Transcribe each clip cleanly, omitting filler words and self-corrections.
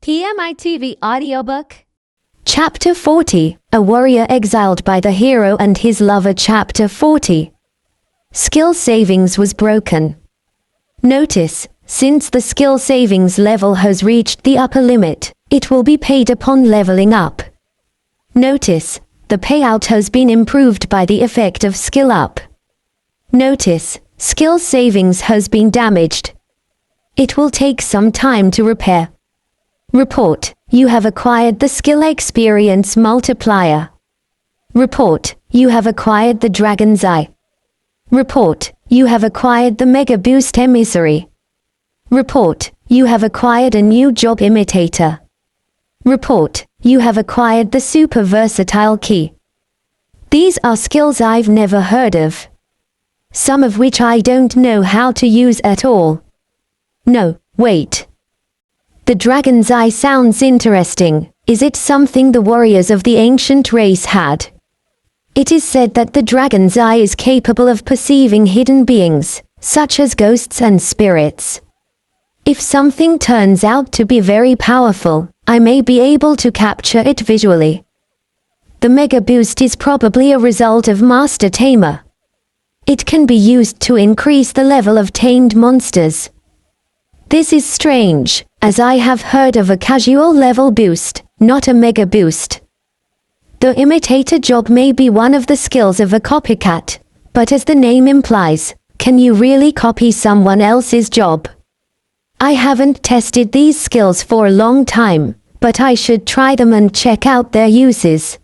PMITV Audiobook Chapter 40, A Warrior Exiled by the Hero and His Lover. Chapter 40. Skill savings was broken. Notice, since the skill savings level has reached the upper limit, it will be paid upon leveling up. Notice, the payout has been improved by the effect of skill up. Notice, skill savings has been damaged. It will take some time to repair. Report, you have acquired the skill experience multiplier. Report, you have acquired the Dragon's Eye. Report, you have acquired the Mega Boost Emissary. Report, you have acquired a new job imitator. Report, you have acquired the super versatile key. These are skills I've never heard of. Some of which I don't know how to use at all. No, wait. The Dragon's Eye sounds interesting. Is it something the warriors of the ancient race had? It is said that the Dragon's Eye is capable of perceiving hidden beings, such as ghosts and spirits. If something turns out to be very powerful, I may be able to capture it visually. The Mega Boost is probably a result of Master Tamer. It can be used to increase the level of tamed monsters. This is strange, as I have heard of a casual level boost, not a Mega Boost. The imitator job may be one of the skills of a copycat, but as the name implies, can you really copy someone else's job? I haven't tested these skills for a long time, but I should try them and check out their uses.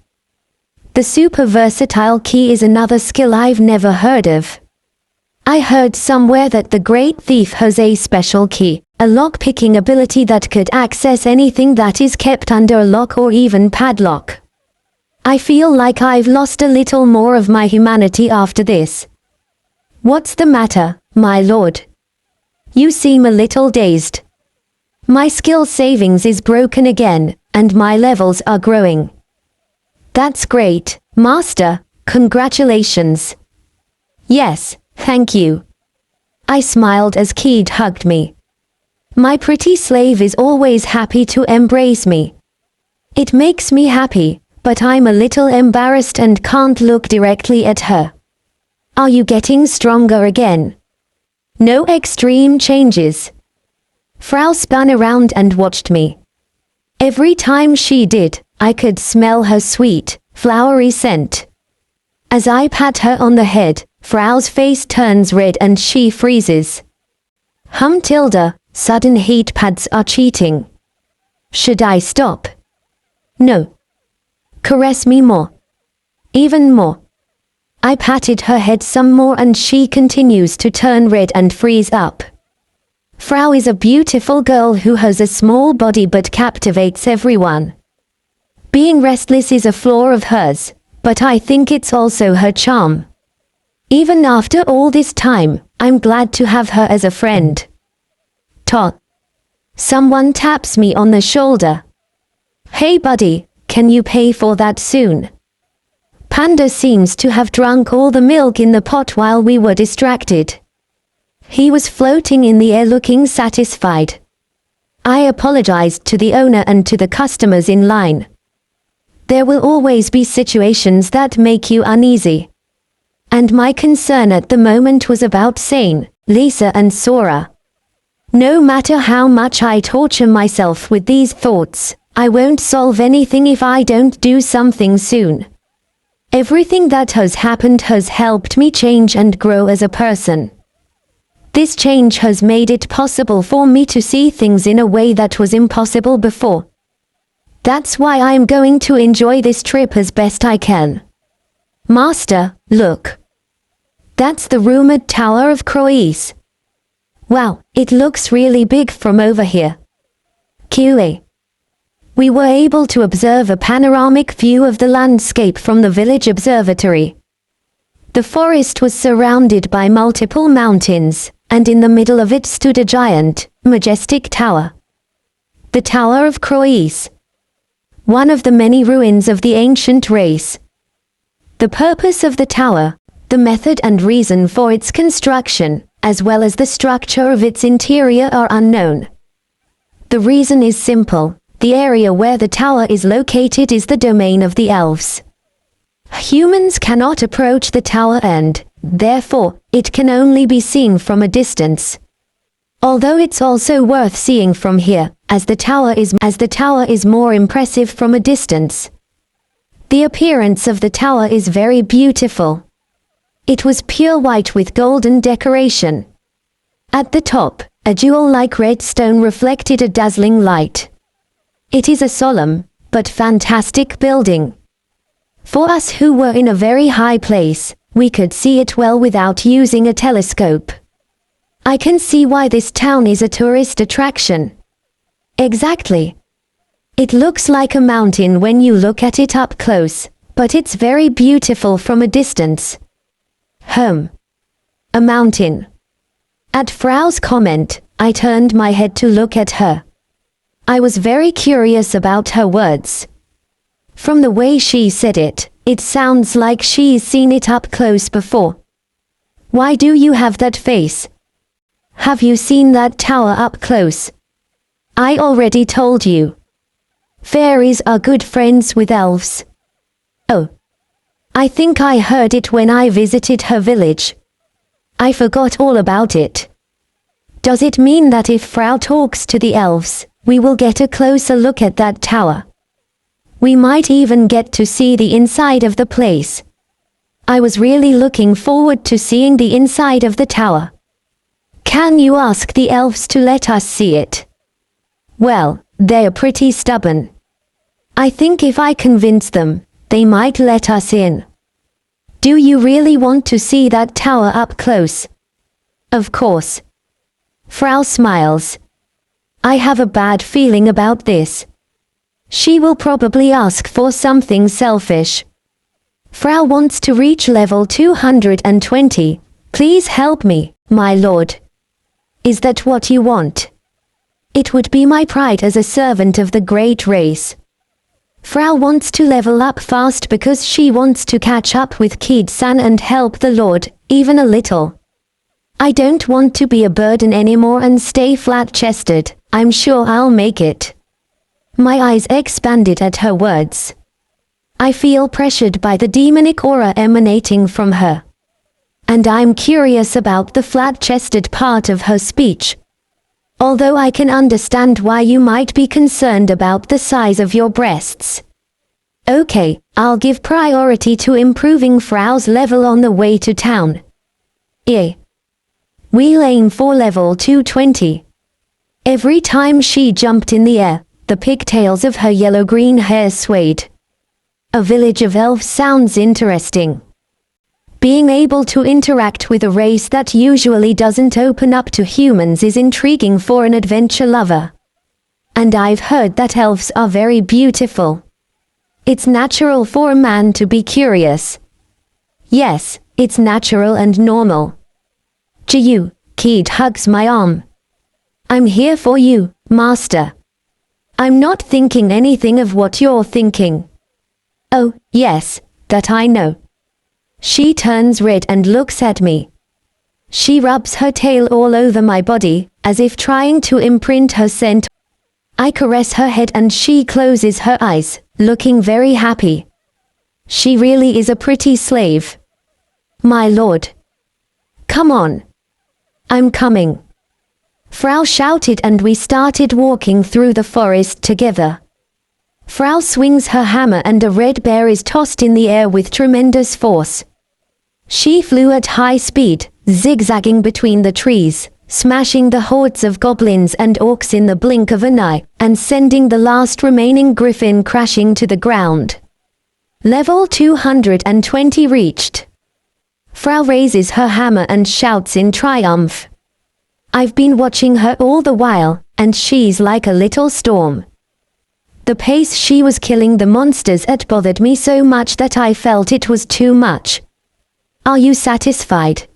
The super versatile key is another skill I've never heard of. I heard somewhere that the Great Thief has a special key, a lock-picking ability that could access anything that is kept under a lock or even padlock. I feel like I've lost a little more of my humanity after this. What's the matter, my lord? You seem a little dazed. My skill savings is broken again, and my levels are growing. That's great, Master, congratulations. Yes, thank you. I smiled as Keed hugged me. My pretty slave is always happy to embrace me. It makes me happy, but I'm a little embarrassed and can't look directly at her. Are you getting stronger again? No extreme changes. Frau spun around and watched me. Every time she did, I could smell her sweet, flowery scent. As I pat her on the head, Frau's face turns red and she freezes. Tilda, sudden heat pads are cheating. Should I stop? No. Caress me more. Even more. I patted her head some more and she continues to turn red and freeze up. Frau is a beautiful girl who has a small body but captivates everyone. Being restless is a flaw of hers, but I think it's also her charm. Even after all this time, I'm glad to have her as a friend. Tot. Someone taps me on the shoulder. Hey buddy, can you pay for that soon? Panda seems to have drunk all the milk in the pot while we were distracted. He was floating in the air looking satisfied. I apologized to the owner and to the customers in line. There will always be situations that make you uneasy. And my concern at the moment was about Sane, Lisa and Sora. No matter how much I torture myself with these thoughts, I won't solve anything if I don't do something soon. Everything that has happened has helped me change and grow as a person. This change has made it possible for me to see things in a way that was impossible before. That's why I'm going to enjoy this trip as best I can. Master, look. That's the rumored Tower of Croix. Wow, it looks really big from over here. QA. We were able to observe a panoramic view of the landscape from the village observatory. The forest was surrounded by multiple mountains, and in the middle of it stood a giant, majestic tower. The Tower of Croix. One of the many ruins of the ancient race. The purpose of the tower, the method and reason for its construction, as well as the structure of its interior are unknown. The reason is simple. The area where the tower is located is the domain of the elves. Humans cannot approach the tower and, therefore, it can only be seen from a distance. Although it's also worth seeing from here, as the tower is more impressive from a distance. The appearance of the tower is very beautiful. It was pure white with golden decoration. At the top, a jewel-like red stone reflected a dazzling light. It is a solemn, but fantastic building. For us who were in a very high place, we could see it well without using a telescope. I can see why this town is a tourist attraction. Exactly. It looks like a mountain when you look at it up close, but it's very beautiful from a distance. A mountain. At Frau's comment, I turned my head to look at her. I was very curious about her words. From the way she said it, it sounds like she's seen it up close before. Why do you have that face? Have you seen that tower up close? I already told you. Fairies are good friends with elves. Oh. I think I heard it when I visited her village. I forgot all about it. Does it mean that if Frau talks to the elves, we will get a closer look at that tower? We might even get to see the inside of the place. I was really looking forward to seeing the inside of the tower. Can you ask the elves to let us see it? Well, they're pretty stubborn. I think if I convince them, they might let us in. Do you really want to see that tower up close? Of course. Frau smiles. I have a bad feeling about this. She will probably ask for something selfish. Frau wants to reach level 220. Please help me, my lord. Is that what you want? It would be my pride as a servant of the great race. Frau wants to level up fast because she wants to catch up with Kid-san and help the Lord, even a little. I don't want to be a burden anymore and stay flat-chested. I'm sure I'll make it. My eyes expanded at her words. I feel pressured by the demonic aura emanating from her. And I'm curious about the flat-chested part of her speech. Although I can understand why you might be concerned about the size of your breasts. Okay, I'll give priority to improving Frau's level on the way to town. We'll aim for level 220. Every time she jumped in the air, the pigtails of her yellow-green hair swayed. A village of elves sounds interesting. Being able to interact with a race that usually doesn't open up to humans is intriguing for an adventure lover. And I've heard that elves are very beautiful. It's natural for a man to be curious. Yes, it's natural and normal. Jiyu, Kid hugs my arm. I'm here for you, master. I'm not thinking anything of what you're thinking. Oh, yes, that I know. She turns red and looks at me. She rubs her tail all over my body, as if trying to imprint her scent. I caress her head and she closes her eyes, looking very happy. She really is a pretty slave. My lord. Come on. I'm coming. Frau shouted and we started walking through the forest together. Frau swings her hammer and a red bear is tossed in the air with tremendous force. She flew at high speed, zigzagging between the trees, smashing the hordes of goblins and orcs in the blink of an eye, and sending the last remaining griffin crashing to the ground. Level 220 reached. Frau raises her hammer and shouts in triumph. I've been watching her all the while, and she's like a little storm. The pace she was killing the monsters at bothered me so much that I felt it was too much. Are you satisfied?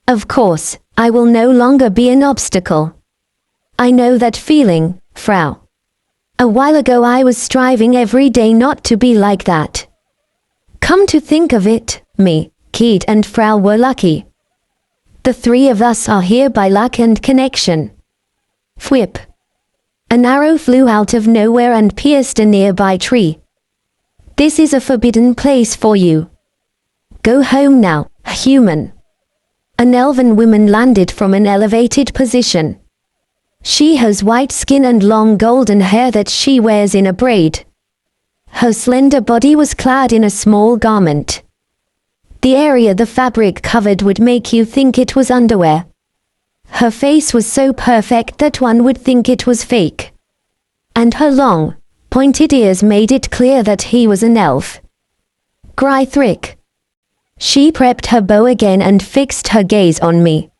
Of course, I will no longer be an obstacle. I know that feeling, Frau. A while ago I was striving every day not to be like that. Come to think of it, me, Kid and Frau were lucky. The three of us are here by luck and connection. Whip. An arrow flew out of nowhere and pierced a nearby tree. This is a forbidden place for you. Go home now, human. An elven woman landed from an elevated position. She has white skin and long golden hair that she wears in a braid. Her slender body was clad in a small garment. The area the fabric covered would make you think it was underwear. Her face was so perfect that one would think it was fake. And her long, pointed ears made it clear that he was an elf. Grythric. She prepped her bow again and fixed her gaze on me.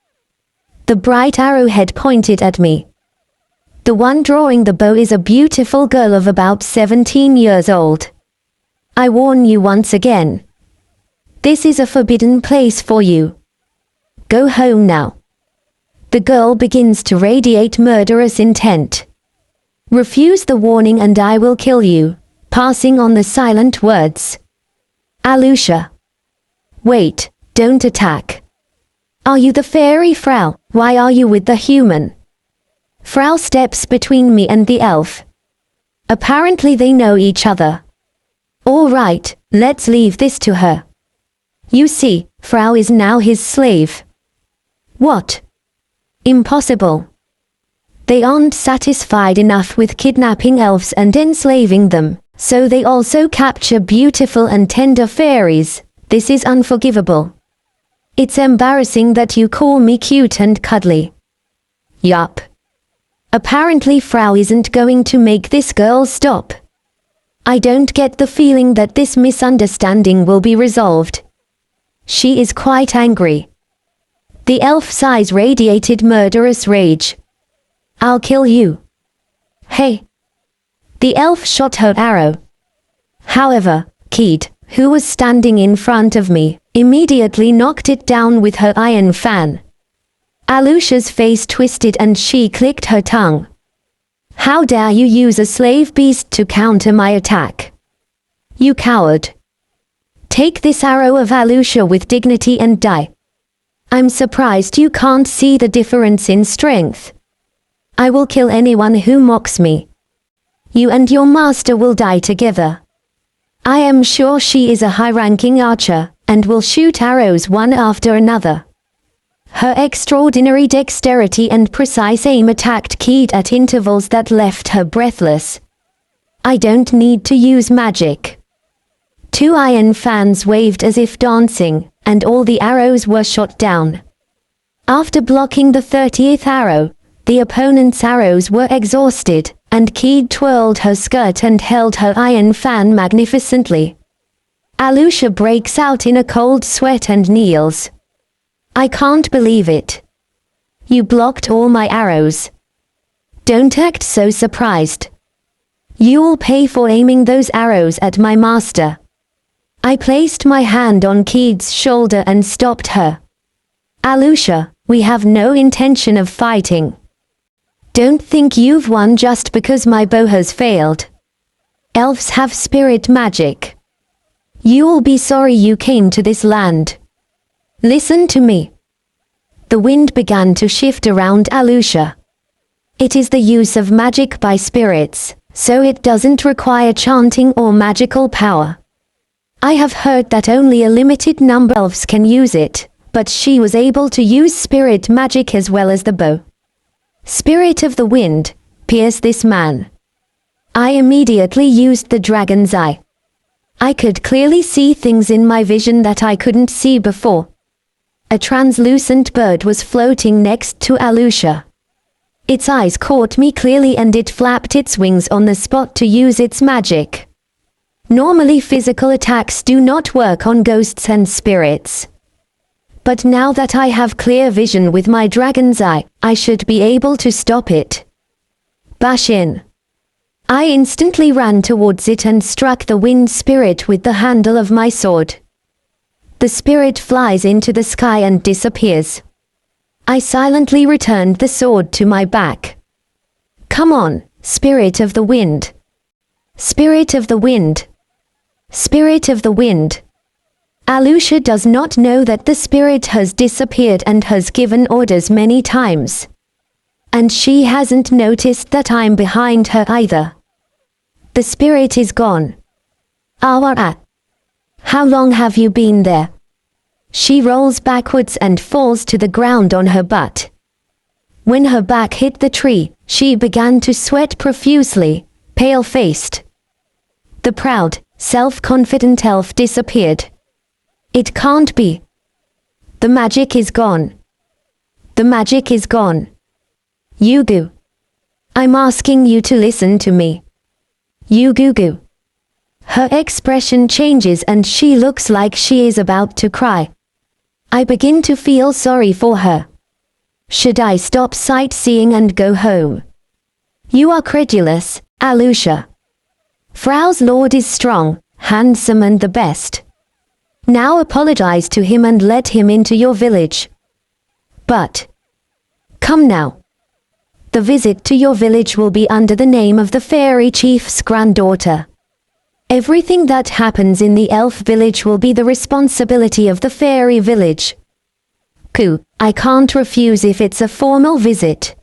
The bright arrowhead pointed at me. The one drawing the bow is a beautiful girl of about 17 years old. I warn you once again. This is a forbidden place for you. Go home now. The girl begins to radiate murderous intent. Refuse the warning and I will kill you, passing on the silent words. Alusha. Wait, don't attack. Are you the fairy Frau? Why are you with the human? Frau steps between me and the elf. Apparently they know each other. All right, let's leave this to her. You see, Frau is now his slave. What? Impossible. They aren't satisfied enough with kidnapping elves and enslaving them, so they also capture beautiful and tender fairies. This is unforgivable. It's embarrassing that you call me cute and cuddly. Yup. Apparently Frau isn't going to make this girl stop. I don't get the feeling that this misunderstanding will be resolved. She is quite angry. The elf's eyes radiated murderous rage. I'll kill you. Hey. The elf shot her arrow. However, Keed, who was standing in front of me, immediately knocked it down with her iron fan. Alusha's face twisted and she clicked her tongue. How dare you use a slave beast to counter my attack? You coward. Take this arrow of Alusha with dignity and die. I'm surprised you can't see the difference in strength. I will kill anyone who mocks me. You and your master will die together. I am sure she is a high-ranking archer, and will shoot arrows one after another. Her extraordinary dexterity and precise aim attacked Keed at intervals that left her breathless. I don't need to use magic. 2 iron fans waved as if dancing, and all the arrows were shot down. After blocking the 30th arrow, the opponent's arrows were exhausted, and Keed twirled her skirt and held her iron fan magnificently. Alusha breaks out in a cold sweat and kneels. I can't believe it. You blocked all my arrows. Don't act so surprised. You'll pay for aiming those arrows at my master. I placed my hand on Keed's shoulder and stopped her. Alusha, we have no intention of fighting. Don't think you've won just because my bow has failed. Elves have spirit magic. You'll be sorry you came to this land. Listen to me. The wind began to shift around Alusha. It is the use of magic by spirits, so it doesn't require chanting or magical power. I have heard that only a limited number of elves can use it, but she was able to use spirit magic as well as the bow. Spirit of the wind, pierce this man. I immediately used the dragon's eye. I could clearly see things in my vision that I couldn't see before. A translucent bird was floating next to Alusha. Its eyes caught me clearly and it flapped its wings on the spot to use its magic. Normally physical attacks do not work on ghosts and spirits. But now that I have clear vision with my dragon's eye, I should be able to stop it. Bash in. I instantly ran towards it and struck the wind spirit with the handle of my sword. The spirit flies into the sky and disappears. I silently returned the sword to my back. Come on, spirit of the wind. Spirit of the wind. Spirit of the wind. Alusha does not know that the spirit has disappeared and has given orders many times. And she hasn't noticed that I'm behind her either. The spirit is gone. Ah. How long have you been there? She rolls backwards and falls to the ground on her butt. When her back hit the tree, she began to sweat profusely, pale-faced. The proud, self-confident elf disappeared. It can't be. The magic is gone. The magic is gone. Yugu. I'm asking you to listen to me. Yugu. Her expression changes and she looks like she is about to cry. I begin to feel sorry for her. Should I stop sightseeing and go home? You are credulous, Alusha. Frau's lord is strong, handsome and the best. Now apologize to him and let him into your village. But come now. The visit to your village will be under the name of the fairy chief's granddaughter. Everything that happens in the elf village will be the responsibility of the fairy village. I can't refuse if it's a formal visit.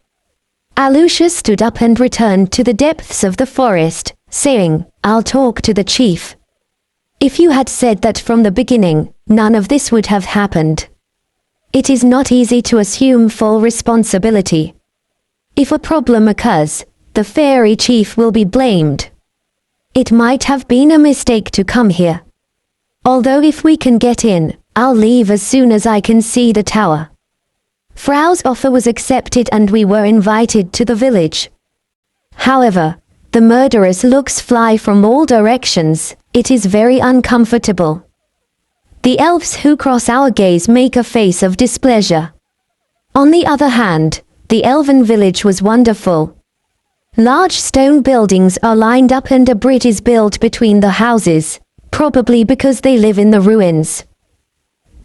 Alusha stood up and returned to the depths of the forest, saying, I'll talk to the chief. If you had said that from the beginning, none of this would have happened. It is not easy to assume full responsibility. If a problem occurs, the fairy chief will be blamed. It might have been a mistake to come here. Although if we can get in, I'll leave as soon as I can see the tower. Frau's offer was accepted and we were invited to the village. However, the murderous looks fly from all directions. It is very uncomfortable. The elves who cross our gaze make a face of displeasure. On the other hand, the elven village was wonderful. Large stone buildings are lined up and a bridge is built between the houses, probably because they live in the ruins.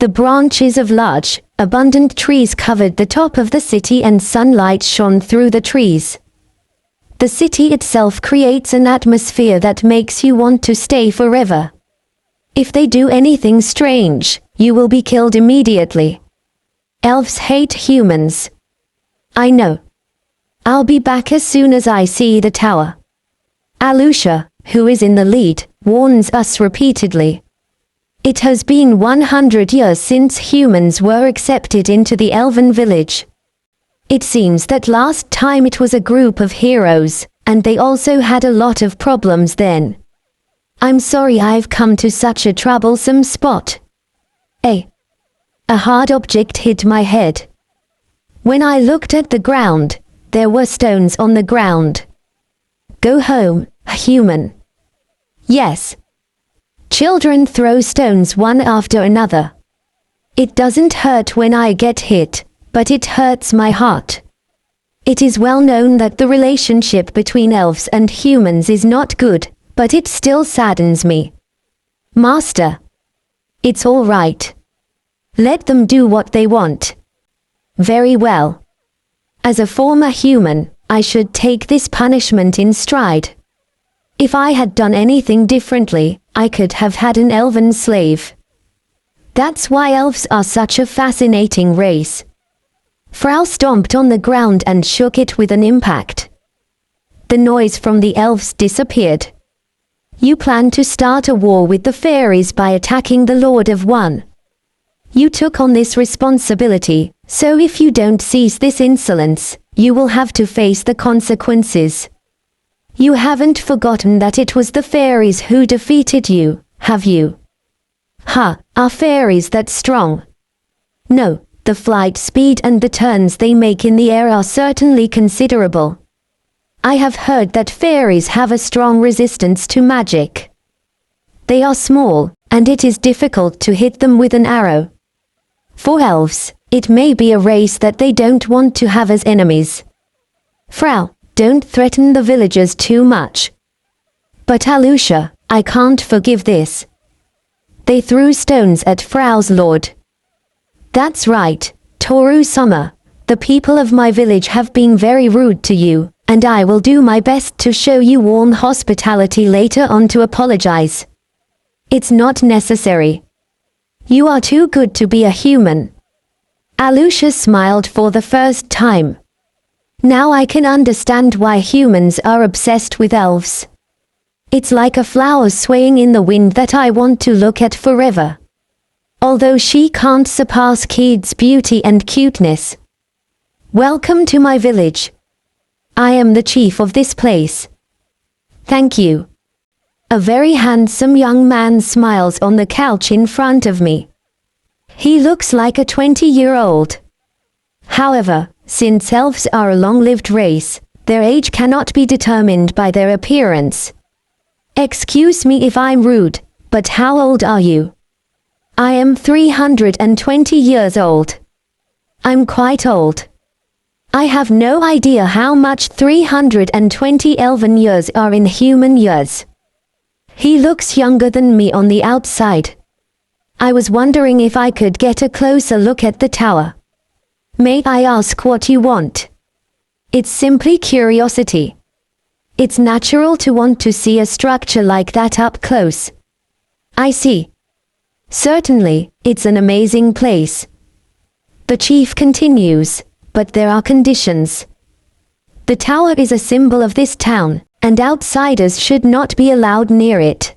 The branches of large, abundant trees covered the top of the city and sunlight shone through the trees. The city itself creates an atmosphere that makes you want to stay forever. If they do anything strange, you will be killed immediately. Elves hate humans. I know. I'll be back as soon as I see the tower. Alusha, who is in the lead, warns us repeatedly. It has been 100 years since humans were accepted into the elven village. It seems that last time it was a group of heroes, and they also had a lot of problems then. I'm sorry I've come to such a troublesome spot. A hard object hit my head. When I looked at the ground, there were stones on the ground. Go home, human. Yes. Children throw stones one after another. It doesn't hurt when I get hit, but it hurts my heart. It is well known that the relationship between elves and humans is not good, but it still saddens me. Master. It's all right. Let them do what they want. Very well. As a former human, I should take this punishment in stride. If I had done anything differently, I could have had an elven slave. That's why elves are such a fascinating race. Frau stomped on the ground and shook it with an impact. The noise from the elves disappeared. You plan to start a war with the fairies by attacking the Lord of One. You took on this responsibility, so if you don't cease this insolence, you will have to face the consequences. You haven't forgotten that it was the fairies who defeated you, have you? Are fairies that strong? No, the flight speed and the turns they make in the air are certainly considerable. I have heard that fairies have a strong resistance to magic. They are small, and it is difficult to hit them with an arrow. For elves, it may be a race that they don't want to have as enemies. Frau, don't threaten the villagers too much. But Alusha, I can't forgive this. They threw stones at Frau's lord. That's right, Toru-sama. The people of my village have been very rude to you, and I will do my best to show you warm hospitality later on to apologize. It's not necessary. You are too good to be a human. Alusha smiled for the first time. Now I can understand why humans are obsessed with elves. It's like a flower swaying in the wind that I want to look at forever. Although she can't surpass Kid's beauty and cuteness. Welcome to my village. I am the chief of this place. Thank you. A very handsome young man smiles on the couch in front of me. He looks like a 20-year-old. However, since elves are a long-lived race, their age cannot be determined by their appearance. Excuse me if I'm rude, but how old are you? I am 320 years old. I'm quite old. I have no idea how much 320 elven years are in human years. He looks younger than me on the outside. I was wondering if I could get a closer look at the tower. May I ask what you want? It's simply curiosity. It's natural to want to see a structure like that up close. I see. Certainly, it's an amazing place. The chief continues, but there are conditions. The tower is a symbol of this town, and outsiders should not be allowed near it.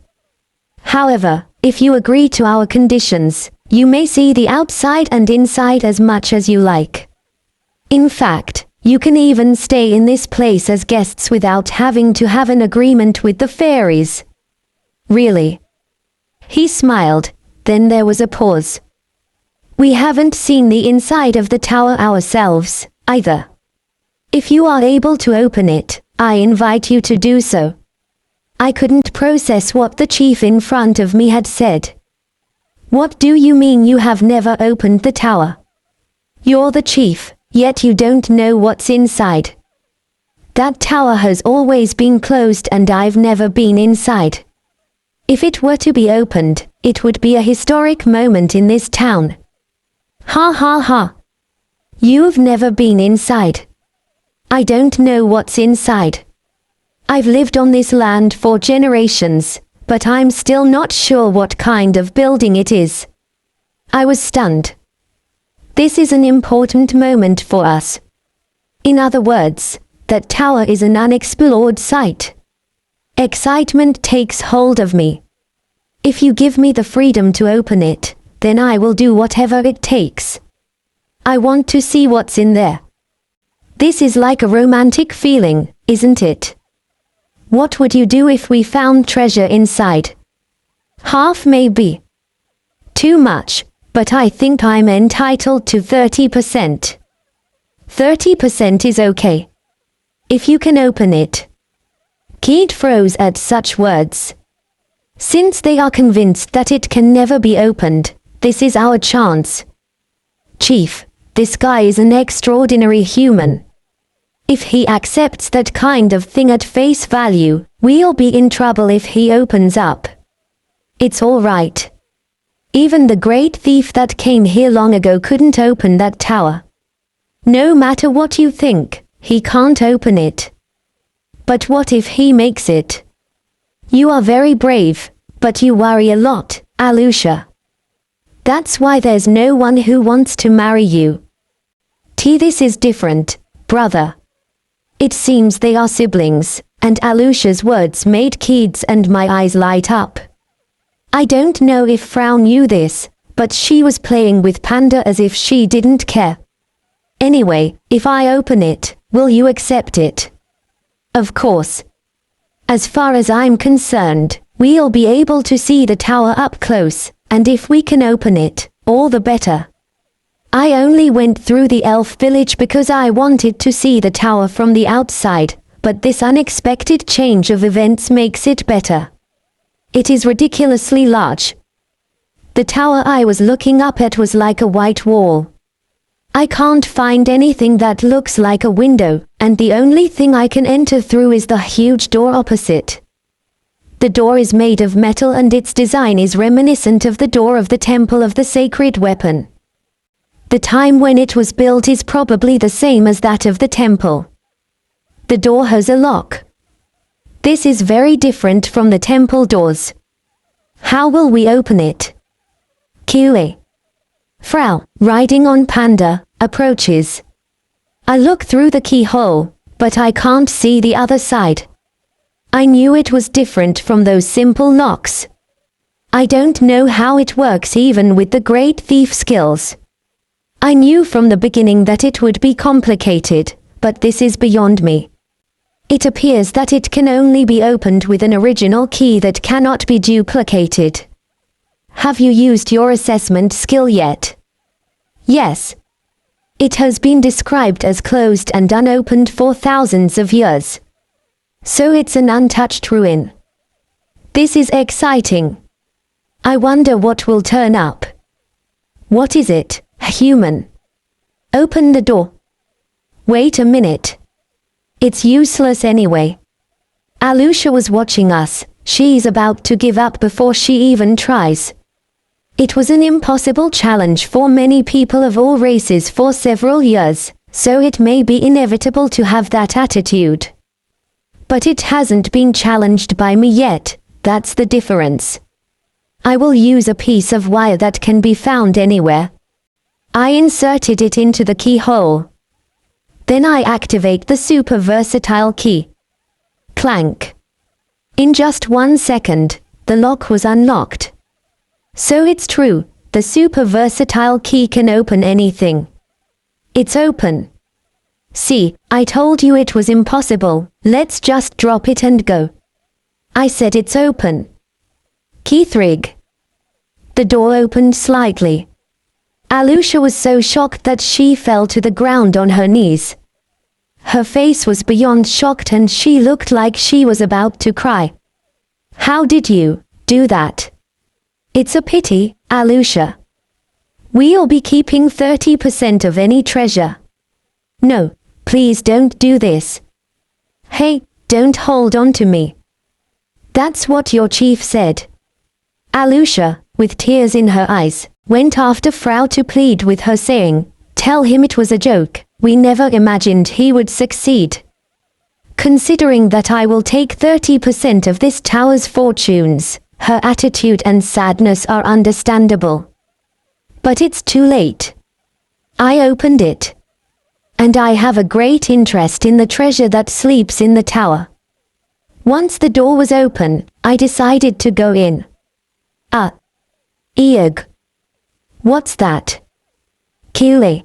However, if you agree to our conditions, you may see the outside and inside as much as you like. In fact, you can even stay in this place as guests without having to have an agreement with the fairies. Really? He smiled, then there was a pause. We haven't seen the inside of the tower ourselves, either. If you are able to open it, I invite you to do so. I couldn't process what the chief in front of me had said. What do you mean you have never opened the tower? You're the chief, yet you don't know what's inside. That tower has always been closed and I've never been inside. If it were to be opened, it would be a historic moment in this town. Ha ha ha. You've never been inside. I don't know what's inside. I've lived on this land for generations, but I'm still not sure what kind of building it is. I was stunned. This is an important moment for us. In other words, that tower is an unexplored site. Excitement takes hold of me. If you give me the freedom to open it, then I will do whatever it takes. I want to see what's in there. This is like a romantic feeling, isn't it? What would you do if we found treasure inside? Half maybe. Too much, but I think I'm entitled to 30%. 30% is okay. If you can open it. Kid froze at such words. Since they are convinced that it can never be opened, this is our chance. Chief, this guy is an extraordinary human. If he accepts that kind of thing at face value, we'll be in trouble if he opens up. It's all right. Even the great thief that came here long ago couldn't open that tower. No matter what you think, he can't open it. But what if he makes it? You are very brave, but you worry a lot, Alusha. That's why there's no one who wants to marry you. This is different, brother. It seems they are siblings, and Alusha's words made Kid's and my eyes light up. I don't know if Frau knew this, but she was playing with Panda as if she didn't care. Anyway, if I open it, will you accept it? Of course. As far as I'm concerned, we'll be able to see the tower up close, and if we can open it, all the better. I only went through the elf village because I wanted to see the tower from the outside, but this unexpected change of events makes it better. It is ridiculously large. The tower I was looking up at was like a white wall. I can't find anything that looks like a window, and the only thing I can enter through is the huge door opposite. The door is made of metal and its design is reminiscent of the door of the Temple of the Sacred Weapon. The time when it was built is probably the same as that of the temple. The door has a lock. This is very different from the temple doors. How will we open it? QA. Frau, riding on Panda, approaches. I look through the keyhole, but I can't see the other side. I knew it was different from those simple knocks. I don't know how it works even with the great thief skills. I knew from the beginning that it would be complicated, but this is beyond me. It appears that it can only be opened with an original key that cannot be duplicated. Have you used your assessment skill yet? Yes. It has been described as closed and unopened for thousands of years. So it's an untouched ruin. This is exciting. I wonder what will turn up. What is it, human? Open the door. Wait a minute. It's useless anyway. Alusha was watching us. She's about to give up before she even tries. It was an impossible challenge for many people of all races for several years, so it may be inevitable to have that attitude. But it hasn't been challenged by me yet, that's the difference. I will use a piece of wire that can be found anywhere. I inserted it into the keyhole. Then I activate the super versatile key. Clank. In just 1 second, the lock was unlocked. So it's true, the super versatile key can open anything. It's open. See, I told you it was impossible, let's just drop it and go. I said it's open. Key thrig. The door opened slightly. Alusha was so shocked that she fell to the ground on her knees. Her face was beyond shocked and she looked like she was about to cry. How did you do that? It's a pity, Alusha. We'll be keeping 30% of any treasure. No, please don't do this. Hey, don't hold on to me. That's what your chief said. Alusha, with tears in her eyes, went after Frau to plead with her saying, tell him it was a joke, we never imagined he would succeed. Considering that I will take 30% of this tower's fortunes, her attitude and sadness are understandable. But it's too late. I opened it. And I have a great interest in the treasure that sleeps in the tower. Once the door was open, I decided to go in. Eog. What's that? Kile.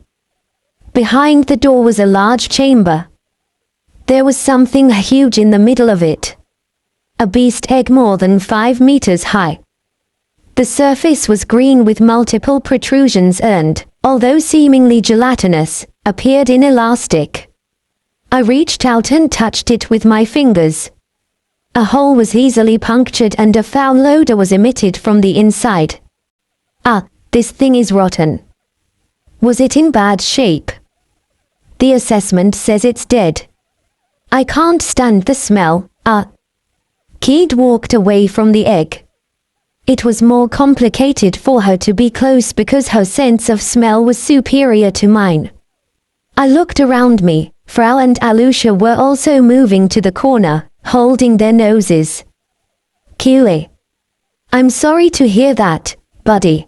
Behind the door was a large chamber. There was something huge in the middle of it. A beast egg more than 5 meters high. The surface was green with multiple protrusions and, although seemingly gelatinous, appeared inelastic. I reached out and touched it with my fingers. A hole was easily punctured and a foul odor was emitted from the inside. This thing is rotten. Was it in bad shape? The assessment says it's dead. I can't stand the smell. Keed walked away from the egg. It was more complicated for her to be close because her sense of smell was superior to mine. I looked around me. Frau and Alusha were also moving to the corner, holding their noses. Kile. I'm sorry to hear that, buddy.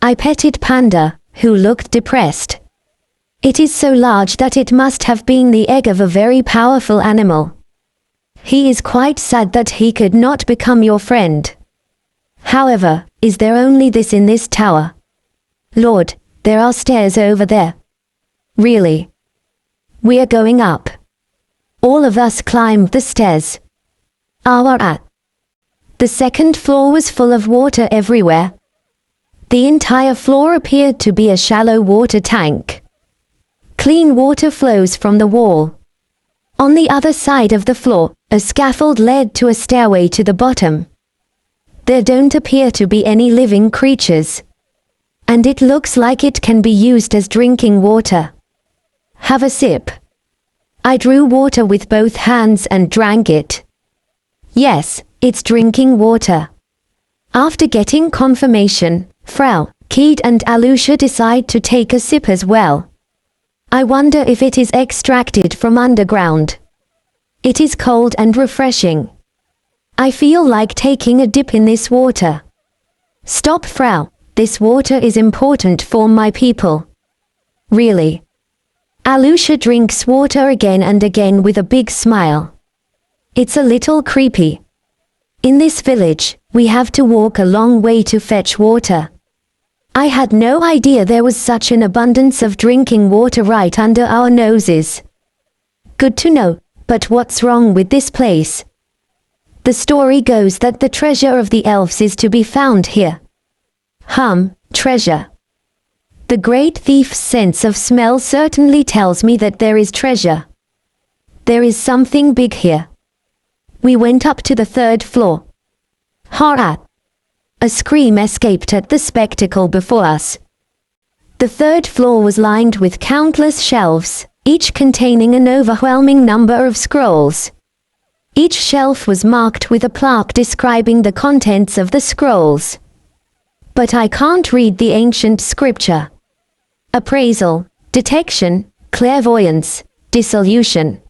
I petted Panda, who looked depressed. It is so large that it must have been the egg of a very powerful animal. He is quite sad that he could not become your friend. However, is there only this in this tower? Lord, there are stairs over there. Really? We are going up. All of us climbed the stairs. The second floor was full of water everywhere. The entire floor appeared to be a shallow water tank. Clean water flows from the wall. On the other side of the floor, a scaffold led to a stairway to the bottom. There don't appear to be any living creatures. And it looks like it can be used as drinking water. Have a sip. I drew water with both hands and drank it. Yes, it's drinking water. After getting confirmation, Frau, Keed and Alusha decide to take a sip as well. I wonder if it is extracted from underground. It is cold and refreshing. I feel like taking a dip in this water. Stop, Frau, this water is important for my people. Really? Alusha drinks water again and again with a big smile. It's a little creepy. In this village, we have to walk a long way to fetch water. I had no idea there was such an abundance of drinking water right under our noses. Good to know, but what's wrong with this place? The story goes that the treasure of the elves is to be found here. Treasure. The great thief's sense of smell certainly tells me that there is treasure. There is something big here. We went up to the 3rd floor. Horror! A scream escaped at the spectacle before us. The 3rd floor was lined with countless shelves, each containing an overwhelming number of scrolls. Each shelf was marked with a plaque describing the contents of the scrolls. But I can't read the ancient scripture. Appraisal, detection, clairvoyance, dissolution.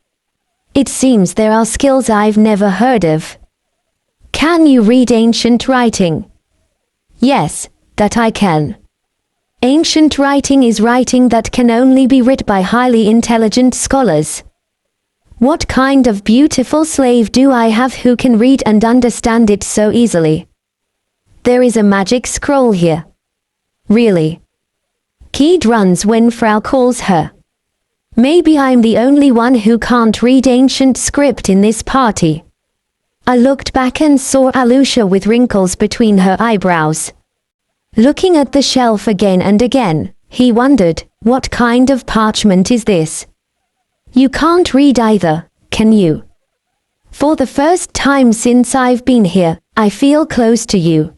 It seems there are skills I've never heard of. Can you read ancient writing? Yes, that I can. Ancient writing is writing that can only be read by highly intelligent scholars. What kind of beautiful slave do I have who can read and understand it so easily? There is a magic scroll here. Really? Keed runs when Frau calls her. Maybe I'm the only one who can't read ancient script in this party. I looked back and saw Alusha with wrinkles between her eyebrows. Looking at the shelf again and again, he wondered, what kind of parchment is this? You can't read either, can you? For the first time since I've been here, I feel close to you.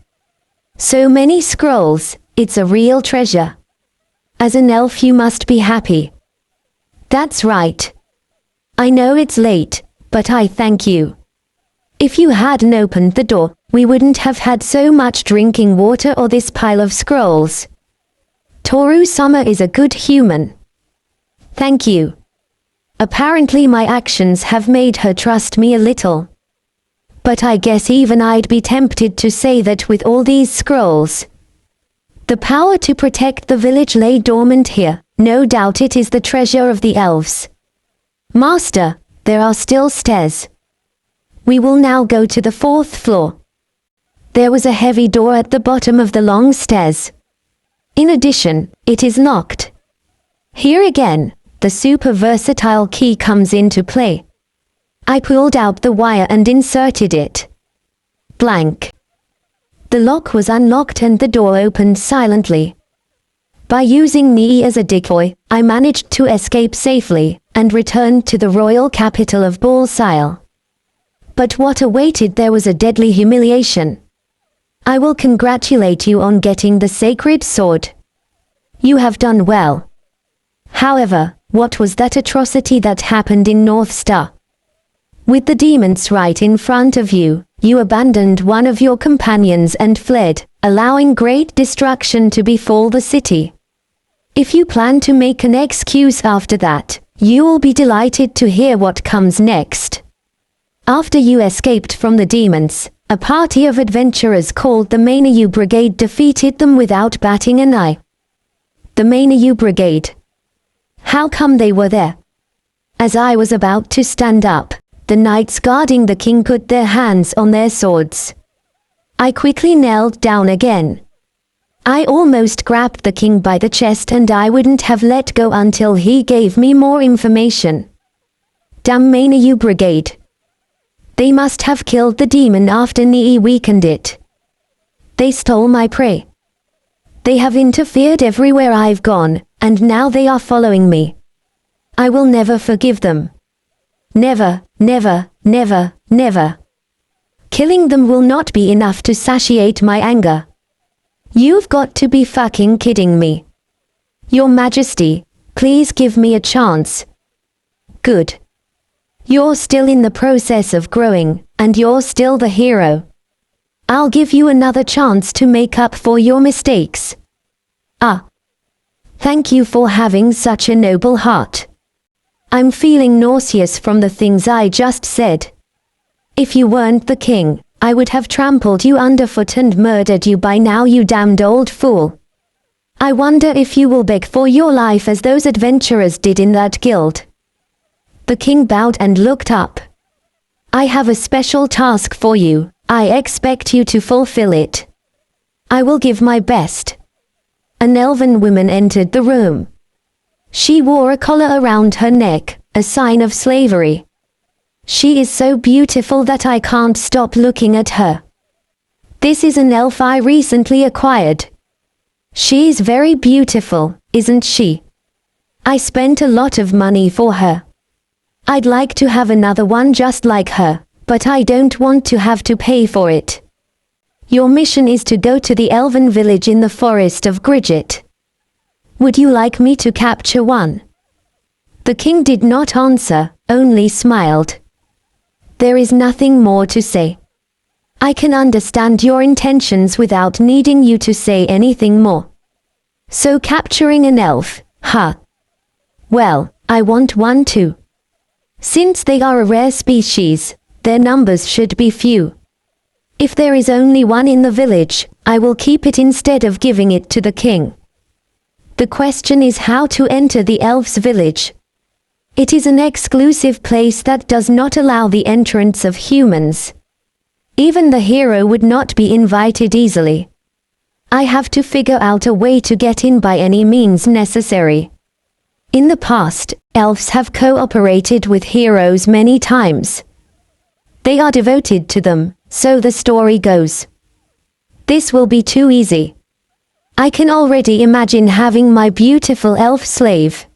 So many scrolls, it's a real treasure. As an elf you must be happy. That's right. I know it's late, but I thank you. If you hadn't opened the door, we wouldn't have had so much drinking water or this pile of scrolls. Toru-sama is a good human. Thank you. Apparently my actions have made her trust me a little. But I guess even I'd be tempted to say that with all these scrolls. The power to protect the village lay dormant here, no doubt it is the treasure of the elves. Master, there are still stairs. We will now go to the 4th floor. There was a heavy door at the bottom of the long stairs. In addition, it is locked. Here again, the super versatile key comes into play. I pulled out the wire and inserted it. Blank. The lock was unlocked and the door opened silently. By using Nii as a decoy, I managed to escape safely, and returned to the royal capital of Balsile. But what awaited there was a deadly humiliation. I will congratulate you on getting the sacred sword. You have done well. However, what was that atrocity that happened in North Star? With the demons right in front of you, you abandoned one of your companions and fled, allowing great destruction to befall the city. If you plan to make an excuse after that, you will be delighted to hear what comes next. After you escaped from the demons, a party of adventurers called the Mainayu Brigade defeated them without batting an eye. The Mainayu Brigade. How come they were there? As I was about to stand up, the knights guarding the king put their hands on their swords. I quickly knelt down again. I almost grabbed the king by the chest and I wouldn't have let go until he gave me more information. Damn Mainayu Brigade. They must have killed the demon after Nii weakened it. They stole my prey. They have interfered everywhere I've gone, and now they are following me. I will never forgive them. Never, never, never, never. Killing them will not be enough to satiate my anger. You've got to be fucking kidding me. Your Majesty, please give me a chance. Good. You're still in the process of growing, and you're still the hero. I'll give you another chance to make up for your mistakes. Thank you for having such a noble heart. I'm feeling nauseous from the things I just said. If you weren't the king, I would have trampled you underfoot and murdered you by now, you damned old fool. I wonder if you will beg for your life as those adventurers did in that guild. The king bowed and looked up. I have a special task for you. I expect you to fulfill it. I will give my best. An elven woman entered the room. She wore a collar around her neck, a sign of slavery. She is so beautiful that I can't stop looking at her. This is an elf I recently acquired. She is very beautiful, isn't she? I spent a lot of money for her. I'd like to have another one just like her, but I don't want to have to pay for it. Your mission is to go to the elven village in the forest of Gridget. Would you like me to capture one? The king did not answer, only smiled. There is nothing more to say. I can understand your intentions without needing you to say anything more. So capturing an elf, huh? Well, I want one too. Since they are a rare species, their numbers should be few. If there is only one in the village, I will keep it instead of giving it to the king. The question is how to enter the elf's village. It is an exclusive place that does not allow the entrance of humans. Even the hero would not be invited easily. I have to figure out a way to get in by any means necessary. In the past, elves have cooperated with heroes many times. They are devoted to them, so the story goes. This will be too easy. I can already imagine having my beautiful elf slave.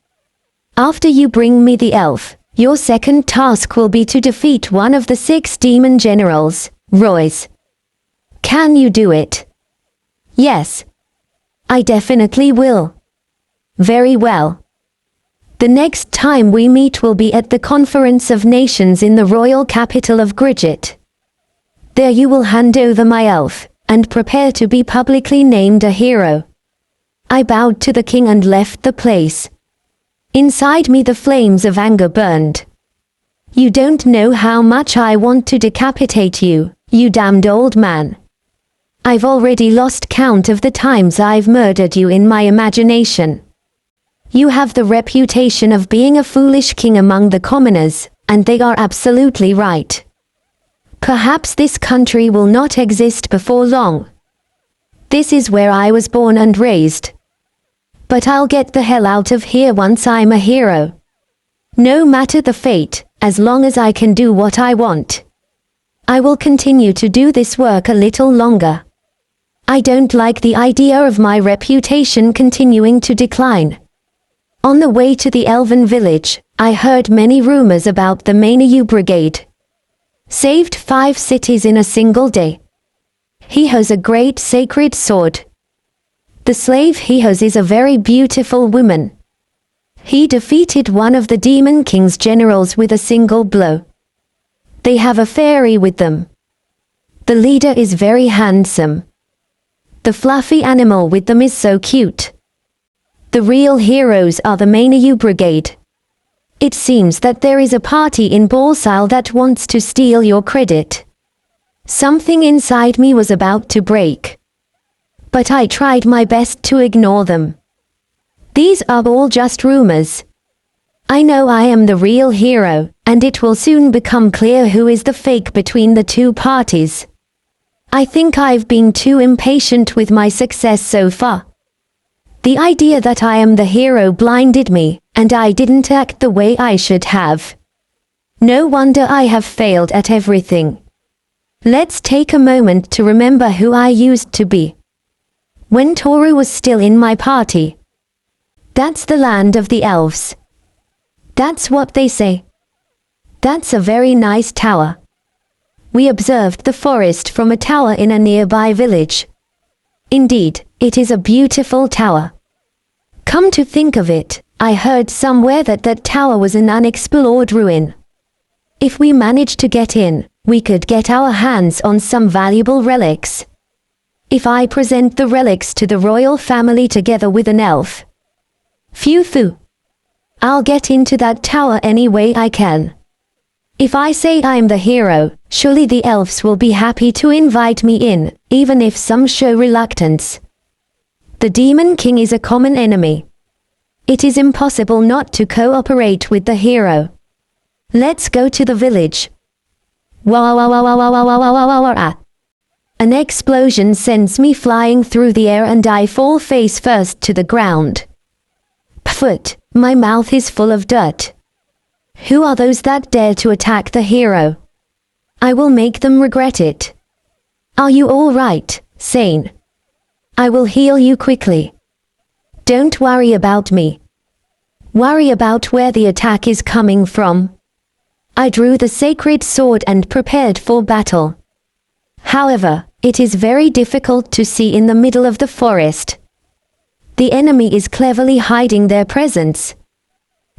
After you bring me the elf, your second task will be to defeat one of the 6 demon generals, Roy's. Can you do it? Yes. I definitely will. Very well. The next time we meet will be at the Conference of Nations in the royal capital of Gridget. There you will hand over my elf, and prepare to be publicly named a hero. I bowed to the king and left the place. Inside me the flames of anger burned. You don't know how much I want to decapitate you, you damned old man. I've already lost count of the times I've murdered you in my imagination. You have the reputation of being a foolish king among the commoners, and they are absolutely right. Perhaps this country will not exist before long. This is where I was born and raised. But I'll get the hell out of here once I'm a hero. No matter the fate, as long as I can do what I want. I will continue to do this work a little longer. I don't like the idea of my reputation continuing to decline. On the way to the elven village, I heard many rumors about the Manu brigade. Saved 5 cities in a single day. He has a great sacred sword. The slave he has is a very beautiful woman. He defeated one of the demon king's generals with a single blow. They have a fairy with them. The leader is very handsome. The fluffy animal with them is so cute. The real heroes are the Manu brigade. It seems that there is a party in Balsile that wants to steal your credit. Something inside me was about to break. But I tried my best to ignore them. These are all just rumors. I know I am the real hero, and it will soon become clear who is the fake between the two parties. I think I've been too impatient with my success so far. The idea that I am the hero blinded me, and I didn't act the way I should have. No wonder I have failed at everything. Let's take a moment to remember who I used to be. When Toru was still in my party. That's the land of the elves. That's what they say. That's a very nice tower. We observed the forest from a tower in a nearby village. Indeed, it is a beautiful tower. Come to think of it, I heard somewhere that that tower was an unexplored ruin. If we managed to get in, we could get our hands on some valuable relics. If I present the relics to the royal family together with an elf. Phew. I'll get into that tower any way I can. If I say I'm the hero, surely the elves will be happy to invite me in, even if some show reluctance. The Demon King is a common enemy. It is impossible not to cooperate with the hero. Let's go to the village. An explosion sends me flying through the air and I fall face first to the ground. Pfft, my mouth is full of dirt. Who are those that dare to attack the hero? I will make them regret it. Are you all right, Sane? I will heal you quickly. Don't worry about me. Worry about where the attack is coming from. I drew the sacred sword and prepared for battle. However, it is very difficult to see in the middle of the forest. The enemy is cleverly hiding their presence.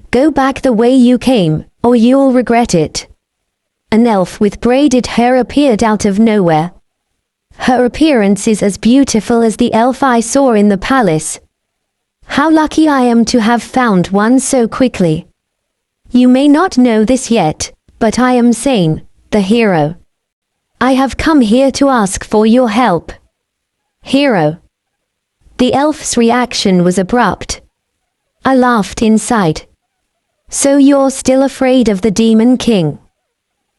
Go back the way you came, or you'll regret it. An elf with braided hair appeared out of nowhere. Her appearance is as beautiful as the elf I saw in the palace. How lucky I am to have found one so quickly. You may not know this yet, but I am Sane, the hero. I have come here to ask for your help. Hero. The elf's reaction was abrupt. I laughed inside. So you're still afraid of the Demon King?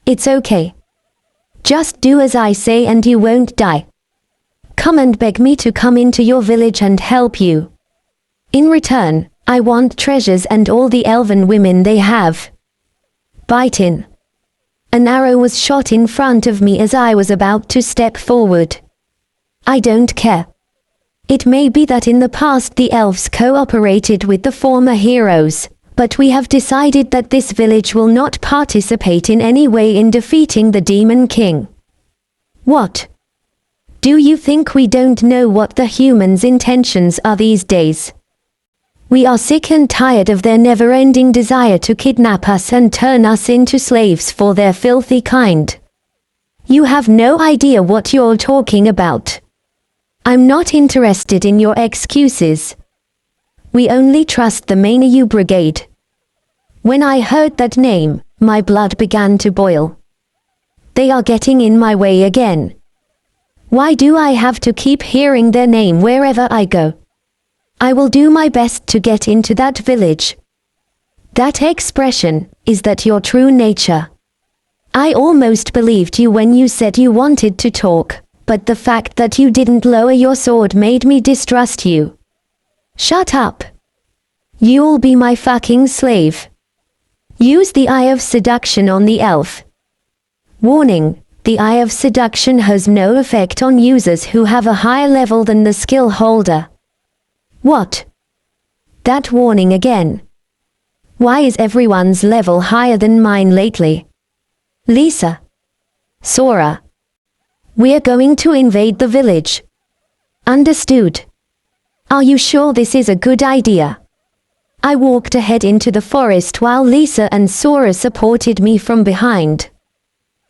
It's okay. Just do as I say and you won't die. Come and beg me to come into your village and help you. In return, I want treasures and all the elven women they have. Bite in. An arrow was shot in front of me as I was about to step forward. I don't care. It may be that in the past the elves cooperated with the former heroes, but we have decided that this village will not participate in any way in defeating the Demon King. What? Do you think we don't know what the humans' intentions are these days? We are sick and tired of their never-ending desire to kidnap us and turn us into slaves for their filthy kind. You have no idea what you're talking about. I'm not interested in your excuses. We only trust the Manu Brigade. When I heard that name, my blood began to boil. They are getting in my way again. Why do I have to keep hearing their name wherever I go? I will do my best to get into that village. That expression, is that your true nature? I almost believed you when you said you wanted to talk, but the fact that you didn't lower your sword made me distrust you. Shut up. You'll be my fucking slave. Use the Eye of Seduction on the elf. Warning, the Eye of Seduction has no effect on users who have a higher level than the skill holder. What? That warning again. Why is everyone's level higher than mine lately? Lisa. Sora. We're going to invade the village. Understood. Are you sure this is a good idea? I walked ahead into the forest while Lisa and Sora supported me from behind.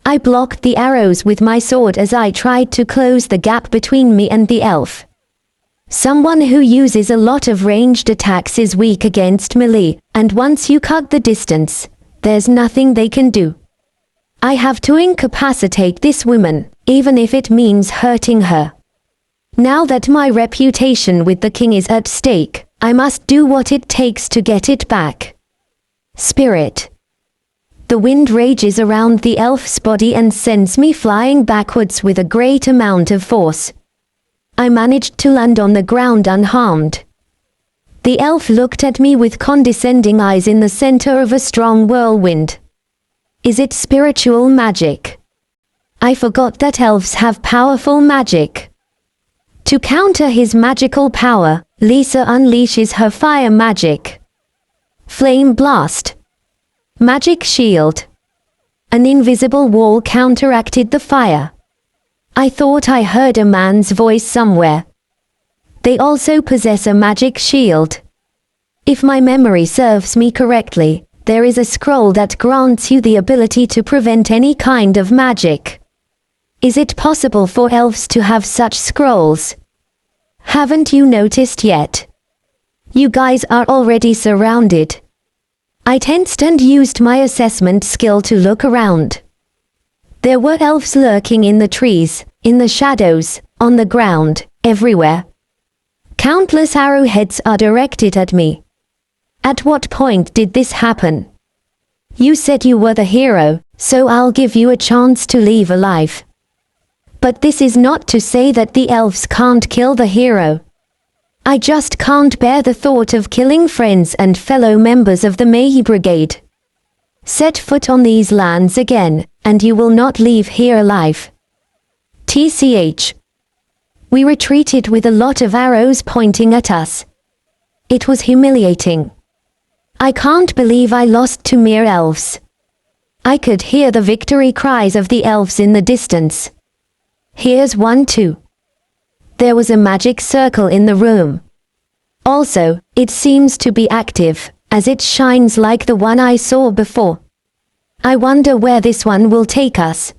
I blocked the arrows with my sword as I tried to close the gap between me and the elf. Someone who uses a lot of ranged attacks is weak against melee, and once you cut the distance, there's nothing they can do. I have to incapacitate this woman, even if it means hurting her. Now that my reputation with the king is at stake, I must do what it takes to get it back. Spirit. The wind rages around the elf's body and sends me flying backwards with a great amount of force. I managed to land on the ground unharmed. The elf looked at me with condescending eyes in the center of a strong whirlwind. Is it spiritual magic? I forgot that elves have powerful magic. To counter his magical power, Lisa unleashes her fire magic. Flame Blast. Magic Shield. An invisible wall counteracted the fire. I thought I heard a man's voice somewhere. They also possess a magic shield. If my memory serves me correctly, there is a scroll that grants you the ability to prevent any kind of magic. Is it possible for elves to have such scrolls? Haven't you noticed yet? You guys are already surrounded. I tensed and used my assessment skill to look around. There were elves lurking in the trees, in the shadows, on the ground, everywhere. Countless arrowheads are directed at me. At what point did this happen? You said you were the hero, so I'll give you a chance to leave alive. But this is not to say that the elves can't kill the hero. I just can't bear the thought of killing friends and fellow members of the Meiji Brigade. Set foot on these lands again, and you will not leave here alive. TCH. We retreated with a lot of arrows pointing at us. It was humiliating. I can't believe I lost to mere elves. I could hear the victory cries of the elves in the distance. Here's one too. There was a magic circle in the room. Also, it seems to be active, as it shines like the one I saw before. I wonder where this one will take us.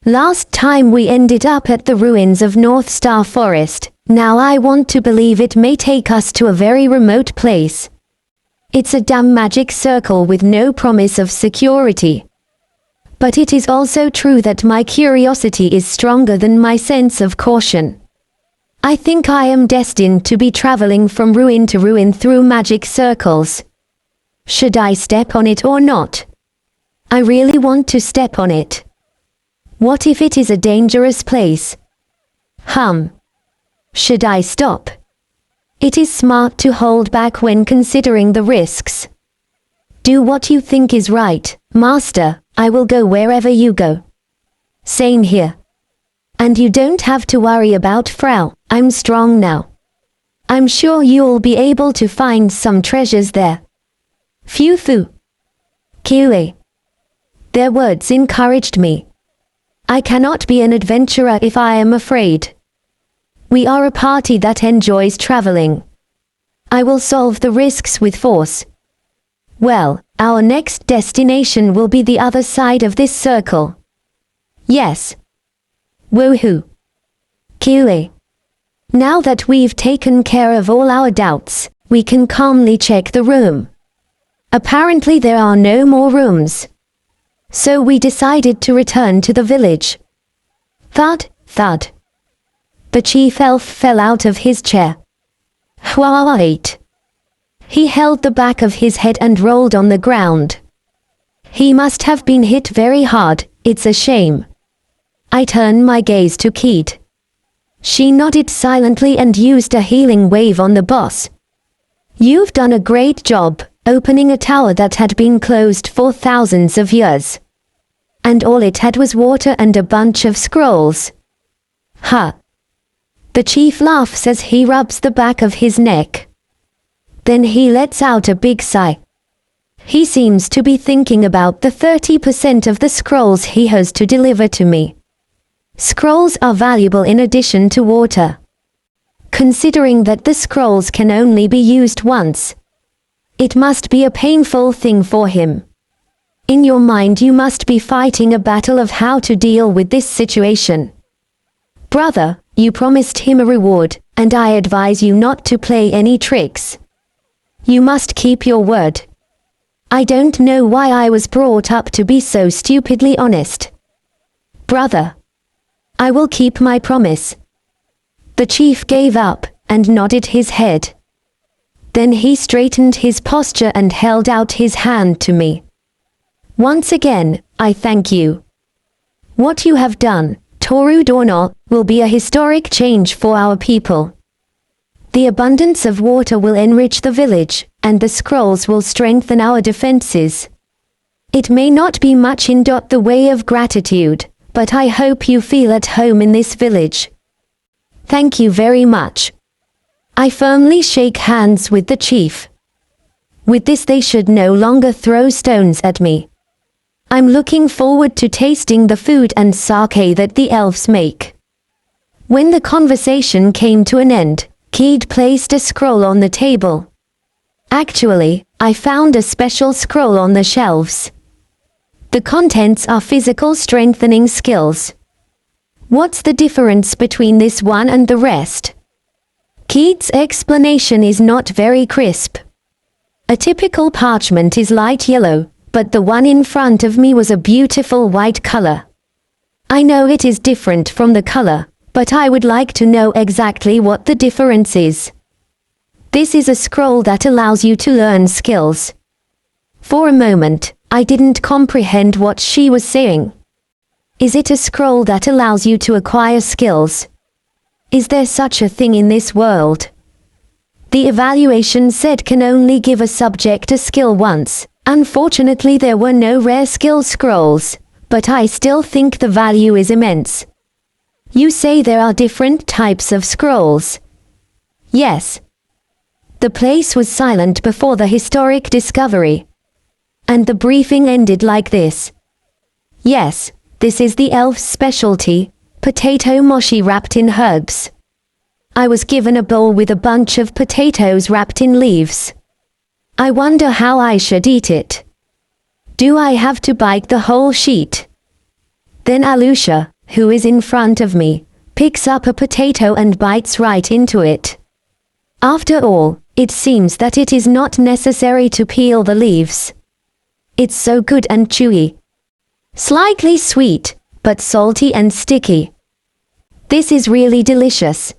Last time we ended up at the ruins of North Star Forest. Now I want to believe it may take us to a very remote place. It's a damn magic circle with no promise of security. But it is also true that my curiosity is stronger than my sense of caution. I think I am destined to be traveling from ruin to ruin through magic circles. Should I step on it or not? I really want to step on it. What if it is a dangerous place? Should I stop? It is smart to hold back when considering the risks. Do what you think is right, Master. I will go wherever you go. Same here. And you don't have to worry about Frau. I'm strong now. I'm sure you'll be able to find some treasures there. Phew. Kiwi. Their words encouraged me. I cannot be an adventurer if I am afraid. We are a party that enjoys traveling. I will solve the risks with force. Well, our next destination will be the other side of this circle. Yes. Woohoo. Kiwi. Now that we've taken care of all our doubts, we can calmly check the room. Apparently there are no more rooms. So we decided to return to the village. Thud. The chief elf fell out of his chair. Wait. He held the back of his head and rolled on the ground. He must have been hit very hard. It's a shame. I turned my gaze to Keat. She nodded silently and used a healing wave on the boss. You've done a great job, opening a tower that had been closed for thousands of years. And all it had was water and a bunch of scrolls. The chief laughs as he rubs the back of his neck. Then he lets out a big sigh. He seems to be thinking about the 30% of the scrolls he has to deliver to me. Scrolls are valuable in addition to water. Considering that the scrolls can only be used once, it must be a painful thing for him. In your mind you must be fighting a battle of how to deal with this situation. Brother, you promised him a reward, and I advise you not to play any tricks. You must keep your word. I don't know why I was brought up to be so stupidly honest. Brother, I will keep my promise. The chief gave up, and nodded his head. Then he straightened his posture and held out his hand to me. Once again, I thank you. What you have done, Toru Dono, will be a historic change for our people. The abundance of water will enrich the village, and the scrolls will strengthen our defenses. It may not be much in the way of gratitude, but I hope you feel at home in this village. Thank you very much. I firmly shake hands with the chief. With this they should no longer throw stones at me. I'm looking forward to tasting the food and sake that the elves make. When the conversation came to an end, Keed placed a scroll on the table. Actually, I found a special scroll on the shelves. The contents are physical strengthening skills. What's the difference between this one and the rest? Keith's explanation is not very crisp. A typical parchment is light yellow, but the one in front of me was a beautiful white color. I know it is different from the color, but I would like to know exactly what the difference is. This is a scroll that allows you to learn skills. For a moment, I didn't comprehend what she was saying. Is it a scroll that allows you to acquire skills? Is there such a thing in this world? The evaluation said can only give a subject a skill once. Unfortunately, there were no rare skill scrolls, but I still think the value is immense. You say there are different types of scrolls. Yes. The place was silent before the historic discovery. And the briefing ended like this. Yes, this is the elf's specialty, potato mochi wrapped in herbs. I was given a bowl with a bunch of potatoes wrapped in leaves. I wonder how I should eat it. Do I have to bite the whole sheet? Then Alusha, who is in front of me, picks up a potato and bites right into it. After all, it seems that it is not necessary to peel the leaves. It's so good and chewy. Slightly sweet, but salty and sticky. This is really delicious.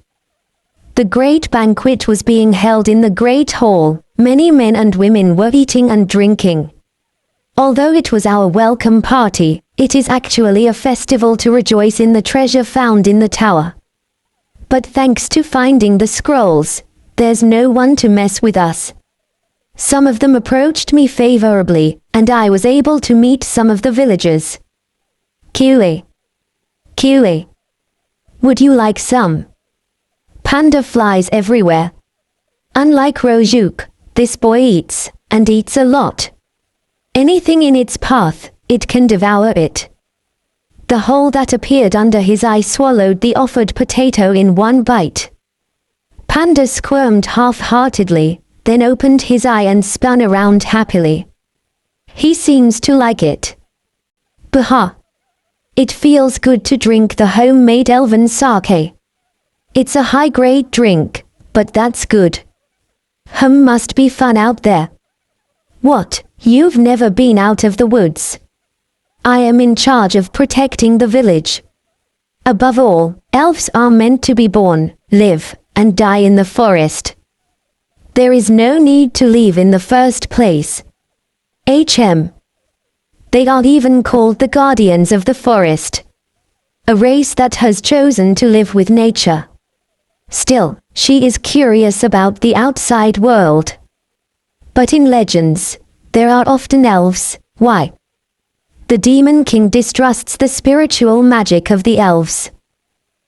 The great banquet was being held in the great hall. Many men and women were eating and drinking. Although it was our welcome party, it is actually a festival to rejoice in the treasure found in the tower. But thanks to finding the scrolls, there's no one to mess with us. Some of them approached me favorably, and I was able to meet some of the villagers. Kiwi. Kiwi. Would you like some? Panda flies everywhere. Unlike Rojuk, this boy eats, and eats a lot. Anything in its path, it can devour it. The hole that appeared under his eye swallowed the offered potato in one bite. Panda squirmed half-heartedly, then opened his eye and spun around happily. He seems to like it. Baha. It feels good to drink the homemade elven sake. It's a high-grade drink, but that's good. Must be fun out there. What, you've never been out of the woods? I am in charge of protecting the village. Above all, elves are meant to be born, live, and die in the forest. There is no need to leave in the first place. They are even called the guardians of the forest. A race that has chosen to live with nature. Still, she is curious about the outside world. But in legends, there are often elves. Why? The Demon King distrusts the spiritual magic of the elves.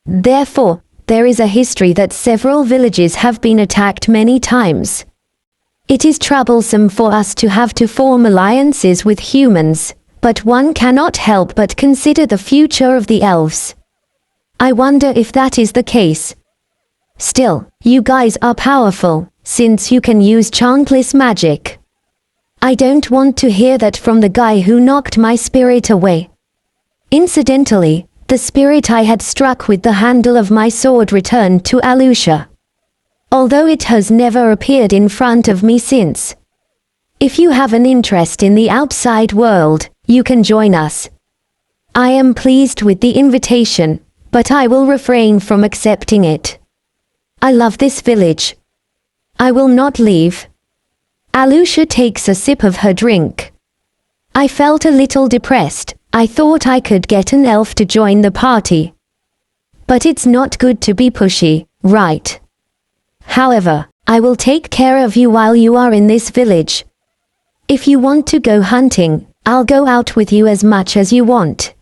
Therefore, there is a history that several villages have been attacked many times. It is troublesome for us to have to form alliances with humans, but one cannot help but consider the future of the elves. I wonder if that is the case. Still, you guys are powerful, since you can use chantless magic. I don't want to hear that from the guy who knocked my spirit away. Incidentally, the spirit I had struck with the handle of my sword returned to Alusha. Although it has never appeared in front of me since. If you have an interest in the outside world, you can join us. I am pleased with the invitation, but I will refrain from accepting it. I love this village. I will not leave. Alusha takes a sip of her drink. I felt a little depressed. I thought I could get an elf to join the party. But it's not good to be pushy, right? However, I will take care of you while you are in this village. If you want to go hunting, I'll go out with you as much as you want.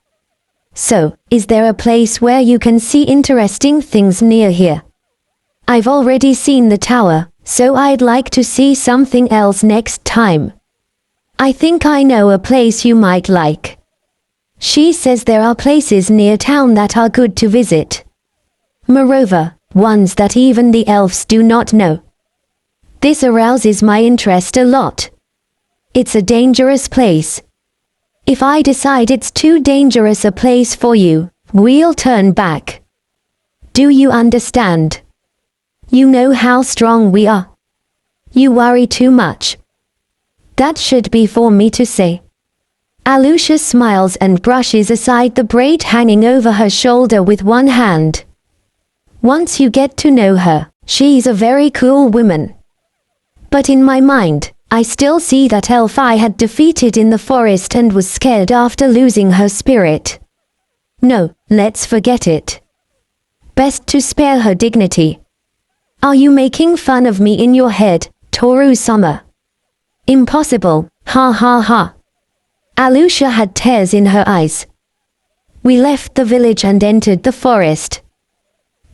So, is there a place where you can see interesting things near here? I've already seen the tower, so I'd like to see something else next time. I think I know a place you might like. She says there are places near town that are good to visit. Moreover, ones that even the elves do not know. This arouses my interest a lot. It's a dangerous place. If I decide it's too dangerous a place for you, we'll turn back. Do you understand? You know how strong we are. You worry too much. That should be for me to say. Alusha smiles and brushes aside the braid hanging over her shoulder with one hand. Once you get to know her, she's a very cool woman. But in my mind, I still see that elf I had defeated in the forest and was scared after losing her spirit. No, let's forget it. Best to spare her dignity. Are you making fun of me in your head, Toru-sama? Impossible, ha ha ha. Alusha had tears in her eyes. We left the village and entered the forest.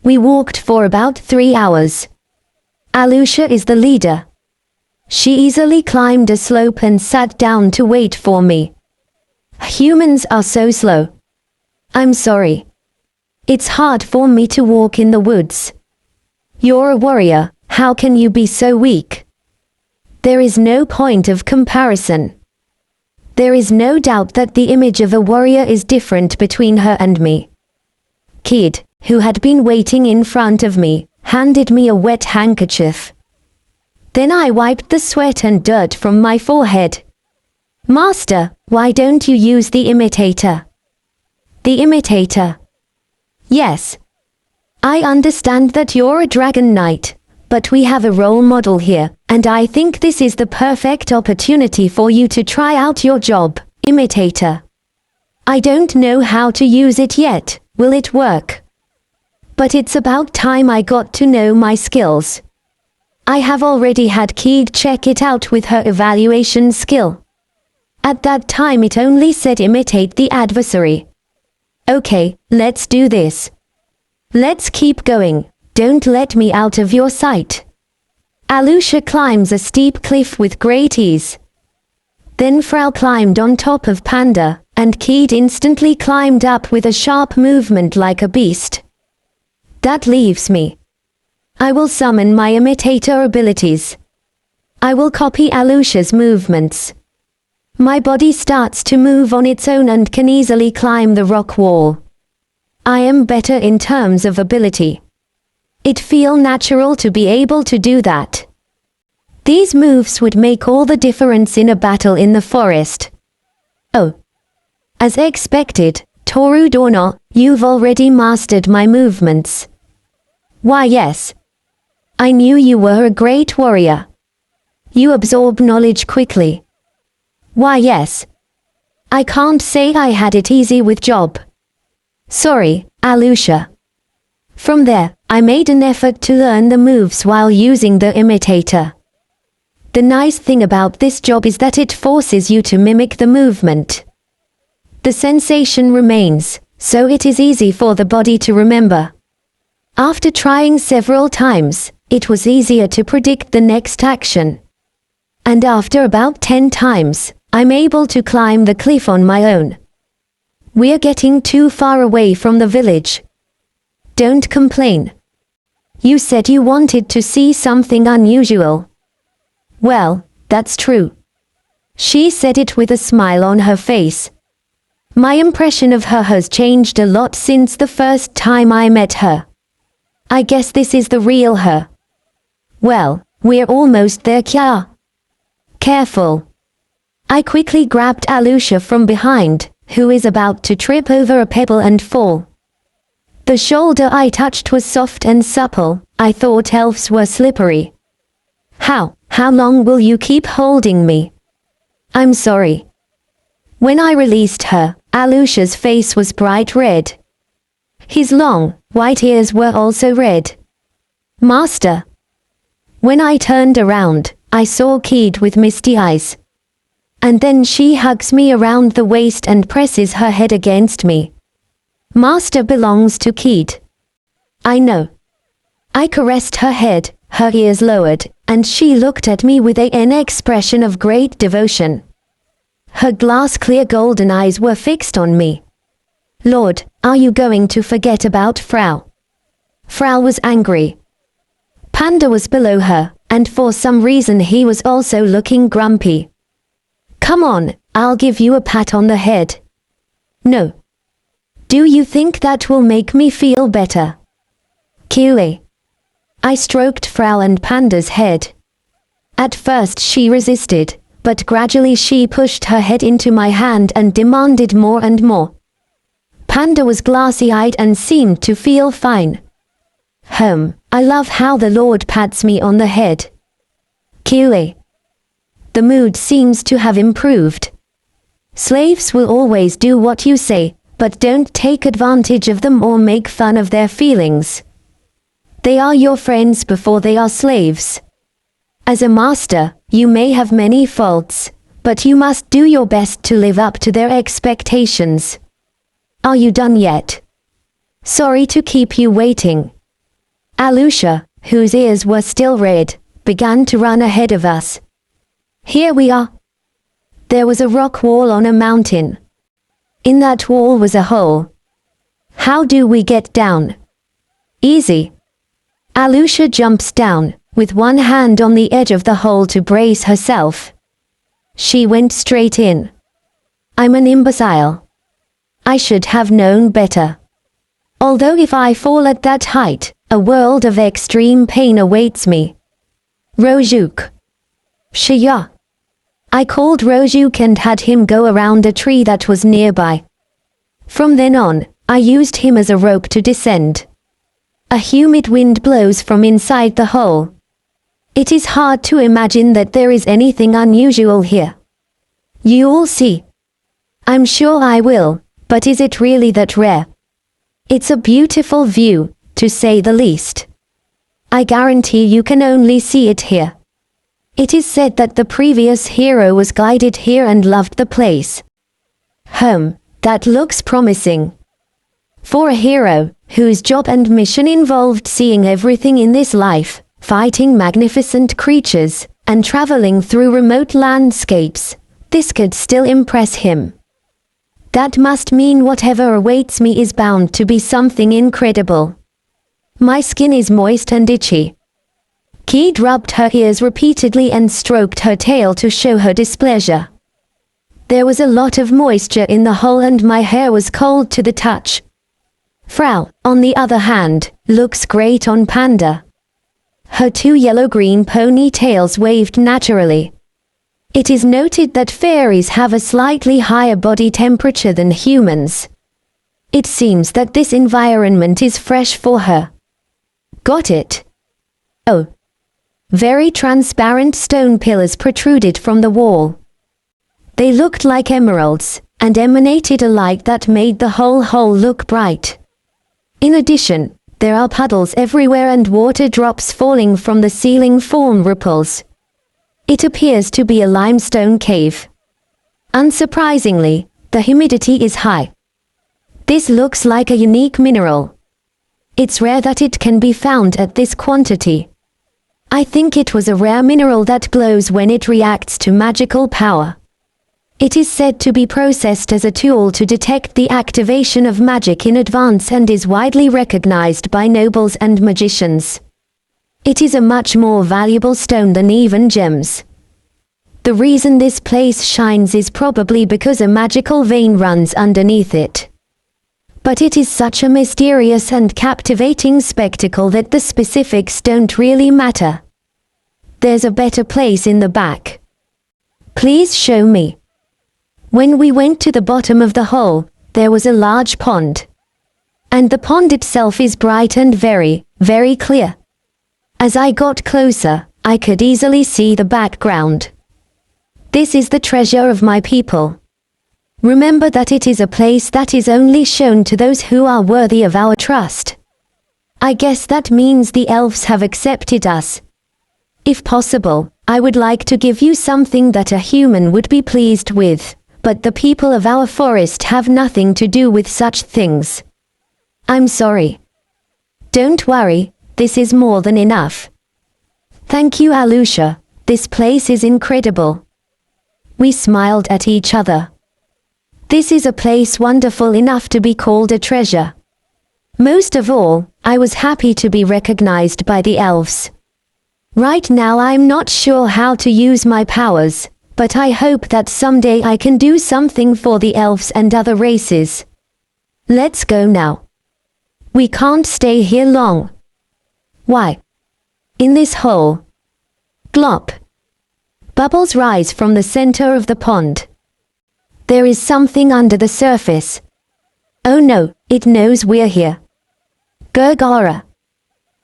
We walked for about 3 hours. Alusha is the leader. She easily climbed a slope and sat down to wait for me. Humans are so slow. I'm sorry. It's hard for me to walk in the woods. You're a warrior, how can you be so weak? There is no point of comparison. There is no doubt that the image of a warrior is different between her and me. Kid, who had been waiting in front of me, handed me a wet handkerchief. Then I wiped the sweat and dirt from my forehead. Master, why don't you use the imitator? The imitator? Yes. I understand that you're a dragon knight, but we have a role model here, and I think this is the perfect opportunity for you to try out your job, imitator. I don't know how to use it yet, will it work? But it's about time I got to know my skills. I have already had Keed check it out with her evaluation skill. At that time it only said imitate the adversary. Okay, let's do this. Let's keep going, don't let me out of your sight. Alusha climbs a steep cliff with great ease. Then Frau climbed on top of Panda, and Keed instantly climbed up with a sharp movement like a beast. That leaves me. I will summon my imitator abilities. I will copy Alusha's movements. My body starts to move on its own and can easily climb the rock wall. I am better in terms of ability. It feels natural to be able to do that. These moves would make all the difference in a battle in the forest. Oh. As expected, Toru Dono, you've already mastered my movements. Why yes. I knew you were a great warrior. You absorb knowledge quickly. Why yes. I can't say I had it easy with job. Sorry, Alusha. From there, I made an effort to learn the moves while using the imitator. The nice thing about this job is that it forces you to mimic the movement. The sensation remains, so it is easy for the body to remember. After trying several times, it was easier to predict the next action. And after about 10 times, I'm able to climb the cliff on my own. We're getting too far away from the village. Don't complain. You said you wanted to see something unusual. Well, that's true. She said it with a smile on her face. My impression of her has changed a lot since the first time I met her. I guess this is the real her. Well, we're almost there, Kya. Careful. I quickly grabbed Alusha from behind, who is about to trip over a pebble and fall. The shoulder I touched was soft and supple. I thought elves were slippery. How long will you keep holding me? I'm sorry. When I released her, Alusha's face was bright red. His long, white ears were also red. Master. When I turned around, I saw Keed with misty eyes. And then she hugs me around the waist and presses her head against me. Master belongs to Keed. I know. I caressed her head, her ears lowered, and she looked at me with an expression of great devotion. Her glass-clear golden eyes were fixed on me. Lord, are you going to forget about Frau? Frau was angry. Panda was below her, and for some reason he was also looking grumpy. Come on, I'll give you a pat on the head. No. Do you think that will make me feel better? Kiwi. I stroked Frau and Panda's head. At first she resisted, but gradually she pushed her head into my hand and demanded more and more. Panda was glassy-eyed and seemed to feel fine. I love how the Lord pats me on the head. QA. The mood seems to have improved. Slaves will always do what you say, but don't take advantage of them or make fun of their feelings. They are your friends before they are slaves. As a master, you may have many faults, but you must do your best to live up to their expectations. Are you done yet? Sorry to keep you waiting. Alusha, whose ears were still red, began to run ahead of us. Here we are. There was a rock wall on a mountain. In that wall was a hole. How do we get down? Easy. Alusha jumps down, with one hand on the edge of the hole to brace herself. She went straight in. I'm an imbecile. I should have known better. Although if I fall at that height, a world of extreme pain awaits me. Rojuk. Shaya. I called Rojuk and had him go around a tree that was nearby. From then on, I used him as a rope to descend. A humid wind blows from inside the hole. It is hard to imagine that there is anything unusual here. You'll see. I'm sure I will, but is it really that rare? It's a beautiful view, to say the least. I guarantee you can only see it here. It is said that the previous hero was guided here and loved the place. That looks promising. For a hero, whose job and mission involved seeing everything in this life, fighting magnificent creatures, and traveling through remote landscapes, this could still impress him. That must mean whatever awaits me is bound to be something incredible. My skin is moist and itchy. Keed rubbed her ears repeatedly and stroked her tail to show her displeasure. There was a lot of moisture in the hole and my hair was cold to the touch. Frau, on the other hand, looks great on Panda. Her two yellow-green ponytails waved naturally. It is noted that fairies have a slightly higher body temperature than humans. It seems that this environment is fresh for her. Got it? Oh. Very transparent stone pillars protruded from the wall. They looked like emeralds, and emanated a light that made the whole hole look bright. In addition, there are puddles everywhere and water drops falling from the ceiling form ripples. It appears to be a limestone cave. Unsurprisingly, the humidity is high. This looks like a unique mineral. It's rare that it can be found at this quantity. I think it was a rare mineral that glows when it reacts to magical power. It is said to be processed as a tool to detect the activation of magic in advance and is widely recognized by nobles and magicians. It is a much more valuable stone than even gems. The reason this place shines is probably because a magical vein runs underneath it. But it is such a mysterious and captivating spectacle that the specifics don't really matter. There's a better place in the back. Please show me. When we went to the bottom of the hole, there was a large pond. And the pond itself is bright and very, very clear. As I got closer, I could easily see the background. This is the treasure of my people. Remember that it is a place that is only shown to those who are worthy of our trust. I guess that means the elves have accepted us. If possible, I would like to give you something that a human would be pleased with, but the people of our forest have nothing to do with such things. I'm sorry. Don't worry, this is more than enough. Thank you, Alusha, this place is incredible. We smiled at each other. This is a place wonderful enough to be called a treasure. Most of all, I was happy to be recognized by the elves. Right now I'm not sure how to use my powers, but I hope that someday I can do something for the elves and other races. Let's go now. We can't stay here long. Why? In this hole. Glop. Bubbles rise from the center of the pond. There is something under the surface. Oh no, it knows we're here. Gurgara.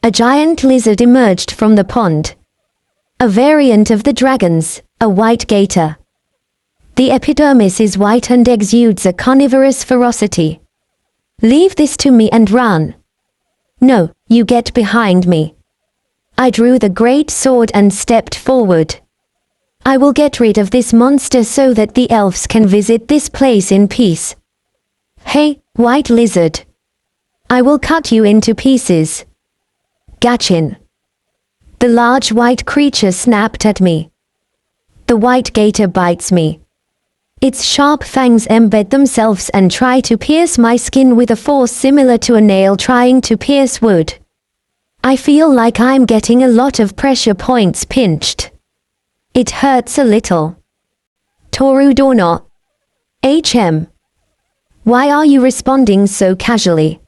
A giant lizard emerged from the pond. A variant of the dragons, a white gator. The epidermis is white and exudes a carnivorous ferocity. Leave this to me and run. No, you get behind me. I drew the great sword and stepped forward. I will get rid of this monster so that the elves can visit this place in peace. Hey, white lizard. I will cut you into pieces. Gachin. The large white creature snapped at me. The white gator bites me. Its sharp fangs embed themselves and try to pierce my skin with a force similar to a nail trying to pierce wood. I feel like I'm getting a lot of pressure points pinched. It hurts a little. Toru Dono. HM. Why are you responding so casually?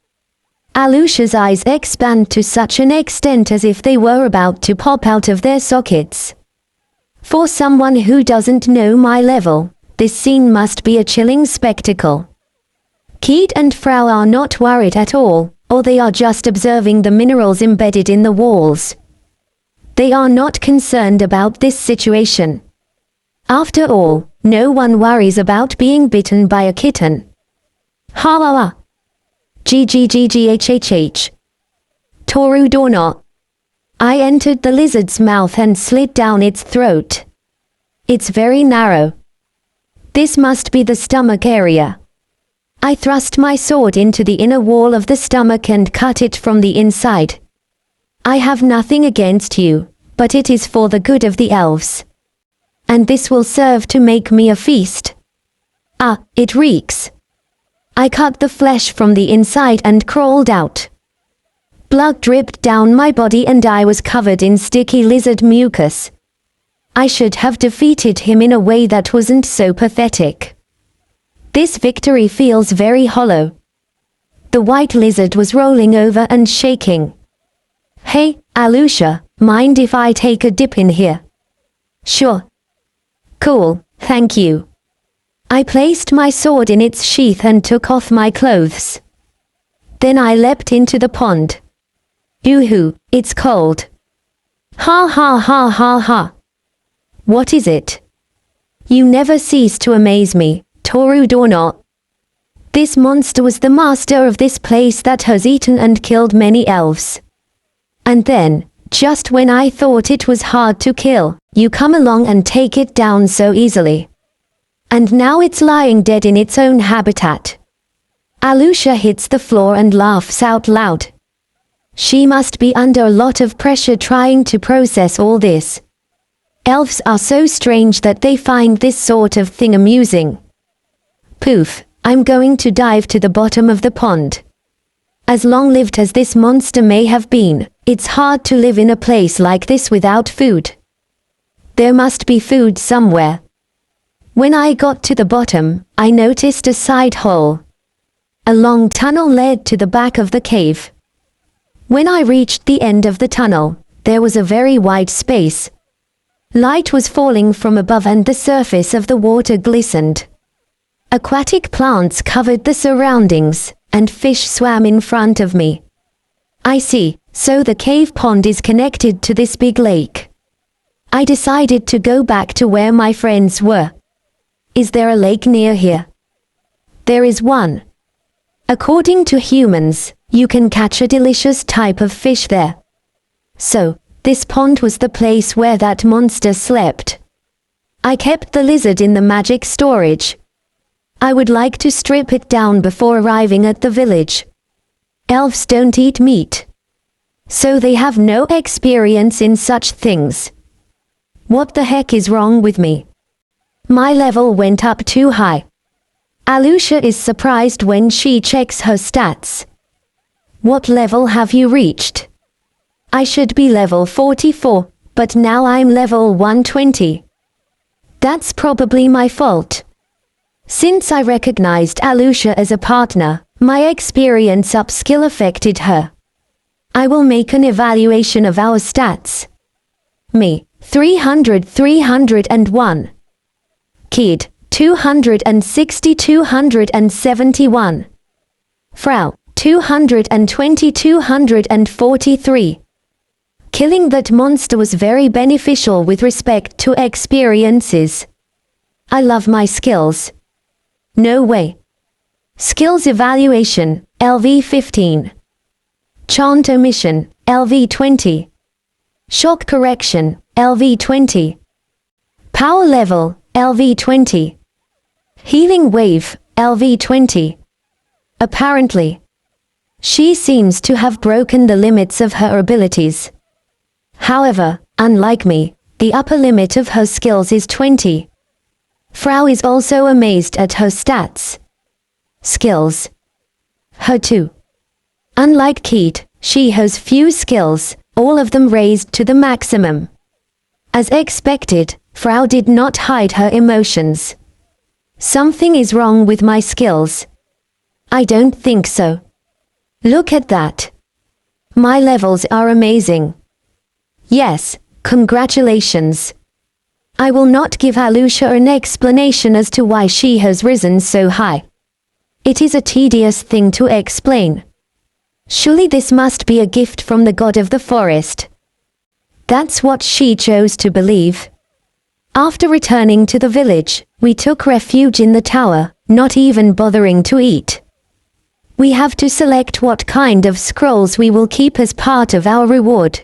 Alusha's eyes expand to such an extent as if they were about to pop out of their sockets. For someone who doesn't know my level, this scene must be a chilling spectacle. Kid and Frau are not worried at all, or they are just observing the minerals embedded in the walls. They are not concerned about this situation. After all, no one worries about being bitten by a kitten. Ha ha ha. GGGGHHH. Toru Dono. I entered the lizard's mouth and slid down its throat. It's very narrow. This must be the stomach area. I thrust my sword into the inner wall of the stomach and cut it from the inside. I have nothing against you, but it is for the good of the elves. And this will serve to make me a feast. Ah, it reeks. I cut the flesh from the inside and crawled out. Blood dripped down my body and I was covered in sticky lizard mucus. I should have defeated him in a way that wasn't so pathetic. This victory feels very hollow. The white lizard was rolling over and shaking. Hey, Alusha, mind if I take a dip in here? Sure. Cool, thank you. I placed my sword in its sheath and took off my clothes. Then I leapt into the pond. Yoo-hoo, it's cold. Ha ha ha ha ha. What is it? You never cease to amaze me, Toru Dono. This monster was the master of this place that has eaten and killed many elves. And then, just when I thought it was hard to kill, you come along and take it down so easily. And now it's lying dead in its own habitat. Alusha hits the floor and laughs out loud. She must be under a lot of pressure trying to process all this. Elves are so strange that they find this sort of thing amusing. Poof, I'm going to dive to the bottom of the pond. As long-lived as this monster may have been, it's hard to live in a place like this without food. There must be food somewhere. When I got to the bottom, I noticed a side hole. A long tunnel led to the back of the cave. When I reached the end of the tunnel, there was a very wide space. Light was falling from above and the surface of the water glistened. Aquatic plants covered the surroundings, and fish swam in front of me. I see, so the cave pond is connected to this big lake. I decided to go back to where my friends were. Is there a lake near here? There is one. According to humans, you can catch a delicious type of fish there. So, this pond was the place where that monster slept. I kept the lizard in the magic storage. I would like to strip it down before arriving at the village. Elves don't eat meat. So they have no experience in such things. What the heck is wrong with me? My level went up too high. Alusha is surprised when she checks her stats. What level have you reached? I should be level 44, but now I'm level 120. That's probably my fault. Since I recognized Alusha as a partner, my experience upskill affected her. I will make an evaluation of our stats. Me, 301. Kid, 271. Frau, 243. Killing that monster was very beneficial with respect to experiences. I love my skills. No way. Skills evaluation, LV 15. Chant omission, LV 20. Shock correction, LV 20. Power level, LV 20. Healing wave, LV 20. Apparently, she seems to have broken the limits of her abilities. However, unlike me, the upper limit of her skills is 20. Frau is also amazed at her stats. Skills. Her 2. Unlike Keith, she has few skills, all of them raised to the maximum. As expected, Frau did not hide her emotions. Something is wrong with my skills. I don't think so. Look at that. My levels are amazing. Yes, congratulations. I will not give Alusha an explanation as to why she has risen so high. It is a tedious thing to explain. Surely this must be a gift from the god of the forest. That's what she chose to believe. After returning to the village, we took refuge in the tower, not even bothering to eat. We have to select what kind of scrolls we will keep as part of our reward.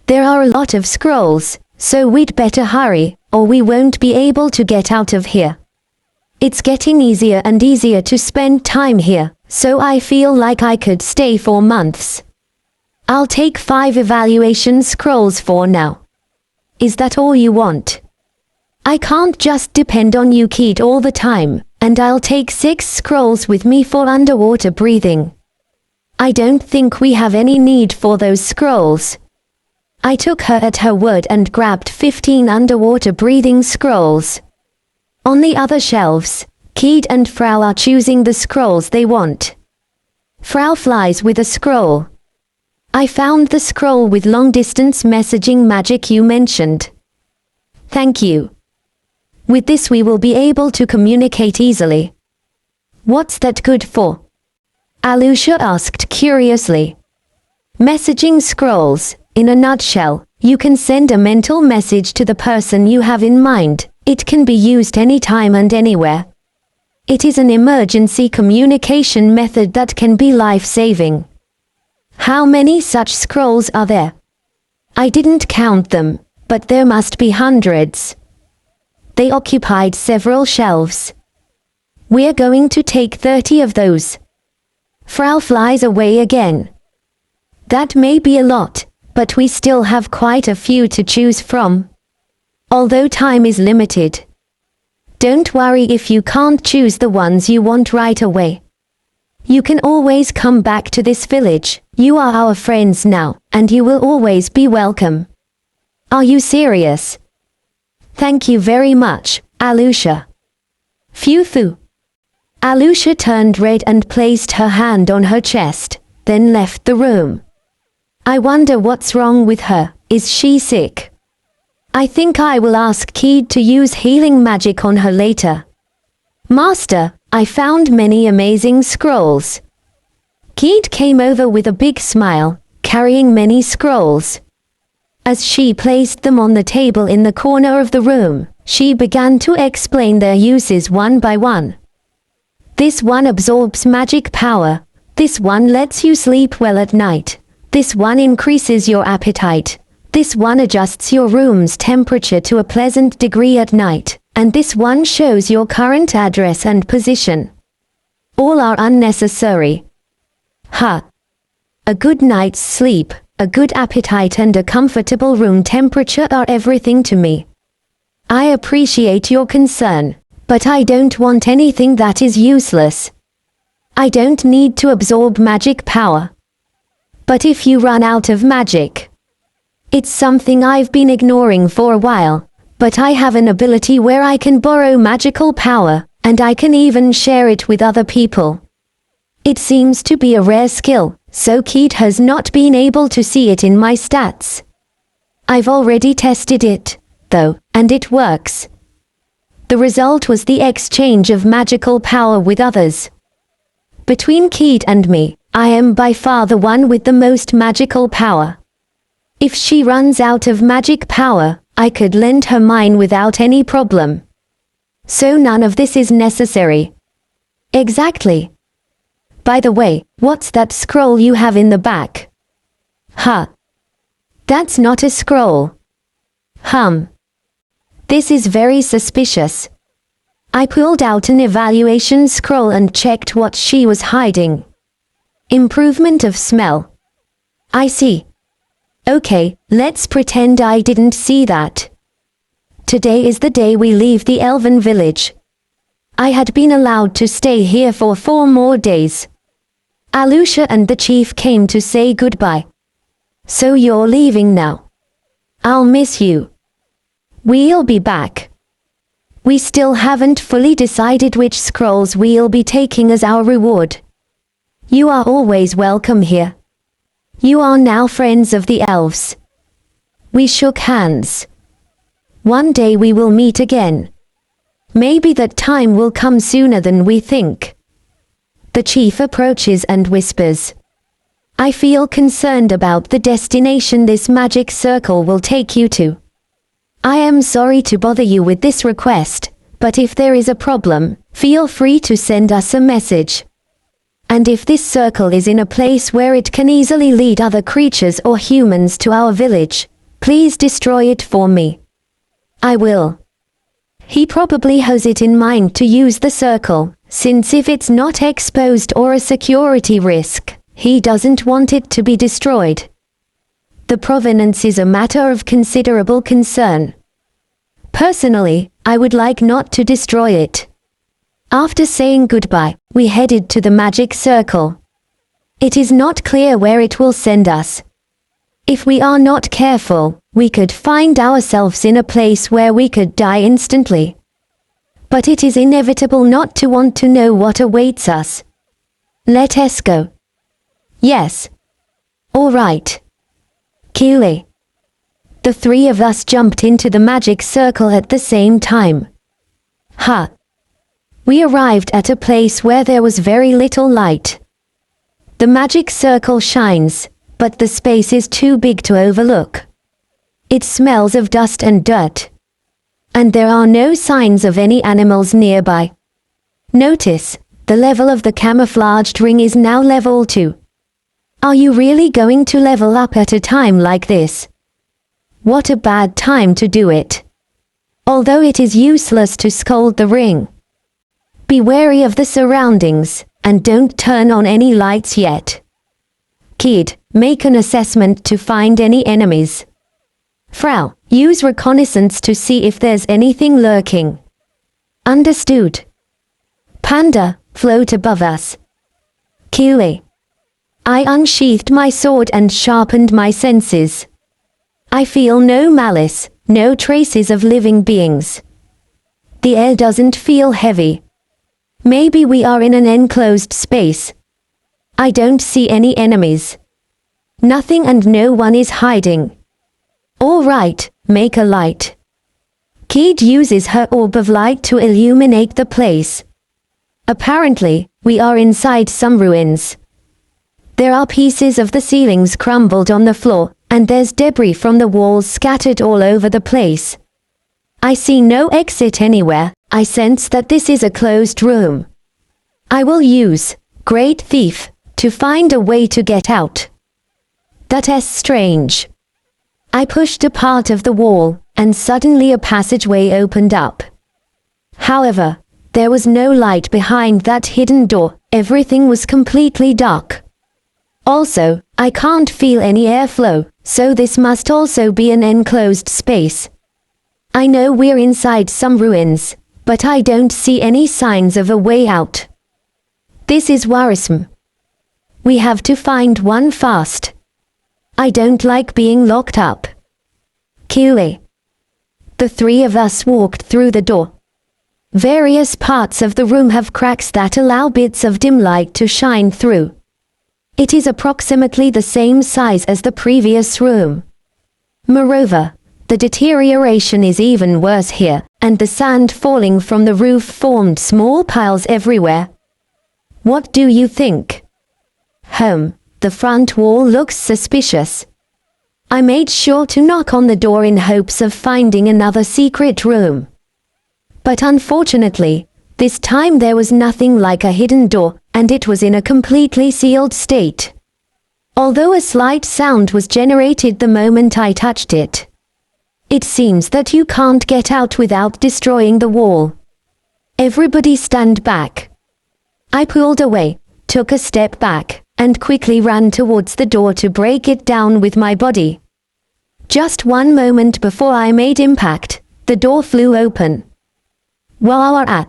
There are a lot of scrolls, so we'd better hurry, or we won't be able to get out of here. It's getting easier and easier to spend time here, so I feel like I could stay for months. I'll take 5 evaluation scrolls for now. Is that all you want? I can't just depend on you, Keith, all the time, and I'll take 6 scrolls with me for underwater breathing. I don't think we have any need for those scrolls. I took her at her word and grabbed 15 underwater breathing scrolls. On the other shelves, Keith and Frau are choosing the scrolls they want. Frau flies with a scroll. I found the scroll with long-distance messaging magic you mentioned. Thank you. With this we will be able to communicate easily. What's that good for? Alusha asked curiously. Messaging scrolls. In a nutshell, you can send a mental message to the person you have in mind. It can be used anytime and anywhere. It is an emergency communication method that can be life-saving. How many such scrolls are there? I didn't count them, but there must be hundreds. They occupied several shelves. We're going to take 30 of those. Frau flies away again. That may be a lot, but we still have quite a few to choose from. Although time is limited. Don't worry if you can't choose the ones you want right away. You can always come back to this village. You are our friends now, and you will always be welcome. Are you serious? Thank you very much, Alusha. Phew. Alusha turned red and placed her hand on her chest, then left the room. I wonder what's wrong with her. Is she sick? I think I will ask Keith to use healing magic on her later. Master, I found many amazing scrolls. Keith came over with a big smile, carrying many scrolls. As she placed them on the table in the corner of the room, she began to explain their uses one by one. This one absorbs magic power. This one lets you sleep well at night. This one increases your appetite. This one adjusts your room's temperature to a pleasant degree at night. And this one shows your current address and position. All are unnecessary. A good night's sleep, a good appetite and a comfortable room temperature are everything to me. I appreciate your concern, but I don't want anything that is useless. I don't need to absorb magic power. But if you run out of magic, it's something I've been ignoring for a while, but I have an ability where I can borrow magical power, and I can even share it with other people. It seems to be a rare skill, so Keith has not been able to see it in my stats. I've already tested it, though, and it works. The result was the exchange of magical power with others. Between Keith and me, I am by far the one with the most magical power. If she runs out of magic power, I could lend her mine without any problem. So none of this is necessary. Exactly. By the way, what's that scroll you have in the back? Huh. That's not a scroll. This is very suspicious. I pulled out an evaluation scroll and checked what she was hiding. Improvement of smell. I see. Okay, let's pretend I didn't see that. Today is the day we leave the elven village. I had been allowed to stay here for 4 more days. Alusha and the chief came to say goodbye. So you're leaving now. I'll miss you. We'll be back. We still haven't fully decided which scrolls we'll be taking as our reward. You are always welcome here. You are now friends of the elves. We shook hands. One day we will meet again. Maybe that time will come sooner than we think. The chief approaches and whispers. I feel concerned about the destination this magic circle will take you to. I am sorry to bother you with this request, but if there is a problem, feel free to send us a message. And if this circle is in a place where it can easily lead other creatures or humans to our village, please destroy it for me. I will. He probably has it in mind to use the circle, since if it's not exposed or a security risk, he doesn't want it to be destroyed. The provenance is a matter of considerable concern. Personally, I would like not to destroy it. After saying goodbye, we headed to the magic circle. It is not clear where it will send us. If we are not careful, we could find ourselves in a place where we could die instantly. But it is inevitable not to want to know what awaits us. Let us go. Yes. All right. Kile. The 3 of us jumped into the magic circle at the same time. We arrived at a place where there was very little light. The magic circle shines, but the space is too big to overlook. It smells of dust and dirt. And there are no signs of any animals nearby. Notice, the level of the camouflaged ring is now level 2. Are you really going to level up at a time like this? What a bad time to do it. Although it is useless to scold the ring. Be wary of the surroundings, and don't turn on any lights yet. Kid, make an assessment to find any enemies. Frau, use reconnaissance to see if there's anything lurking. Understood. Panda, float above us. Kile. I unsheathed my sword and sharpened my senses. I feel no malice, no traces of living beings. The air doesn't feel heavy. Maybe we are in an enclosed space. I don't see any enemies. Nothing and no one is hiding. All right, make a light. Keed uses her orb of light to illuminate the place. Apparently, we are inside some ruins. There are pieces of the ceilings crumbled on the floor, and there's debris from the walls scattered all over the place. I see no exit anywhere. I sense that this is a closed room. I will use Great Thief to find a way to get out. That's strange. I pushed a part of the wall, and suddenly a passageway opened up. However, there was no light behind that hidden door. Everything was completely dark. Also, I can't feel any airflow, so this must also be an enclosed space. I know we're inside some ruins, but I don't see any signs of a way out. This is worrisome. We have to find one fast. I don't like being locked up. Kile. The 3 of us walked through the door. Various parts of the room have cracks that allow bits of dim light to shine through. It is approximately the same size as the previous room. Moreover, the deterioration is even worse here, and the sand falling from the roof formed small piles everywhere. What do you think? The front wall looks suspicious. I made sure to knock on the door in hopes of finding another secret room. But unfortunately, this time there was nothing like a hidden door, and it was in a completely sealed state. Although a slight sound was generated the moment I touched it. It seems that you can't get out without destroying the wall. Everybody stand back. I pulled away, took a step back, and quickly ran towards the door to break it down with my body. Just one moment before I made impact, the door flew open. Wah-wah-ah.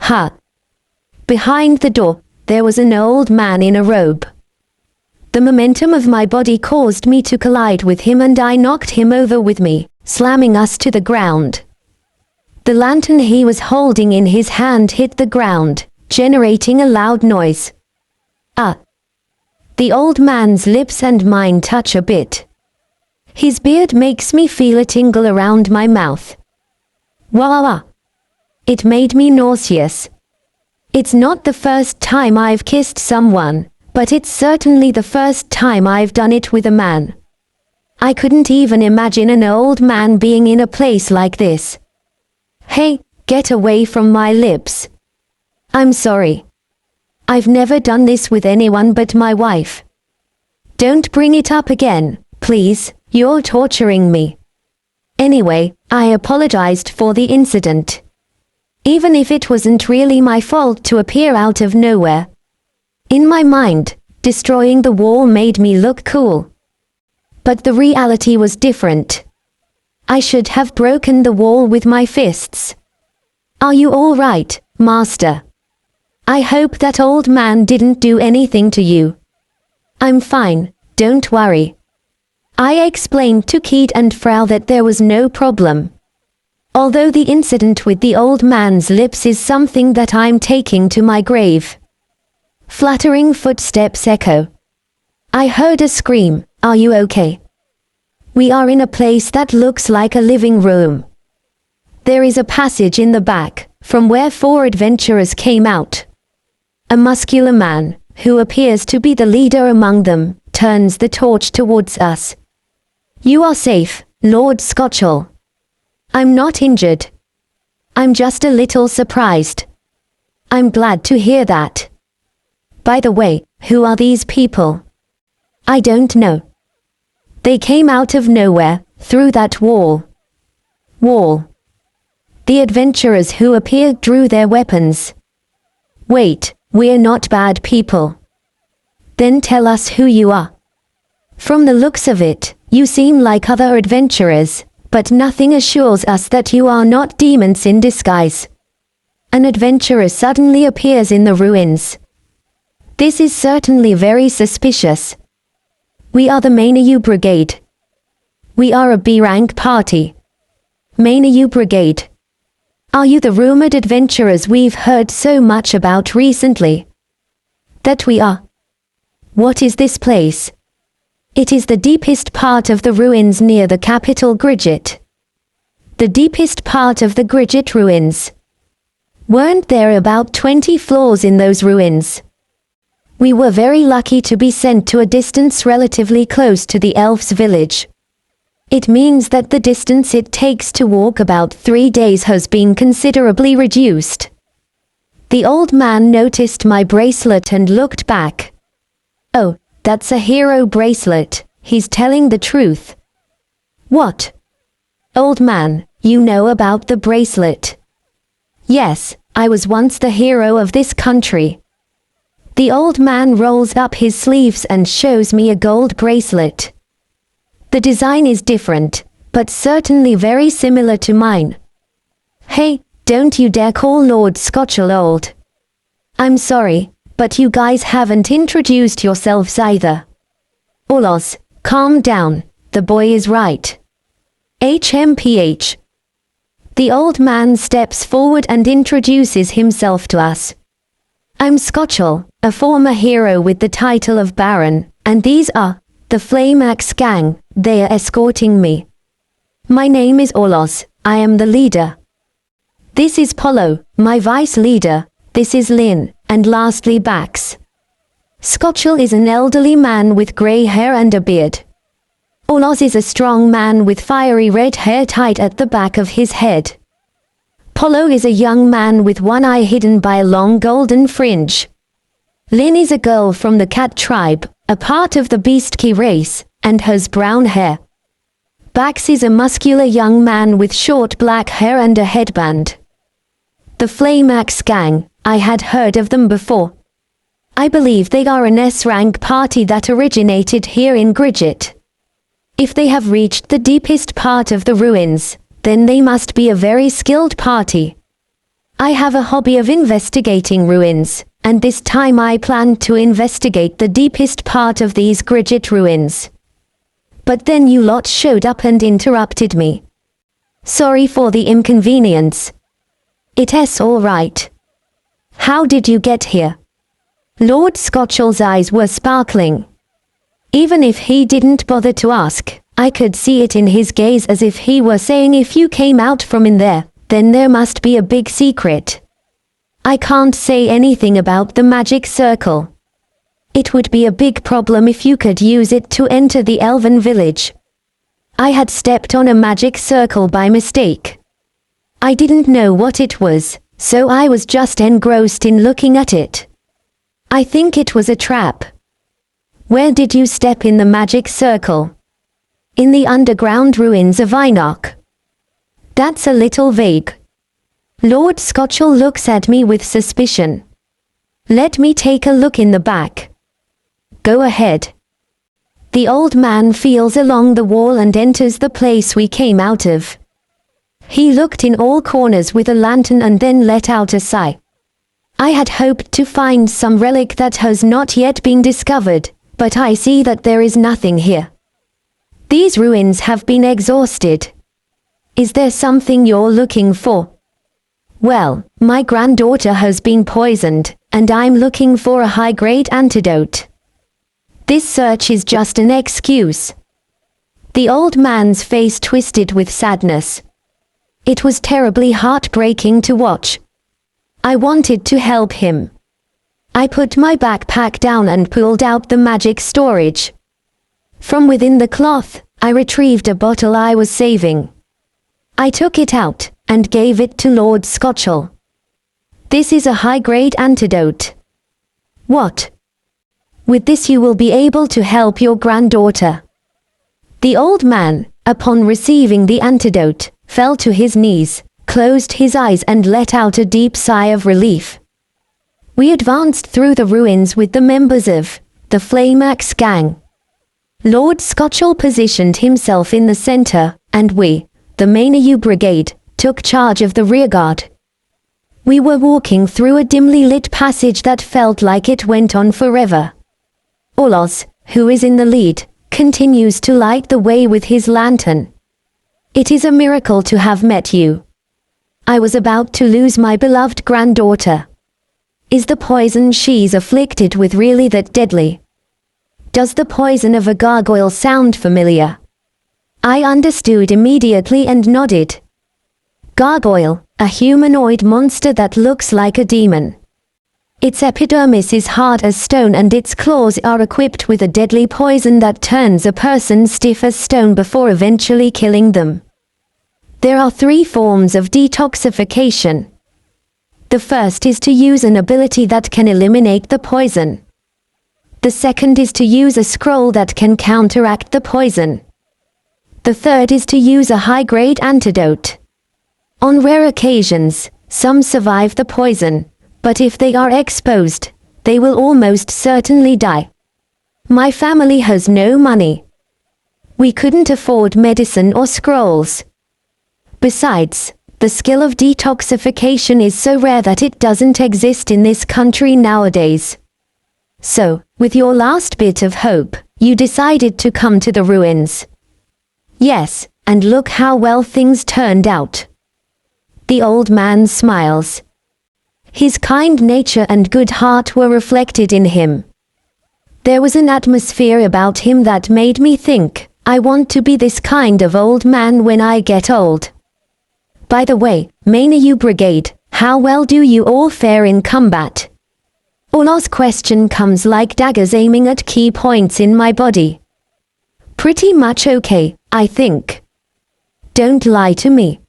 Ha! Behind the door, there was an old man in a robe. The momentum of my body caused me to collide with him and I knocked him over with me, slamming us to the ground. The lantern he was holding in his hand hit the ground, generating a loud noise. Ah! The old man's lips and mine touch a bit. His beard makes me feel a tingle around my mouth. Wah! It made me nauseous. It's not the first time I've kissed someone, but it's certainly the first time I've done it with a man. I couldn't even imagine an old man being in a place like this. Hey, get away from my lips. I'm sorry. I've never done this with anyone but my wife. Don't bring it up again, please, you're torturing me. Anyway, I apologized for the incident. Even if it wasn't really my fault to appear out of nowhere. In my mind, destroying the wall made me look cool. But the reality was different. I should have broken the wall with my fists. Are you all right, master? I hope that old man didn't do anything to you. I'm fine, don't worry. I explained to Keith and Frau that there was no problem. Although the incident with the old man's lips is something that I'm taking to my grave. Fluttering footsteps echo. I heard a scream, "Are you okay?" We are in a place that looks like a living room. There is a passage in the back, from where 4 adventurers came out. A muscular man, who appears to be the leader among them, turns the torch towards us. You are safe, Lord Scotchell. I'm not injured. I'm just a little surprised. I'm glad to hear that. By the way, who are these people? I don't know. They came out of nowhere, through that wall. The adventurers who appeared drew their weapons. Wait, we're not bad people. Then tell us who you are. From the looks of it, you seem like other adventurers, but nothing assures us that you are not demons in disguise. An adventurer suddenly appears in the ruins. This is certainly very suspicious. We are the Mainayu Brigade. We are a B-rank party. Mainayu Brigade. Are you the rumored adventurers we've heard so much about recently? That we are. What is this place? It is the deepest part of the ruins near the capital Grigit. The deepest part of the Grigit ruins. Weren't there about 20 floors in those ruins? We were very lucky to be sent to a distance relatively close to the elf's village. It means that the distance it takes to walk about 3 days has been considerably reduced. The old man noticed my bracelet and looked back. Oh, that's a hero bracelet, he's telling the truth. What? Old man, you know about the bracelet? Yes, I was once the hero of this country. The old man rolls up his sleeves and shows me a gold bracelet. The design is different, but certainly very similar to mine. Hey, don't you dare call Lord Scotchell old. I'm sorry, but you guys haven't introduced yourselves either. Olos, calm down, the boy is right. HMPH. The old man steps forward and introduces himself to us. I'm Scotchell, a former hero with the title of Baron, and these are the Flame Axe Gang. They are escorting me. My name is Olos, I am the leader. This is Polo, my vice leader, this is Lynn, and lastly Bax. Scotchell is an elderly man with grey hair and a beard. Olos is a strong man with fiery red hair tied at the back of his head. Polo is a young man with one eye hidden by a long golden fringe. Lin is a girl from the cat tribe, a part of the Beastkey race, and has brown hair. Bax is a muscular young man with short black hair and a headband. The Flamax gang, I had heard of them before. I believe they are an S-rank party that originated here in Grigit. If they have reached the deepest part of the ruins, then they must be a very skilled party. I have a hobby of investigating ruins, and this time I plan to investigate the deepest part of these Grigit ruins. But then you lot showed up and interrupted me. Sorry for the inconvenience. It's all right. How did you get here? Lord Scotchell's eyes were sparkling. Even if he didn't bother to ask, I could see it in his gaze as if he were saying, if you came out from in there, then there must be a big secret. I can't say anything about the magic circle. It would be a big problem if you could use it to enter the elven village. I had stepped on a magic circle by mistake. I didn't know what it was, so I was just engrossed in looking at it. I think it was a trap. Where did you step in the magic circle? In the underground ruins of Enoch. That's a little vague. Lord Scotchell looks at me with suspicion. Let me take a look in the back. Go ahead. The old man feels along the wall and enters the place we came out of. He looked in all corners with a lantern and then let out a sigh. I had hoped to find some relic that has not yet been discovered, but I see that there is nothing here. These ruins have been exhausted. Is there something you're looking for? Well, my granddaughter has been poisoned, and I'm looking for a high-grade antidote. This search is just an excuse. The old man's face twisted with sadness. It was terribly heartbreaking to watch. I wanted to help him. I put my backpack down and pulled out the magic storage. From within the cloth, I retrieved a bottle I was saving. I took it out and gave it to Lord Scotchell. This is a high-grade antidote. What? With this you will be able to help your granddaughter. The old man, upon receiving the antidote, fell to his knees, closed his eyes and let out a deep sigh of relief. We advanced through the ruins with the members of the Flamax gang. Lord Scotchell positioned himself in the center, and we, the Mainayu Brigade, took charge of the rearguard. We were walking through a dimly lit passage that felt like it went on forever. Olos, who is in the lead, continues to light the way with his lantern. It is a miracle to have met you. I was about to lose my beloved granddaughter. Is the poison she's afflicted with really that deadly? Does the poison of a gargoyle sound familiar? I understood immediately and nodded. Gargoyle, a humanoid monster that looks like a demon. Its epidermis is hard as stone and its claws are equipped with a deadly poison that turns a person stiff as stone before eventually killing them. There are 3 forms of detoxification. The first is to use an ability that can eliminate the poison. The second is to use a scroll that can counteract the poison. The third is to use a high-grade antidote. On rare occasions, some survive the poison, but if they are exposed, they will almost certainly die. My family has no money. We couldn't afford medicine or scrolls. Besides, the skill of detoxification is so rare that it doesn't exist in this country nowadays. So, with your last bit of hope, you decided to come to the ruins. Yes, and look how well things turned out. The old man smiles. His kind nature and good heart were reflected in him. There was an atmosphere about him that made me think, I want to be this kind of old man when I get old. By the way, Mainayu Brigade, how well do you all fare in combat? Ola's question comes like daggers aiming at key points in my body. Pretty much okay, I think. Don't lie to me.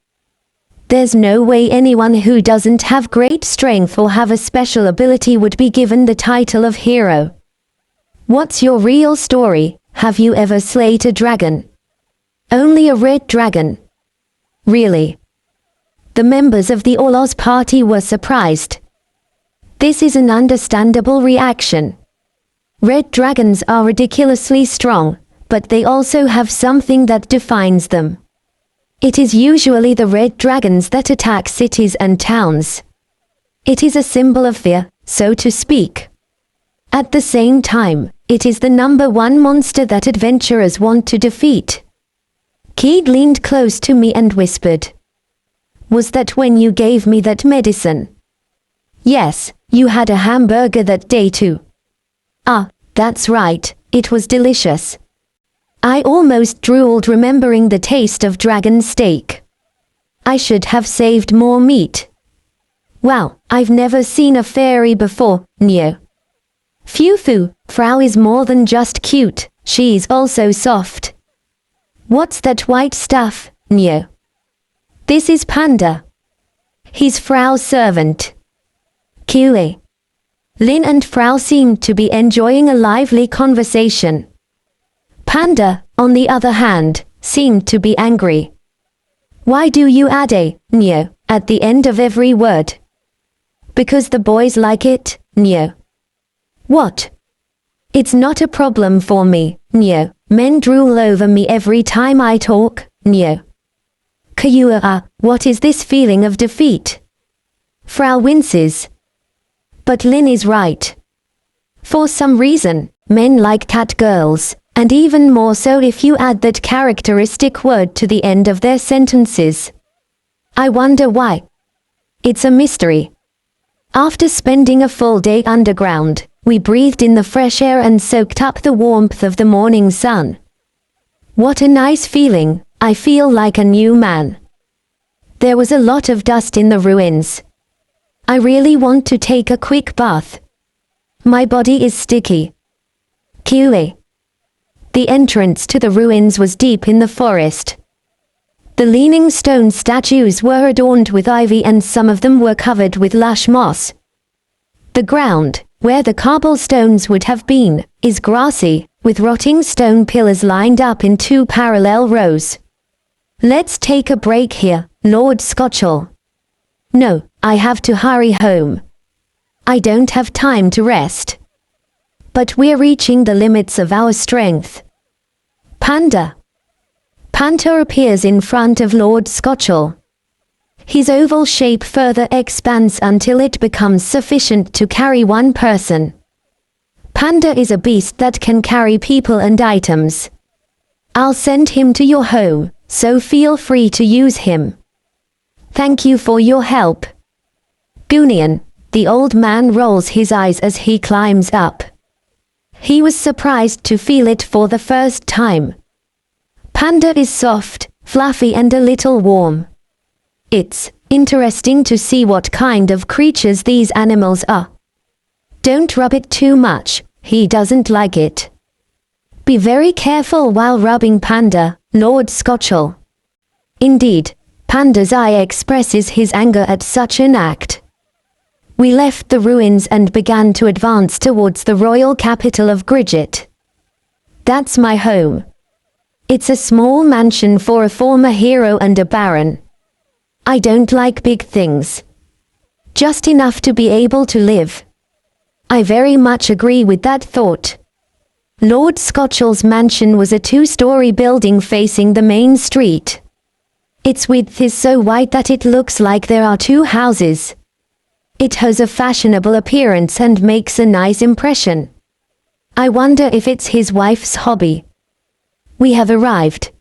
There's no way anyone who doesn't have great strength or have a special ability would be given the title of hero. What's your real story? Have you ever slayed a dragon? Only a red dragon. Really? The members of the Olos party were surprised. This is an understandable reaction. Red dragons are ridiculously strong, but they also have something that defines them. It is usually the red dragons that attack cities and towns. It is a symbol of fear, so to speak. At the same time, it is the #1 monster that adventurers want to defeat. Keed leaned close to me and whispered. Was that when you gave me that medicine? Yes, you had a hamburger that day too. Ah, that's right, it was delicious. I almost drooled remembering the taste of dragon steak. I should have saved more meat. Wow, I've never seen a fairy before, Neo. Phew, Frau is more than just cute, she's also soft. What's that white stuff, Neo? This is Panda. He's Frau's servant. Kiwi. Lin and Frau seemed to be enjoying a lively conversation. Panda, on the other hand, seemed to be angry. Why do you add a, Neo, at the end of every word? Because the boys like it, Neo. What? It's not a problem for me, Neo. Men drool over me every time I talk, Neo. Kayua, what is this feeling of defeat? Frau winces. But Lin is right. For some reason, men like cat girls. And even more so if you add that characteristic word to the end of their sentences. I wonder why. It's a mystery. After spending a full day underground, we breathed in the fresh air and soaked up the warmth of the morning sun. What a nice feeling, I feel like a new man. There was a lot of dust in the ruins. I really want to take a quick bath. My body is sticky. Kiwi. The entrance to the ruins was deep in the forest. The leaning stone statues were adorned with ivy and some of them were covered with lush moss. The ground, where the cobblestones would have been, is grassy, with rotting stone pillars lined up in 2 parallel rows. Let's take a break here, Lord Scotchell. No, I have to hurry home. I don't have time to rest. But we're reaching the limits of our strength. Panda. Panta appears in front of Lord Scotchell. His oval shape further expands until it becomes sufficient to carry 1 person. Panda is a beast that can carry people and items. I'll send him to your home, so feel free to use him. Thank you for your help. Gunian, the old man rolls his eyes as he climbs up. He was surprised to feel it for the first time. Panda is soft, fluffy and a little warm. It's interesting to see what kind of creatures these animals are. Don't rub it too much, he doesn't like it. Be very careful while rubbing Panda, Lord Scotchell. Indeed, Panda's eye expresses his anger at such an act. We left the ruins and began to advance towards the royal capital of Gridget. That's my home. It's a small mansion for a former hero and a baron. I don't like big things. Just enough to be able to live. I very much agree with that thought. Lord Scotchell's mansion was a 2-story building facing the main street. Its width is so wide that it looks like there are 2 houses. It has a fashionable appearance and makes a nice impression. I wonder if it's his wife's hobby. We have arrived.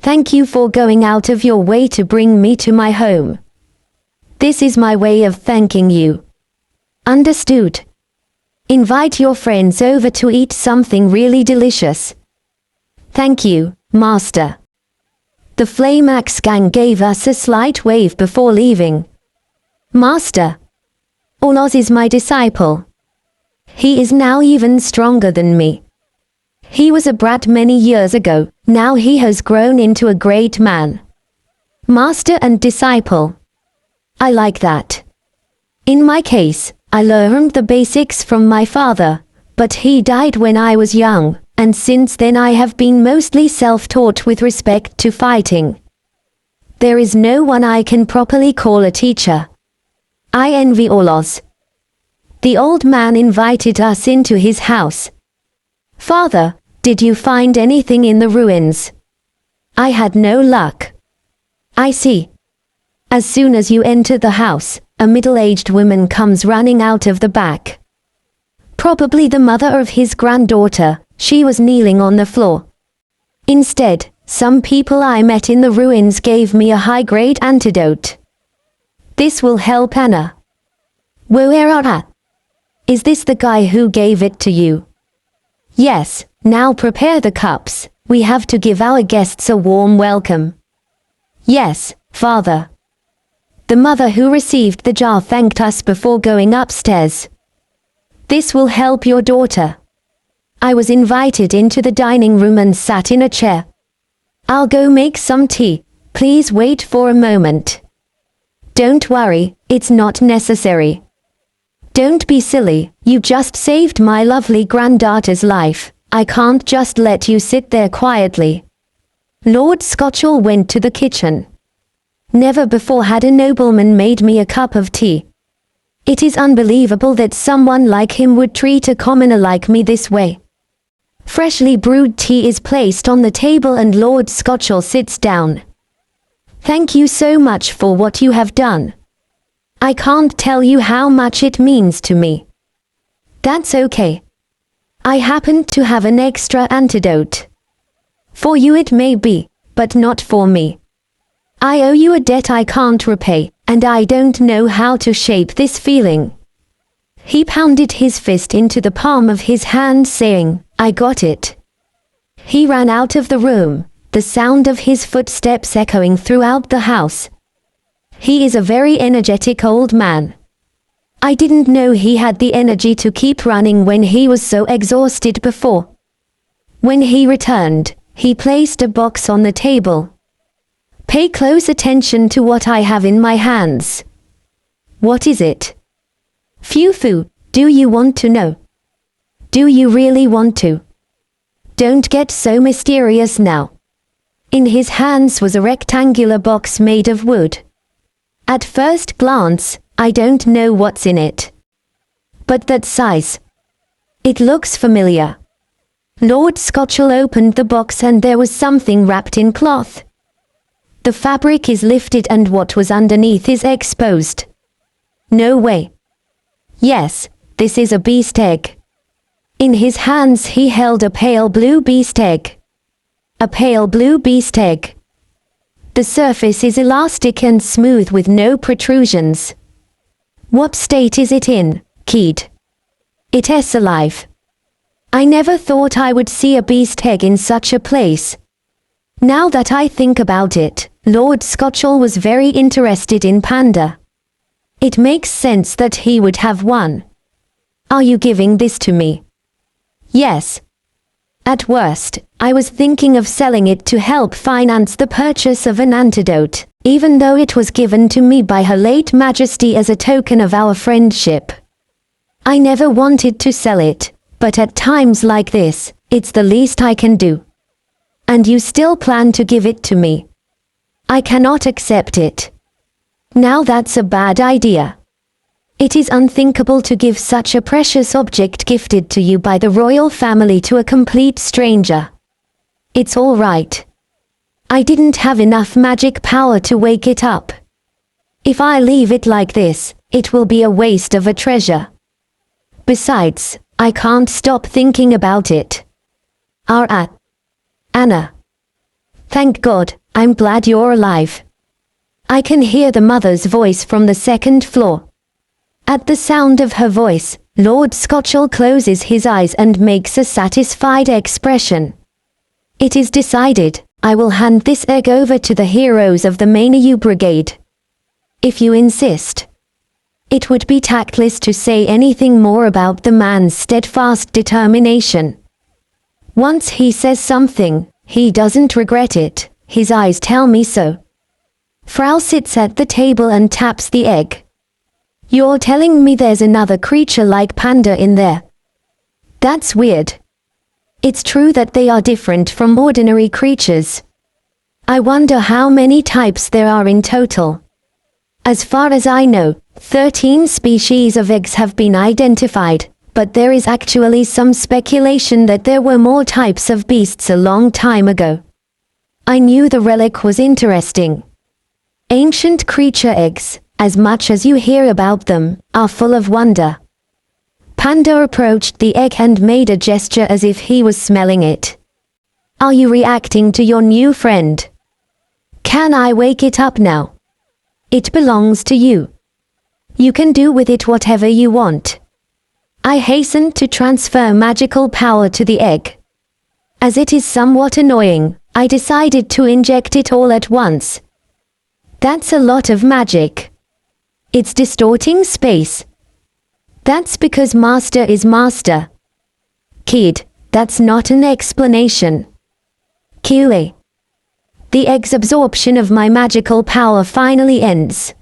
Thank you for going out of your way to bring me to my home. This is my way of thanking you. Understood. Invite your friends over to eat something really delicious. Thank you, Master. The Flame Axe gang gave us a slight wave before leaving. Master. Olos is my disciple. He is now even stronger than me. He was a brat many years ago, now he has grown into a great man. Master and disciple. I like that. In my case, I learned the basics from my father, but he died when I was young, and since then I have been mostly self-taught with respect to fighting. There is no one I can properly call a teacher. I envy Olos. The old man invited us into his house. Father, did you find anything in the ruins? I had no luck. I see. As soon as you enter the house, a middle-aged woman comes running out of the back. Probably the mother of his granddaughter, she was kneeling on the floor. Instead, some people I met in the ruins gave me a high-grade antidote. This will help Anna. Where are? Is this the guy who gave it to you? Yes, now prepare the cups, we have to give our guests a warm welcome. Yes, Father. The mother who received the jar thanked us before going upstairs. This will help your daughter. I was invited into the dining room and sat in a chair. I'll go make some tea, please wait for a moment. Don't worry, it's not necessary. Don't be silly, you just saved my lovely granddaughter's life. I can't just let you sit there quietly. Lord Scotchall went to the kitchen. Never before had a nobleman made me a cup of tea. It is unbelievable that someone like him would treat a commoner like me this way. Freshly brewed tea is placed on the table and Lord Scotchall sits down. Thank you so much for what you have done. I can't tell you how much it means to me. That's okay. I happen to have an extra antidote. For you it may be, but not for me. I owe you a debt I can't repay, and I don't know how to shape this feeling. He pounded his fist into the palm of his hand saying, I got it. He ran out of the room, the sound of his footsteps echoing throughout the house. He is a very energetic old man. I didn't know he had the energy to keep running when he was so exhausted before. When he returned, he placed a box on the table. Pay close attention to what I have in my hands. What is it? Phew, do you want to know? Do you really want to? Don't get so mysterious now. In his hands was a rectangular box made of wood. At first glance, I don't know what's in it. But that size. It looks familiar. Lord Scotchall opened the box and there was something wrapped in cloth. The fabric is lifted and what was underneath is exposed. No way. Yes, this is a beast egg. In his hands he held a pale blue beast egg. A pale blue beast egg. The surface is elastic and smooth with no protrusions. What state is it in, kid? It is alive. I never thought I would see a beast egg in such a place. Now that I think about it, Lord Scotchall was very interested in Panda. It makes sense that he would have one. Are you giving this to me? Yes. At worst, I was thinking of selling it to help finance the purchase of an antidote, even though it was given to me by Her late Majesty as a token of our friendship. I never wanted to sell it, but at times like this, it's the least I can do. And you still plan to give it to me? I cannot accept it. Now that's a bad idea. It is unthinkable to give such a precious object gifted to you by the royal family to a complete stranger. It's all right. I didn't have enough magic power to wake it up. If I leave it like this, it will be a waste of a treasure. Besides, I can't stop thinking about it. Anna. Thank God, I'm glad you're alive. I can hear the mother's voice from the second floor. At the sound of her voice, Lord Scotchall closes his eyes and makes a satisfied expression. It is decided, I will hand this egg over to the heroes of the Mainayu Brigade. If you insist. It would be tactless to say anything more about the man's steadfast determination. Once he says something, he doesn't regret it, his eyes tell me so. Frau sits at the table and taps the egg. You're telling me there's another creature like Panda in there? That's weird. It's true that they are different from ordinary creatures. I wonder how many types there are in total. As far as I know, 13 species of eggs have been identified, but there is actually some speculation that there were more types of beasts a long time ago. I knew the relic was interesting. Ancient creature eggs, as much as you hear about them, are full of wonder. Panda approached the egg and made a gesture as if he was smelling it. Are you reacting to your new friend? Can I wake it up now? It belongs to you. You can do with it whatever you want. I hastened to transfer magical power to the egg. As it is somewhat annoying, I decided to inject it all at once. That's a lot of magic. It's distorting space. That's because master is master. Kid, that's not an explanation. QA. The egg's absorption of my magical power finally ends.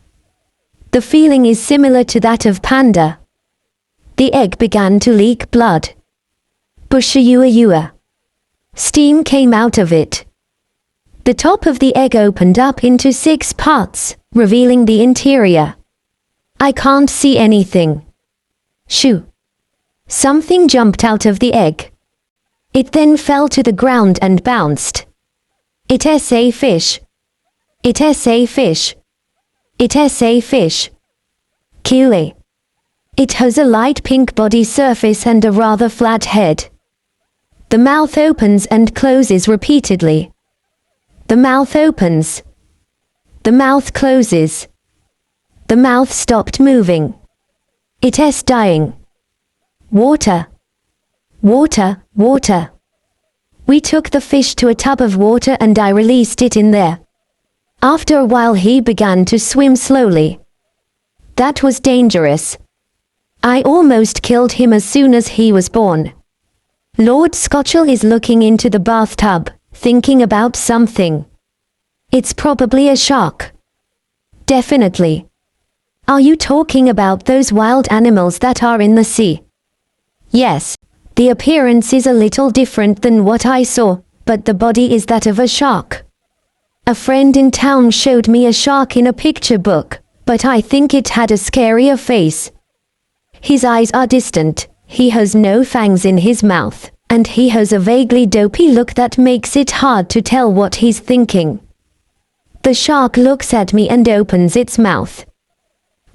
The feeling is similar to that of Panda. The egg began to leak blood. Busha-yua-yua. Steam came out of it. The top of the egg opened up into 6 parts, revealing the interior. I can't see anything. Shoo. Something jumped out of the egg. It then fell to the ground and bounced. It's a fish. It's a fish. It's a fish. QA. It has a light pink body surface and a rather flat head. The mouth opens and closes repeatedly. The mouth opens. The mouth closes. The mouth stopped moving. It's dying. Water. Water, water. We took the fish to a tub of water and I released it in there. After a while he began to swim slowly. That was dangerous. I almost killed him as soon as he was born. Lord Scotchell is looking into the bathtub, thinking about something. It's probably a shark. Definitely. Are you talking about those wild animals that are in the sea? Yes. The appearance is a little different than what I saw, but the body is that of a shark. A friend in town showed me a shark in a picture book, but I think it had a scarier face. His eyes are distant, he has no fangs in his mouth, and he has a vaguely dopey look that makes it hard to tell what he's thinking. The shark looks at me and opens its mouth.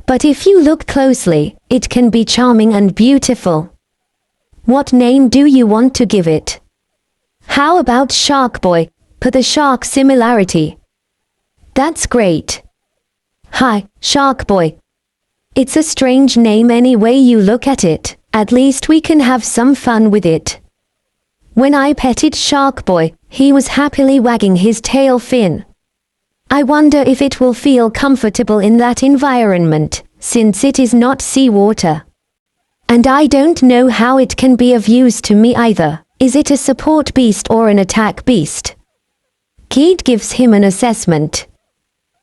But if you look closely, it can be charming and beautiful. What name do you want to give it? How about Shark Boy, per the shark similarity? That's great. Hi, Shark Boy. It's a strange name any way you look at it, at least we can have some fun with it. When I petted Shark Boy, he was happily wagging his tail fin. I wonder if it will feel comfortable in that environment, since it is not seawater. And I don't know how it can be of use to me either. Is it a support beast or an attack beast? Keith gives him an assessment.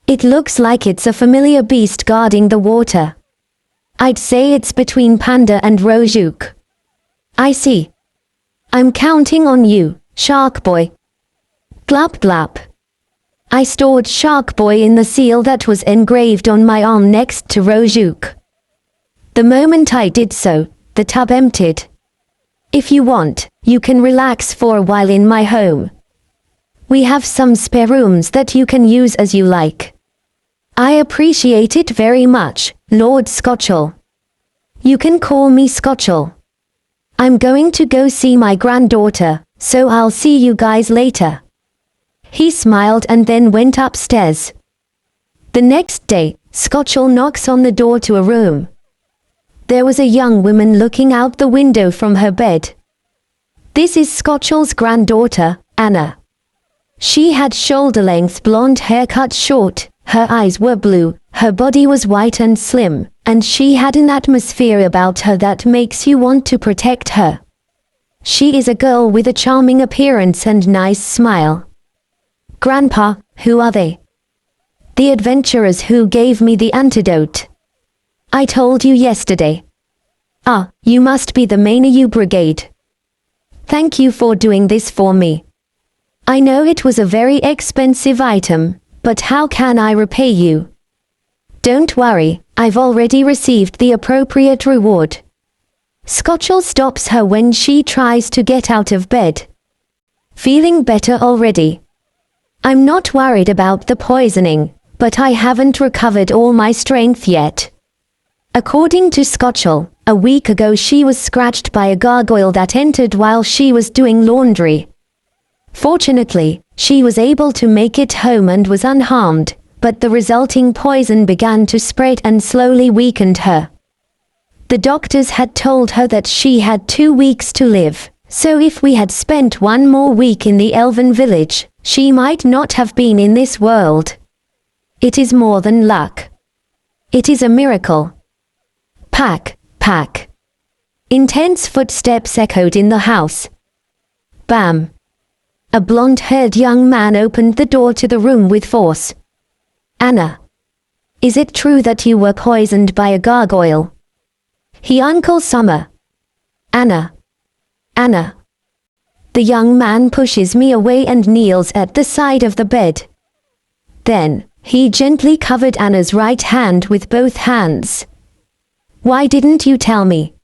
It looks like it's a familiar beast guarding the water. I'd say it's between Panda and Rojuk. I see. I'm counting on you, Shark Boy. Glop glop. I stored Shark Boy in the seal that was engraved on my arm next to Rojuk. The moment I did so, the tub emptied. If you want, you can relax for a while in my home. We have some spare rooms that you can use as you like. I appreciate it very much, Lord Scotchell. You can call me Scotchell. I'm going to go see my granddaughter, so I'll see you guys later. He smiled and then went upstairs. The next day, Scotchell knocks on the door to a room. There was a young woman looking out the window from her bed. This is Scotchell's granddaughter, Anna. She had shoulder-length blonde hair cut short, her eyes were blue, her body was white and slim, and she had an atmosphere about her that makes you want to protect her. She is a girl with a charming appearance and nice smile. Grandpa, who are they? The adventurers who gave me the antidote. I told you yesterday. Ah, you must be the Manu Brigade. Thank you for doing this for me. I know it was a very expensive item, but how can I repay you? Don't worry, I've already received the appropriate reward. Scotchel stops her when she tries to get out of bed. Feeling better already. I'm not worried about the poisoning, but I haven't recovered all my strength yet. According to Scotchel, a week ago she was scratched by a gargoyle that entered while she was doing laundry. Fortunately, she was able to make it home and was unharmed, but the resulting poison began to spread and slowly weakened her. The doctors had told her that she had 2 weeks to live, so if we had spent 1 more week in the elven village, she might not have been in this world. It is more than luck. It is a miracle. Pack, pack. Intense footsteps echoed in the house. Bam. A blonde-haired young man opened the door to the room with force. Anna. Is it true that you were poisoned by a gargoyle? He Uncle Summer. Anna. Anna. The young man pushes me away and kneels at the side of the bed. Then, he gently covered Anna's right hand with both hands. Why didn't you tell me?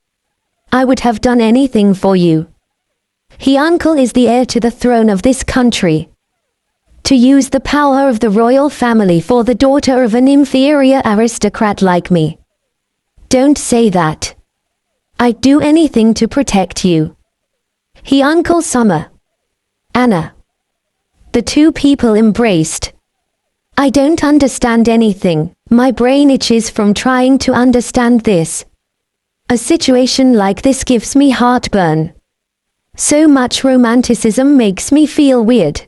I would have done anything for you. He Uncle is the heir to the throne of this country. To use the power of the royal family for the daughter of an inferior aristocrat like me. Don't say that. I'd do anything to protect you. He Uncle Summer. Anna. The two people embraced. I don't understand anything, my brain itches from trying to understand this. A situation like this gives me heartburn. So much romanticism makes me feel weird.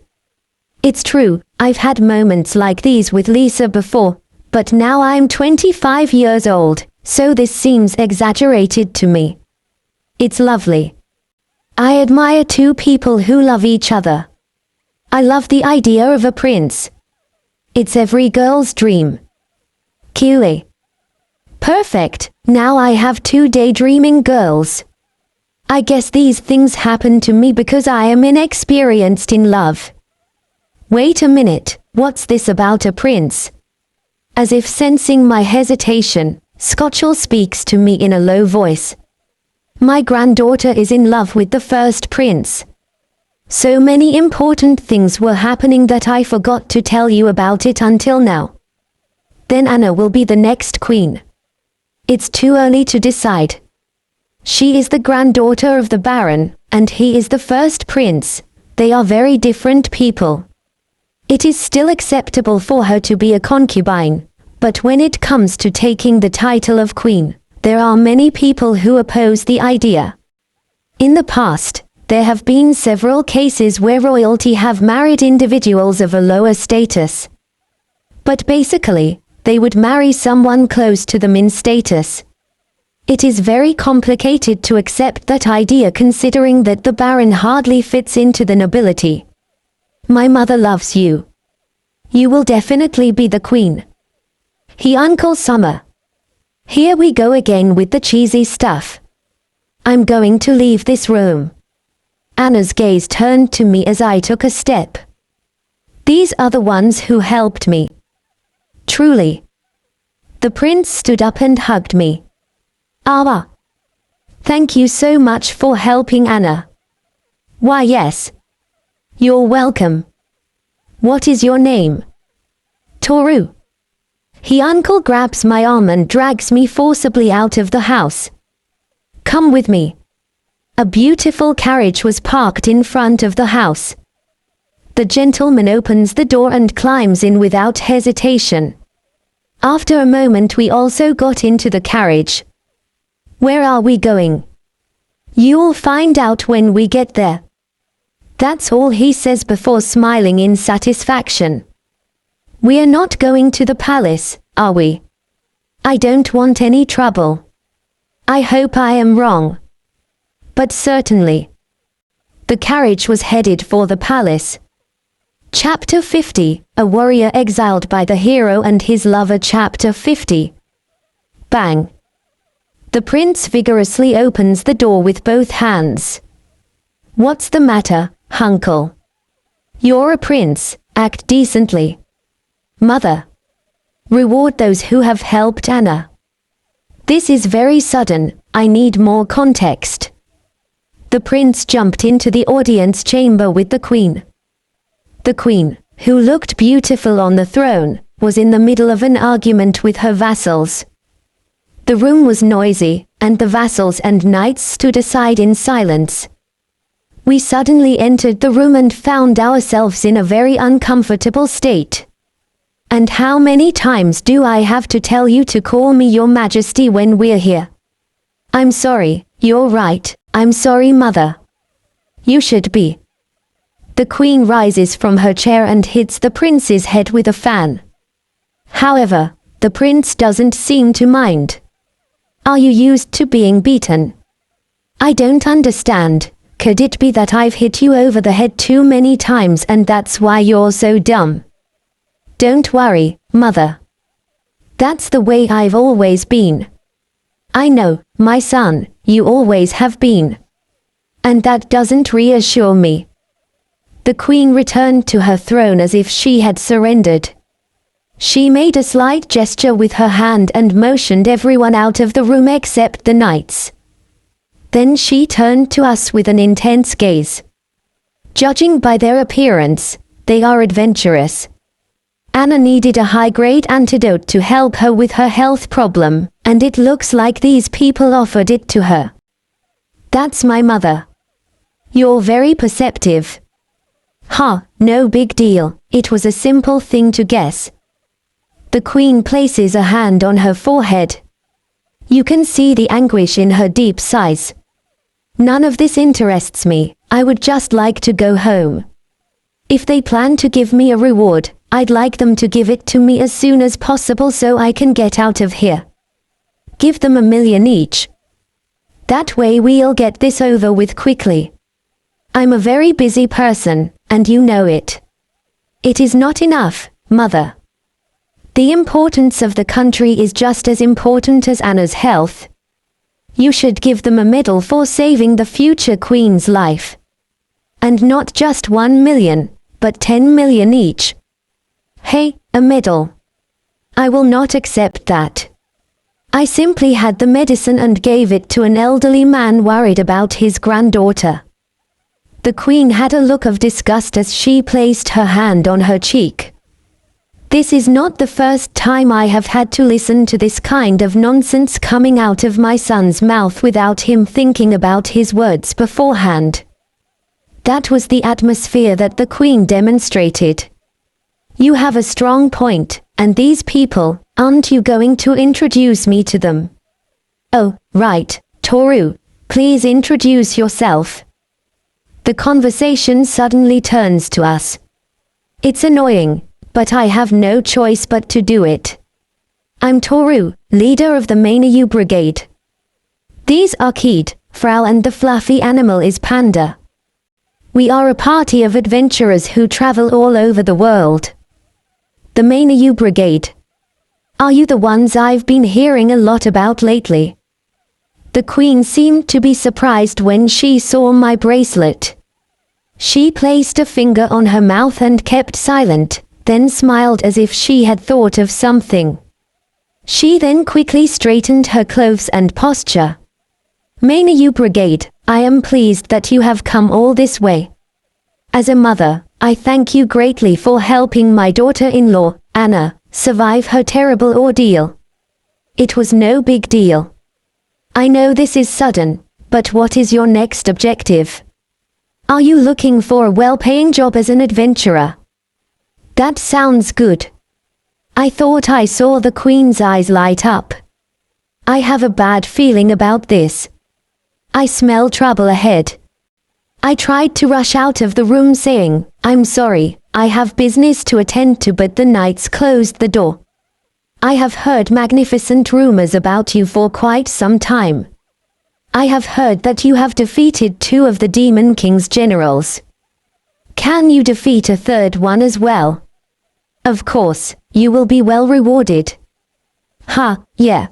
It's true, I've had moments like these with Lisa before, but now I'm 25 years old, so this seems exaggerated to me. It's lovely. I admire two people who love each other. I love the idea of a prince. It's every girl's dream. QA. Perfect, now I have 2 daydreaming girls. I guess these things happen to me because I am inexperienced in love. Wait a minute, what's this about a prince? As if sensing my hesitation, Scotchel speaks to me in a low voice. My granddaughter is in love with the first prince. So many important things were happening that I forgot to tell you about it until now. Then Anna will be the next queen. It's too early to decide. She is the granddaughter of the Baron, and he is the first prince. They are very different people. It is still acceptable for her to be a concubine, but when it comes to taking the title of queen, there are many people who oppose the idea. In the past, there have been several cases where royalty have married individuals of a lower status. But basically, they would marry someone close to them in status. It is very complicated to accept that idea considering that the Baron hardly fits into the nobility. My mother loves you. You will definitely be the queen. He Uncle Summer. Here we go again with the cheesy stuff. I'm going to leave this room. Anna's gaze turned to me as I took a step. These are the ones who helped me. Truly. The prince stood up and hugged me. Ah. Thank you so much for helping Anna. Why yes. You're welcome. What is your name? Toru. He Uncle grabs my arm and drags me forcibly out of the house. Come with me. A beautiful carriage was parked in front of the house. The gentleman opens the door and climbs in without hesitation. After a moment we also got into the carriage. Where are we going? You'll find out when we get there. That's all he says before smiling in satisfaction. We are not going to the palace, are we? I don't want any trouble. I hope I am wrong. But certainly. The carriage was headed for the palace. Chapter 50, A Warrior Exiled by the Hero and His Lover. Chapter 50. Bang! The prince vigorously opens the door with both hands. What's the matter, Uncle? You're a prince, act decently. Mother. Reward those who have helped Anna. This is very sudden, I need more context. The prince jumped into the audience chamber with the queen. The queen, who looked beautiful on the throne, was in the middle of an argument with her vassals. The room was noisy, and the vassals and knights stood aside in silence. We suddenly entered the room and found ourselves in a very uncomfortable state. And how many times do I have to tell you to call me Your Majesty when we're here? I'm sorry, you're right, I'm sorry, Mother. You should be. The queen rises from her chair and hits the prince's head with a fan. However, the prince doesn't seem to mind. Are you used to being beaten? I don't understand. Could it be that I've hit you over the head too many times and that's why you're so dumb? Don't worry, Mother. That's the way I've always been. I know, my son, you always have been. And that doesn't reassure me. The queen returned to her throne as if she had surrendered. She made a slight gesture with her hand and motioned everyone out of the room except the knights. Then she turned to us with an intense gaze. Judging by their appearance, they are adventurous. Anna needed a high-grade antidote to help her with her health problem, and it looks like these people offered it to her. That's my mother. You're very perceptive. Huh, no big deal, it was a simple thing to guess. The queen places a hand on her forehead. You can see the anguish in her deep sighs. None of this interests me, I would just like to go home. If they plan to give me a reward, I'd like them to give it to me as soon as possible so I can get out of here. Give them 1 million each. That way we'll get this over with quickly. I'm a very busy person, and you know it. It is not enough, Mother. The importance of the country is just as important as Anna's health. You should give them a medal for saving the future queen's life. And not just 1 million, but 10 million each. Hey, a medal. I will not accept that. I simply had the medicine and gave it to an elderly man worried about his granddaughter. The queen had a look of disgust as she placed her hand on her cheek. This is not the first time I have had to listen to this kind of nonsense coming out of my son's mouth without him thinking about his words beforehand. That was the atmosphere that the queen demonstrated. You have a strong point, and these people, aren't you going to introduce me to them? Oh, right, Toru, please introduce yourself. The conversation suddenly turns to us. It's annoying, but I have no choice but to do it. I'm Toru, leader of the Manga Brigade. These are Kid, Frau, and the fluffy animal is Panda. We are a party of adventurers who travel all over the world. The Manga Brigade. Are you the ones I've been hearing a lot about lately? The queen seemed to be surprised when she saw my bracelet. She placed a finger on her mouth and kept silent, then smiled as if she had thought of something. She then quickly straightened her clothes and posture. Manga Brigade, I am pleased that you have come all this way. As a mother, I thank you greatly for helping my daughter-in-law, Anna, survive her terrible ordeal. It was no big deal. I know this is sudden, but what is your next objective? Are you looking for a well-paying job as an adventurer? That sounds good. I thought I saw the queen's eyes light up. I have a bad feeling about this. I smell trouble ahead. I tried to rush out of the room saying, I'm sorry, I have business to attend to, but the knights closed the door. I have heard magnificent rumors about you for quite some time. I have heard that you have defeated 2 of the Demon King's generals. Can you defeat a 3rd one as well? Of course, you will be well rewarded. Yeah.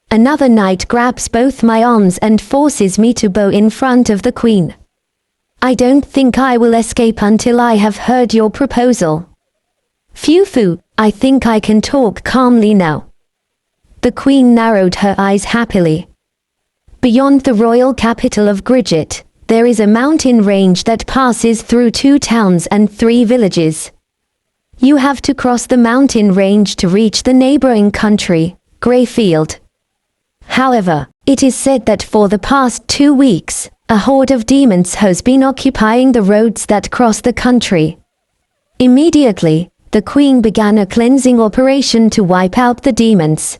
Another knight grabs both my arms and forces me to bow in front of the queen. I don't think I will escape until I have heard your proposal. Phew, I think I can talk calmly now. The queen narrowed her eyes happily. Beyond the royal capital of Gridget, there is a mountain range that passes through 2 towns and 3 villages. You have to cross the mountain range to reach the neighboring country, Greyfield. However, it is said that for the past 2 weeks, a horde of demons has been occupying the roads that cross the country. Immediately, the queen began a cleansing operation to wipe out the demons.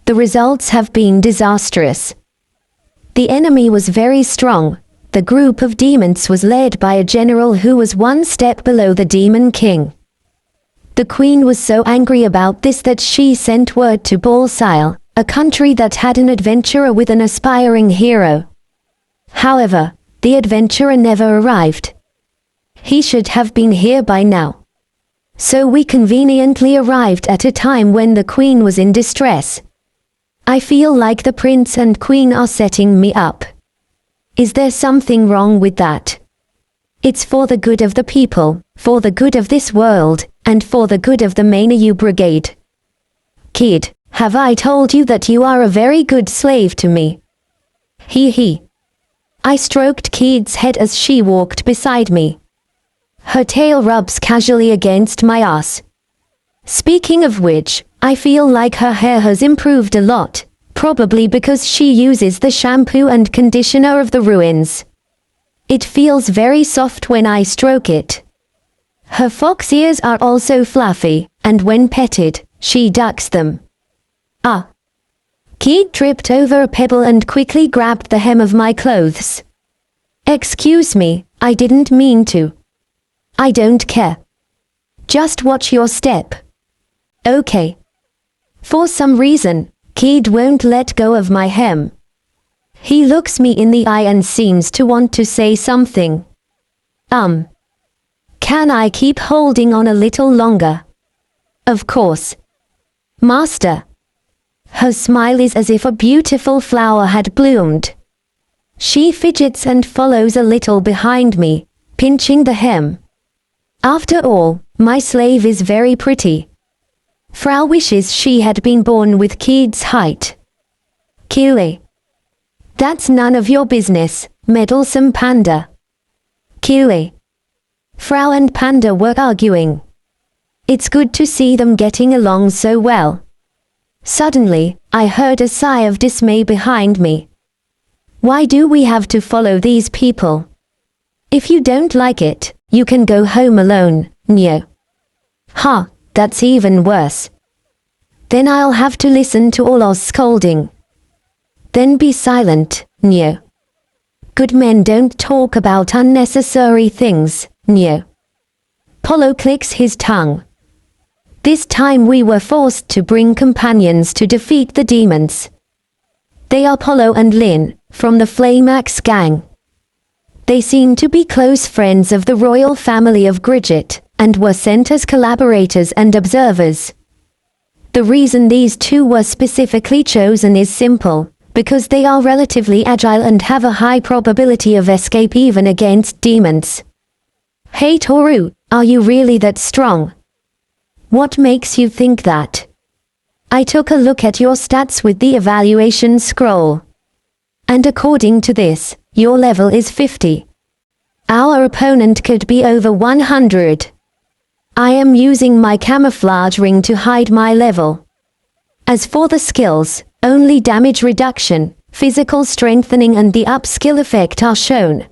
The results have been disastrous. The enemy was very strong. The group of demons was led by a general who was 1 step below the Demon King. The queen was so angry about this that she sent word to Balsile, a country that had an adventurer with an aspiring hero. However, the adventurer never arrived. He should have been here by now. So we conveniently arrived at a time when the queen was in distress. I feel like the prince and queen are setting me up. Is there something wrong with that? It's for the good of the people, for the good of this world, and for the good of the Mainu Brigade. Kid, have I told you that you are a very good slave to me? He. I stroked Kid's head as she walked beside me. Her tail rubs casually against my ass. Speaking of which, I feel like her hair has improved a lot, probably because she uses the shampoo and conditioner of the ruins. It feels very soft when I stroke it. Her fox ears are also fluffy, and when petted, she ducks them. Kid tripped over a pebble and quickly grabbed the hem of my clothes. Excuse me, I didn't mean to. I don't care. Just watch your step. Okay. For some reason, Kid won't let go of my hem. He looks me in the eye and seems to want to say something. Can I keep holding on a little longer? Of course. Master. Her smile is as if a beautiful flower had bloomed. She fidgets and follows a little behind me, pinching the hem. After all, my slave is very pretty. Frau wishes she had been born with Kid's height. Kile. That's none of your business, meddlesome panda. Kile. Frau and Panda were arguing. It's good to see them getting along so well. Suddenly, I heard a sigh of dismay behind me. Why do we have to follow these people? If you don't like it, you can go home alone, Nyo. That's even worse. Then I'll have to listen to all our scolding. Then be silent, Nyo. Good men don't talk about unnecessary things, Nyo. Polo clicks his tongue. This time we were forced to bring companions to defeat the demons. They are Polo and Lin, from the Flame Axe gang. They seem to be close friends of the royal family of Gridget, and were sent as collaborators and observers. The reason these 2 were specifically chosen is simple, because they are relatively agile and have a high probability of escape even against demons. Hey Toru, are you really that strong? What makes you think that? I took a look at your stats with the evaluation scroll. And according to this, your level is 50. Our opponent could be over 100. I am using my camouflage ring to hide my level. As for the skills, only damage reduction, physical strengthening and the upskill effect are shown.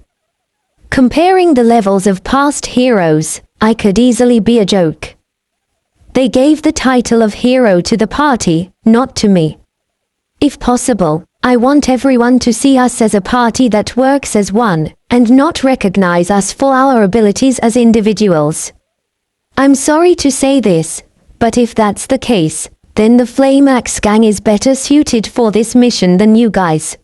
Comparing the levels of past heroes, I could easily be a joke. They gave the title of hero to the party, not to me. If possible, I want everyone to see us as a party that works as one, and not recognize us for our abilities as individuals. I'm sorry to say this, but if that's the case, then the Flame Axe gang is better suited for this mission than you guys.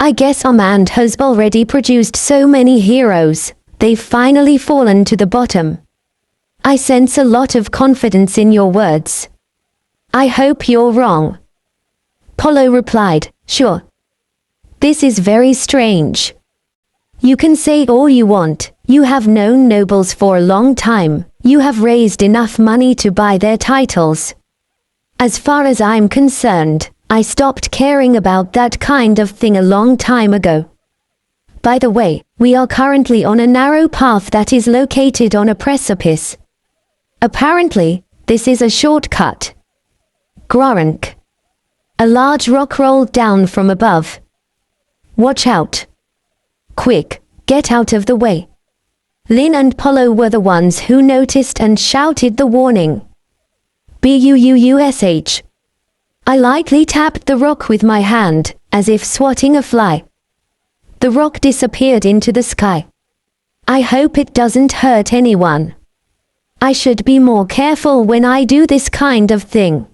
I guess Armand has already produced so many heroes, they've finally fallen to the bottom. I sense a lot of confidence in your words. I hope you're wrong. Polo replied, sure. This is very strange. You can say all you want, you have known nobles for a long time, you have raised enough money to buy their titles. As far as I'm concerned, I stopped caring about that kind of thing a long time ago. By the way, we are currently on a narrow path that is located on a precipice. Apparently, this is a shortcut. Grunk. A large rock rolled down from above. Watch out. Quick, get out of the way. Lin and Polo were the ones who noticed and shouted the warning. Buush. I lightly tapped the rock with my hand, as if swatting a fly. The rock disappeared into the sky. I hope it doesn't hurt anyone. I should be more careful when I do this kind of thing.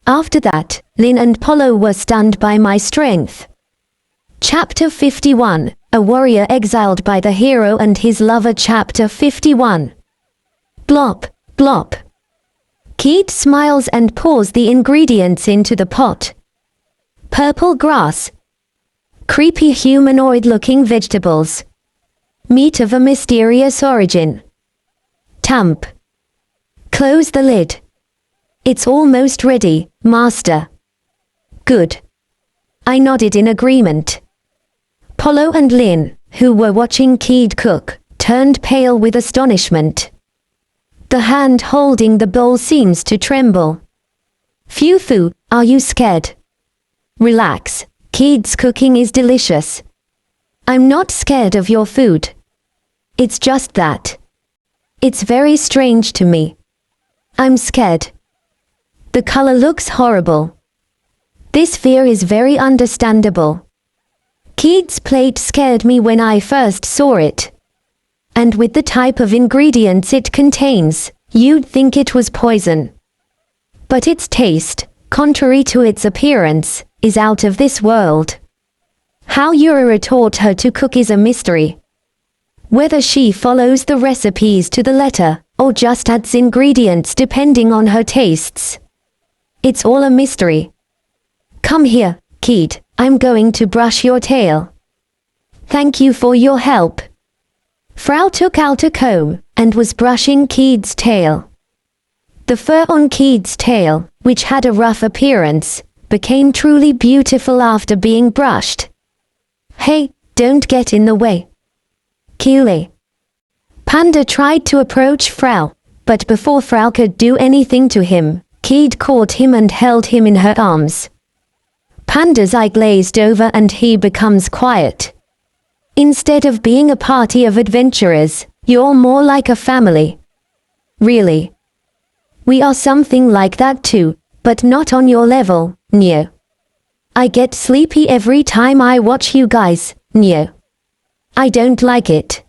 After that, Lin and Polo were stunned by my strength. Chapter 51, A Warrior Exiled by the Hero and His Lover. Chapter 51. Blop, blop. Keith smiles and pours the ingredients into the pot. Purple grass. Creepy humanoid-looking vegetables. Meat of a mysterious origin. Tamp. Close the lid. It's almost ready, master. Good. I nodded in agreement. Polo and Lin, who were watching Keith cook, turned pale with astonishment. The hand holding the bowl seems to tremble. Fufu, are you scared? Relax, Keith's cooking is delicious. I'm not scared of your food. It's just that. It's very strange to me. I'm scared. The color looks horrible. This fear is very understandable. Keith's plate scared me when I first saw it. And with the type of ingredients it contains, you'd think it was poison. But its taste, contrary to its appearance, is out of this world. How Yura taught her to cook is a mystery. Whether she follows the recipes to the letter, or just adds ingredients depending on her tastes. It's all a mystery. Come here, Keith, I'm going to brush your tail. Thank you for your help. Frau took out a comb, and was brushing Keith's tail. The fur on Keith's tail, which had a rough appearance, became truly beautiful after being brushed. Hey, don't get in the way. Keeley. Panda tried to approach Frau, but before Frau could do anything to him, Keith caught him and held him in her arms. Panda's eye glazed over and he becomes quiet. Instead of being a party of adventurers, you're more like a family. Really. We are something like that too, but not on your level, Neo. I get sleepy every time I watch you guys, Neo. I don't like it.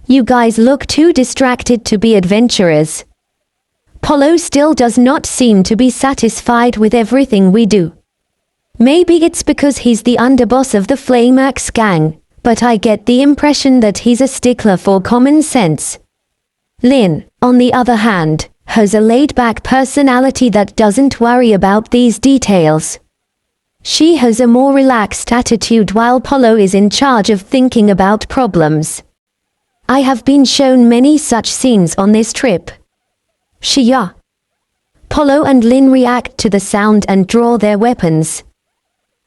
You guys look too distracted to be adventurers. Polo still does not seem to be satisfied with everything we do. Maybe it's because he's the underboss of the Flamax gang, but I get the impression that he's a stickler for common sense. Lin, on the other hand, has a laid-back personality that doesn't worry about these details. She has a more relaxed attitude while Polo is in charge of thinking about problems. I have been shown many such scenes on this trip. Shia. Polo and Lin react to the sound and draw their weapons.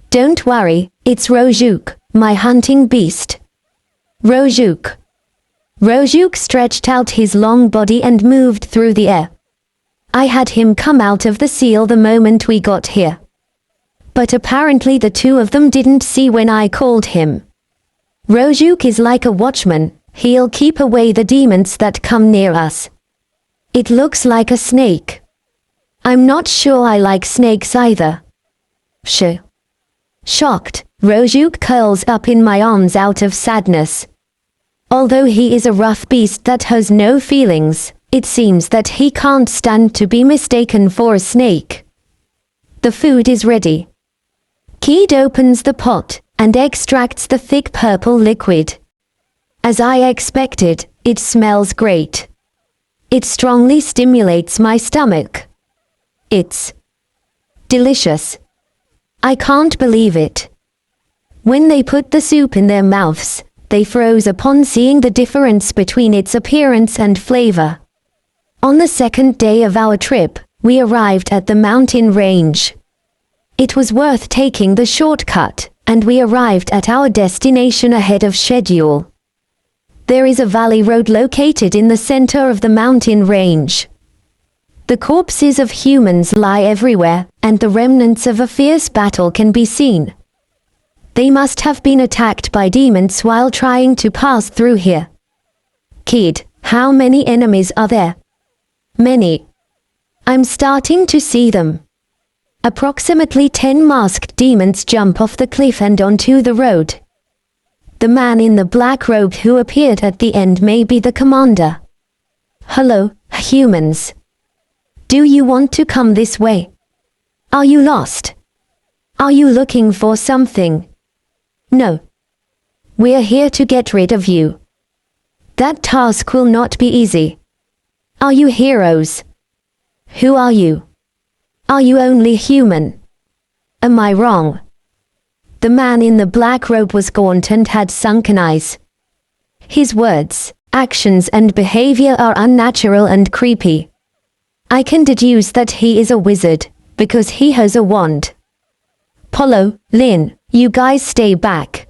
Don't worry, it's Rojuk, my hunting beast. Rojuk. Rojuk stretched out his long body and moved through the air. I had him come out of the seal the moment we got here. But apparently the two of them didn't see when I called him. Rojuk is like a watchman, he'll keep away the demons that come near us. It looks like a snake. I'm not sure I like snakes either. Shocked, Rojuk curls up in my arms out of sadness. Although he is a rough beast that has no feelings, it seems that he can't stand to be mistaken for a snake. The food is ready. Keith opens the pot, and extracts the thick purple liquid. As I expected, it smells great. It strongly stimulates my stomach. It's delicious. I can't believe it. When they put the soup in their mouths, they froze upon seeing the difference between its appearance and flavor. On the second day of our trip, we arrived at the mountain range. It was worth taking the shortcut, and we arrived at our destination ahead of schedule. There is a valley road located in the center of the mountain range. The corpses of humans lie everywhere, and the remnants of a fierce battle can be seen. They must have been attacked by demons while trying to pass through here. Kid, how many enemies are there? Many. I'm starting to see them. Approximately 10 masked demons jump off the cliff and onto the road. The man in the black robe who appeared at the end may be the commander. Hello, humans. Do you want to come this way? Are you lost? Are you looking for something? No. We're here to get rid of you. That task will not be easy. Are you heroes? Who are you? Are you only human? Am I wrong? The man in the black robe was gaunt and had sunken eyes. His words, actions and behavior are unnatural and creepy. I can deduce that he is a wizard, because he has a wand. Polo, Lin, you guys stay back.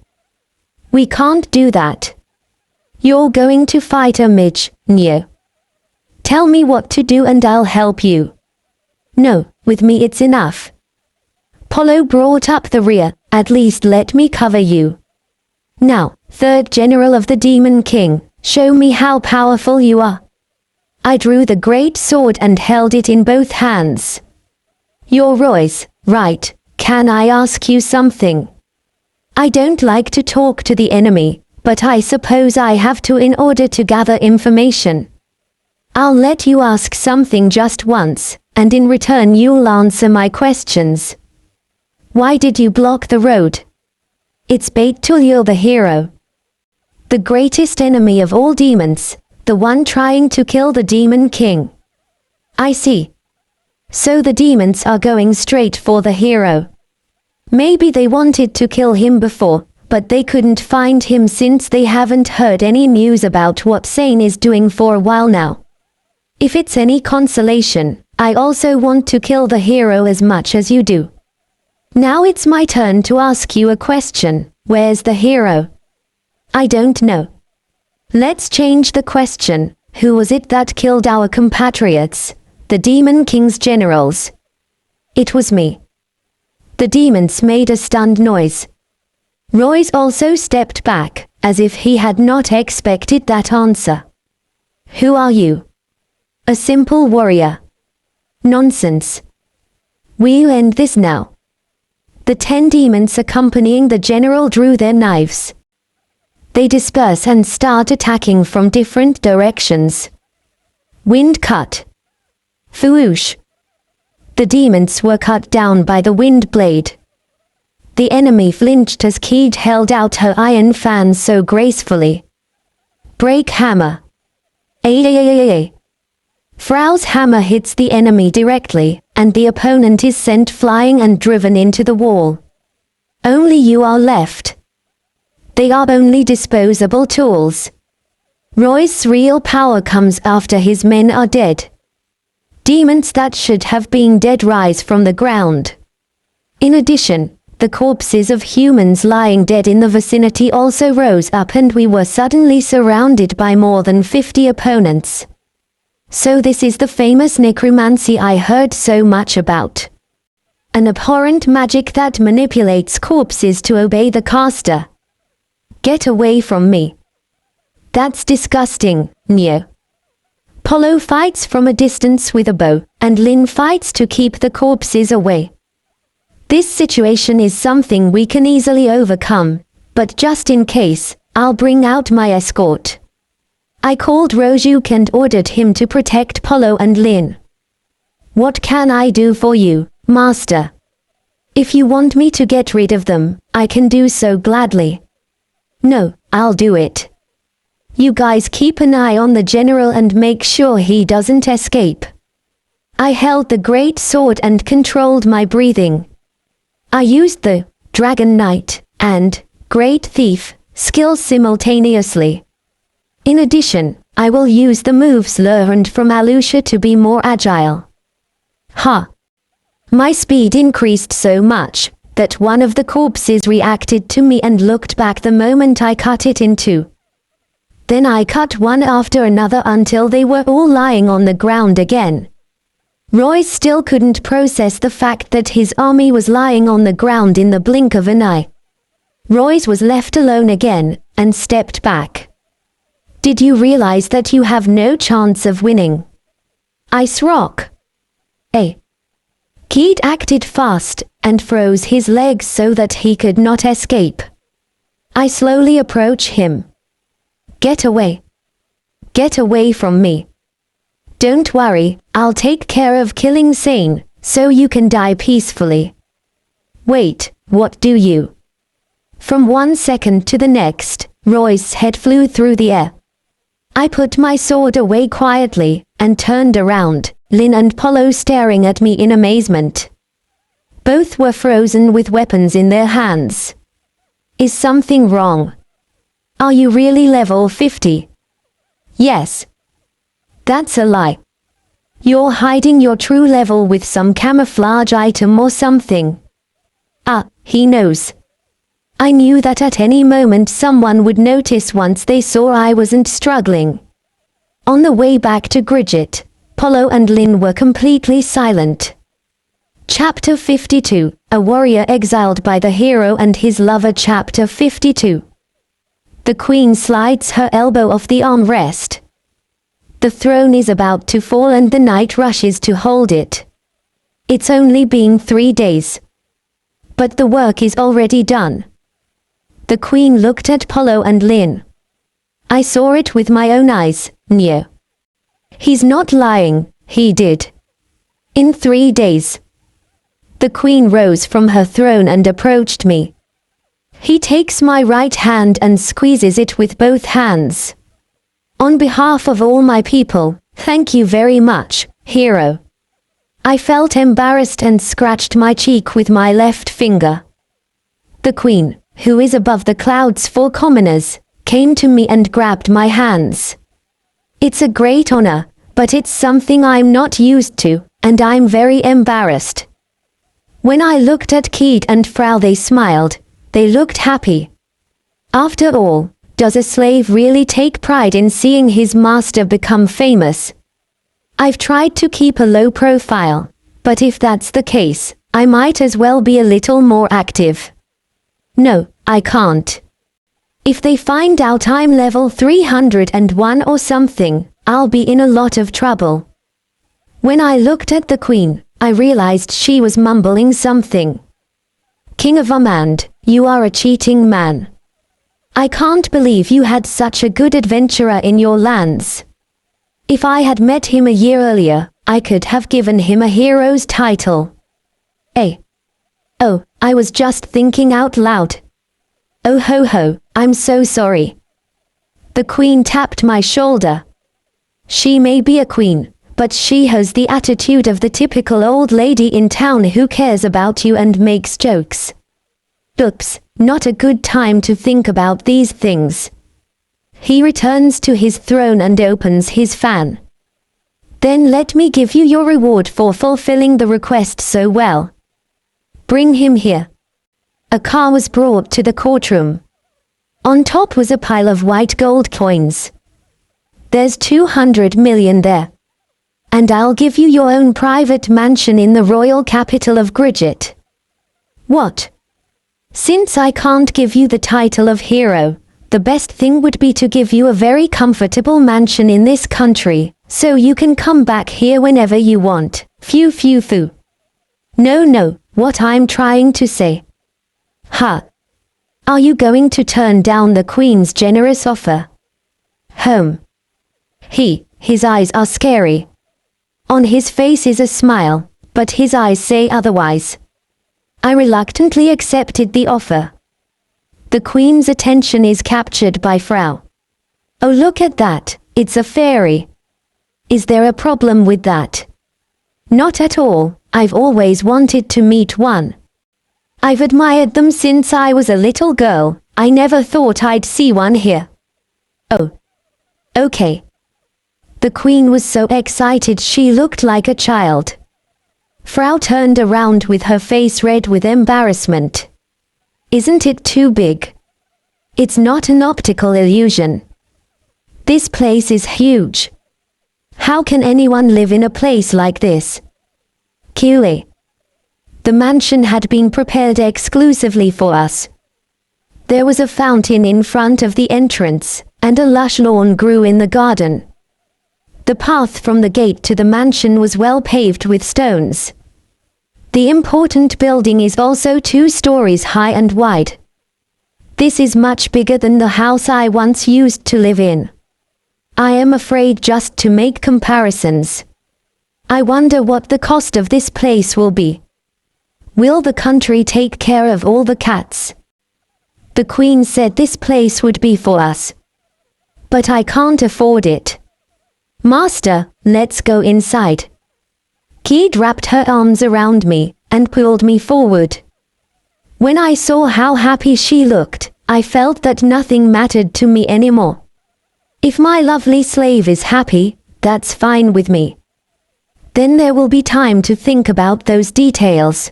We can't do that. You're going to fight a midge, Neo. Tell me what to do and I'll help you. No, with me it's enough. Polo brought up the rear, at least let me cover you. Now, third general of the Demon King, show me how powerful you are. I drew the great sword and held it in both hands. You're Royce, right? Can I ask you something? I don't like to talk to the enemy, but I suppose I have to in order to gather information. I'll let you ask something just once, and in return you'll answer my questions. Why did you block the road? It's bait to lure the hero. The greatest enemy of all demons, the one trying to kill the Demon King. I see. So the demons are going straight for the hero. Maybe they wanted to kill him before, but they couldn't find him since they haven't heard any news about what Sane is doing for a while now. If it's any consolation, I also want to kill the hero as much as you do. Now it's my turn to ask you a question. Where's the hero? I don't know. Let's change the question. Who was it that killed our compatriots, the Demon King's generals? It was me. The demons made a stunned noise. Royce also stepped back, as if he had not expected that answer. Who are you? A simple warrior. Nonsense. We'll end this now. The 10 demons accompanying the general drew their knives. They disperse and start attacking from different directions. Wind cut. Foosh. The demons were cut down by the wind blade. The enemy flinched as Keed held out her iron fan so gracefully. Break hammer. Frau's hammer hits the enemy directly, and the opponent is sent flying and driven into the wall. Only you are left. They are only disposable tools. Royce's real power comes after his men are dead. Demons that should have been dead rise from the ground. In addition, the corpses of humans lying dead in the vicinity also rose up and we were suddenly surrounded by more than 50 opponents. So this is the famous necromancy I heard so much about. An abhorrent magic that manipulates corpses to obey the caster. Get away from me. That's disgusting, Neo. Polo fights from a distance with a bow, and Lin fights to keep the corpses away. This situation is something we can easily overcome, but just in case, I'll bring out my escort. I called Rojuk and ordered him to protect Polo and Lin. What can I do for you, Master? If you want me to get rid of them, I can do so gladly. No, I'll do it. You guys keep an eye on the general and make sure he doesn't escape. I held the great sword and controlled my breathing. I used the Dragon Knight and Great Thief skills simultaneously. In addition, I will use the moves learned from Alusha to be more agile. My speed increased so much that one of the corpses reacted to me and looked back the moment I cut it in two. Then I cut one after another until they were all lying on the ground again. Roy still couldn't process the fact that his army was lying on the ground in the blink of an eye. Royce was left alone again, and stepped back. Did you realize that you have no chance of winning? Ice Rock. Keith acted fast, and froze his legs so that he could not escape. I slowly approach him. Get away. Get away from me. Don't worry, I'll take care of killing Sane, so you can die peacefully. Wait, what do you? From 1 second to the next, Roy's head flew through the air. I put my sword away quietly, and turned around, Lin and Polo staring at me in amazement. Both were frozen with weapons in their hands. Is something wrong? Are you really level 50? Yes. That's a lie. You're hiding your true level with some camouflage item or something. He knows. I knew that at any moment someone would notice once they saw I wasn't struggling. On the way back to Gridget, Polo and Lin were completely silent. Chapter 52, A Warrior Exiled by the Hero and His Lover. Chapter 52. The Queen slides her elbow off the armrest. The throne is about to fall and the knight rushes to hold it. It's only been 3 days. But the work is already done. The Queen looked at Polo and Lin. I saw it with my own eyes, Neo. He's not lying, he did. In 3 days. The Queen rose from her throne and approached me. He takes my right hand and squeezes it with both hands. On behalf of all my people, thank you very much, hero. I felt embarrassed and scratched my cheek with my left finger. The Queen, who is above the clouds for commoners, came to me and grabbed my hands. It's a great honor, but it's something I'm not used to, and I'm very embarrassed. When I looked at Keith and Frau, they smiled. They looked happy. After all, does a slave really take pride in seeing his master become famous? I've tried to keep a low profile, but if that's the case, I might as well be a little more active. No, I can't. If they find out I'm level 301 or something, I'll be in a lot of trouble. When I looked at the Queen, I realized she was mumbling something. King of Umand, you are a cheating man. I can't believe you had such a good adventurer in your lands. If I had met him a year earlier, I could have given him a hero's title. Oh, I was just thinking out loud. Oh ho ho, I'm so sorry. The Queen tapped my shoulder. She may be a queen, but she has the attitude of the typical old lady in town who cares about you and makes jokes. Oops, not a good time to think about these things. He returns to his throne and opens his fan. Then let me give you your reward for fulfilling the request so well. Bring him here. A car was brought to the courtroom. On top was a pile of white gold coins. There's 200 million there. And I'll give you your own private mansion in the royal capital of Gridget. What? Since I can't give you the title of hero, the best thing would be to give you a very comfortable mansion in this country, so you can come back here whenever you want. Phew phew phew. No, what I'm trying to say. Are you going to turn down the Queen's generous offer? His eyes are scary. On his face is a smile, but his eyes say otherwise. I reluctantly accepted the offer. The queen's attention is captured by Frau. Oh, look at that, it's a fairy. Is there a problem with that? Not at all, I've always wanted to meet one. I've admired them since I was a little girl, I never thought I'd see one here. Oh. Okay. The queen was so excited she looked like a child. Frau turned around with her face red with embarrassment. Isn't it too big? It's not an optical illusion. This place is huge. How can anyone live in a place like this? QA. The mansion had been prepared exclusively for us. There was a fountain in front of the entrance, and a lush lawn grew in the garden. The path from the gate to the mansion was well paved with stones. The important building is also 2 stories high and wide. This is much bigger than the house I once used to live in. I am afraid just to make comparisons. I wonder what the cost of this place will be. Will the country take care of all the cats? The queen said this place would be for us. But I can't afford it. Master, let's go inside. Keed wrapped her arms around me and pulled me forward. When I saw how happy she looked, I felt that nothing mattered to me anymore. If my lovely slave is happy, that's fine with me. Then there will be time to think about those details.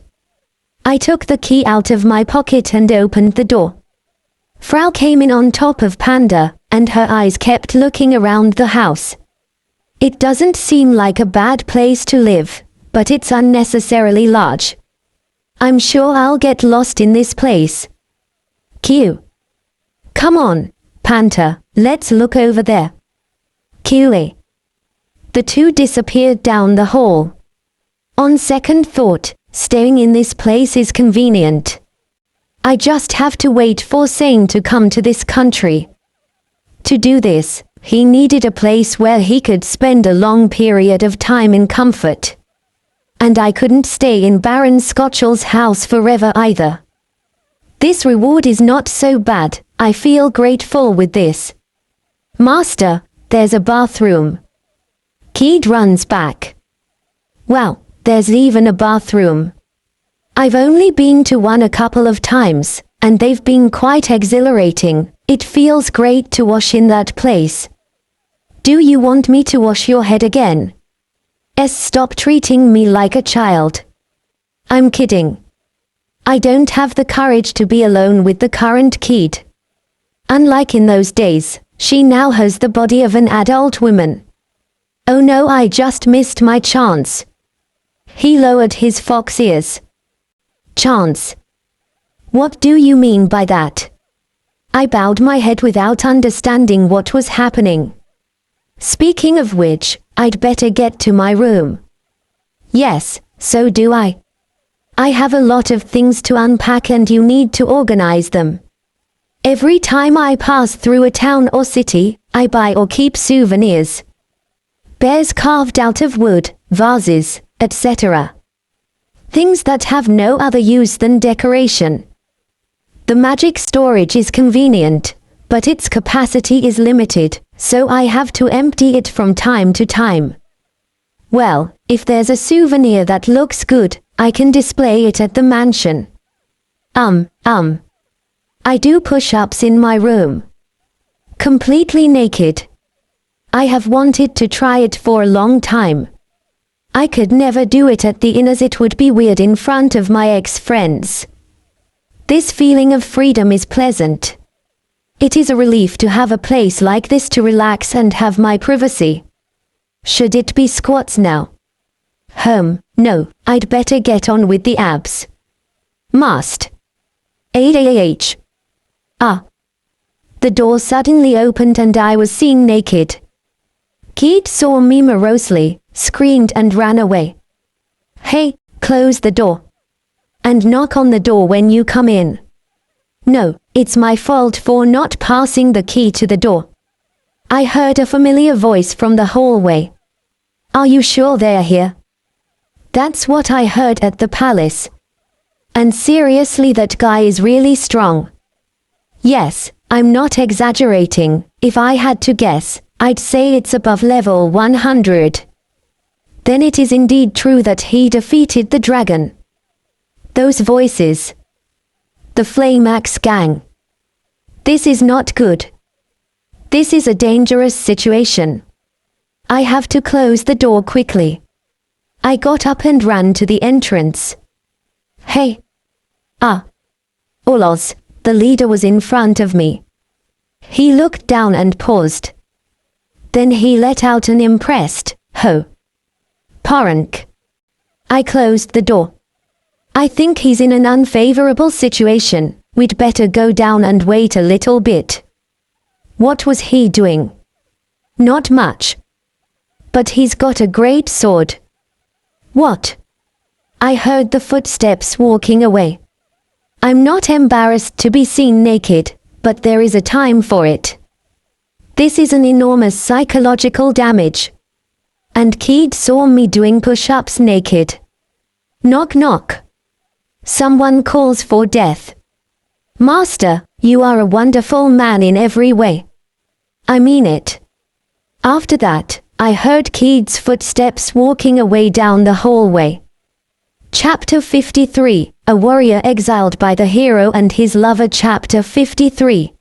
I took the key out of my pocket and opened the door. Frau came in on top of Panda, and her eyes kept looking around the house. It doesn't seem like a bad place to live, but it's unnecessarily large. I'm sure I'll get lost in this place. Q. Come on, Panta, let's look over there. QA. The 2 disappeared down the hall. On second thought, staying in this place is convenient. I just have to wait for Sane to come to this country. To do this, he needed a place where he could spend a long period of time in comfort. And I couldn't stay in Baron Scotchell's house forever either. This reward is not so bad, I feel grateful with this. Master, there's a bathroom. Keed runs back. Wow, there's even a bathroom. I've only been to one a couple of times, and they've been quite exhilarating. It feels great to wash in that place. Do you want me to wash your head again? Stop treating me like a child. I'm kidding. I don't have the courage to be alone with the current kid. Unlike in those days, she now has the body of an adult woman. Oh no, I just missed my chance. He lowered his fox ears. Chance? What do you mean by that? I bowed my head without understanding what was happening. Speaking of which, I'd better get to my room. Yes, so do I. I have a lot of things to unpack and you need to organize them. Every time I pass through a town or city, I buy or keep souvenirs. Bears carved out of wood, vases, etc. Things that have no other use than decoration. The magic storage is convenient, but its capacity is limited, so I have to empty it from time to time. Well, if there's a souvenir that looks good, I can display it at the mansion. I do push-ups in my room. Completely naked. I have wanted to try it for a long time. I could never do it at the inn as it would be weird in front of my ex-friends. This feeling of freedom is pleasant. It is a relief to have a place like this to relax and have my privacy. Should it be squats now? No, I'd better get on with the abs. Must. AAH. The door suddenly opened and I was seen naked. Keith saw me morosely, screamed and ran away. Hey, close the door. And knock on the door when you come in. No, it's my fault for not passing the key to the door. I heard a familiar voice from the hallway. Are you sure they're here? That's what I heard at the palace. And seriously, that guy is really strong. Yes, I'm not exaggerating. If I had to guess, I'd say it's above level 100. Then it is indeed true that he defeated the dragon. Those voices. The Flame-Axe Gang. This is not good. This is a dangerous situation. I have to close the door quickly. I got up and ran to the entrance. Hey. Ah. Olos, the leader was in front of me. He looked down and paused. Then he let out an impressed, ho. Parank. I closed the door. I think he's in an unfavorable situation. We'd better go down and wait a little bit. What was he doing? Not much. But he's got a great sword. What? I heard the footsteps walking away. I'm not embarrassed to be seen naked, but there is a time for it. This is an enormous psychological damage. And Keed saw me doing push-ups naked. Knock knock. Someone calls for death. Master, you are a wonderful man in every way. I mean it. After that, I heard Keed's footsteps walking away down the hallway. Chapter 53, A Warrior Exiled by the Hero and His Lover. Chapter 53.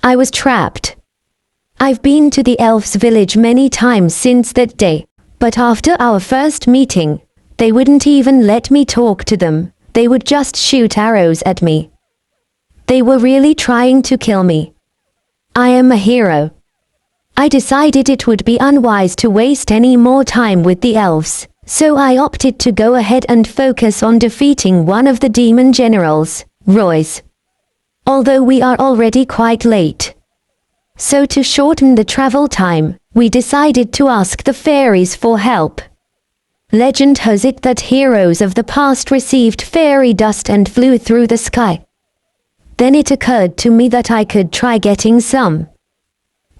I was trapped. I've been to the elf's village many times since that day, but after our first meeting, they wouldn't even let me talk to them. They would just shoot arrows at me. They were really trying to kill me. I am a hero. I decided it would be unwise to waste any more time with the elves, so I opted to go ahead and focus on defeating one of the demon generals, Royce. Although we are already quite late. So to shorten the travel time, we decided to ask the fairies for help. Legend has it that heroes of the past received fairy dust and flew through the sky. Then it occurred to me that I could try getting some.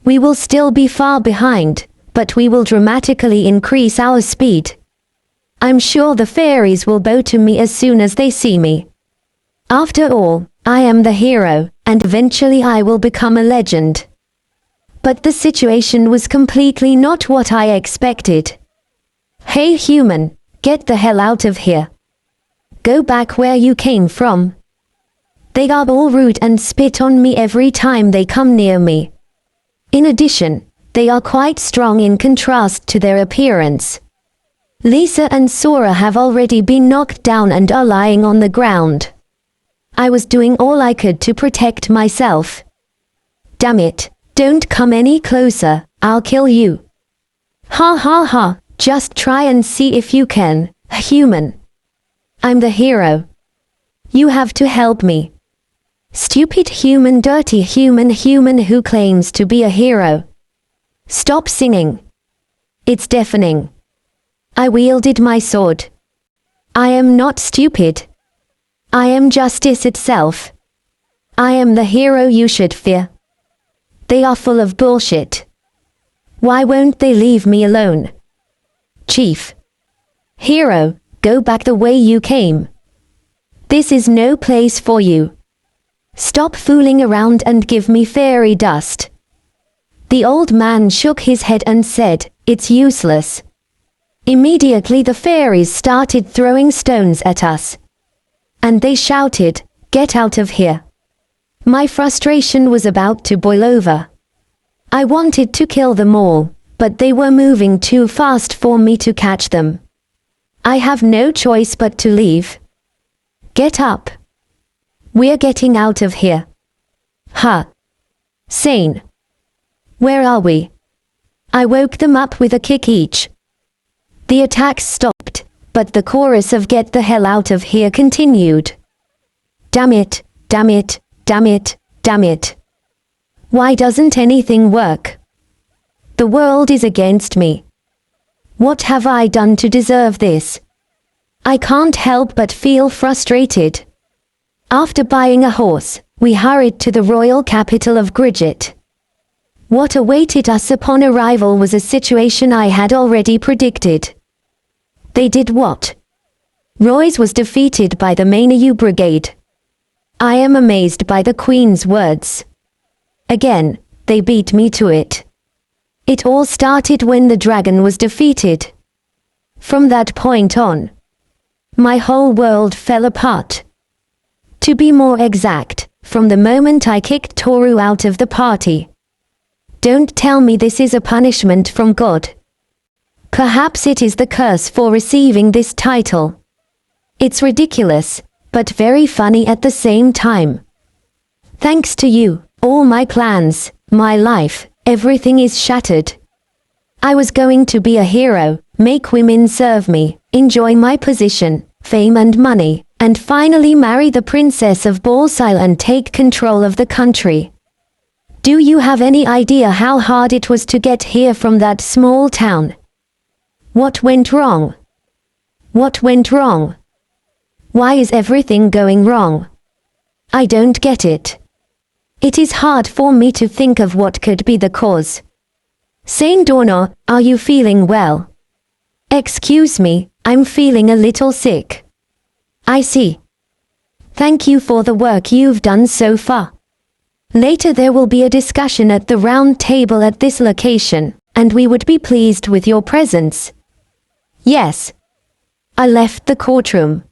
We will still be far behind, but we will dramatically increase our speed. I'm sure the fairies will bow to me as soon as they see me. After all, I am the hero, and eventually I will become a legend. But the situation was completely not what I expected. Hey human, get the hell out of here. Go back where you came from. They are all rude and spit on me every time they come near me. In addition, they are quite strong in contrast to their appearance. Lisa and Sora have already been knocked down and are lying on the ground. I was doing all I could to protect myself. Damn it, don't come any closer, I'll kill you. Ha ha ha, just try and see if you can, human. I'm the hero. You have to help me. Stupid human, dirty human who claims to be a hero. Stop singing. It's deafening. I wielded my sword. I am not stupid. I am justice itself. I am the hero you should fear. They are full of bullshit. Why won't they leave me alone? Chief. Hero, go back the way you came. This is no place for you. Stop fooling around and give me fairy dust. The old man shook his head and said, it's useless. Immediately the fairies started throwing stones at us. And they shouted, get out of here. My frustration was about to boil over. I wanted to kill them all, but they were moving too fast for me to catch them. I have no choice but to leave. Get up. We're getting out of here. Huh. Sane. Where are we? I woke them up with a kick each. The attacks stopped, but the chorus of get the hell out of here continued. Damn it, damn it, damn it, damn it. Why doesn't anything work? The world is against me. What have I done to deserve this? I can't help but feel frustrated. After buying a horse, we hurried to the royal capital of Gridget. What awaited us upon arrival was a situation I had already predicted. They did what? Royce was defeated by the Mainayu Brigade. I am amazed by the Queen's words. Again, they beat me to it. It all started when the dragon was defeated. From that point on, my whole world fell apart. To be more exact, from the moment I kicked Toru out of the party. Don't tell me this is a punishment from God. Perhaps it is the curse for receiving this title. It's ridiculous, but very funny at the same time. Thanks to you, all my plans, my life, everything is shattered. I was going to be a hero, make women serve me, enjoy my position, fame and money, and finally marry the Princess of Balsile and take control of the country. Do you have any idea how hard it was to get here from that small town? What went wrong? What went wrong? Why is everything going wrong? I don't get it. It is hard for me to think of what could be the cause. Saint Dorno, are you feeling well? Excuse me, I'm feeling a little sick. I see. Thank you for the work you've done so far. Later there will be a discussion at the round table at this location, and we would be pleased with your presence. Yes. I left the courtroom.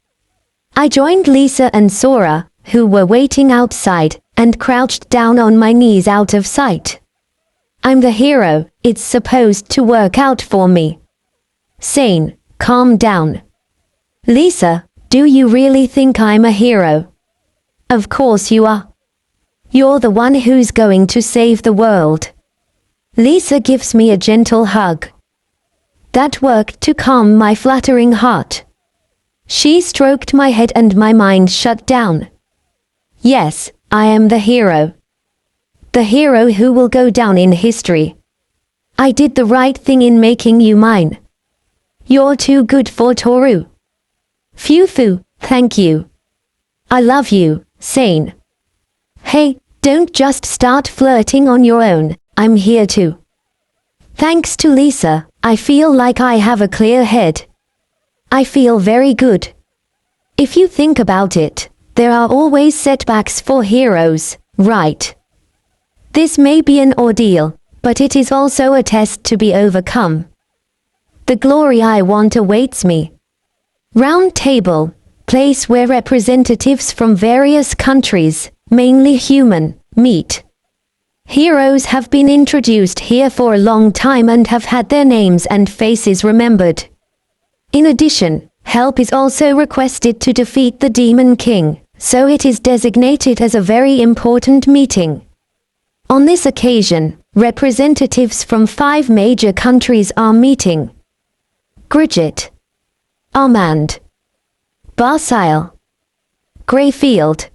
I joined Lisa and Sora, who were waiting outside, and crouched down on my knees out of sight. I'm the hero, it's supposed to work out for me. Sane, calm down. Lisa, do you really think I'm a hero? Of course you are. You're the one who's going to save the world. Lisa gives me a gentle hug. That worked to calm my fluttering heart. She stroked my head and my mind shut down. Yes, I am the hero. The hero who will go down in history. I did the right thing in making you mine. You're too good for Toru. Phew, thank you. I love you, Sane. Hey, don't just start flirting on your own, I'm here too. Thanks to Lisa, I feel like I have a clear head. I feel very good. If you think about it, there are always setbacks for heroes, right? This may be an ordeal, but it is also a test to be overcome. The glory I want awaits me. Round table, place where representatives from various countries, mainly human, meet. Heroes have been introduced here for a long time and have had their names and faces remembered. In addition, help is also requested to defeat the Demon King, so it is designated as a very important meeting. On this occasion, representatives from 5 major countries are meeting. Grigit, Armand, Barsile, Greyfield,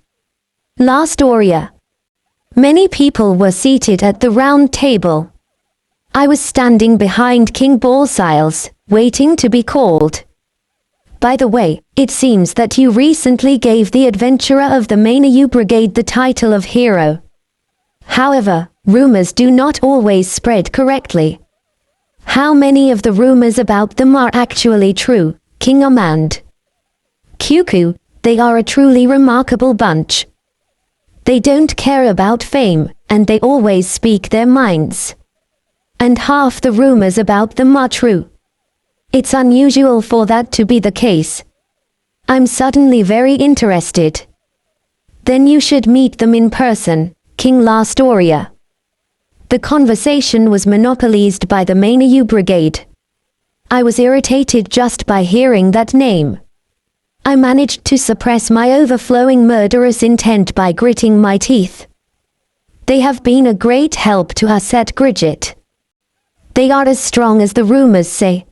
La Storia. Many people were seated at the round table. I was standing behind King Balsiles, waiting to be called. By the way, it seems that you recently gave the adventurer of the Mainayu Brigade the title of hero. However, rumors do not always spread correctly. How many of the rumors about them are actually true, King Armand? Kyuku, they are a truly remarkable bunch. They don't care about fame, and they always speak their minds. And half the rumors about them are true. It's unusual for that to be the case. I'm suddenly very interested. Then you should meet them in person, King La Storia. The conversation was monopolized by the Mainayu Brigade. I was irritated just by hearing that name. I managed to suppress my overflowing murderous intent by gritting my teeth. They have been a great help to us at Grigit. They are as strong as the rumors say.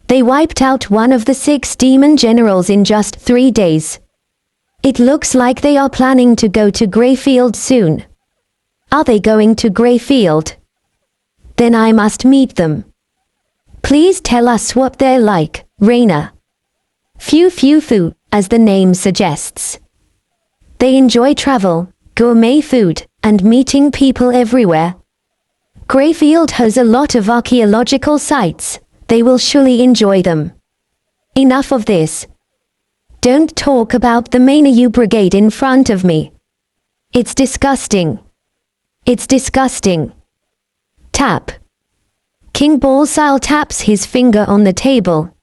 They wiped out one of the 6 demon generals in just 3 days. It looks like they are planning to go to Greyfield soon. Are they going to Greyfield? Then I must meet them. Please tell us what they're like, Reina. Phew, as the name suggests. They enjoy travel, gourmet food, and meeting people everywhere. Greyfield has a lot of archaeological sites. They will surely enjoy them. Enough of this. Don't talk about the Manu Brigade in front of me. It's disgusting. It's disgusting. Tap. King Balsile taps his finger on the table.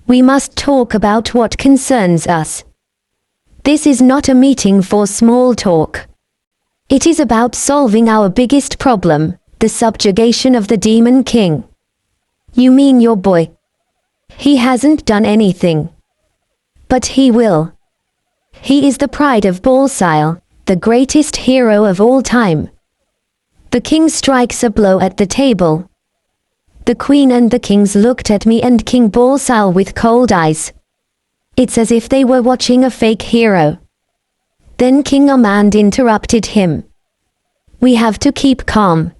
We must talk about what concerns us. This is not a meeting for small talk. It is about solving our biggest problem, the subjugation of the Demon King. You mean your boy? He hasn't done anything. But he will. He is the pride of Balsile, the greatest hero of all time. The king strikes a blow at the table. The queen and the kings looked at me and King Balsile with cold eyes. It's as if they were watching a fake hero. Then King Armand interrupted him. We have to keep calm.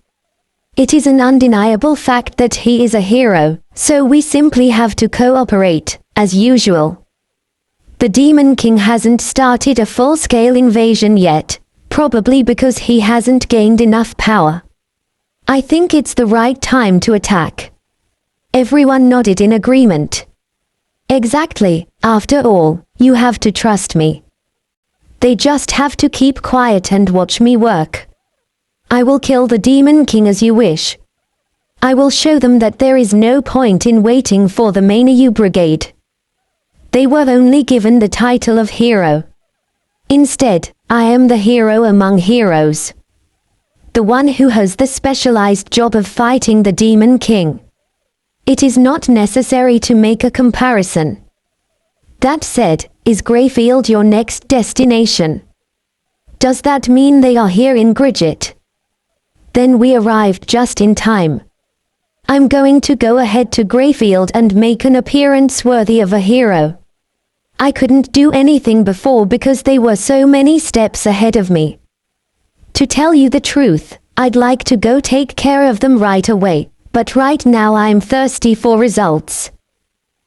It is an undeniable fact that he is a hero, so we simply have to cooperate, as usual. The Demon King hasn't started a full-scale invasion yet, probably because he hasn't gained enough power. I think it's the right time to attack. Everyone nodded in agreement. Exactly, after all, you have to trust me. They just have to keep quiet and watch me work. I will kill the Demon King as you wish. I will show them that there is no point in waiting for the Manu Brigade. They were only given the title of hero. Instead, I am the hero among heroes. The one who has the specialized job of fighting the Demon King. It is not necessary to make a comparison. That said, is Greyfield your next destination? Does that mean they are here in Gridget? Then we arrived just in time. I'm going to go ahead to Greyfield and make an appearance worthy of a hero. I couldn't do anything before because they were so many steps ahead of me. To tell you the truth, I'd like to go take care of them right away, but right now I'm thirsty for results.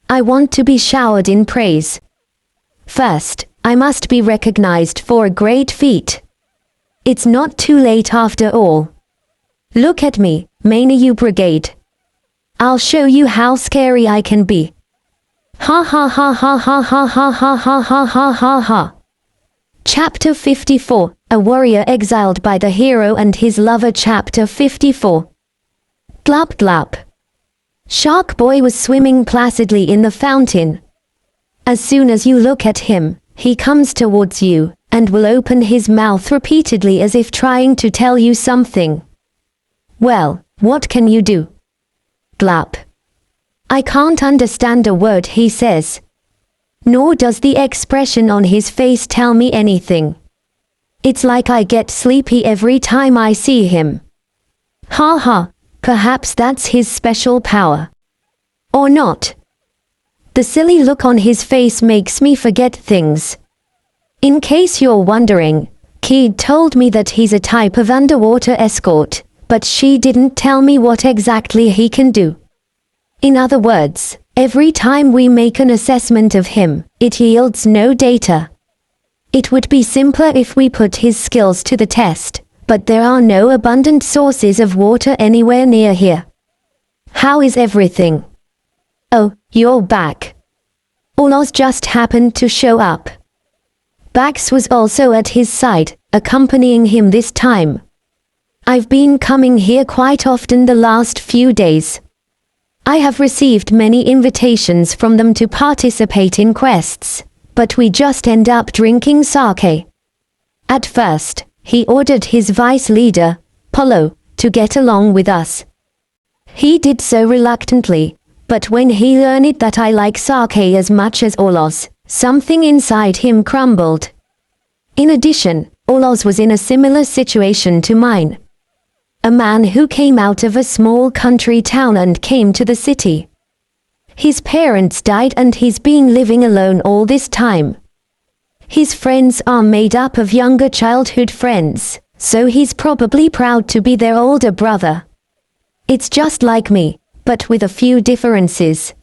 I want to be showered in praise. First, I must be recognized for a great feat. It's not too late after all. Look at me, Manu Brigade. I'll show you how scary I can be. Ha ha ha ha ha ha ha ha ha ha ha ha ha. Chapter 54, A Warrior Exiled by the Hero and His Lover. Chapter 54. Glop glop. Shark Boy was swimming placidly in the fountain. As soon as you look at him, he comes towards you, and will open his mouth repeatedly as if trying to tell you something. Well, what can you do? Glop. I can't understand a word he says. Nor does the expression on his face tell me anything. It's like I get sleepy every time I see him. Ha ha, perhaps that's his special power. Or not. The silly look on his face makes me forget things. In case you're wondering, Keed told me that he's a type of underwater escort, but she didn't tell me what exactly he can do. In other words, every time we make an assessment of him, it yields no data. It would be simpler if we put his skills to the test, but there are no abundant sources of water anywhere near here. How is everything? Oh, you're back. Olos just happened to show up. Bax was also at his side, accompanying him this time. I've been coming here quite often the last few days. I have received many invitations from them to participate in quests, but we just end up drinking sake. At first, he ordered his vice leader, Polo, to get along with us. He did so reluctantly, but when he learned that I like sake as much as Olos, something inside him crumbled. In addition, Olos was in a similar situation to mine. A man who came out of a small country town and came to the city. His parents died and he's been living alone all this time. His friends are made up of younger childhood friends, so he's probably proud to be their older brother. It's just like me, but with a few differences.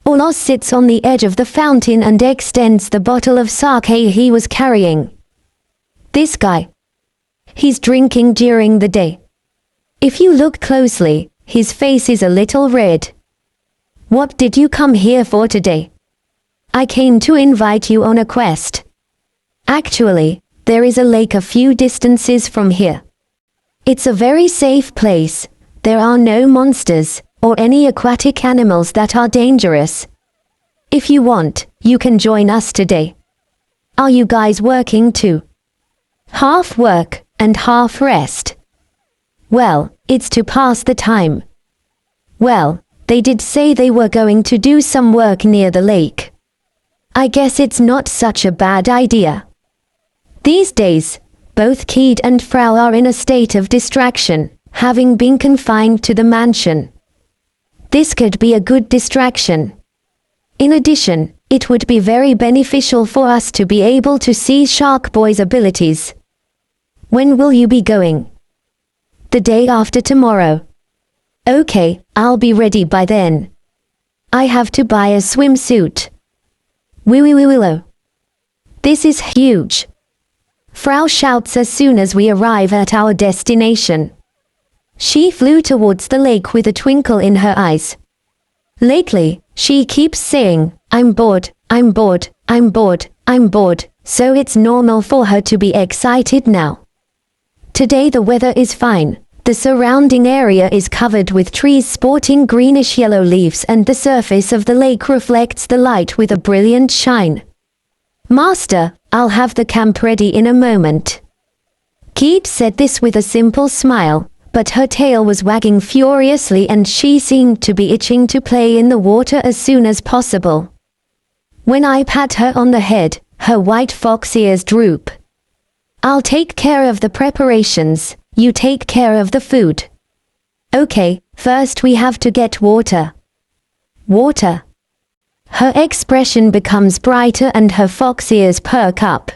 Olos sits on the edge of the fountain and extends the bottle of sake he was carrying. This guy. He's drinking during the day. If you look closely, his face is a little red. What did you come here for today? I came to invite you on a quest. Actually, there is a lake a few distances from here. It's a very safe place. There are no monsters or any aquatic animals that are dangerous. If you want, you can join us today. Are you guys working too? Half work and half rest. Well, it's to pass the time. Well, they did say they were going to do some work near the lake. I guess it's not such a bad idea. These days, both Kid and Frau are in a state of distraction, having been confined to the mansion. This could be a good distraction. In addition, it would be very beneficial for us to be able to see Shark Boy's abilities. When will you be going? The day after tomorrow. Okay, I'll be ready by then. I have to buy a swimsuit. Willow. This is huge. Frau shouts as soon as we arrive at our destination. She flew towards the lake with a twinkle in her eyes. Lately, she keeps saying, I'm bored, I'm bored, I'm bored, I'm bored, so it's normal for her to be excited now. Today the weather is fine. The surrounding area is covered with trees sporting greenish-yellow leaves and the surface of the lake reflects the light with a brilliant shine. Master, I'll have the camp ready in a moment. Kid said this with a simple smile, but her tail was wagging furiously and she seemed to be itching to play in the water as soon as possible. When I pat her on the head, her white fox ears droop. I'll take care of the preparations. You take care of the food. Okay, first we have to get water. Water. Her expression becomes brighter and her fox ears perk up.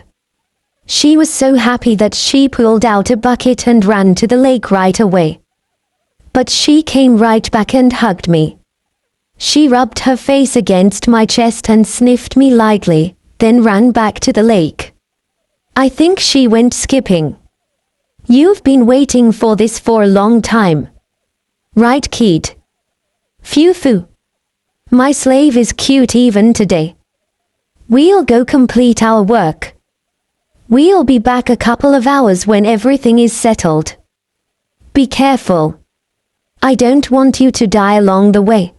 She was so happy that she pulled out a bucket and ran to the lake right away. But she came right back and hugged me. She rubbed her face against my chest and sniffed me lightly, then ran back to the lake. I think she went skipping. You've been waiting for this for a long time. Right, Kid? Phew. My slave is cute even today. We'll go complete our work. We'll be back a couple of hours when everything is settled. Be careful. I don't want you to die along the way.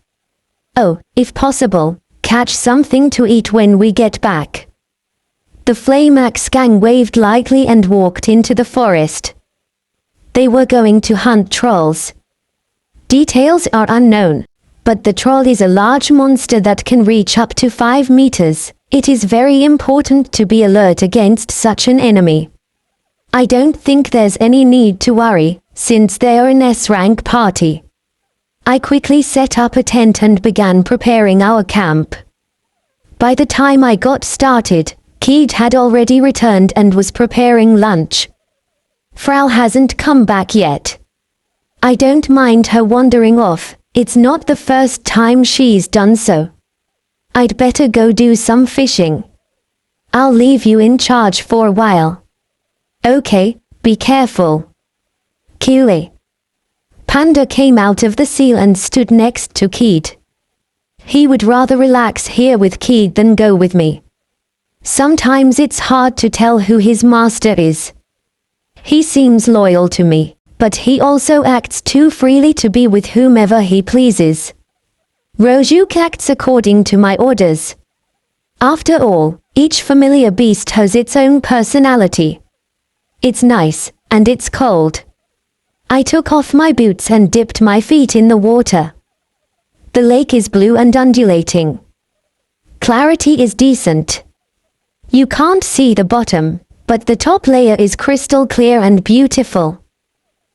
Oh, if possible, catch something to eat when we get back. The Flamax gang waved lightly and walked into the forest. They were going to hunt trolls. Details are unknown, but the troll is a large monster that can reach up to 5 meters. It is very important to be alert against such an enemy. I don't think there's any need to worry, since they are an S-rank party. I quickly set up a tent and began preparing our camp. By the time I got started, Kid had already returned and was preparing lunch. Frau hasn't come back yet. I don't mind her wandering off, it's not the first time she's done so. I'd better go do some fishing. I'll leave you in charge for a while. Okay, be careful. Kile. Panda came out of the seal and stood next to Kid. He would rather relax here with Kid than go with me. Sometimes it's hard to tell who his master is. He seems loyal to me, but he also acts too freely to be with whomever he pleases. Rojuk acts according to my orders. After all, each familiar beast has its own personality. It's nice, and it's cold. I took off my boots and dipped my feet in the water. The lake is blue and undulating. Clarity is decent. You can't see the bottom, but the top layer is crystal clear and beautiful.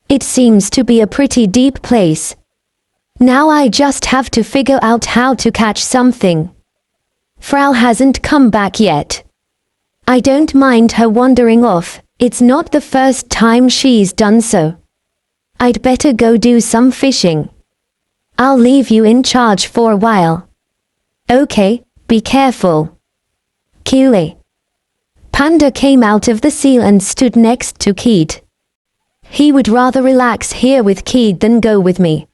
It seems to be a pretty deep place. Now I just have to figure out how to catch something. Frau hasn't come back yet. I don't mind her wandering off, it's not the first time she's done so. I'd better go do some fishing. I'll leave you in charge for a while. Okay, be careful. Kile. Panda came out of the seal and stood next to Kid. He would rather relax here with Kid than go with me.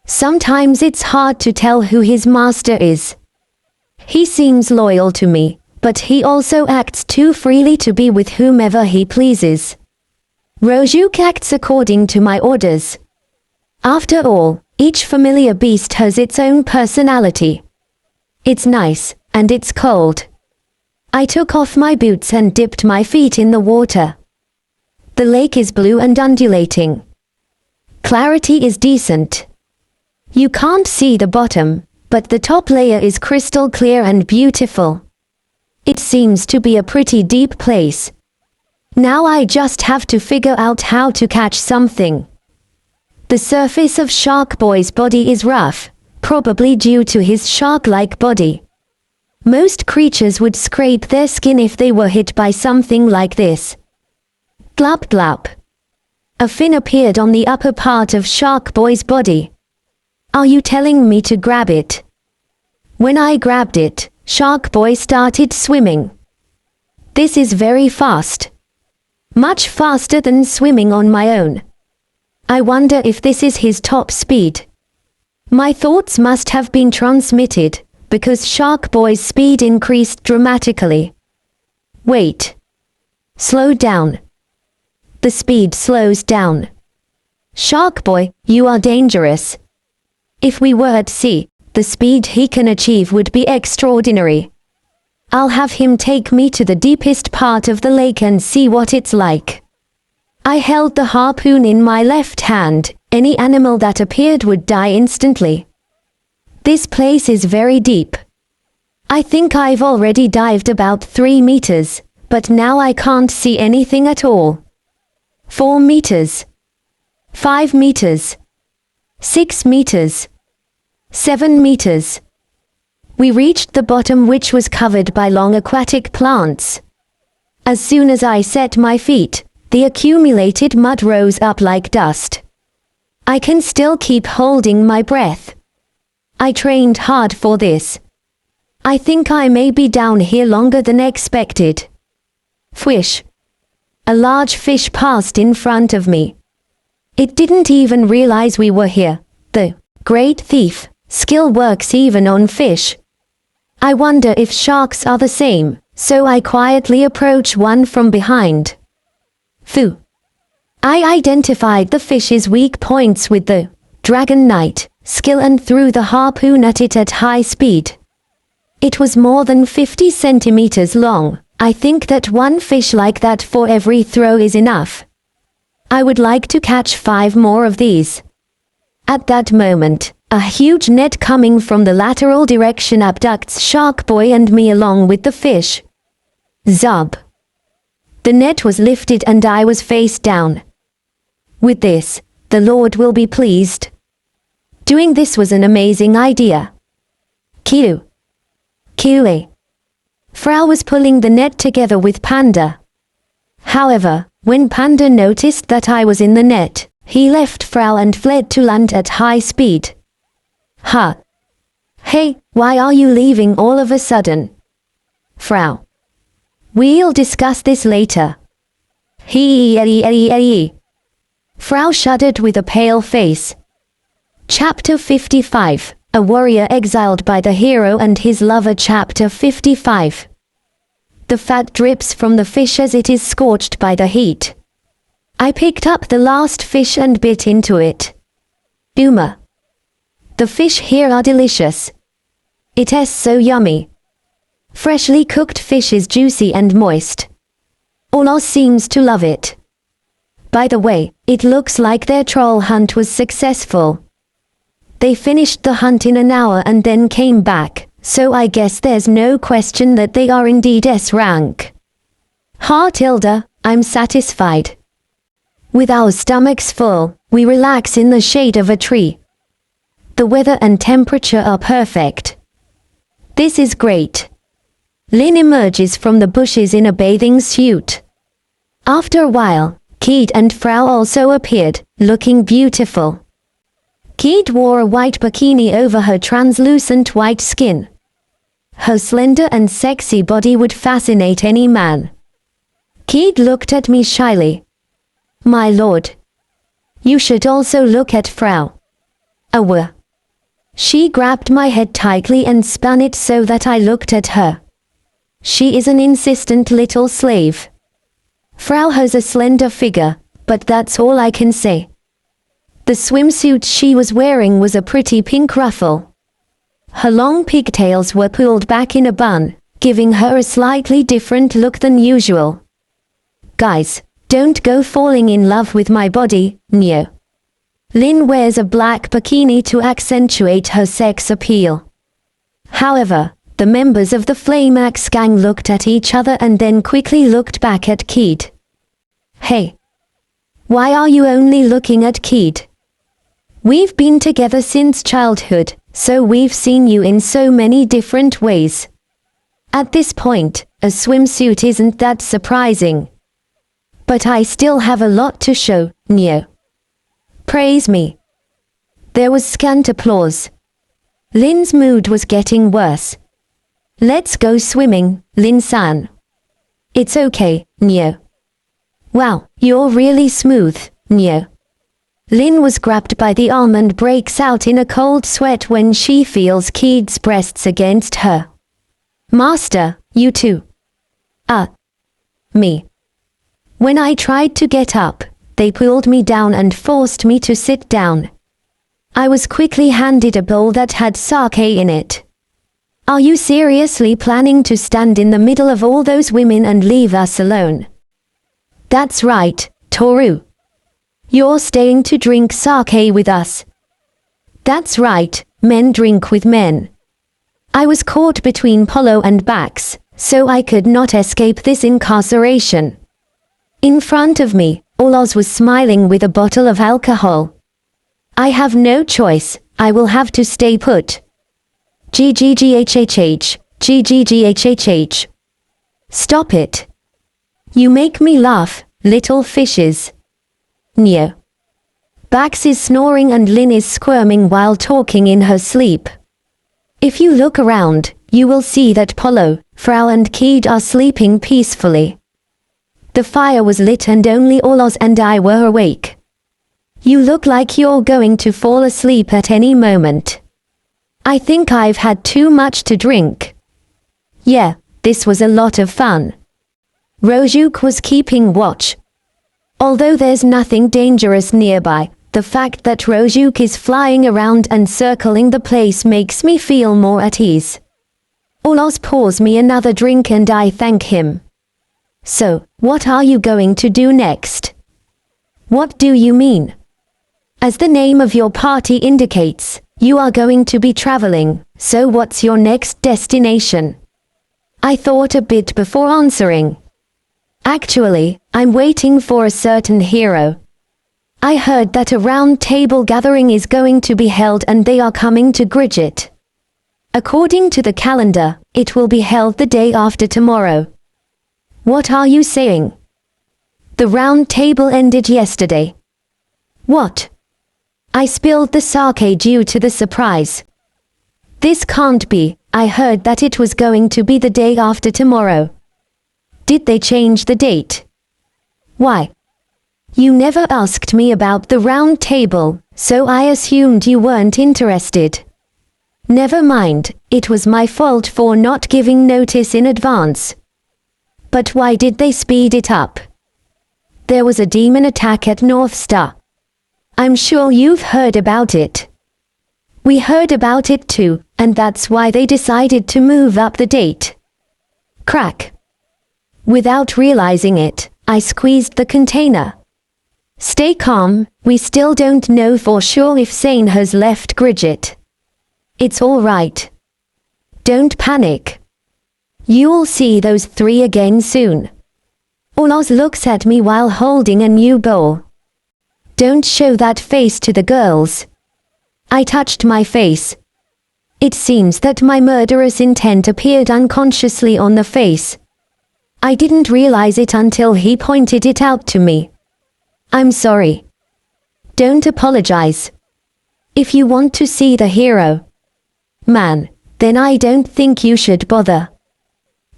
Sometimes it's hard to tell who his master is. He seems loyal to me, but he also acts too freely to be with whomever he pleases. Rojuk acts according to my orders. After all, each familiar beast has its own personality. It's nice, and it's cold. I took off my boots and dipped my feet in the water. The lake is blue and undulating. Clarity is decent. You can't see the bottom, but the top layer is crystal clear and beautiful. It seems to be a pretty deep place. Now I just have to figure out how to catch something. The surface of Shark Boy's body is rough, probably due to his shark-like body. Most creatures would scrape their skin if they were hit by something like this. Glop glop. A fin appeared on the upper part of Shark Boy's body. Are you telling me to grab it? When I grabbed it, Shark Boy started swimming. This is very fast. Much faster than swimming on my own. I wonder if this is his top speed. My thoughts must have been transmitted, because Shark Boy's speed increased dramatically. Wait. Slow down. The speed slows down. Shark Boy, you are dangerous. If we were at sea, the speed he can achieve would be extraordinary. I'll have him take me to the deepest part of the lake and see what it's like. I held the harpoon in my left hand. Any animal that appeared would die instantly. This place is very deep. I think I've already dived about 3 meters, but now I can't see anything at all. 4 meters. 5 meters. 6 meters. 7 meters. We reached the bottom, which was covered by long aquatic plants. As soon as I set my feet, the accumulated mud rose up like dust. I can still keep holding my breath. I trained hard for this. I think I may be down here longer than expected. Fish. A large fish passed in front of me. It didn't even realize we were here. The great thief skill works even on fish. I wonder if sharks are the same, so I quietly approach one from behind. Phew. I identified the fish's weak points with the Dragon Knight skill and threw the harpoon at it at high speed. It was more than 50 centimeters long. I think that one fish like that for every throw is enough. I would like to catch 5 more of these. At that moment, a huge net coming from the lateral direction abducts Shark Boy and me along with the fish. Zub. The net was lifted and I was face down. With this, the Lord will be pleased. Doing this was an amazing idea. Kiu. Kiue. Frau was pulling the net together with Panda. However, when Panda noticed that I was in the net, he left Frau and fled to land at high speed. Huh. Hey, why are you leaving all of a sudden? Frau. We'll discuss this later. Frau shuddered with a pale face. Chapter 55, A Warrior Exiled by the Hero and His Lover. Chapter 55. The fat drips from the fish as it is scorched by the heat. I picked up the last fish and bit into it. Uma. The fish here are delicious. It is so yummy. Freshly cooked fish is juicy and moist. Ola seems to love it. By the way, it looks like their troll hunt was successful. They finished the hunt in an hour and then came back, so I guess there's no question that they are indeed S rank. Ha Tilda, I'm satisfied. With our stomachs full, we relax in the shade of a tree. The weather and temperature are perfect. This is great. Lin emerges from the bushes in a bathing suit. After a while, Keed and Frau also appeared, looking beautiful. Keed wore a white bikini over her translucent white skin. Her slender and sexy body would fascinate any man. Keed looked at me shyly. My lord. You should also look at Frau. She grabbed my head tightly and spun it so that I looked at her. She is an insistent little slave. Frau has a slender figure, but that's all I can say. The swimsuit she was wearing was a pretty pink ruffle. Her long pigtails were pulled back in a bun, giving her a slightly different look than usual. Guys, don't go falling in love with my body, Neo. Lin wears a black bikini to accentuate her sex appeal. However, the members of the Flame Axe gang looked at each other and then quickly looked back at Kid. Hey. Why are you only looking at Kid? We've been together since childhood, so we've seen you in so many different ways. At this point, a swimsuit isn't that surprising. But I still have a lot to show, Neo. Praise me. There was scant applause. Lin's mood was getting worse. Let's go swimming, Lin-san. It's okay, Neo. Wow, you're really smooth, Neo. Lin was grabbed by the arm and breaks out in a cold sweat when she feels Kid's breasts against her. Master, you too. Me. When I tried to get up, they pulled me down and forced me to sit down. I was quickly handed a bowl that had sake in it. Are you seriously planning to stand in the middle of all those women and leave us alone? That's right, Toru. You're staying to drink sake with us. That's right, men drink with men. I was caught between Polo and Bax, so I could not escape this incarceration. In front of me, Olos was smiling with a bottle of alcohol. I have no choice, I will have to stay put. GGGHHH, GGGHHH. Stop it. You make me laugh, little fishes. Neo. Bax is snoring and Lin is squirming while talking in her sleep. If you look around, you will see that Polo, Frau and Kid are sleeping peacefully. The fire was lit and only Olos and I were awake. You look like you're going to fall asleep at any moment. I think I've had too much to drink. Yeah, this was a lot of fun. Rojuk was keeping watch. Although there's nothing dangerous nearby, the fact that Rojuk is flying around and circling the place makes me feel more at ease. Olos pours me another drink and I thank him. So, what are you going to do next? What do you mean? As the name of your party indicates, you are going to be traveling, so what's your next destination? I thought a bit before answering. Actually, I'm waiting for a certain hero. I heard that a round table gathering is going to be held and they are coming to Gridget. According to the calendar, it will be held the day after tomorrow. What are you saying? The round table ended yesterday. What? I spilled the sake due to the surprise. This can't be, I heard that it was going to be the day after tomorrow. Did they change the date? Why? You never asked me about the round table, so I assumed you weren't interested. Never mind, it was my fault for not giving notice in advance. But why did they speed it up? There was a demon attack at North Star. I'm sure you've heard about it. We heard about it too, and that's why they decided to move up the date. Crack. Without realizing it, I squeezed the container. Stay calm, we still don't know for sure if Sane has left Gridget. It's all right. Don't panic. You'll see those three again soon. Olos looks at me while holding a new bowl. Don't show that face to the girls. I touched my face. It seems that my murderous intent appeared unconsciously on the face. I didn't realize it until he pointed it out to me. I'm sorry. Don't apologize. If you want to see the hero, man, then I don't think you should bother.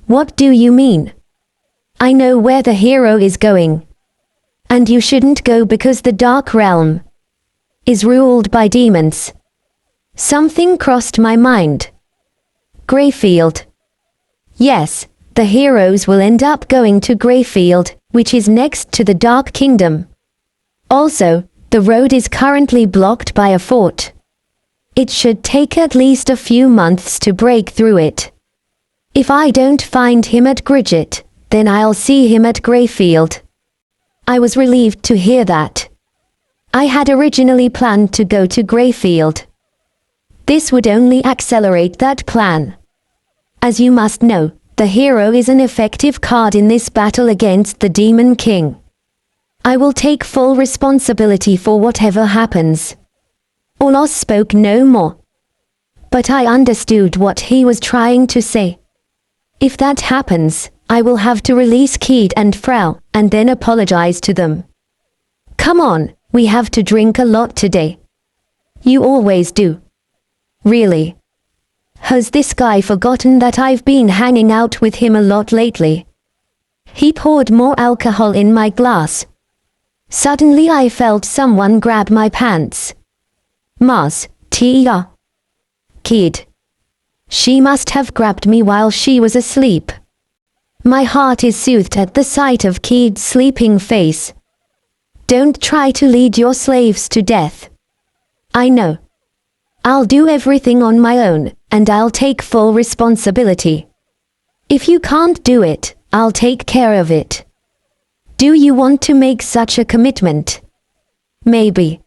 What do you mean? I know where the hero is going. And you shouldn't go because the Dark Realm is ruled by demons. Something crossed my mind. Greyfield. Yes, the heroes will end up going to Greyfield, which is next to the Dark Kingdom. Also, the road is currently blocked by a fort. It should take at least a few months to break through it. If I don't find him at Gridget, then I'll see him at Greyfield. I was relieved to hear that. I had originally planned to go to Greyfield. This would only accelerate that plan. As you must know, the hero is an effective card in this battle against the Demon King. I will take full responsibility for whatever happens. Olos spoke no more. But I understood what he was trying to say. If that happens, I will have to release Keed and Frau, and then apologize to them. Come on, we have to drink a lot today. You always do. Really? Has this guy forgotten that I've been hanging out with him a lot lately? He poured more alcohol in my glass. Suddenly I felt someone grab my pants. Mars, Tia. Kid. She must have grabbed me while she was asleep. My heart is soothed at the sight of Kid's sleeping face. Don't try to lead your slaves to death. I know. I'll do everything on my own, and I'll take full responsibility. If you can't do it, I'll take care of it. Do you want to make such a commitment? Maybe.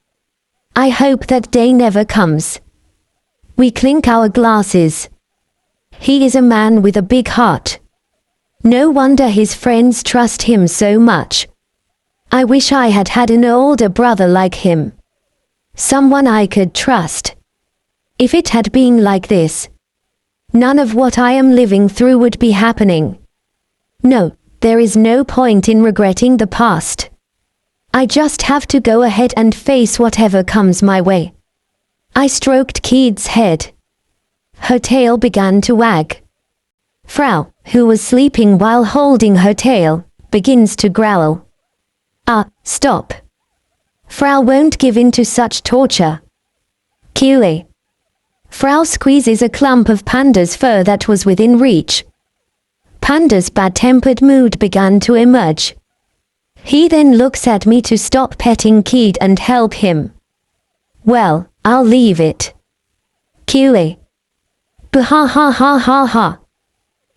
I hope that day never comes. We clink our glasses. He is a man with a big heart. No wonder his friends trust him so much. I wish I had had an older brother like him. Someone I could trust. If it had been like this, none of what I am living through would be happening. No, there is no point in regretting the past. I just have to go ahead and face whatever comes my way. I stroked Keed's head. Her tail began to wag. Frau, who was sleeping while holding her tail, begins to growl. Stop. Frau won't give in to such torture. Kile. Frau squeezes a clump of Panda's fur that was within reach. Panda's bad-tempered mood began to emerge. He then looks at me to stop petting Keed and help him. Well, I'll leave it. Kile. Ha ha ha ha ha.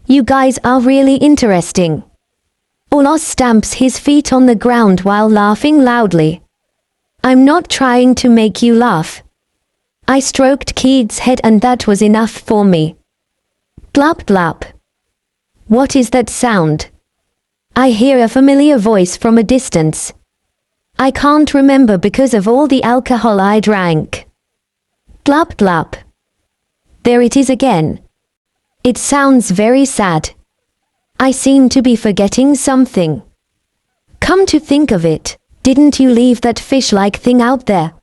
You guys are really interesting. Olos stamps his feet on the ground while laughing loudly. I'm not trying to make you laugh. I stroked Keed's head and that was enough for me. Glop glop. What is that sound? I hear a familiar voice from a distance. I can't remember because of all the alcohol I drank. Glop glop. There it is again. It sounds very sad. I seem to be forgetting something. Come to think of it, didn't you leave that fish-like thing out there?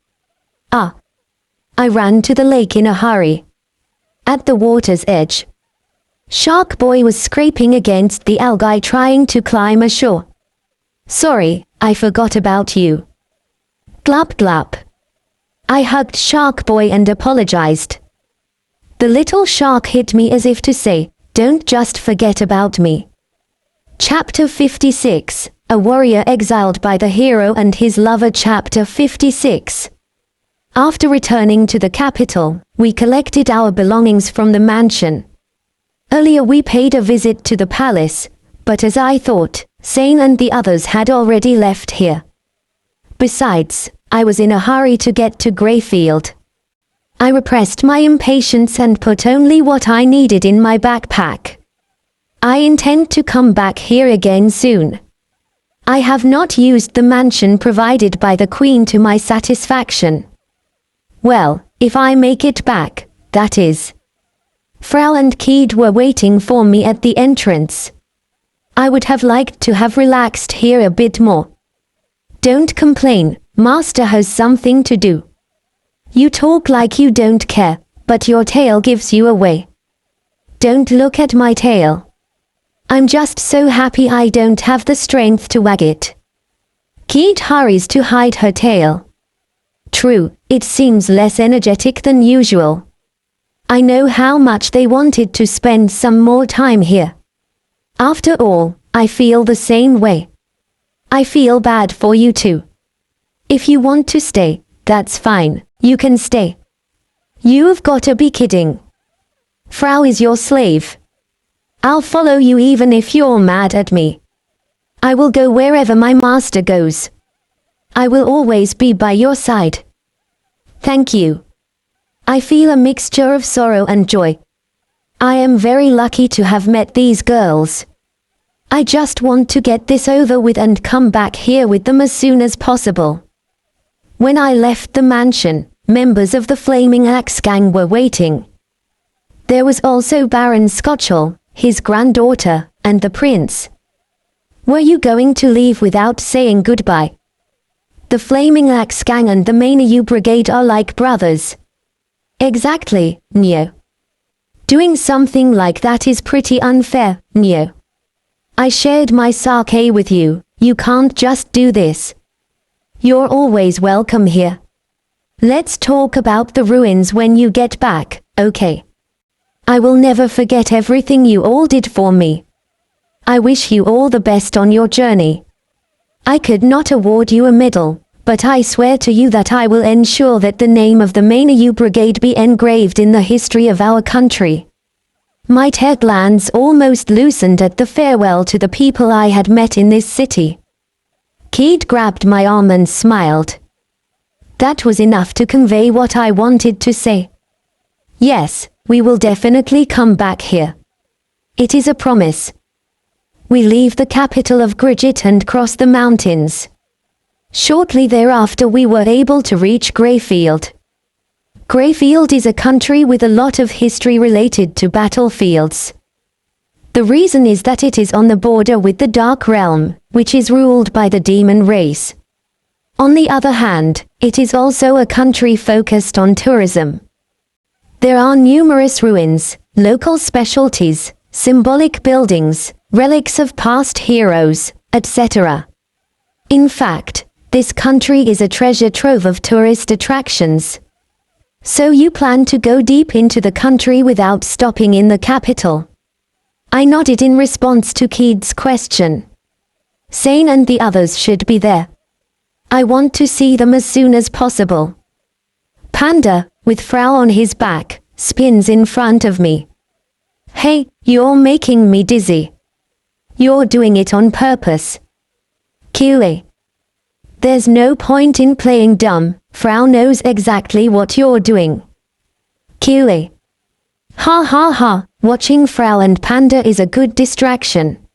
I ran to the lake in a hurry. At the water's edge, Shark Boy was scraping against the algae trying to climb ashore. Sorry, I forgot about you. Glop glop. I hugged Shark Boy and apologized. The little shark hit me as if to say, don't just forget about me. Chapter 56, A Warrior Exiled by the Hero and His Lover. Chapter 56. After returning to the capital, we collected our belongings from the mansion. Earlier we paid a visit to the palace, but as I thought, Sane and the others had already left here. Besides, I was in a hurry to get to Greyfield. I repressed my impatience and put only what I needed in my backpack. I intend to come back here again soon. I have not used the mansion provided by the Queen to my satisfaction. Well, if I make it back, that is. Frau and Keed were waiting for me at the entrance. I would have liked to have relaxed here a bit more. Don't complain, Master has something to do. You talk like you don't care, but your tail gives you away. Don't look at my tail. I'm just so happy I don't have the strength to wag it. Keed hurries to hide her tail. True, it seems less energetic than usual. I know how much they wanted to spend some more time here. After all, I feel the same way. I feel bad for you too. If you want to stay, that's fine, you can stay. You've gotta be kidding. Frau is your slave. I'll follow you even if you're mad at me. I will go wherever my master goes. I will always be by your side. Thank you. I feel a mixture of sorrow and joy. I am very lucky to have met these girls. I just want to get this over with and come back here with them as soon as possible. When I left the mansion, members of the Flaming Axe gang were waiting. There was also Baron Scotchell, his granddaughter, and the prince. Were you going to leave without saying goodbye? The Flaming Axe gang and the Mainu Brigade are like brothers. Exactly, Neo. Doing something like that is pretty unfair, Neo. I shared my sake with you, you can't just do this. You're always welcome here. Let's talk about the ruins when you get back, okay? I will never forget everything you all did for me. I wish you all the best on your journey. I could not award you a medal, but I swear to you that I will ensure that the name of the Mainu Brigade be engraved in the history of our country. My tear glands almost loosened at the farewell to the people I had met in this city. Keed grabbed my arm and smiled. That was enough to convey what I wanted to say. Yes, we will definitely come back here. It is a promise. We leave the capital of Grigit and cross the mountains. Shortly thereafter we were able to reach Greyfield. Greyfield is a country with a lot of history related to battlefields. The reason is that it is on the border with the Dark Realm, which is ruled by the demon race. On the other hand, it is also a country focused on tourism. There are numerous ruins, local specialties, symbolic buildings, relics of past heroes, etc. In fact, this country is a treasure trove of tourist attractions. So you plan to go deep into the country without stopping in the capital? I nodded in response to Keed's question. Sane and the others should be there. I want to see them as soon as possible. Panda, with Frau on his back, spins in front of me. Hey, you're making me dizzy. You're doing it on purpose. Kile. There's no point in playing dumb, Frau knows exactly what you're doing. Kile. Ha ha ha, watching Frau and Panda is a good distraction.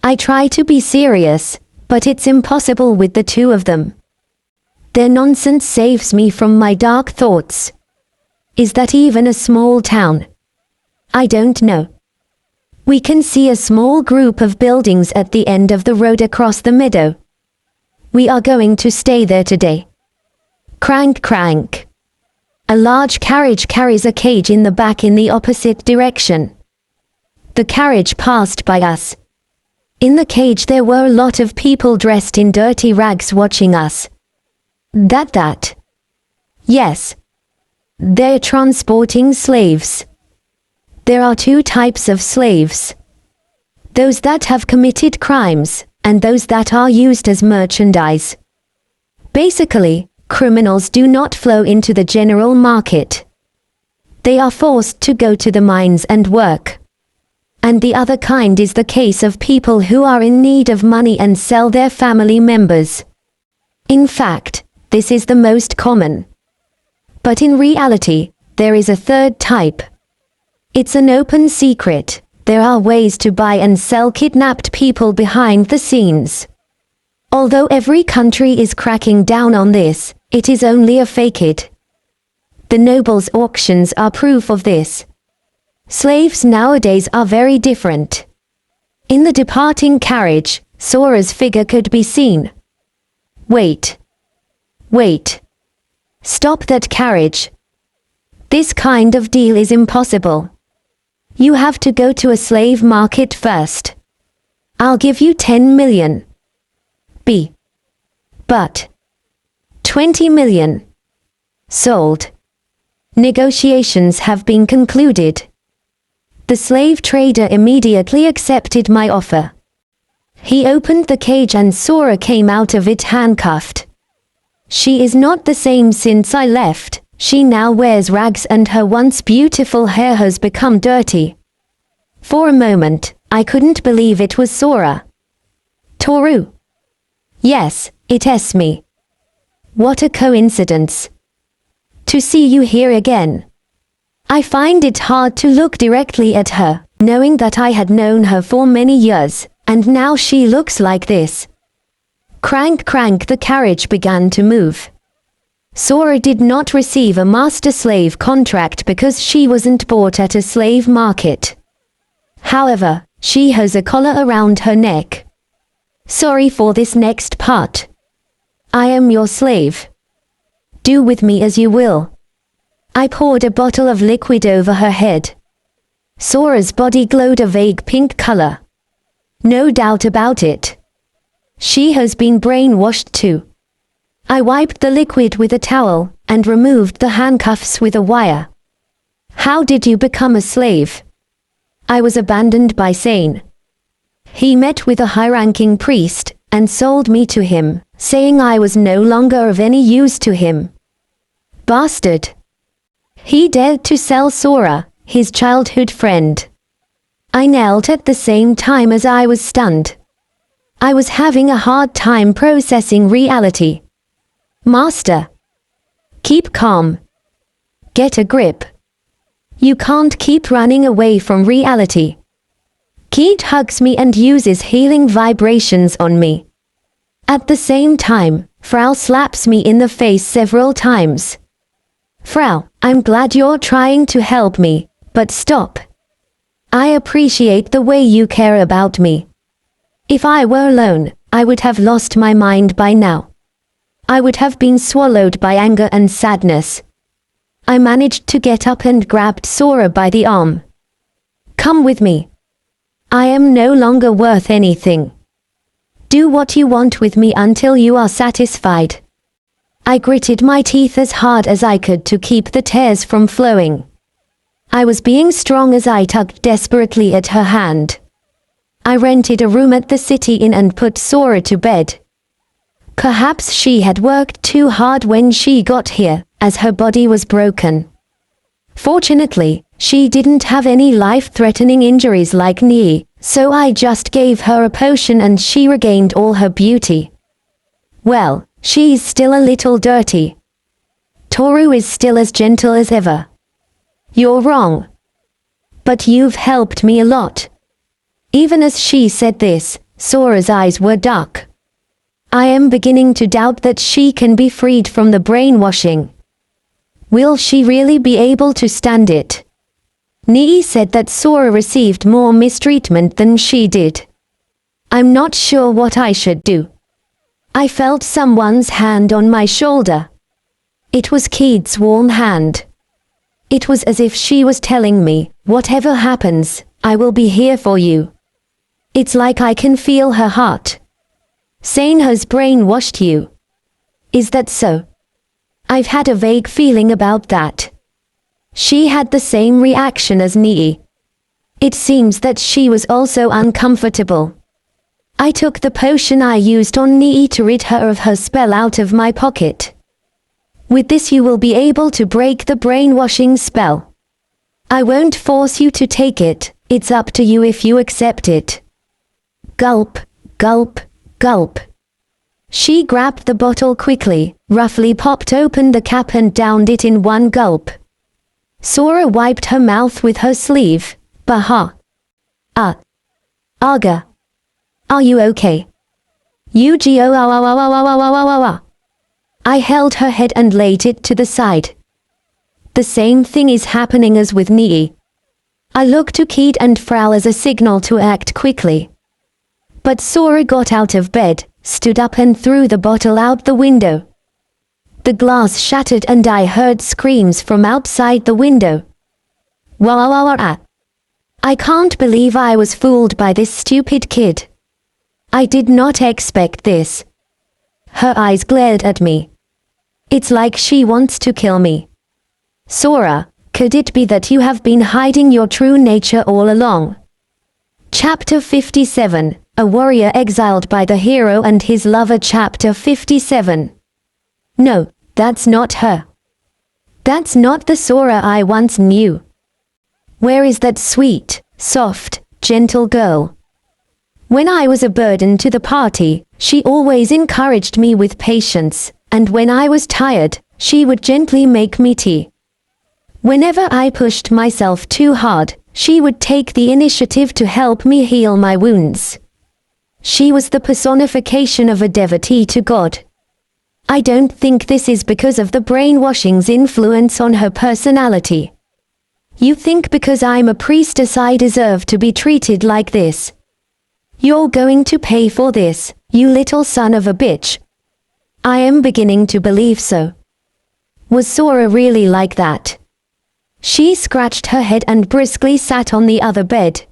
I try to be serious, but it's impossible with the two of them. Their nonsense saves me from my dark thoughts. Is that even a small town? I don't know. We can see a small group of buildings at the end of the road across the meadow. We are going to stay there today. Crank crank. A large carriage carries a cage in the back in the opposite direction. The carriage passed by us. In the cage there were a lot of people dressed in dirty rags watching us. That. Yes. They're transporting slaves. There are two types of slaves. Those that have committed crimes, and those that are used as merchandise. Basically, criminals do not flow into the general market. They are forced to go to the mines and work. And the other kind is the case of people who are in need of money and sell their family members. In fact, this is the most common. But in reality, there is a third type. It's an open secret. There are ways to buy and sell kidnapped people behind the scenes. Although every country is cracking down on this, it is only a facade. The nobles' auctions are proof of this. Slaves nowadays are very different. In the departing carriage, Sora's figure could be seen. Wait. Stop that carriage. This kind of deal is impossible. You have to go to a slave market first. I'll give you 10 million. But 20 million. Sold. Negotiations have been concluded. The slave trader immediately accepted my offer. He opened the cage and Sora came out of it handcuffed. She is not the same since I left. She now wears rags and her once beautiful hair has become dirty. For a moment, I couldn't believe it was Sora. Toru. Yes, it's me. What a coincidence. To see you here again. I find it hard to look directly at her, knowing that I had known her for many years, and now she looks like this. Crank crank, the carriage began to move. Sora did not receive a master-slave contract because she wasn't bought at a slave market. However, she has a collar around her neck. Sorry for this next part. I am your slave. Do with me as you will. I poured a bottle of liquid over her head. Sora's body glowed a vague pink color. No doubt about it. She has been brainwashed too. I wiped the liquid with a towel, and removed the handcuffs with a wire. How did you become a slave? I was abandoned by Sane. He met with a high-ranking priest, and sold me to him, saying I was no longer of any use to him. Bastard. He dared to sell Sora, his childhood friend. I knelt at the same time as I was stunned. I was having a hard time processing reality. Master. Keep calm. Get a grip. You can't keep running away from reality. Keith hugs me and uses healing vibrations on me. At the same time, Frau slaps me in the face several times. Frau, I'm glad you're trying to help me, but stop. I appreciate the way you care about me. If I were alone, I would have lost my mind by now. I would have been swallowed by anger and sadness. I managed to get up and grabbed Sora by the arm. Come with me. I am no longer worth anything. Do what you want with me until you are satisfied. I gritted my teeth as hard as I could to keep the tears from flowing. I was being strong as I tugged desperately at her hand. I rented a room at the City Inn and put Sora to bed. Perhaps she had worked too hard when she got here, as her body was broken. Fortunately, she didn't have any life-threatening injuries like knee, so I just gave her a potion and she regained all her beauty. Well, she's still a little dirty. Toru is still as gentle as ever. You're wrong. But you've helped me a lot. Even as she said this, Sora's eyes were dark. I am beginning to doubt that she can be freed from the brainwashing. Will she really be able to stand it? Nii said that Sora received more mistreatment than she did. I'm not sure what I should do. I felt someone's hand on my shoulder. It was Keith's warm hand. It was as if she was telling me, whatever happens, I will be here for you. It's like I can feel her heart. Sane has brainwashed you. Is that so? I've had a vague feeling about that. She had the same reaction as Nii. It seems that she was also uncomfortable. I took the potion I used on Nii to rid her of her spell out of my pocket. With this you will be able to break the brainwashing spell. I won't force you to take it, it's up to you if you accept it. Gulp, gulp, gulp. She grabbed the bottle quickly, roughly popped open the cap and downed it in one gulp. Sora wiped her mouth with her sleeve. Baha. Aga. Are you okay? Yu-Gi-Oh. I held her head and laid it to the side. The same thing is happening as with Nii. I looked to Keith and Frau as a signal to act quickly. But Sora got out of bed, stood up and threw the bottle out the window. The glass shattered and I heard screams from outside the window. Wah. I can't believe I was fooled by this stupid kid. I did not expect this. Her eyes glared at me. It's like she wants to kill me. Sora, could it be that you have been hiding your true nature all along? Chapter 57, A Warrior Exiled by the Hero and His Lover. Chapter 57. No, that's not her. That's not the Sora I once knew. Where is that sweet, soft, gentle girl? When I was a burden to the party, she always encouraged me with patience, and when I was tired, she would gently make me tea. Whenever I pushed myself too hard, she would take the initiative to help me heal my wounds. She was the personification of a devotee to God. I don't think this is because of the brainwashing's influence on her personality. You think because I'm a priestess I deserve to be treated like this? You're going to pay for this, you little son of a bitch. I am beginning to believe so. Was Sora really like that? She scratched her head and briskly sat on the other bed.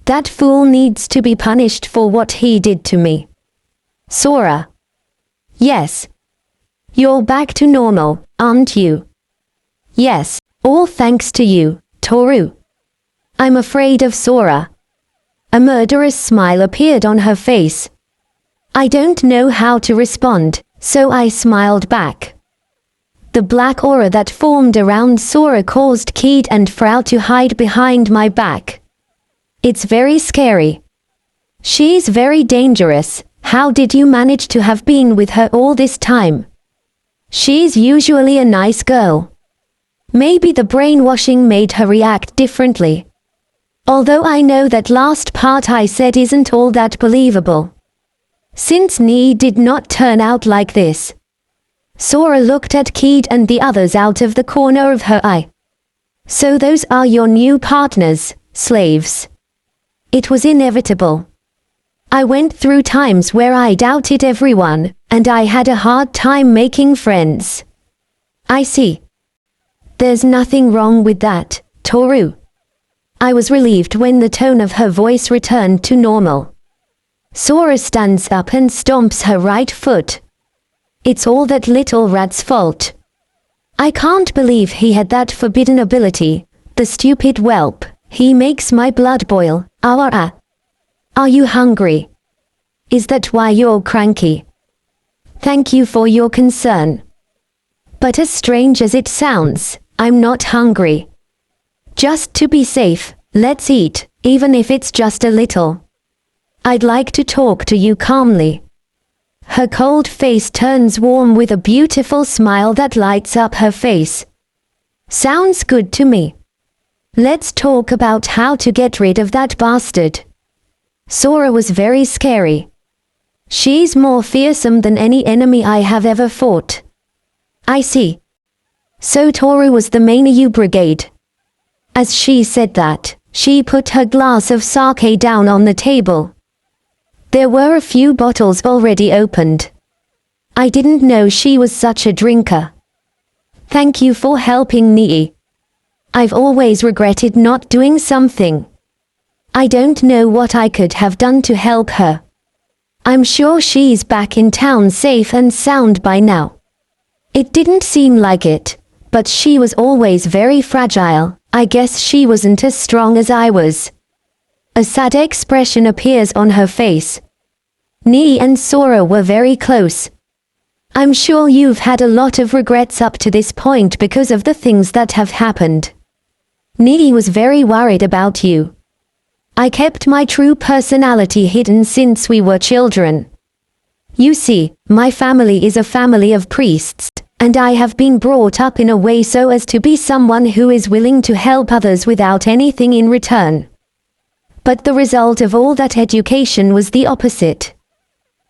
That fool needs to be punished for what he did to me. Sora. Yes. You're back to normal, aren't you? Yes, all thanks to you, Toru. I'm afraid of Sora. A murderous smile appeared on her face. I don't know how to respond, so I smiled back. The black aura that formed around Sora caused Keed and Frau to hide behind my back. It's very scary. She's very dangerous. How did you manage to have been with her all this time? She's usually a nice girl. Maybe the brainwashing made her react differently. Although I know that last part I said isn't all that believable. Since Nee did not turn out like this. Sora looked at Keed and the others out of the corner of her eye. So those are your new partners, slaves. It was inevitable. I went through times where I doubted everyone, and I had a hard time making friends. I see. There's nothing wrong with that, Toru. I was relieved when the tone of her voice returned to normal. Sora stands up and stomps her right foot. It's all that little rat's fault. I can't believe he had that forbidden ability, the stupid whelp. He makes my blood boil. Awara. Are you hungry? Is that why you're cranky? Thank you for your concern. But as strange as it sounds, I'm not hungry. Just to be safe, let's eat, even if it's just a little. I'd like to talk to you calmly. Her cold face turns warm with a beautiful smile that lights up her face. Sounds good to me. Let's talk about how to get rid of that bastard. Sora was very scary. She's more fearsome than any enemy I have ever fought. I see. So Toru was the Mainayu Brigade. As she said that, she put her glass of sake down on the table. There were a few bottles already opened. I didn't know she was such a drinker. Thank you for helping Nee. I've always regretted not doing something. I don't know what I could have done to help her. I'm sure she's back in town safe and sound by now. It didn't seem like it, but she was always very fragile. I guess she wasn't as strong as I was. A sad expression appears on her face. Nee and Sora were very close. I'm sure you've had a lot of regrets up to this point because of the things that have happened. Nee was very worried about you. I kept my true personality hidden since we were children. You see, my family is a family of priests, and I have been brought up in a way so as to be someone who is willing to help others without anything in return. But the result of all that education was the opposite.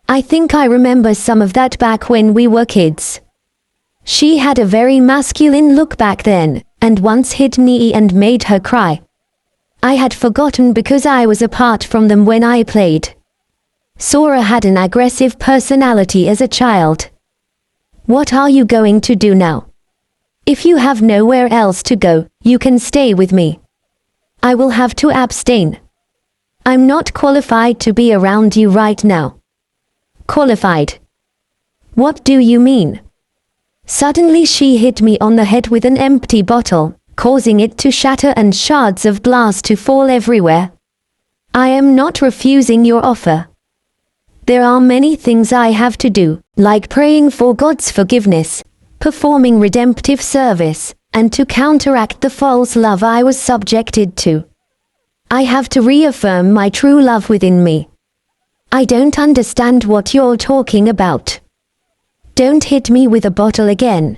I think I remember some of that back when we were kids. She had a very masculine look back then, and once hit Nee and made her cry. I had forgotten because I was apart from them when I played. Sora had an aggressive personality as a child. What are you going to do now? If you have nowhere else to go, you can stay with me. I will have to abstain. I'm not qualified to be around you right now. Qualified? What do you mean? Suddenly she hit me on the head with an empty bottle, causing it to shatter and shards of glass to fall everywhere. I am not refusing your offer. There are many things I have to do, like praying for God's forgiveness, performing redemptive service, and to counteract the false love I was subjected to. I have to reaffirm my true love within me. I don't understand what you're talking about. Don't hit me with a bottle again.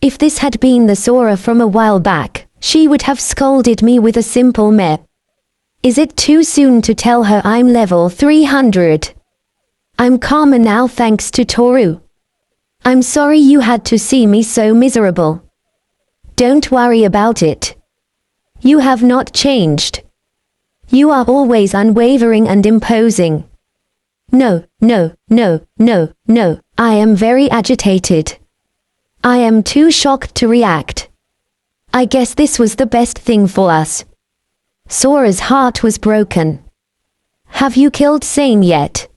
If this had been the Sora from a while back, she would have scolded me with a simple meh. Is it too soon to tell her I'm level 300? I'm calmer now thanks to Toru. I'm sorry you had to see me so miserable. Don't worry about it. You have not changed. You are always unwavering and imposing. No, no, no, no, no, I am very agitated. I am too shocked to react. I guess this was the best thing for us. Sora's heart was broken. Have you killed Sane yet?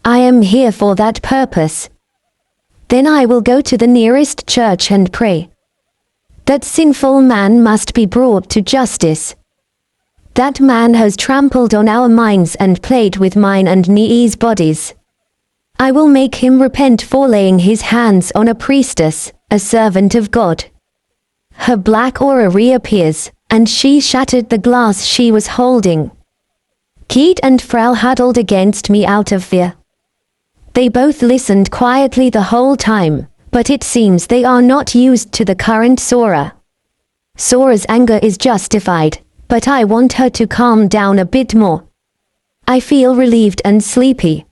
I am here for that purpose. Then I will go to the nearest church and pray. That sinful man must be brought to justice. That man has trampled on our minds and played with mine and Nii's bodies. I will make him repent for laying his hands on a priestess, a servant of God. Her black aura reappears, and she shattered the glass she was holding. Keat and Frau huddled against me out of fear. They both listened quietly the whole time, but it seems they are not used to the current Sora. Sora's anger is justified, but I want her to calm down a bit more. I feel relieved and sleepy.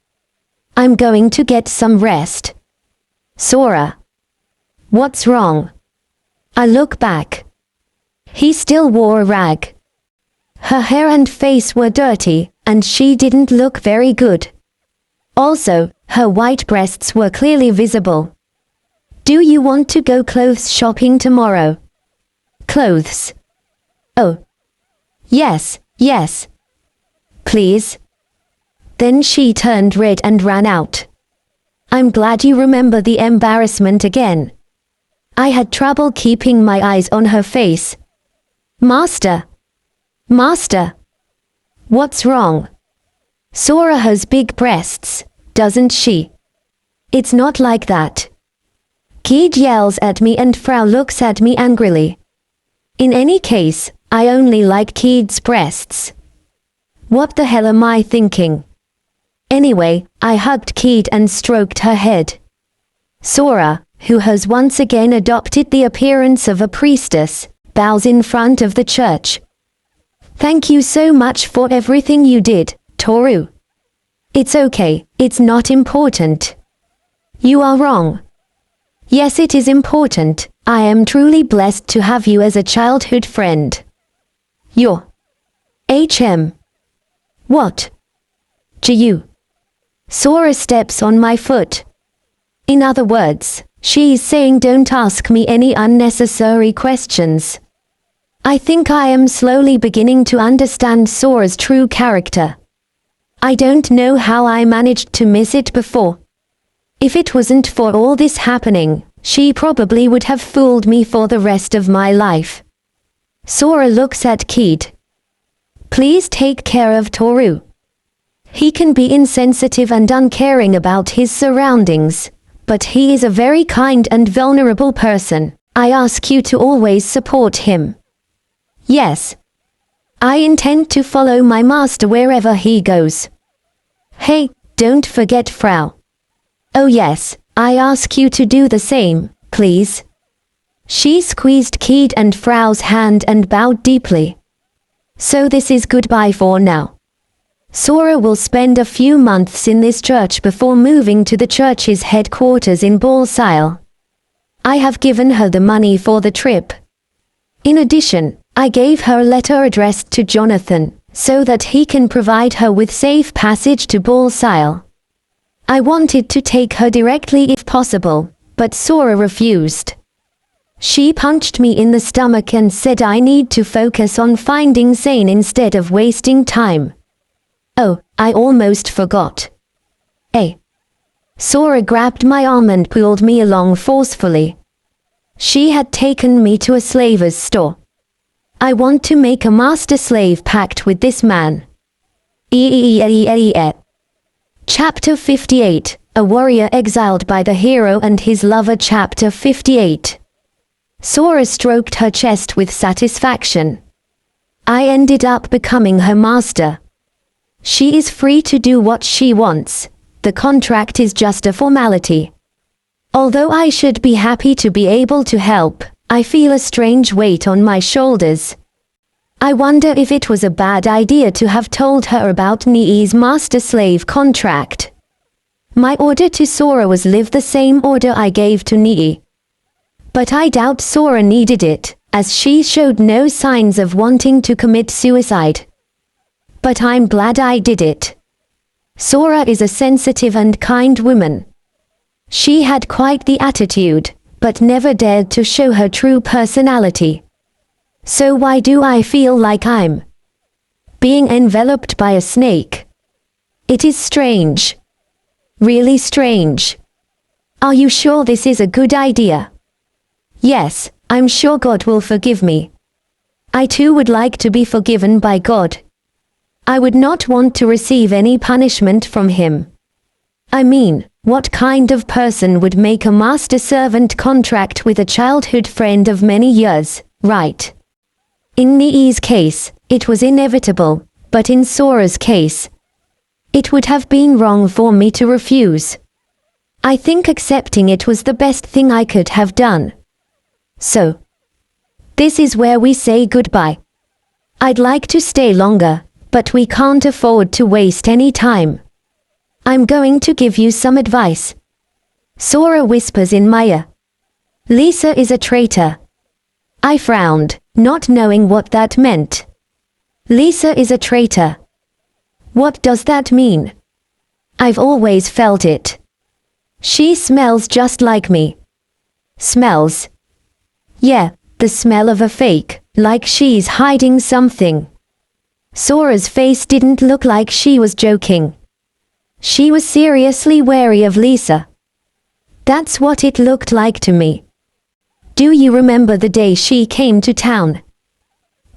I'm going to get some rest. Sora. What's wrong? I look back. He still wore a rag. Her hair and face were dirty, and she didn't look very good. Also, her white breasts were clearly visible. Do you want to go clothes shopping tomorrow? Clothes. Oh. Yes, yes. Please. Then she turned red and ran out. I'm glad you remember the embarrassment again. I had trouble keeping my eyes on her face. Master. Master. What's wrong? Sora has big breasts, doesn't she? It's not like that. Keat yells at me and Frau looks at me angrily. In any case, I only like Keat's breasts. What the hell am I thinking? Anyway, I hugged Keat and stroked her head. Sora, who has once again adopted the appearance of a priestess, bows in front of the church. Thank you so much for everything you did, Toru. It's okay, it's not important. You are wrong. Yes, it is important. I am truly blessed to have you as a childhood friend. You're HM. What? Ju. Sora steps on my foot. In other words, she's saying don't ask me any unnecessary questions. I think I am slowly beginning to understand Sora's true character. I don't know how I managed to miss it before. If it wasn't for all this happening, she probably would have fooled me for the rest of my life. Sora looks at Keat. Please take care of Toru. He can be insensitive and uncaring about his surroundings, but he is a very kind and vulnerable person. I ask you to always support him. Yes. I intend to follow my master wherever he goes. Hey, don't forget Frau. Oh yes, I ask you to do the same, please. She squeezed Keat and Frau's hand and bowed deeply. So this is goodbye for now. Sora will spend a few months in this church before moving to the church's headquarters in Balsile. I have given her the money for the trip. In addition, I gave her a letter addressed to Jonathan, so that he can provide her with safe passage to Balsile. I wanted to take her directly if possible, but Sora refused. She punched me in the stomach and said I need to focus on finding Zane instead of wasting time. Oh, I almost forgot. Sora grabbed my arm and pulled me along forcefully. She had taken me to a slaver's store. I want to make a master-slave pact with this man. Chapter 58, A Warrior Exiled by the Hero and His Lover. Chapter 58. Sora stroked her chest with satisfaction. I ended up becoming her master. She is free to do what she wants. The contract is just a formality. Although I should be happy to be able to help, I feel a strange weight on my shoulders. I wonder if it was a bad idea to have told her about Nii's master-slave contract. My order to Sora was live the same order I gave to Nii. But I doubt Sora needed it, as she showed no signs of wanting to commit suicide. But I'm glad I did it. Sora is a sensitive and kind woman. She had quite the attitude, but never dared to show her true personality. So why do I feel like I'm being enveloped by a snake? It is strange. Really strange. Are you sure this is a good idea? Yes, I'm sure God will forgive me. I too would like to be forgiven by God. I would not want to receive any punishment from him. I mean, what kind of person would make a master-servant contract with a childhood friend of many years, right? In Nii's case, it was inevitable, but in Sora's case, it would have been wrong for me to refuse. I think accepting it was the best thing I could have done. So, this is where we say goodbye. I'd like to stay longer, but we can't afford to waste any time. I'm going to give you some advice. Sora whispers in my ear. Lisa is a traitor. I frowned, not knowing what that meant. Lisa is a traitor. What does that mean? I've always felt it. She smells just like me. Smells? Yeah, the smell of a fake, like she's hiding something. Sora's face didn't look like she was joking. She was seriously wary of Lisa. That's what it looked like to me. Do you remember the day she came to town?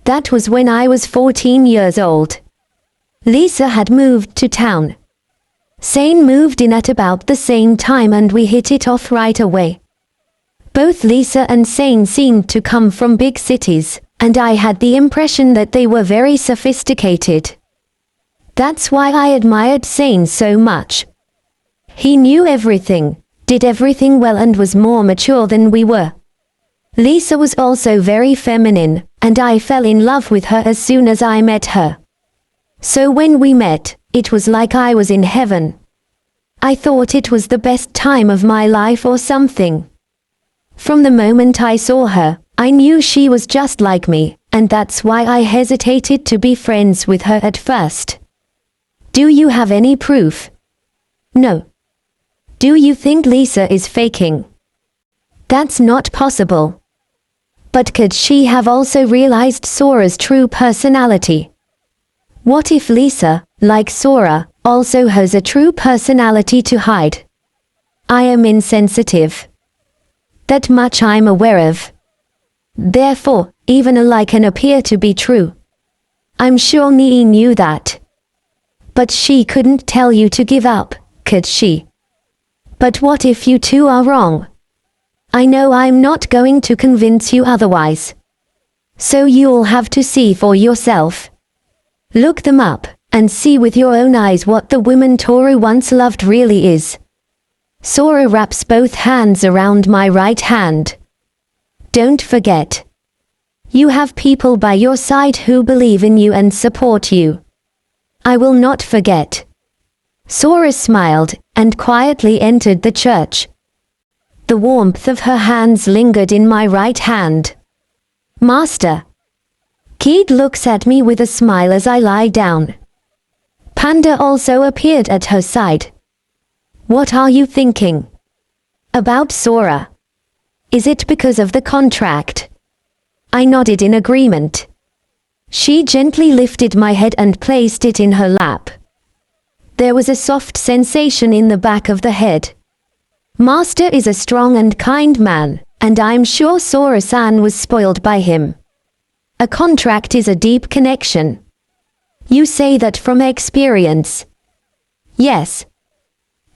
That was when I was 14 years old. Lisa had moved to town. Sane moved in at about the same time and we hit it off right away. Both Lisa and Sane seemed to come from big cities, and I had the impression that they were very sophisticated. That's why I admired Sane so much. He knew everything, did everything well and was more mature than we were. Lisa was also very feminine, and I fell in love with her as soon as I met her. So when we met, it was like I was in heaven. I thought it was the best time of my life or something. From the moment I saw her, I knew she was just like me, and that's why I hesitated to be friends with her at first. Do you have any proof? No. Do you think Lisa is faking? That's not possible. But could she have also realized Sora's true personality? What if Lisa, like Sora, also has a true personality to hide? I am insensitive. That much I'm aware of. Therefore, even a lie can appear to be true. I'm sure Nii knew that. But she couldn't tell you to give up, could she? But what if you two are wrong? I know I'm not going to convince you otherwise. So you'll have to see for yourself. Look them up, and see with your own eyes what the woman Toru once loved really is. Sora wraps both hands around my right hand. Don't forget. You have people by your side who believe in you and support you. I will not forget. Sora smiled, and quietly entered the church. The warmth of her hands lingered in my right hand. Master. Kid looks at me with a smile as I lie down. Panda also appeared at her side. What are you thinking? About Sora. Is it because of the contract? I nodded in agreement. She gently lifted my head and placed it in her lap. There was a soft sensation in the back of the head. Master is a strong and kind man, and I'm sure Sora-san was spoiled by him. A contract is a deep connection. You say that from experience? Yes.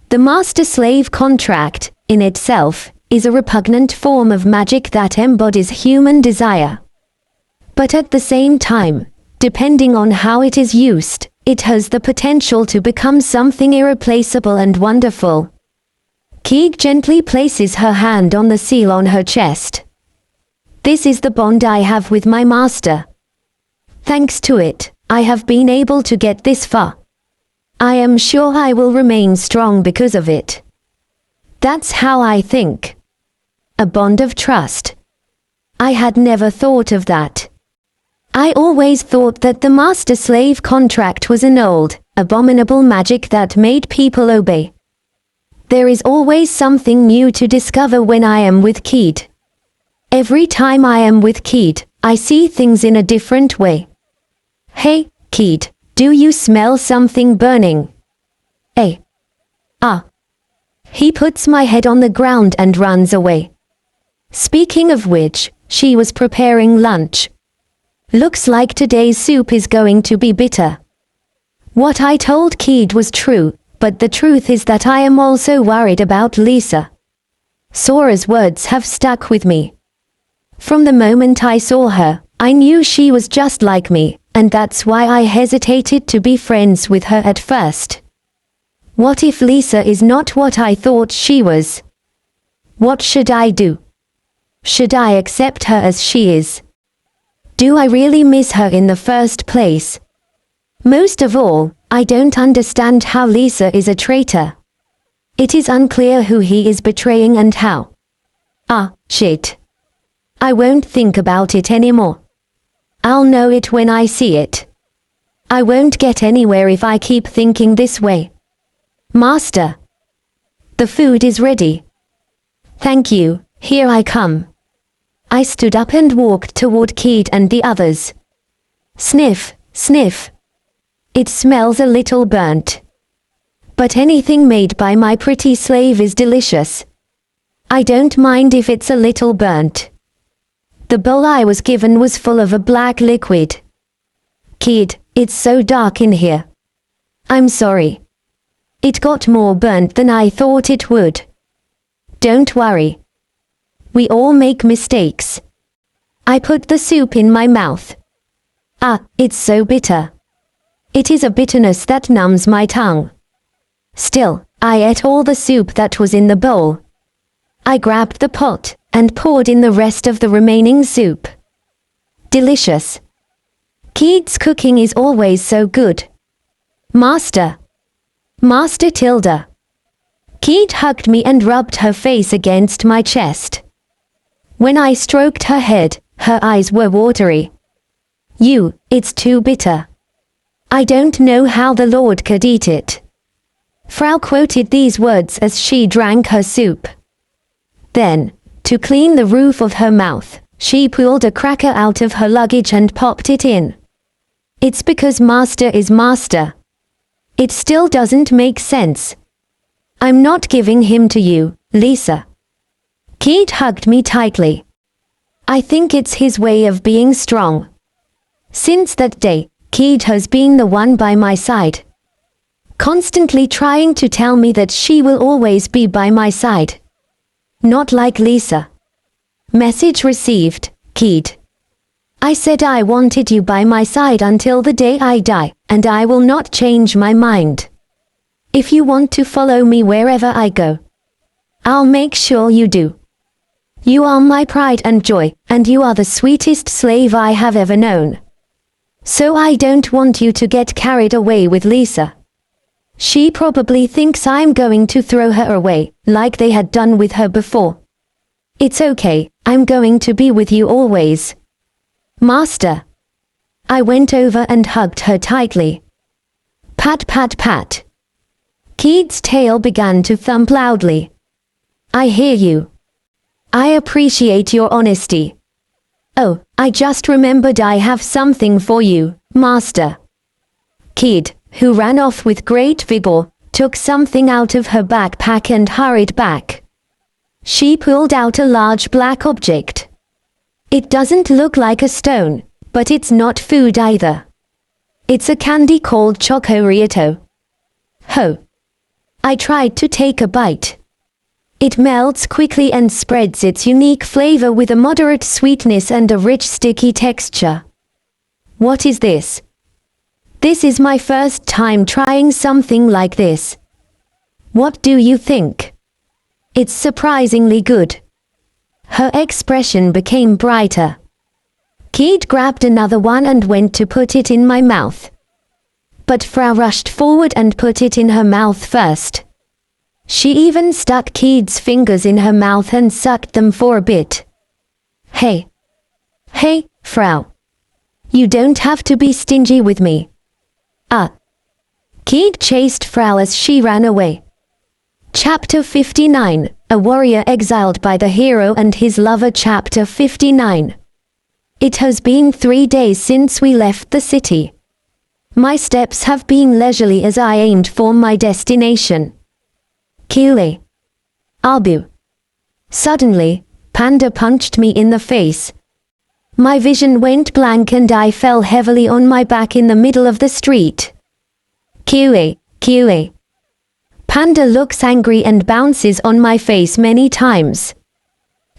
The master-slave contract, in itself, is a repugnant form of magic that embodies human desire. But at the same time, depending on how it is used, it has the potential to become something irreplaceable and wonderful. Keeg gently places her hand on the seal on her chest. This is the bond I have with my master. Thanks to it, I have been able to get this far. I am sure I will remain strong because of it. That's how I think. A bond of trust. I had never thought of that. I always thought that the master-slave contract was an old, abominable magic that made people obey. There is always something new to discover when I am with Keed. Every time I am with Keed, I see things in a different way. Hey, Keed, do you smell something burning? Eh? Ah. He puts my head on the ground and runs away. Speaking of which, she was preparing lunch. Looks like today's soup is going to be bitter. What I told Keed was true, but the truth is that I am also worried about Lisa. Sora's words have stuck with me. From the moment I saw her, I knew she was just like me, and that's why I hesitated to be friends with her at first. What if Lisa is not what I thought she was? What should I do? Should I accept her as she is? Do I really miss her in the first place? Most of all, I don't understand how Lisa is a traitor. It is unclear who he is betraying and how. Ah, shit. I won't think about it anymore. I'll know it when I see it. I won't get anywhere if I keep thinking this way. Master. The food is ready. Thank you, here I come. I stood up and walked toward Keed and the others. Sniff, sniff. It smells a little burnt. But anything made by my pretty slave is delicious. I don't mind if it's a little burnt. The bowl I was given was full of a black liquid. Keed, it's so dark in here. I'm sorry. It got more burnt than I thought it would. Don't worry. We all make mistakes. I put the soup in my mouth. Ah, it's so bitter. It is a bitterness that numbs my tongue. Still, I ate all the soup that was in the bowl. I grabbed the pot and poured in the rest of the remaining soup. Delicious. Keed's cooking is always so good. Master. Master Tilda. Keed hugged me and rubbed her face against my chest. When I stroked her head, her eyes were watery. It's too bitter. I don't know how the Lord could eat it. Frau quoted these words as she drank her soup. Then, to clean the roof of her mouth, she pulled a cracker out of her luggage and popped it in. It's because Master is Master. It still doesn't make sense. I'm not giving him to you, Lisa. Keed hugged me tightly. I think it's his way of being strong. Since that day, Keed has been the one by my side. Constantly trying to tell me that she will always be by my side. Not like Lisa. Message received, Keed. I said I wanted you by my side until the day I die, and I will not change my mind. If you want to follow me wherever I go, I'll make sure you do. You are my pride and joy, and you are the sweetest slave I have ever known. So I don't want you to get carried away with Lisa. She probably thinks I'm going to throw her away, like they had done with her before. It's okay, I'm going to be with you always. Master. I went over and hugged her tightly. Pat pat pat. Keed's tail began to thump loudly. I hear you. I appreciate your honesty. Oh, I just remembered I have something for you, Master. Keed, who ran off with great vigor, took something out of her backpack and hurried back. She pulled out a large black object. It doesn't look like a stone, but it's not food either. It's a candy called chocorito. Ho! I tried to take a bite. It melts quickly and spreads its unique flavor with a moderate sweetness and a rich sticky texture. What is this? This is my first time trying something like this. What do you think? It's surprisingly good. Her expression became brighter. Kid grabbed another one and went to put it in my mouth. But Frau rushed forward and put it in her mouth first. She even stuck Kid's fingers in her mouth and sucked them for a bit. Hey! Hey, Frau! You don't have to be stingy with me. Kid chased Frau as she ran away. Chapter 59, A Warrior Exiled by the Hero and His Lover. Chapter 59. It has been 3 days since we left the city. My steps have been leisurely as I aimed for my destination. Kile. Abu. Suddenly, Panda punched me in the face. My vision went blank and I fell heavily on my back in the middle of the street. Kile. Panda looks angry and bounces on my face many times.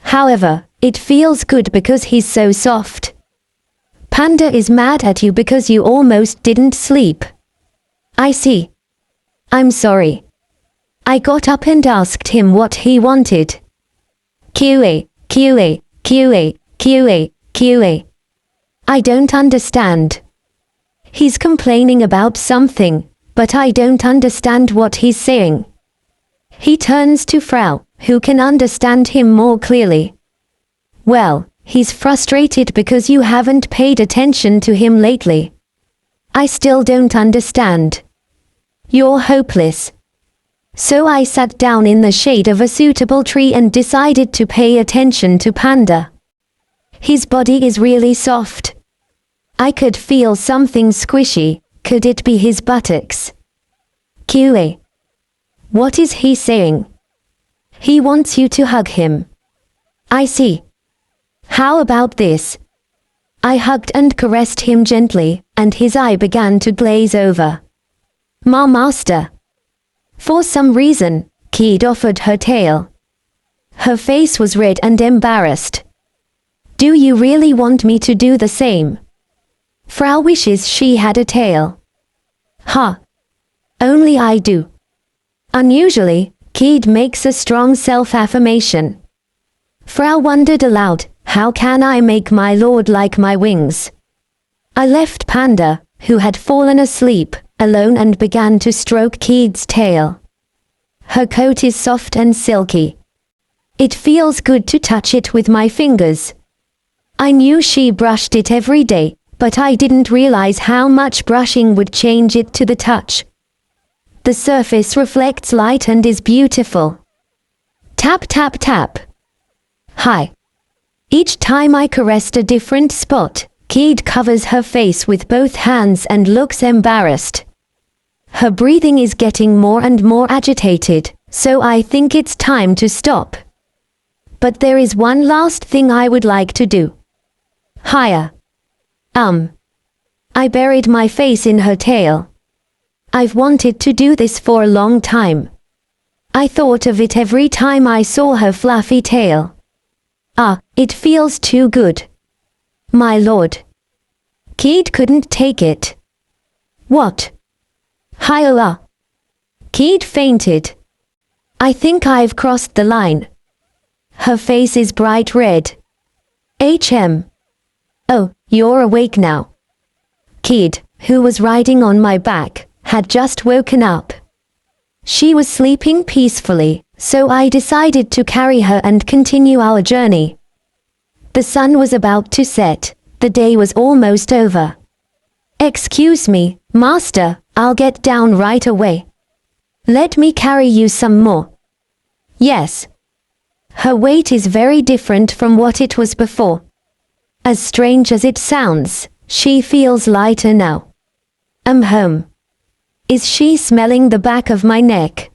However, it feels good because he's so soft. Panda is mad at you because you almost didn't sleep. I see. I'm sorry. I got up and asked him what he wanted. Qa. I don't understand. He's complaining about something, but I don't understand what he's saying. He turns to Frau, who can understand him more clearly. Well, he's frustrated because you haven't paid attention to him lately. I still don't understand. You're hopeless. So I sat down in the shade of a suitable tree and decided to pay attention to Panda. His body is really soft. I could feel something squishy. Could it be his buttocks? Qa. What is he saying? He wants you to hug him. I see. How about this? I hugged and caressed him gently, and his eye began to glaze over. Master. For some reason, Kid offered her tail. Her face was red and embarrassed. Do you really want me to do the same? Frau wishes she had a tail. Only I do. Unusually, Kid makes a strong self-affirmation. Frau wondered aloud, how can I make my lord like my wings? I left Panda, who had fallen asleep, alone and began to stroke Kid's tail. Her coat is soft and silky. It feels good to touch it with my fingers. I knew she brushed it every day, but I didn't realize how much brushing would change it to the touch. The surface reflects light and is beautiful. Tap tap tap. Hi. Each time I caressed a different spot, Kid covers her face with both hands and looks embarrassed. Her breathing is getting more and more agitated, so I think it's time to stop. But there is one last thing I would like to do. Hiya. I buried my face in her tail. I've wanted to do this for a long time. I thought of it every time I saw her fluffy tail. It feels too good. My lord. Kid couldn't take it. What? Hiya. Kid fainted. I think I've crossed the line. Her face is bright red. Oh, you're awake now. Kid, who was riding on my back, had just woken up. She was sleeping peacefully, so I decided to carry her and continue our journey. The sun was about to set, the day was almost over. Excuse me, master, I'll get down right away. Let me carry you some more. Yes. Her weight is very different from what it was before. As strange as it sounds, she feels lighter now. I'm home. Is she smelling the back of my neck?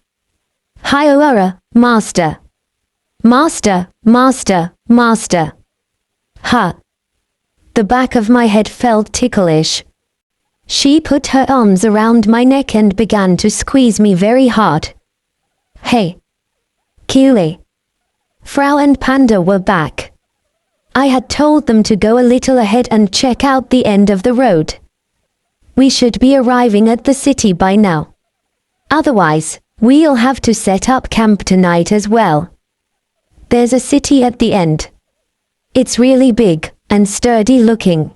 Hiora, master. Master, master, master. Ha. The back of my head felt ticklish. She put her arms around my neck and began to squeeze me very hard. Hey. Keely. Frau and Panda were back. I had told them to go a little ahead and check out the end of the road. We should be arriving at the city by now. Otherwise, we'll have to set up camp tonight as well. There's a city at the end. It's really big and sturdy looking.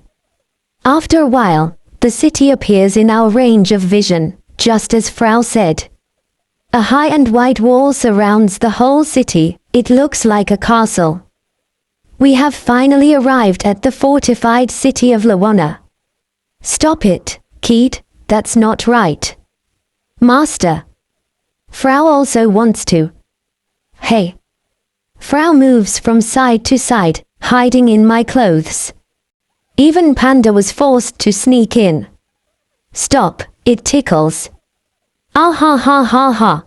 After a while, the city appears in our range of vision, just as Frau said. A high and wide wall surrounds the whole city. It looks like a castle. We have finally arrived at the fortified city of Lawana. Stop it, Keed, that's not right. Master. Frau also wants to. Hey. Frau moves from side to side, hiding in my clothes. Even Panda was forced to sneak in. Stop, it tickles. Ah ha ha ha ha.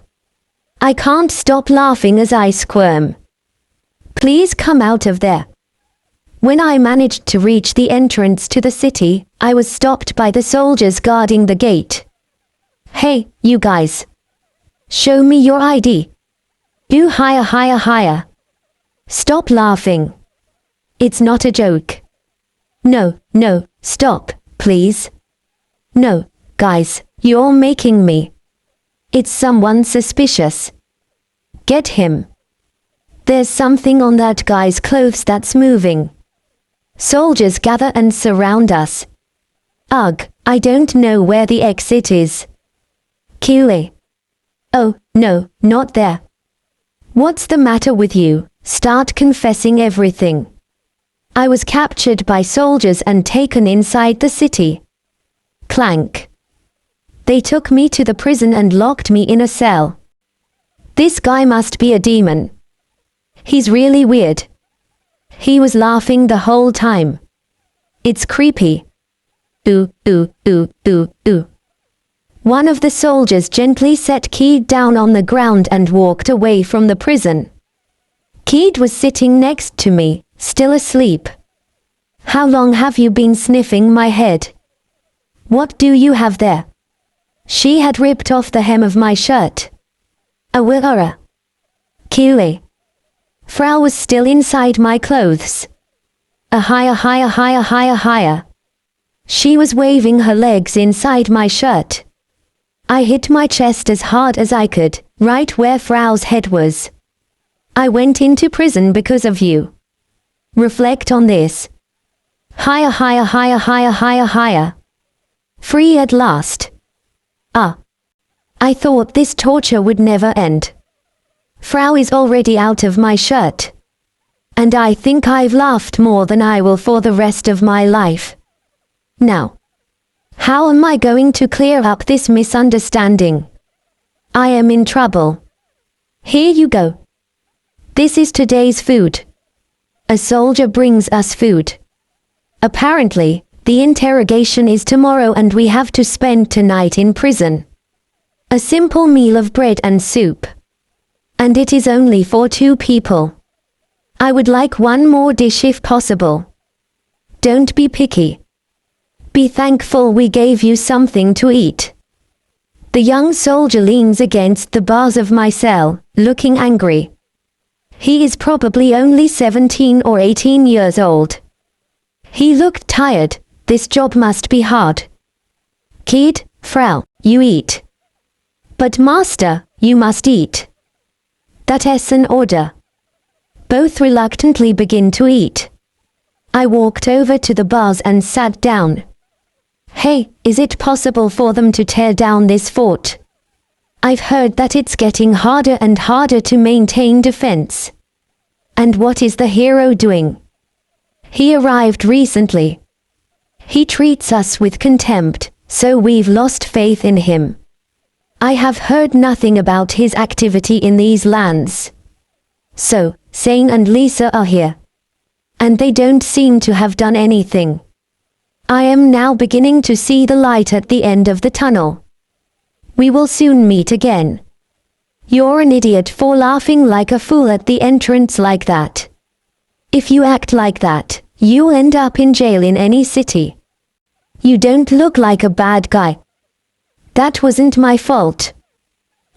I can't stop laughing as I squirm. Please come out of there. When I managed to reach the entrance to the city, I was stopped by the soldiers guarding the gate. Hey, you guys. Show me your ID. Do higher, higher, higher. Stop laughing. It's not a joke. No, no, stop, please. No, guys, you're making me. It's someone suspicious. Get him. There's something on that guy's clothes that's moving. Soldiers gather and surround us. Ugh, I don't know where the exit is. Keely. Oh, no, not there. What's the matter with you? Start confessing everything. I was captured by soldiers and taken inside the city. Clank. They took me to the prison and locked me in a cell. This guy must be a demon. He's really weird. He was laughing the whole time. It's creepy. Ooh, ooh, ooh, ooh, ooh. One of the soldiers gently set Keed down on the ground and walked away from the prison. Keed was sitting next to me, still asleep. How long have you been sniffing my head? What do you have there? She had ripped off the hem of my shirt. Awara. Keely. Frau was still inside my clothes. A higher, higher, higher, higher, higher. She was waving her legs inside my shirt. I hit my chest as hard as I could, right where Frau's head was. I went into prison because of you. Reflect on this. Higher, higher, higher, higher, higher, higher. Free at last. Ah. I thought this torture would never end. Frau is already out of my shirt. And I think I've laughed more than I will for the rest of my life. Now. How am I going to clear up this misunderstanding? I am in trouble. Here you go. This is today's food. A soldier brings us food. Apparently, the interrogation is tomorrow and we have to spend tonight in prison. A simple meal of bread and soup. And it is only for 2 people. I would like one more dish if possible. Don't be picky. Be thankful we gave you something to eat. The young soldier leans against the bars of my cell, looking angry. He is probably only 17 or 18 years old. He looked tired. This job must be hard. Kid, Frau, you eat. But master, you must eat. That's an order. Both reluctantly begin to eat. I walked over to the bars and sat down. Hey, is it possible for them to tear down this fort? I've heard that it's getting harder and harder to maintain defense. And what is the hero doing? He arrived recently. He treats us with contempt, so we've lost faith in him. I have heard nothing about his activity in these lands. So, Sane and Lisa are here. And they don't seem to have done anything. I am now beginning to see the light at the end of the tunnel. We will soon meet again. You're an idiot for laughing like a fool at the entrance like that. If you act like that, you'll end up in jail in any city. You don't look like a bad guy. That wasn't my fault.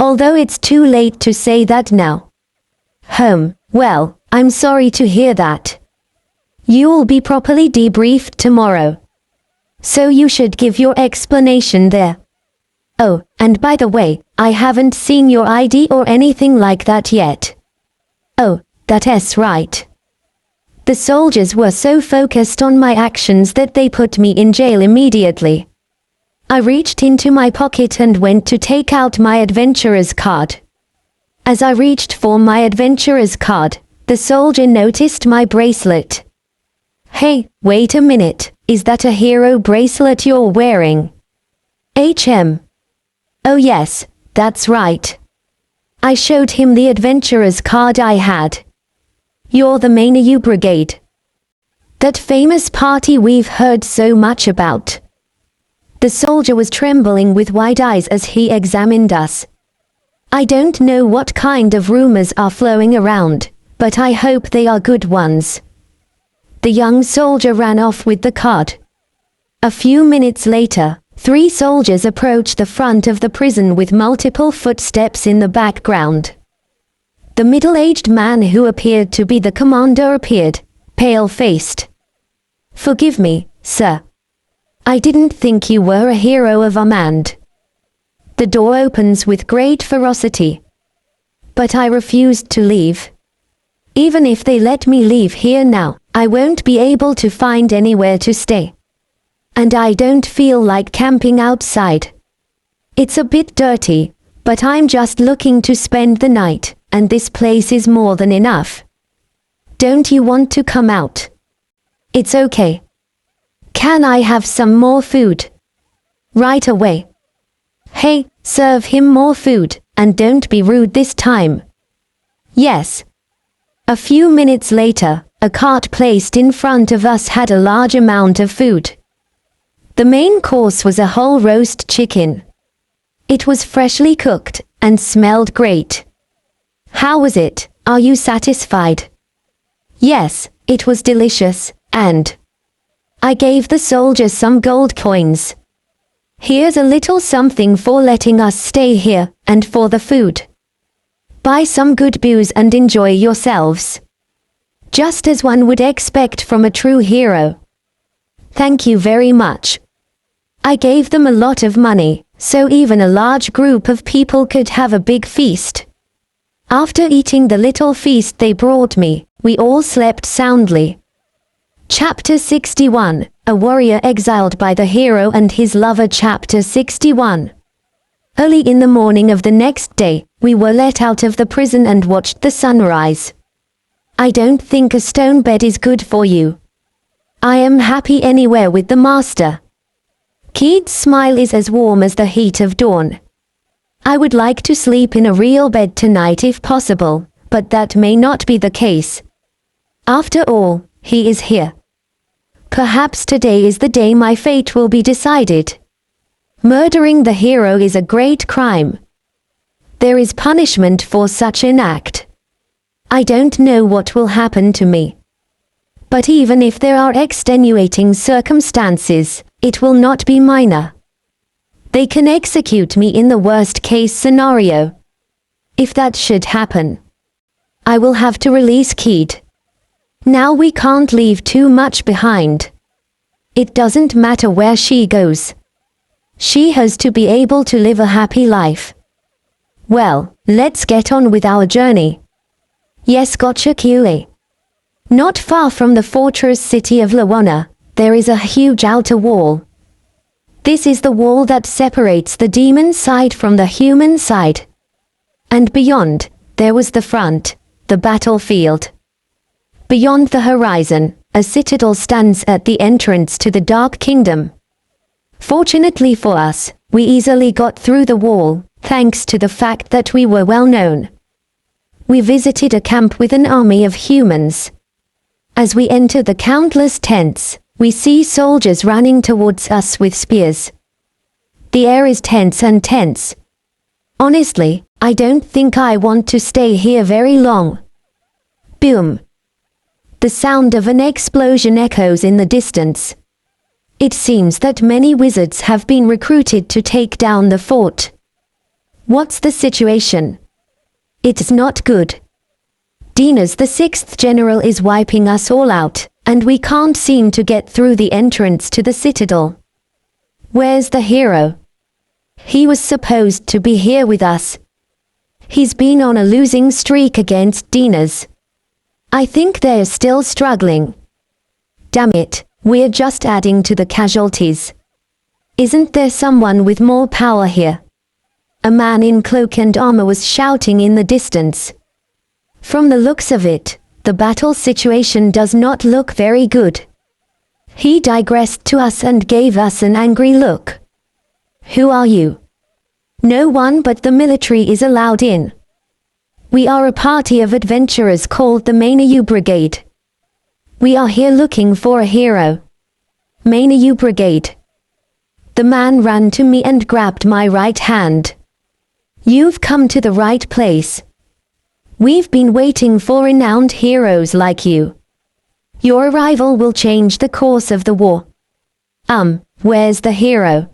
Although it's too late to say that now. Well, I'm sorry to hear that. You'll be properly debriefed tomorrow. So you should give your explanation there. Oh, and by the way, I haven't seen your ID or anything like that yet. Oh, that's right. The soldiers were so focused on my actions that they put me in jail immediately. I reached into my pocket and went to take out my adventurer's card. As I reached for my adventurer's card, the soldier noticed my bracelet. Hey, wait a minute, is that a hero bracelet you're wearing? Oh yes, that's right. I showed him the adventurer's card I had. You're the main EU brigade. That famous party we've heard so much about. The soldier was trembling with wide eyes as he examined us. I don't know what kind of rumors are flowing around, but I hope they are good ones. The young soldier ran off with the card. A few minutes later, 3 soldiers approached the front of the prison with multiple footsteps in the background. The middle-aged man who appeared to be the commander appeared, pale-faced. Forgive me, sir. I didn't think you were a hero of Armand. The door opens with great ferocity. But I refused to leave. Even if they let me leave here now, I won't be able to find anywhere to stay. And I don't feel like camping outside. It's a bit dirty, but I'm just looking to spend the night, and this place is more than enough. Don't you want to come out? It's okay. Can I have some more food? Right away. Hey, serve him more food, and don't be rude this time. Yes. A few minutes later, a cart placed in front of us had a large amount of food. The main course was a whole roast chicken. It was freshly cooked and smelled great. How was it? Are you satisfied? Yes, it was delicious, and I gave the soldier some gold coins. Here's a little something for letting us stay here, and for the food. Buy some good booze and enjoy yourselves. Just as one would expect from a true hero. Thank you very much. I gave them a lot of money, so even a large group of people could have a big feast. After eating the little feast they brought me, we all slept soundly. Chapter 61, A Warrior Exiled by the Hero and His Lover. Chapter 61. Early in the morning of the next day, we were let out of the prison and watched the sunrise. I don't think a stone bed is good for you. I am happy anywhere with the master. Keith's smile is as warm as the heat of dawn. I would like to sleep in a real bed tonight if possible, but that may not be the case. After all, he is here. Perhaps today is the day my fate will be decided. Murdering the hero is a great crime. There is punishment for such an act. I don't know what will happen to me. But even if there are extenuating circumstances, it will not be minor. They can execute me in the worst-case scenario. If that should happen, I will have to release Keith. Now we can't leave too much behind. It doesn't matter where she goes. She has to be able to live a happy life. Well, let's get on with our journey. Yes, gotcha QA. Not far from the fortress city of Lawana, there is a huge outer wall. This is the wall that separates the demon side from the human side. And beyond, there was the front, the battlefield. Beyond the horizon, a citadel stands at the entrance to the Dark Kingdom. Fortunately for us, we easily got through the wall, thanks to the fact that we were well known. We visited a camp with an army of humans. As we enter the countless tents, we see soldiers running towards us with spears. The air is tense and tense, Honestly, I don't think I want to stay here very long. Boom. The sound of an explosion echoes in the distance. It seems that many wizards have been recruited to take down the fort. What's the situation? It's not good. Dinas the 6th General is wiping us all out, and we can't seem to get through the entrance to the citadel. Where's the hero? He was supposed to be here with us. He's been on a losing streak against Dinas. I think they're still struggling. Damn it, we're just adding to the casualties. Isn't there someone with more power here? A man in cloak and armor was shouting in the distance. From the looks of it, the battle situation does not look very good. He digressed to us and gave us an angry look. Who are you? No one but the military is allowed in. We are a party of adventurers called the Manga Brigade. We are here looking for a hero. Manga Brigade. The man ran to me and grabbed my right hand. You've come to the right place. We've been waiting for renowned heroes like you. Your arrival will change the course of the war. Where's the hero?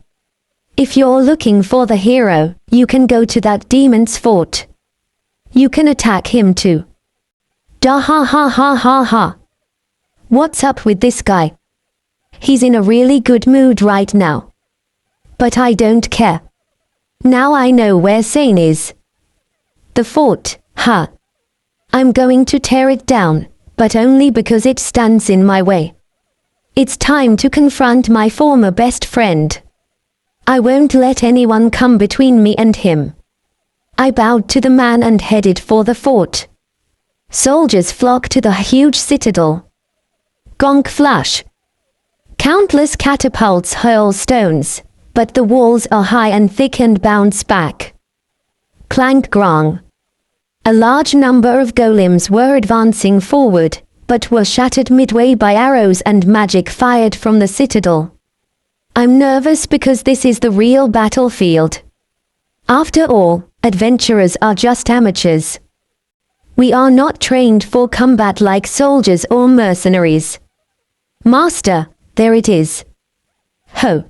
If you're looking for the hero, you can go to that demon's fort. You can attack him too. Da ha ha ha ha ha. What's up with this guy? He's in a really good mood right now. But I don't care. Now I know where Sane is. The fort, huh? I'm going to tear it down, but only because it stands in my way. It's time to confront my former best friend. I won't let anyone come between me and him. I bowed to the man and headed for the fort. Soldiers flock to the huge citadel. Gonk flash. Countless catapults hurl stones, but the walls are high and thick and bounce back. Clank grong. A large number of golems were advancing forward, but were shattered midway by arrows and magic fired from the citadel. I'm nervous because this is the real battlefield. After all, adventurers are just amateurs. We are not trained for combat like soldiers or mercenaries. Master, there it is. Ho!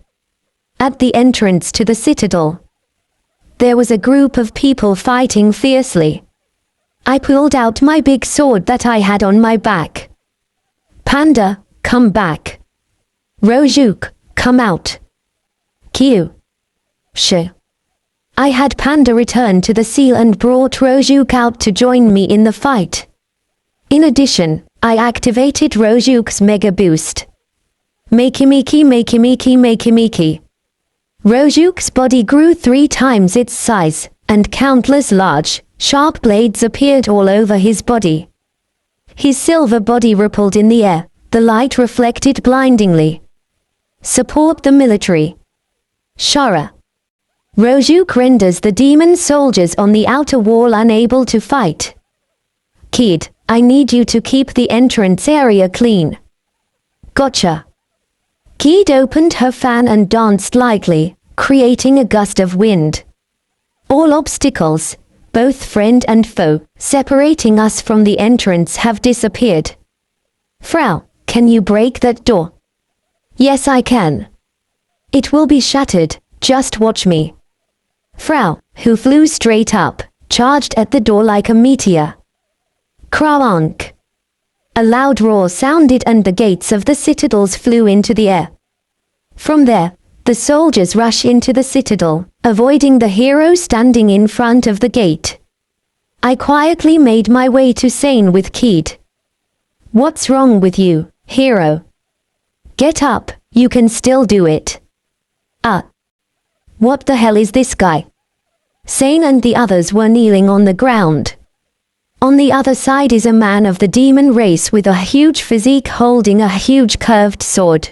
At the entrance to the citadel, there was a group of people fighting fiercely. I pulled out my big sword that I had on my back. Panda, come back. Rojuk, come out. Q. Sh. I had Panda return to the seal and brought Rojuk out to join me in the fight. In addition, I activated Rojuk's Mega Boost. Makimiki Makimiki Makimiki. Rojuk's body grew 3 times its size, and countless large, sharp blades appeared all over his body. His silver body rippled in the air, the light reflected blindingly. Support the military. Shara. Rojuk renders the demon soldiers on the outer wall unable to fight. Kid, I need you to keep the entrance area clean. Gotcha. Kid opened her fan and danced lightly, creating a gust of wind. All obstacles, both friend and foe, separating us from the entrance have disappeared. Frau, can you break that door? Yes, I can. It will be shattered, just watch me. Frau, who flew straight up, charged at the door like a meteor. Kraonk. A loud roar sounded and the gates of the citadels flew into the air. From there, the soldiers rush into the citadel, avoiding the hero standing in front of the gate. I quietly made my way to Sane with Kid. What's wrong with you, hero? Get up, you can still do it. What the hell is this guy? Sane and the others were kneeling on the ground. On the other side is a man of the demon race with a huge physique holding a huge curved sword.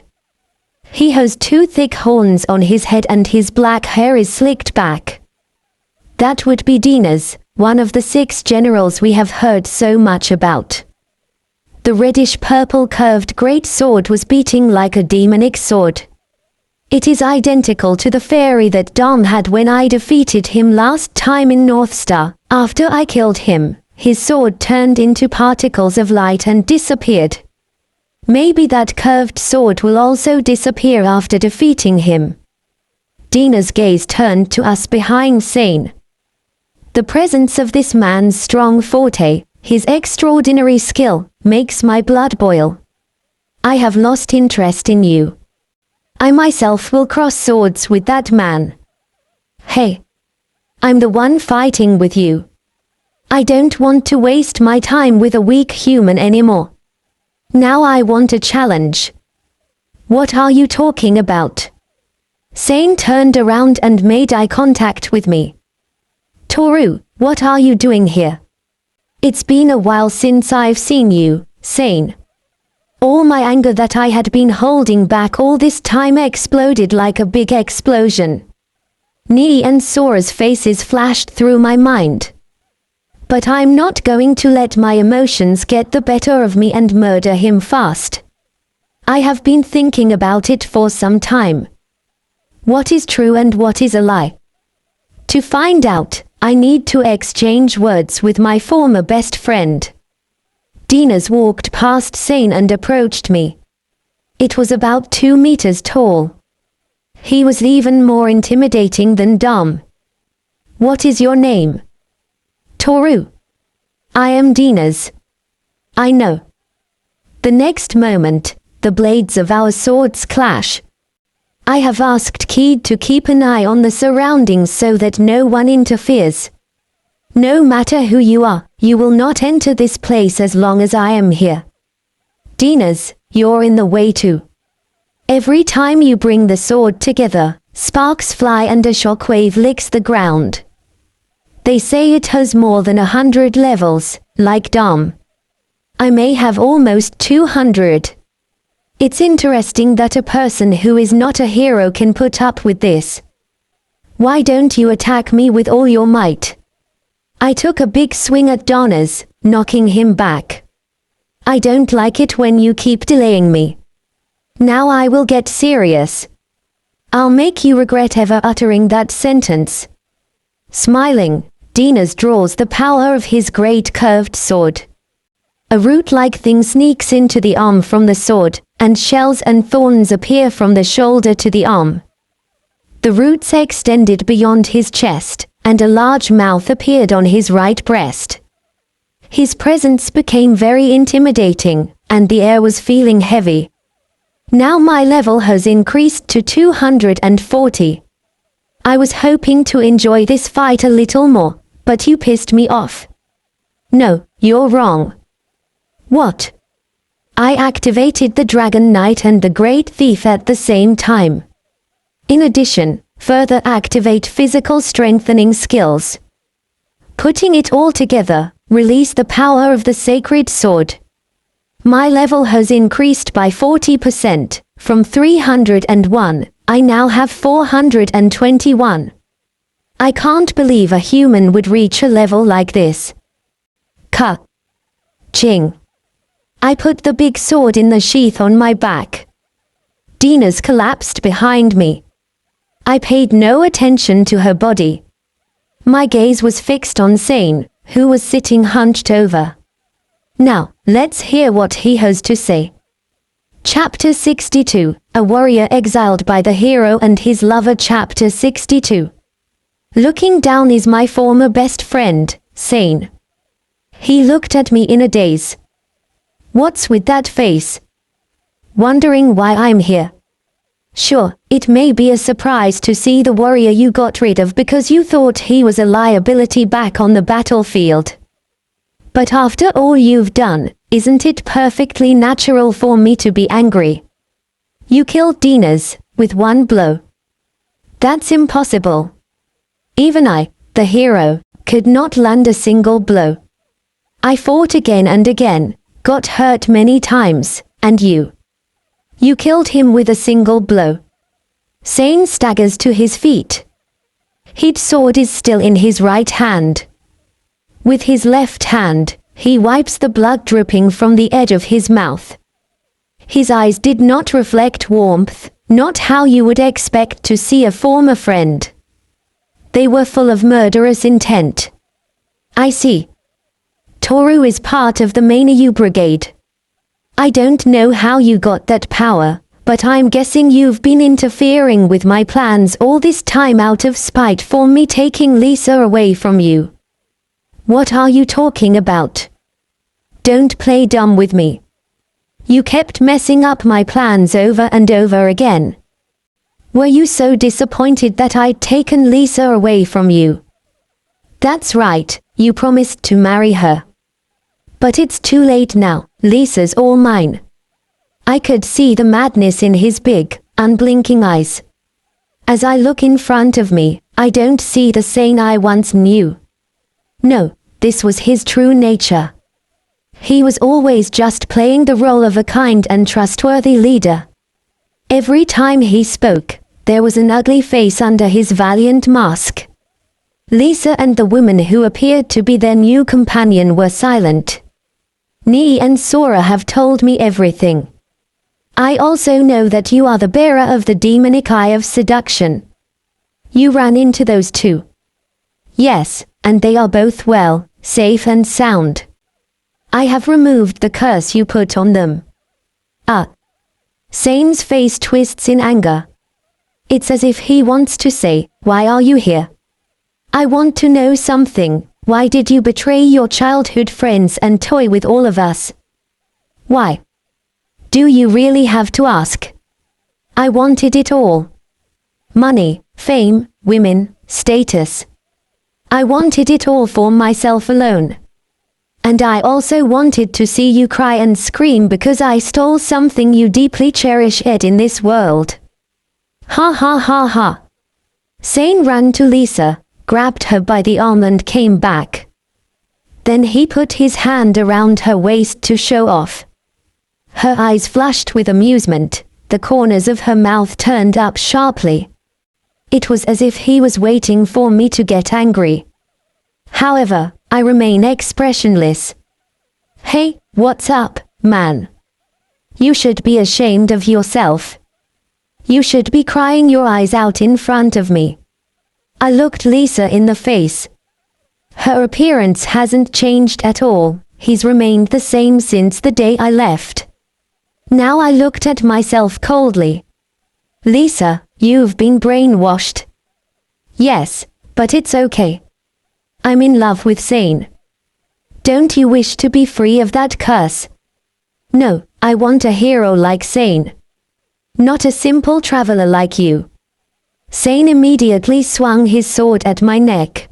He has 2 thick horns on his head and his black hair is slicked back. That would be Dinas, one of the 6 generals we have heard so much about. The reddish-purple curved great sword was beating like a demonic sword. It is identical to the fairy that Dom had when I defeated him last time in North Star. After I killed him, his sword turned into particles of light and disappeared. Maybe that curved sword will also disappear after defeating him. Dina's gaze turned to us behind Sane. The presence of this man's strong forte, his extraordinary skill, makes my blood boil. I have lost interest in you. I myself will cross swords with that man. Hey. I'm the one fighting with you. I don't want to waste my time with a weak human anymore. Now I want a challenge. What are you talking about? Sane turned around and made eye contact with me. Toru, what are you doing here? It's been a while since I've seen you, Sane. All my anger that I had been holding back all this time exploded like a big explosion. Nee and Sora's faces flashed through my mind. But I'm not going to let my emotions get the better of me and murder him fast. I have been thinking about it for some time. What is true and what is a lie? To find out, I need to exchange words with my former best friend. Dinas walked past Sane and approached me. It was about 2 meters tall. He was even more intimidating than Dom. What is your name? Toru. I am Dinas. I know. The next moment, the blades of our swords clash. I have asked Keed to keep an eye on the surroundings so that no one interferes. No matter who you are, you will not enter this place as long as I am here. Dinas, you're in the way too. Every time you bring the sword together, sparks fly and a shockwave licks the ground. They say it has more than 100 levels, like Dom. I may have almost 200. It's interesting that a person who is not a hero can put up with this. Why don't you attack me with all your might? I took a big swing at Dinas, knocking him back. I don't like it when you keep delaying me. Now I will get serious. I'll make you regret ever uttering that sentence. Smiling, Dinas draws the power of his great curved sword. A root-like thing sneaks into the arm from the sword, and shells and thorns appear from the shoulder to the arm. The roots extended beyond his chest, and a large mouth appeared on his right breast. His presence became very intimidating, and the air was feeling heavy. Now my level has increased to 240. I was hoping to enjoy this fight a little more, but you pissed me off. No, you're wrong. What? I activated the Dragon Knight and the Great Thief at the same time. In addition, further activate physical strengthening skills. Putting it all together, release the power of the Sacred Sword. My level has increased by 40%, from 301, I now have 421. I can't believe a human would reach a level like this. Ching. I put the big sword in the sheath on my back. Dinas collapsed behind me. I paid no attention to her body. My gaze was fixed on Sane, who was sitting hunched over. Now, let's hear what he has to say. Chapter 62, A Warrior Exiled by the Hero and His Lover. Chapter 62. Looking down is my former best friend, Sane. He looked at me in a daze. What's with that face? Wondering why I'm here. Sure, it may be a surprise to see the warrior you got rid of because you thought he was a liability back on the battlefield. But after all you've done, isn't it perfectly natural for me to be angry? You killed Dinas, with one blow. That's impossible. Even I, the hero, could not land a single blow. I fought again and again, got hurt many times, and you killed him with a single blow. Sane staggers to his feet. His sword is still in his right hand. With his left hand, he wipes the blood dripping from the edge of his mouth. His eyes did not reflect warmth, Not how you would expect to see a former friend. They were full of murderous intent. I see. Toru is part of the Mainu Brigade. I don't know how you got that power, but I'm guessing you've been interfering with my plans all this time out of spite for me taking Lisa away from you. What are you talking about? Don't play dumb with me. You kept messing up my plans over and over again. Were you so disappointed that I'd taken Lisa away from you? That's right, you promised to marry her. But it's too late now, Lisa's all mine. I could see the madness in his big, unblinking eyes. As I look in front of me, I don't see the Sane I once knew. No, this was his true nature. He was always just playing the role of a kind and trustworthy leader. Every time he spoke, there was an ugly face under his valiant mask. Lisa and the woman who appeared to be their new companion were silent. Nii and Sora have told me everything. I also know that you are the bearer of the demonic eye of seduction. You ran into those two. Yes, and they are both well, safe and sound. I have removed the curse you put on them. Sane's face twists in anger. It's as if he wants to say, why are you here? I want to know something. Why did you betray your childhood friends and toy with all of us? Why? Do you really have to ask? I wanted it all. Money, fame, women, status. I wanted it all for myself alone. And I also wanted to see you cry and scream because I stole something you deeply cherished in this world. Ha ha ha ha. Sane ran to Lisa, grabbed her by the arm and came back. Then he put his hand around her waist to show off. Her eyes flashed with amusement, the corners of her mouth turned up sharply. It was as if he was waiting for me to get angry. However, I remain expressionless. Hey, what's up, man? You should be ashamed of yourself. You should be crying your eyes out in front of me. I looked Lisa in the face. Her appearance hasn't changed at all, he's remained the same since the day I left. Now I looked at myself coldly. Lisa, you've been brainwashed. Yes, but it's okay. I'm in love with Sane. Don't you wish to be free of that curse? No, I want a hero like Sane. Not a simple traveler like you. Sane immediately swung his sword at my neck.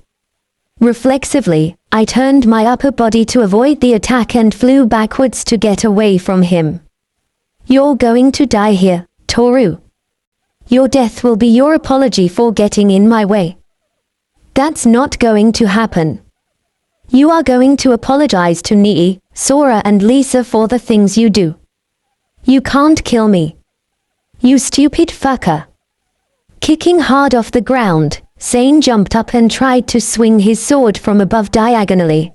Reflexively, I turned my upper body to avoid the attack and flew backwards to get away from him. You're going to die here, Toru. Your death will be your apology for getting in my way. That's not going to happen. You are going to apologize to Nii, Sora and Lisa for the things you do. You can't kill me. You stupid fucker. Kicking hard off the ground, Sane jumped up and tried to swing his sword from above diagonally.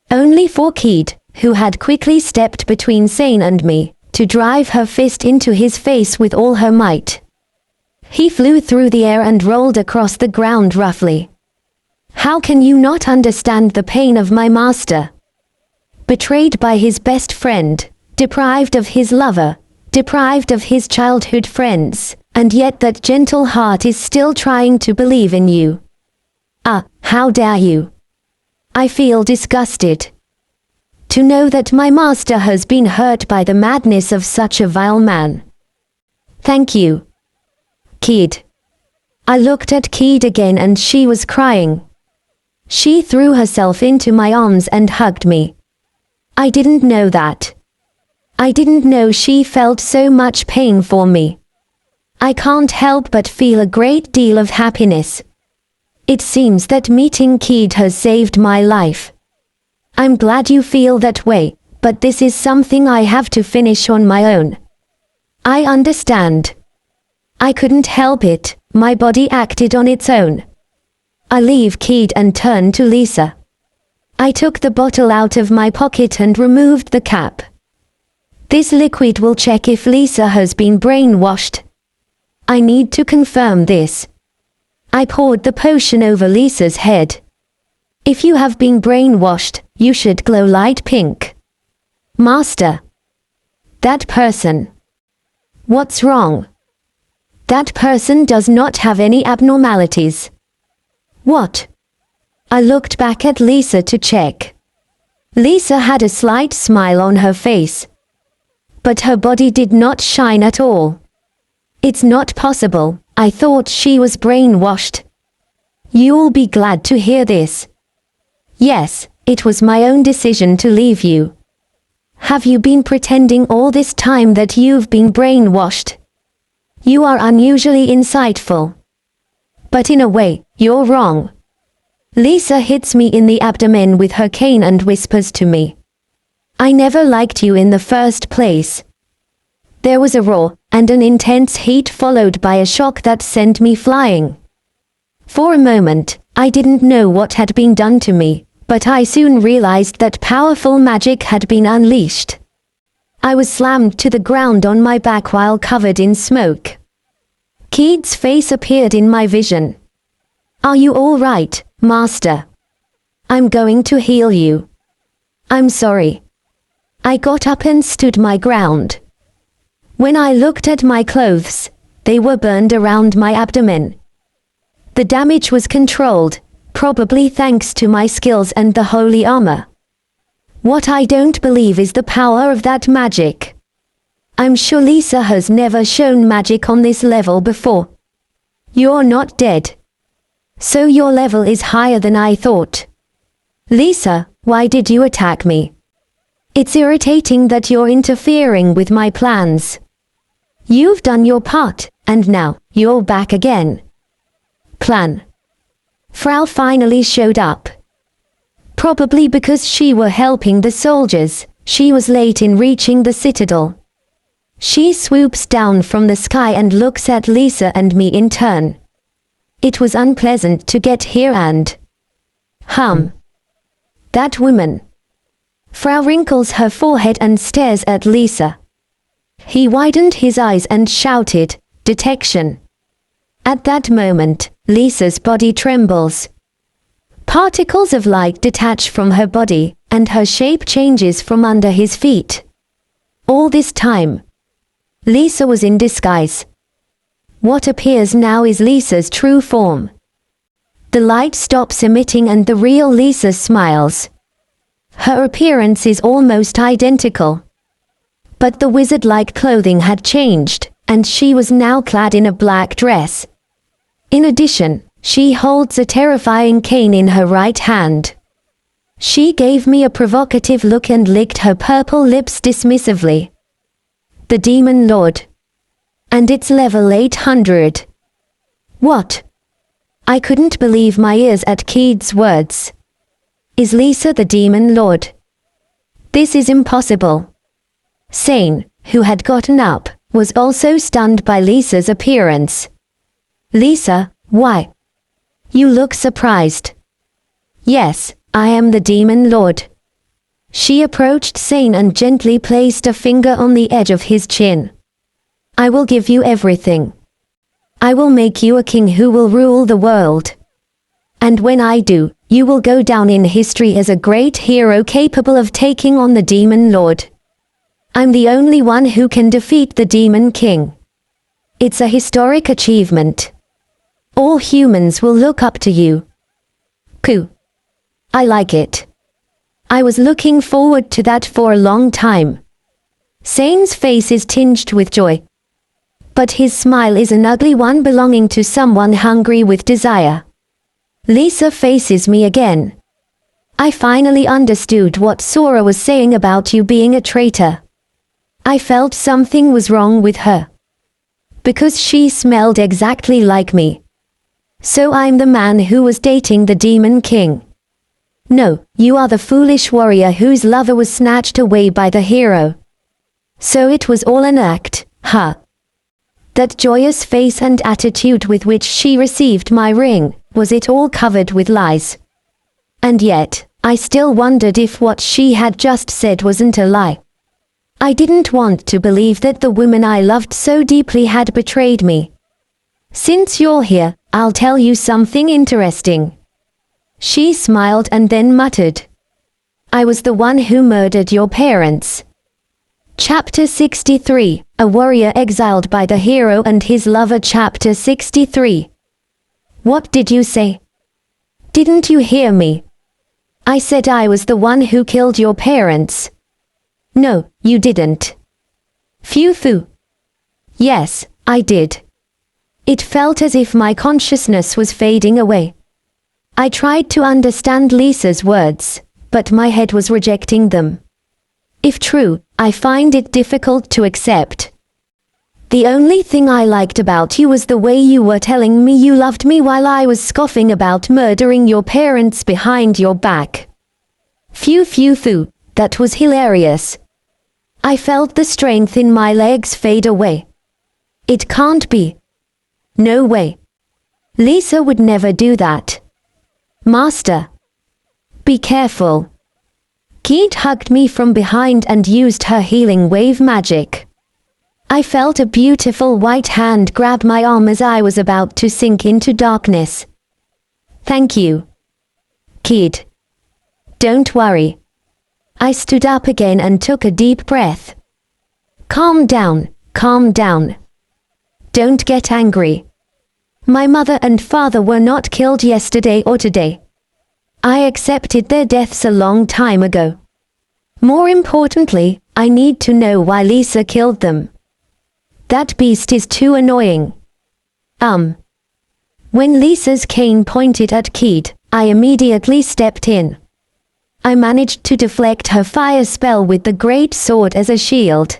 Only for Keed, who had quickly stepped between Sane and me, to drive her fist into his face with all her might. He flew through the air and rolled across the ground roughly. How can you not understand the pain of my master? Betrayed by his best friend, deprived of his lover, deprived of his childhood friends, and yet that gentle heart is still trying to believe in you. How dare you? I feel disgusted. To know that my master has been hurt by the madness of such a vile man. Thank you. Kid. I looked at Kid again and she was crying. She threw herself into my arms and hugged me. I didn't know that. I didn't know she felt so much pain for me. I can't help but feel a great deal of happiness. It seems that meeting Kid has saved my life. I'm glad you feel that way, but this is something I have to finish on my own. I understand. I couldn't help it, my body acted on its own. I leave Kid and turn to Lisa. I took the bottle out of my pocket and removed the cap. This liquid will check if Lisa has been brainwashed. I need to confirm this. I poured the potion over Lisa's head. If you have been brainwashed, you should glow light pink. Master. That person. What's wrong? That person does not have any abnormalities. What? I looked back at Lisa to check. Lisa had a slight smile on her face. But her body did not shine at all. It's not possible, I thought she was brainwashed. You'll be glad to hear this. Yes, it was my own decision to leave you. Have you been pretending all this time that you've been brainwashed? You are unusually insightful. But in a way, you're wrong. Lisa hits me in the abdomen with her cane and whispers to me. I never liked you in the first place. There was a roar, and an intense heat followed by a shock that sent me flying. For a moment, I didn't know what had been done to me, but I soon realized that powerful magic had been unleashed. I was slammed to the ground on my back while covered in smoke. Keith's face appeared in my vision. Are you all right, Master? I'm going to heal you. I'm sorry. I got up and stood my ground. When I looked at my clothes, they were burned around my abdomen. The damage was controlled, probably thanks to my skills and the holy armor. What I don't believe is the power of that magic. I'm sure Lisa has never shown magic on this level before. You're not dead. So your level is higher than I thought. Lisa, why did you attack me? It's irritating that you're interfering with my plans. You've done your part, and now, you're back again. Plan. Frau finally showed up. Probably because she were helping the soldiers, she was late in reaching the citadel. She swoops down from the sky and looks at Lisa and me in turn. It was unpleasant to get here and... That woman. Frau wrinkles her forehead and stares at Lisa. He widened his eyes and shouted, "Detection." At that moment, Lisa's body trembles. Particles of light detach from her body, and her shape changes from under his feet. All this time, Lisa was in disguise. What appears now is Lisa's true form. The light stops emitting and the real Lisa smiles. Her appearance is almost identical. But the wizard-like clothing had changed, and she was now clad in a black dress. In addition, she holds a terrifying cane in her right hand. She gave me a provocative look and licked her purple lips dismissively. The Demon Lord. And it's level 800. What? I couldn't believe my ears at Keith's words. Is Lisa the Demon Lord? This is impossible. Sane, who had gotten up, was also stunned by Lisa's appearance. Lisa, why? You look surprised. Yes, I am the Demon Lord. She approached Sane and gently placed a finger on the edge of his chin. I will give you everything. I will make you a king who will rule the world. And when I do, you will go down in history as a great hero capable of taking on the Demon Lord. I'm the only one who can defeat the Demon King. It's a historic achievement. All humans will look up to you. Cool. I like it. I was looking forward to that for a long time. Sane's face is tinged with joy. But his smile is an ugly one belonging to someone hungry with desire. Lisa faces me again. I finally understood what Sora was saying about you being a traitor. I felt something was wrong with her. Because she smelled exactly like me. So I'm the man who was dating the Demon King. No, you are the foolish warrior whose lover was snatched away by the hero. So it was all an act, huh? That joyous face and attitude with which she received my ring, was it all covered with lies? And yet, I still wondered if what she had just said wasn't a lie. I didn't want to believe that the woman I loved so deeply had betrayed me. Since you're here, I'll tell you something interesting. She smiled and then muttered. I was the one who murdered your parents. Chapter 63, A Warrior Exiled by the Hero and His Lover. Chapter 63. What did you say? Didn't you hear me? I said I was the one who killed your parents. No, you didn't. Phew. Yes, I did. It felt as if my consciousness was fading away. I tried to understand Lisa's words, but my head was rejecting them. If true, I find it difficult to accept. The only thing I liked about you was the way you were telling me you loved me while I was scoffing about murdering your parents behind your back. Phew, that was hilarious. I felt the strength in my legs fade away. It can't be. No way. Lisa would never do that. Master. Be careful. Keith hugged me from behind and used her healing wave magic. I felt a beautiful white hand grab my arm as I was about to sink into darkness. Thank you. Kid. Don't worry. I stood up again and took a deep breath. Calm down. Don't get angry. My mother and father were not killed yesterday or today. I accepted their deaths a long time ago. More importantly, I need to know why Lisa killed them. That beast is too annoying. When Lisa's cane pointed at Kid, I immediately stepped in. I managed to deflect her fire spell with the great sword as a shield.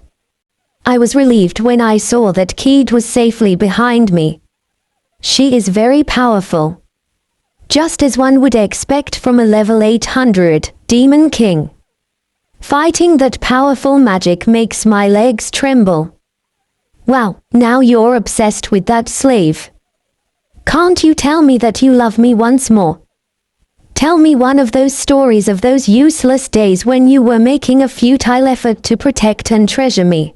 I was relieved when I saw that Kid was safely behind me. She is very powerful. Just as one would expect from a level 800 Demon King. Fighting that powerful magic makes my legs tremble. Wow, now you're obsessed with that slave. Can't you tell me that you love me once more? Tell me one of those stories of those useless days when you were making a futile effort to protect and treasure me.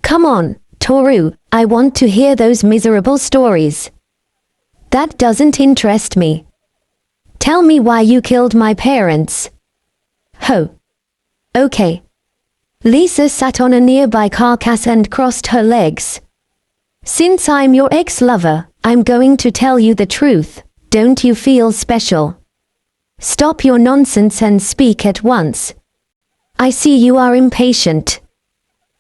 Come on, Toru, I want to hear those miserable stories. That doesn't interest me. Tell me why you killed my parents. Ho. Okay. Lisa sat on a nearby carcass and crossed her legs. Since I'm your ex-lover, I'm going to tell you the truth. Don't you feel special? Stop your nonsense and speak at once. I see you are impatient.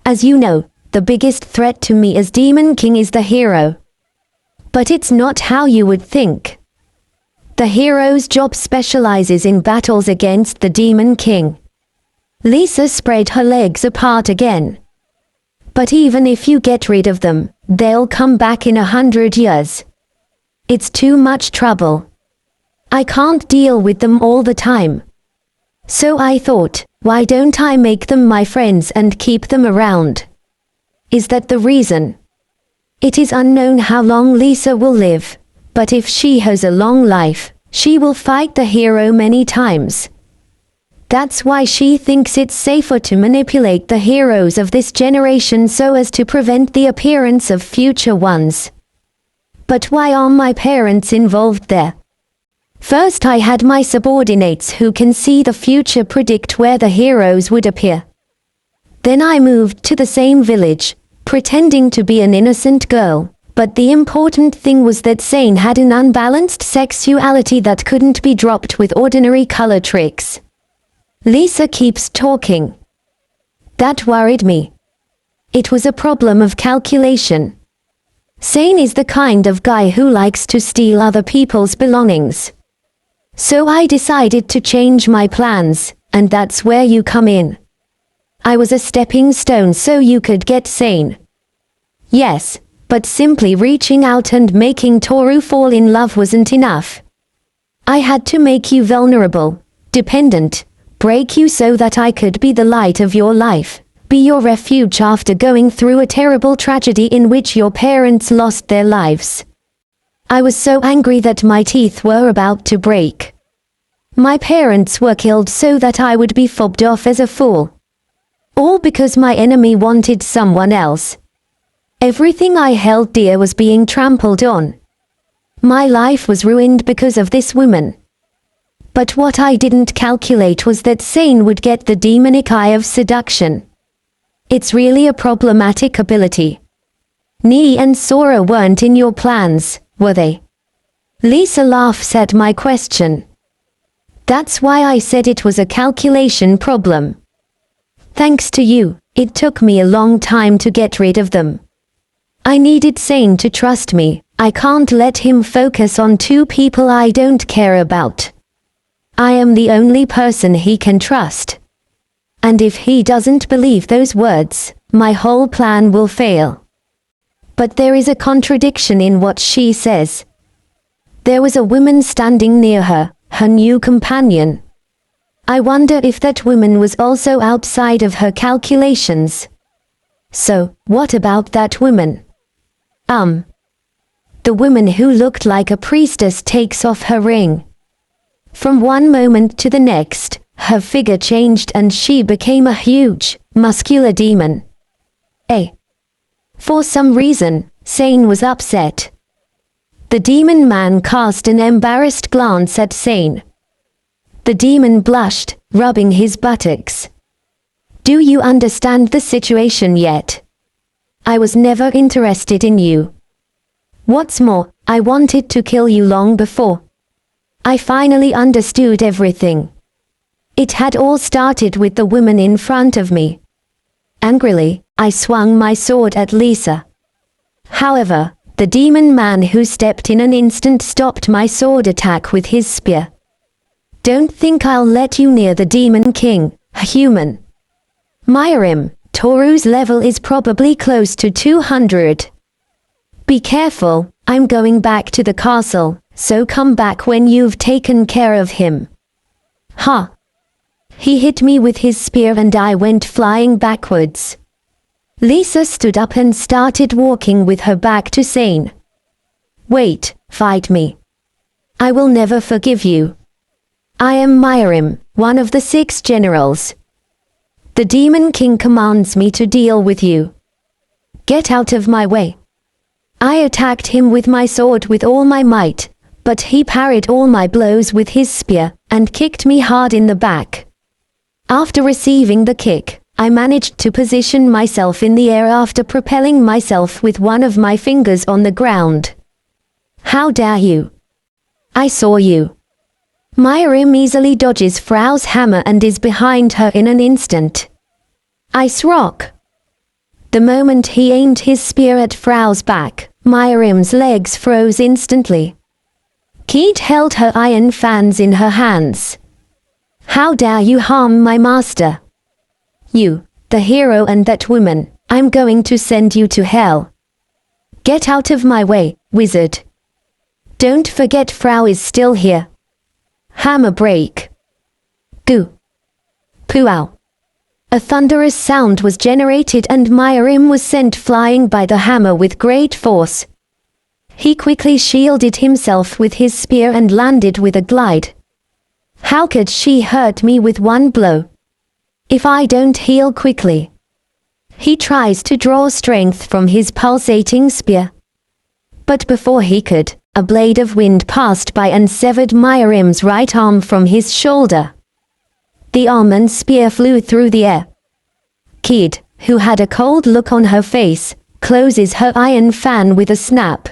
As you know, the biggest threat to me as Demon King is the hero. But it's not how you would think. The hero's job specializes in battles against the Demon King. Lisa spread her legs apart again. But even if you get rid of them, they'll come back in 100 years. It's too much trouble. I can't deal with them all the time. So I thought, why don't I make them my friends and keep them around? Is that the reason? It is unknown how long Lisa will live, but if she has a long life, she will fight the hero many times. That's why she thinks it's safer to manipulate the heroes of this generation so as to prevent the appearance of future ones. But why are my parents involved there? First I had my subordinates who can see the future predict where the heroes would appear. Then I moved to the same village, pretending to be an innocent girl, but the important thing was that Sane had an unbalanced sexuality that couldn't be dropped with ordinary color tricks. Lisa keeps talking. That worried me. It was a problem of calculation. Sane is the kind of guy who likes to steal other people's belongings. So I decided to change my plans, and that's where you come in. I was a stepping stone so you could get Sane. Yes, but simply reaching out and making Toru fall in love wasn't enough. I had to make you vulnerable, dependent, break you so that I could be the light of your life, be your refuge after going through a terrible tragedy in which your parents lost their lives. I was so angry that my teeth were about to break. My parents were killed so that I would be fobbed off as a fool. All because my enemy wanted someone else. Everything I held dear was being trampled on. My life was ruined because of this woman. But what I didn't calculate was that Sane would get the demonic eye of seduction. It's really a problematic ability. Nee and Sora weren't in your plans, were they? Lisa laughs at my question. That's why I said it was a calculation problem. Thanks to you, it took me a long time to get rid of them. I needed Sane to trust me. I can't let him focus on two people I don't care about. I am the only person he can trust. And if he doesn't believe those words, my whole plan will fail. But there is a contradiction in what she says. There was a woman standing near her, her new companion. I wonder if that woman was also outside of her calculations. So, what about that woman? The woman who looked like a priestess takes off her ring. From one moment to the next, her figure changed and she became a huge, muscular demon. For some reason, Sane was upset. The demon man cast an embarrassed glance at Sane. The demon blushed, rubbing his buttocks. Do you understand the situation yet? I was never interested in you. What's more, I wanted to kill you long before. I finally understood everything. It had all started with the woman in front of me. Angrily, I swung my sword at Lisa. However, the demon man who stepped in an instant stopped my sword attack with his spear. Don't think I'll let you near the Demon King, a human. Myrim, Toru's level is probably close to 200. Be careful, I'm going back to the castle, so come back when you've taken care of him. Ha! He hit me with his spear and I went flying backwards. Lisa stood up and started walking with her back to Sane. Wait, fight me. I will never forgive you. I am Myrim, one of the 6 generals. The Demon King commands me to deal with you. Get out of my way. I attacked him with my sword with all my might, but he parried all my blows with his spear, and kicked me hard in the back. After receiving the kick, I managed to position myself in the air after propelling myself with one of my fingers on the ground. How dare you? I saw you. Myrim easily dodges Frau's hammer and is behind her in an instant. Ice rock. The moment he aimed his spear at Frau's back, Myrim's legs froze instantly. Keat held her iron fans in her hands. How dare you harm my master? You, the hero and that woman, I'm going to send you to hell. Get out of my way, wizard. Don't forget Frau is still here. Hammer break. Goo. Poow. A thunderous sound was generated and Myrim was sent flying by the hammer with great force. He quickly shielded himself with his spear and landed with a glide. How could she hurt me with one blow? If I don't heal quickly. He tries to draw strength from his pulsating spear. But before he could, a blade of wind passed by and severed Myrim's right arm from his shoulder. The arm and spear flew through the air. Kid, who had a cold look on her face, closes her iron fan with a snap.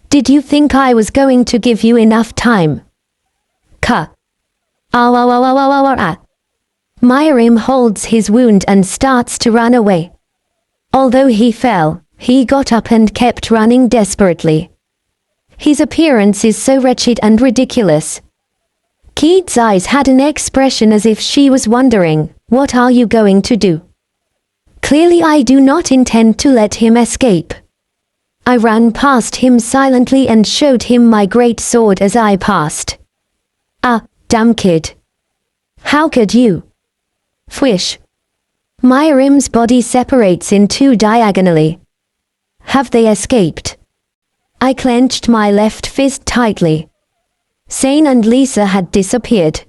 Did you think I was going to give you enough time? Ka. Myrim holds his wound and starts to run away. Although he fell, he got up and kept running desperately. His appearance is so wretched and ridiculous. Keat's eyes had an expression as if she was wondering, what are you going to do? Clearly I do not intend to let him escape. I ran past him silently and showed him my great sword as I passed. Ah, damn kid. How could you? Fwish. Myrim's body separates in two diagonally. Have they escaped? I clenched my left fist tightly. Sane and Lisa had disappeared.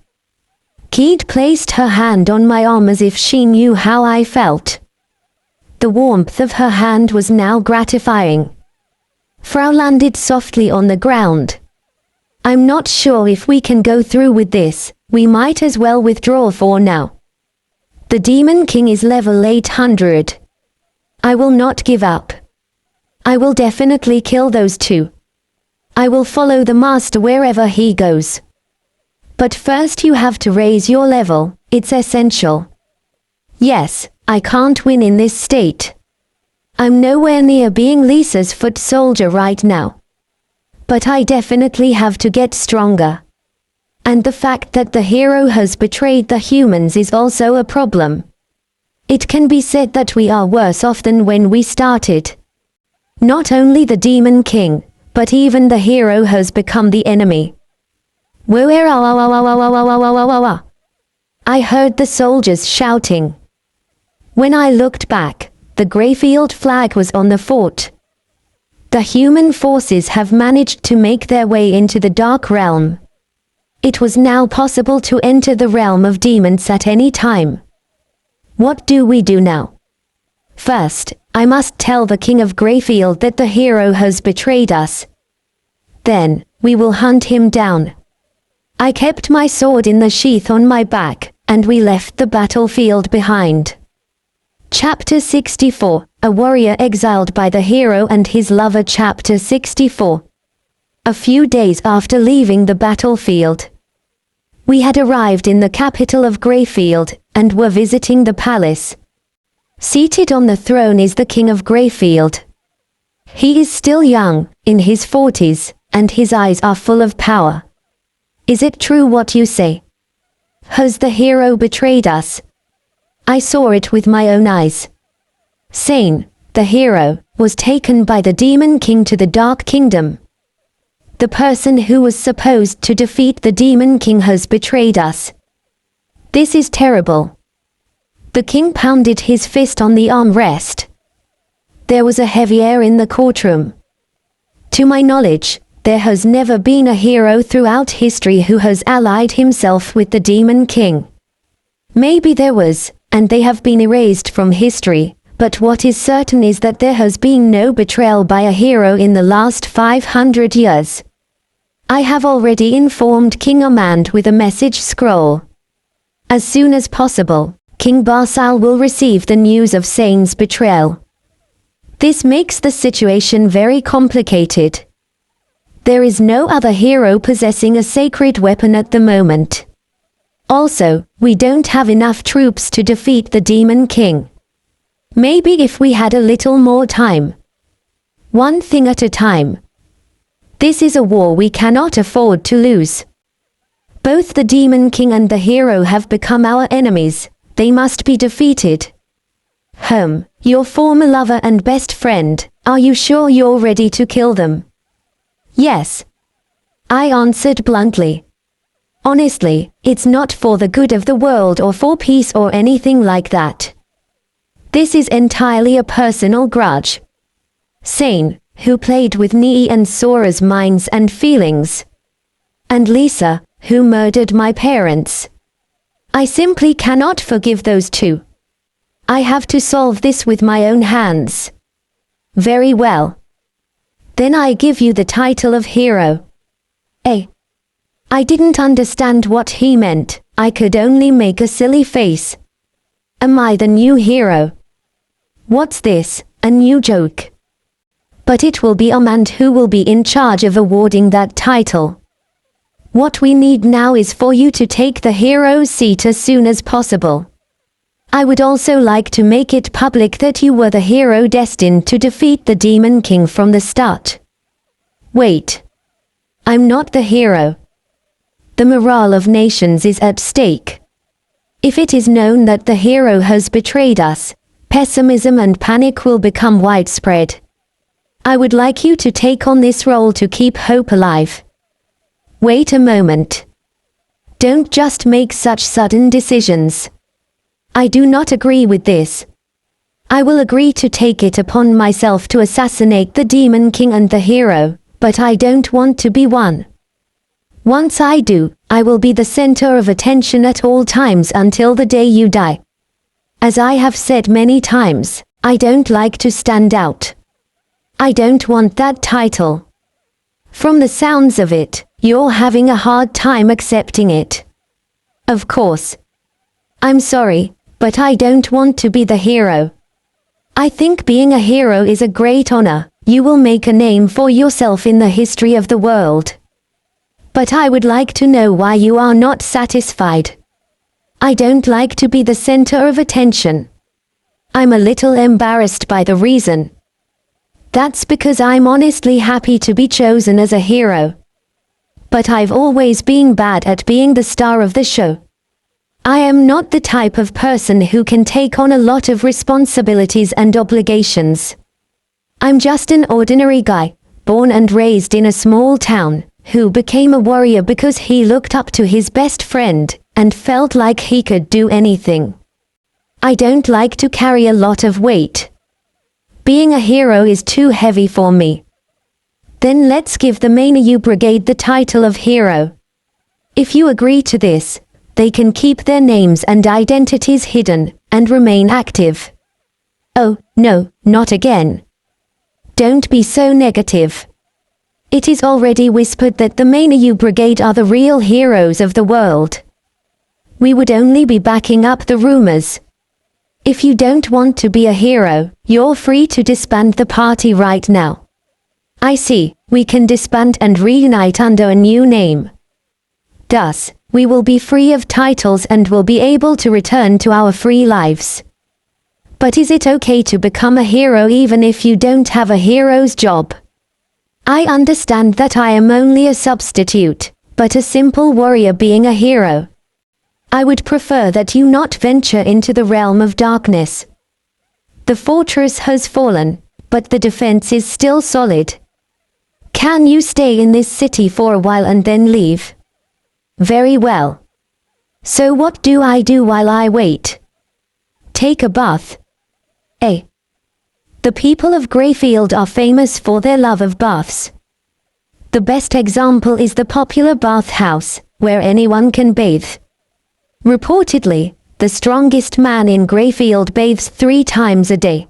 Keed placed her hand on my arm as if she knew how I felt. The warmth of her hand was now gratifying. Frau landed softly on the ground. I'm not sure if we can go through with this, we might as well withdraw for now. The Demon King is level 800. I will not give up. I will definitely kill those two. I will follow the master wherever he goes. But first you have to raise your level, it's essential. Yes, I can't win in this state. I'm nowhere near being Lisa's foot soldier right now. But I definitely have to get stronger. And the fact that the hero has betrayed the humans is also a problem. It can be said that we are worse off than when we started. Not only the Demon King, but even the hero has become the enemy. I heard the soldiers shouting. When I looked back, the Greyfield flag was on the fort. The human forces have managed to make their way into the Dark Realm. It was now possible to enter the realm of demons at any time. What do we do now? First, I must tell the King of Greyfield that the hero has betrayed us. Then, we will hunt him down. I kept my sword in the sheath on my back, and we left the battlefield behind. Chapter 64, A Warrior Exiled by the Hero and His Lover. Chapter 64. A few days after leaving the battlefield, we had arrived in the capital of Greyfield, and were visiting the palace. Seated on the throne is the King of Greyfield. He is still young, in his 40s, and his eyes are full of power. Is it true what you say? Has the hero betrayed us? I saw it with my own eyes. Sane, the hero, was taken by the Demon King to the Dark Kingdom. The person who was supposed to defeat the Demon King has betrayed us. This is terrible. The king pounded his fist on the armrest. There was a heavy air in the courtroom. To my knowledge, there has never been a hero throughout history who has allied himself with the Demon King. Maybe there was, and they have been erased from history, but what is certain is that there has been no betrayal by a hero in the last 500 years. I have already informed King Amand with a message scroll. As soon as possible, King Barsal will receive the news of Sane's betrayal. This makes the situation very complicated. There is no other hero possessing a sacred weapon at the moment. Also, we don't have enough troops to defeat the Demon King. Maybe if we had a little more time. One thing at a time. This is a war we cannot afford to lose. Both the Demon King and the hero have become our enemies. They must be defeated. Your former lover and best friend, are you sure you're ready to kill them? Yes. I answered bluntly. Honestly, it's not for the good of the world or for peace or anything like that. This is entirely a personal grudge. Sane, who played with Nii and Sora's minds and feelings. And Lisa, who murdered my parents. I simply cannot forgive those two. I have to solve this with my own hands. Very well. Then I give you the title of hero. I didn't understand what he meant, I could only make a silly face. Am I the new hero? What's this, a new joke? But it will be Amand who will be in charge of awarding that title. What we need now is for you to take the hero's seat as soon as possible. I would also like to make it public that you were the hero destined to defeat the Demon King from the start. Wait. I'm not the hero. The morale of nations is at stake. If it is known that the hero has betrayed us, pessimism and panic will become widespread. I would like you to take on this role to keep hope alive. Wait a moment. Don't just make such sudden decisions. I do not agree with this. I will agree to take it upon myself to assassinate the Demon King and the hero, but I don't want to be one. Once I do, I will be the center of attention at all times until the day you die. As I have said many times, I don't like to stand out. I don't want that title. From the sounds of it, you're having a hard time accepting it. Of course. I'm sorry, but I don't want to be the hero. I think being a hero is a great honor. You will make a name for yourself in the history of the world. But I would like to know why you are not satisfied. I don't like to be the center of attention. I'm a little embarrassed by the reason. That's because I'm honestly happy to be chosen as a hero. But I've always been bad at being the star of the show. I am not the type of person who can take on a lot of responsibilities and obligations. I'm just an ordinary guy, born and raised in a small town, who became a warrior because he looked up to his best friend and felt like he could do anything. I don't like to carry a lot of weight. Being a hero is too heavy for me. Then let's give the Manga Brigade the title of hero. If you agree to this, they can keep their names and identities hidden and remain active. Oh, no, not again. Don't be so negative. It is already whispered that the Manga Brigade are the real heroes of the world. We would only be backing up the rumors. If you don't want to be a hero, you're free to disband the party right now. I see, we can disband and reunite under a new name. Thus, we will be free of titles and will be able to return to our free lives. But is it okay to become a hero even if you don't have a hero's job? I understand that I am only a substitute, but a simple warrior being a hero. I would prefer that you not venture into the realm of darkness. The fortress has fallen, but the defense is still solid. Can you stay in this city for a while and then leave? Very well. So what do I do while I wait? Take a bath. The people of Greyfield are famous for their love of baths. The best example is the popular bathhouse, where anyone can bathe. Reportedly, the strongest man in Greyfield bathes 3 times a day.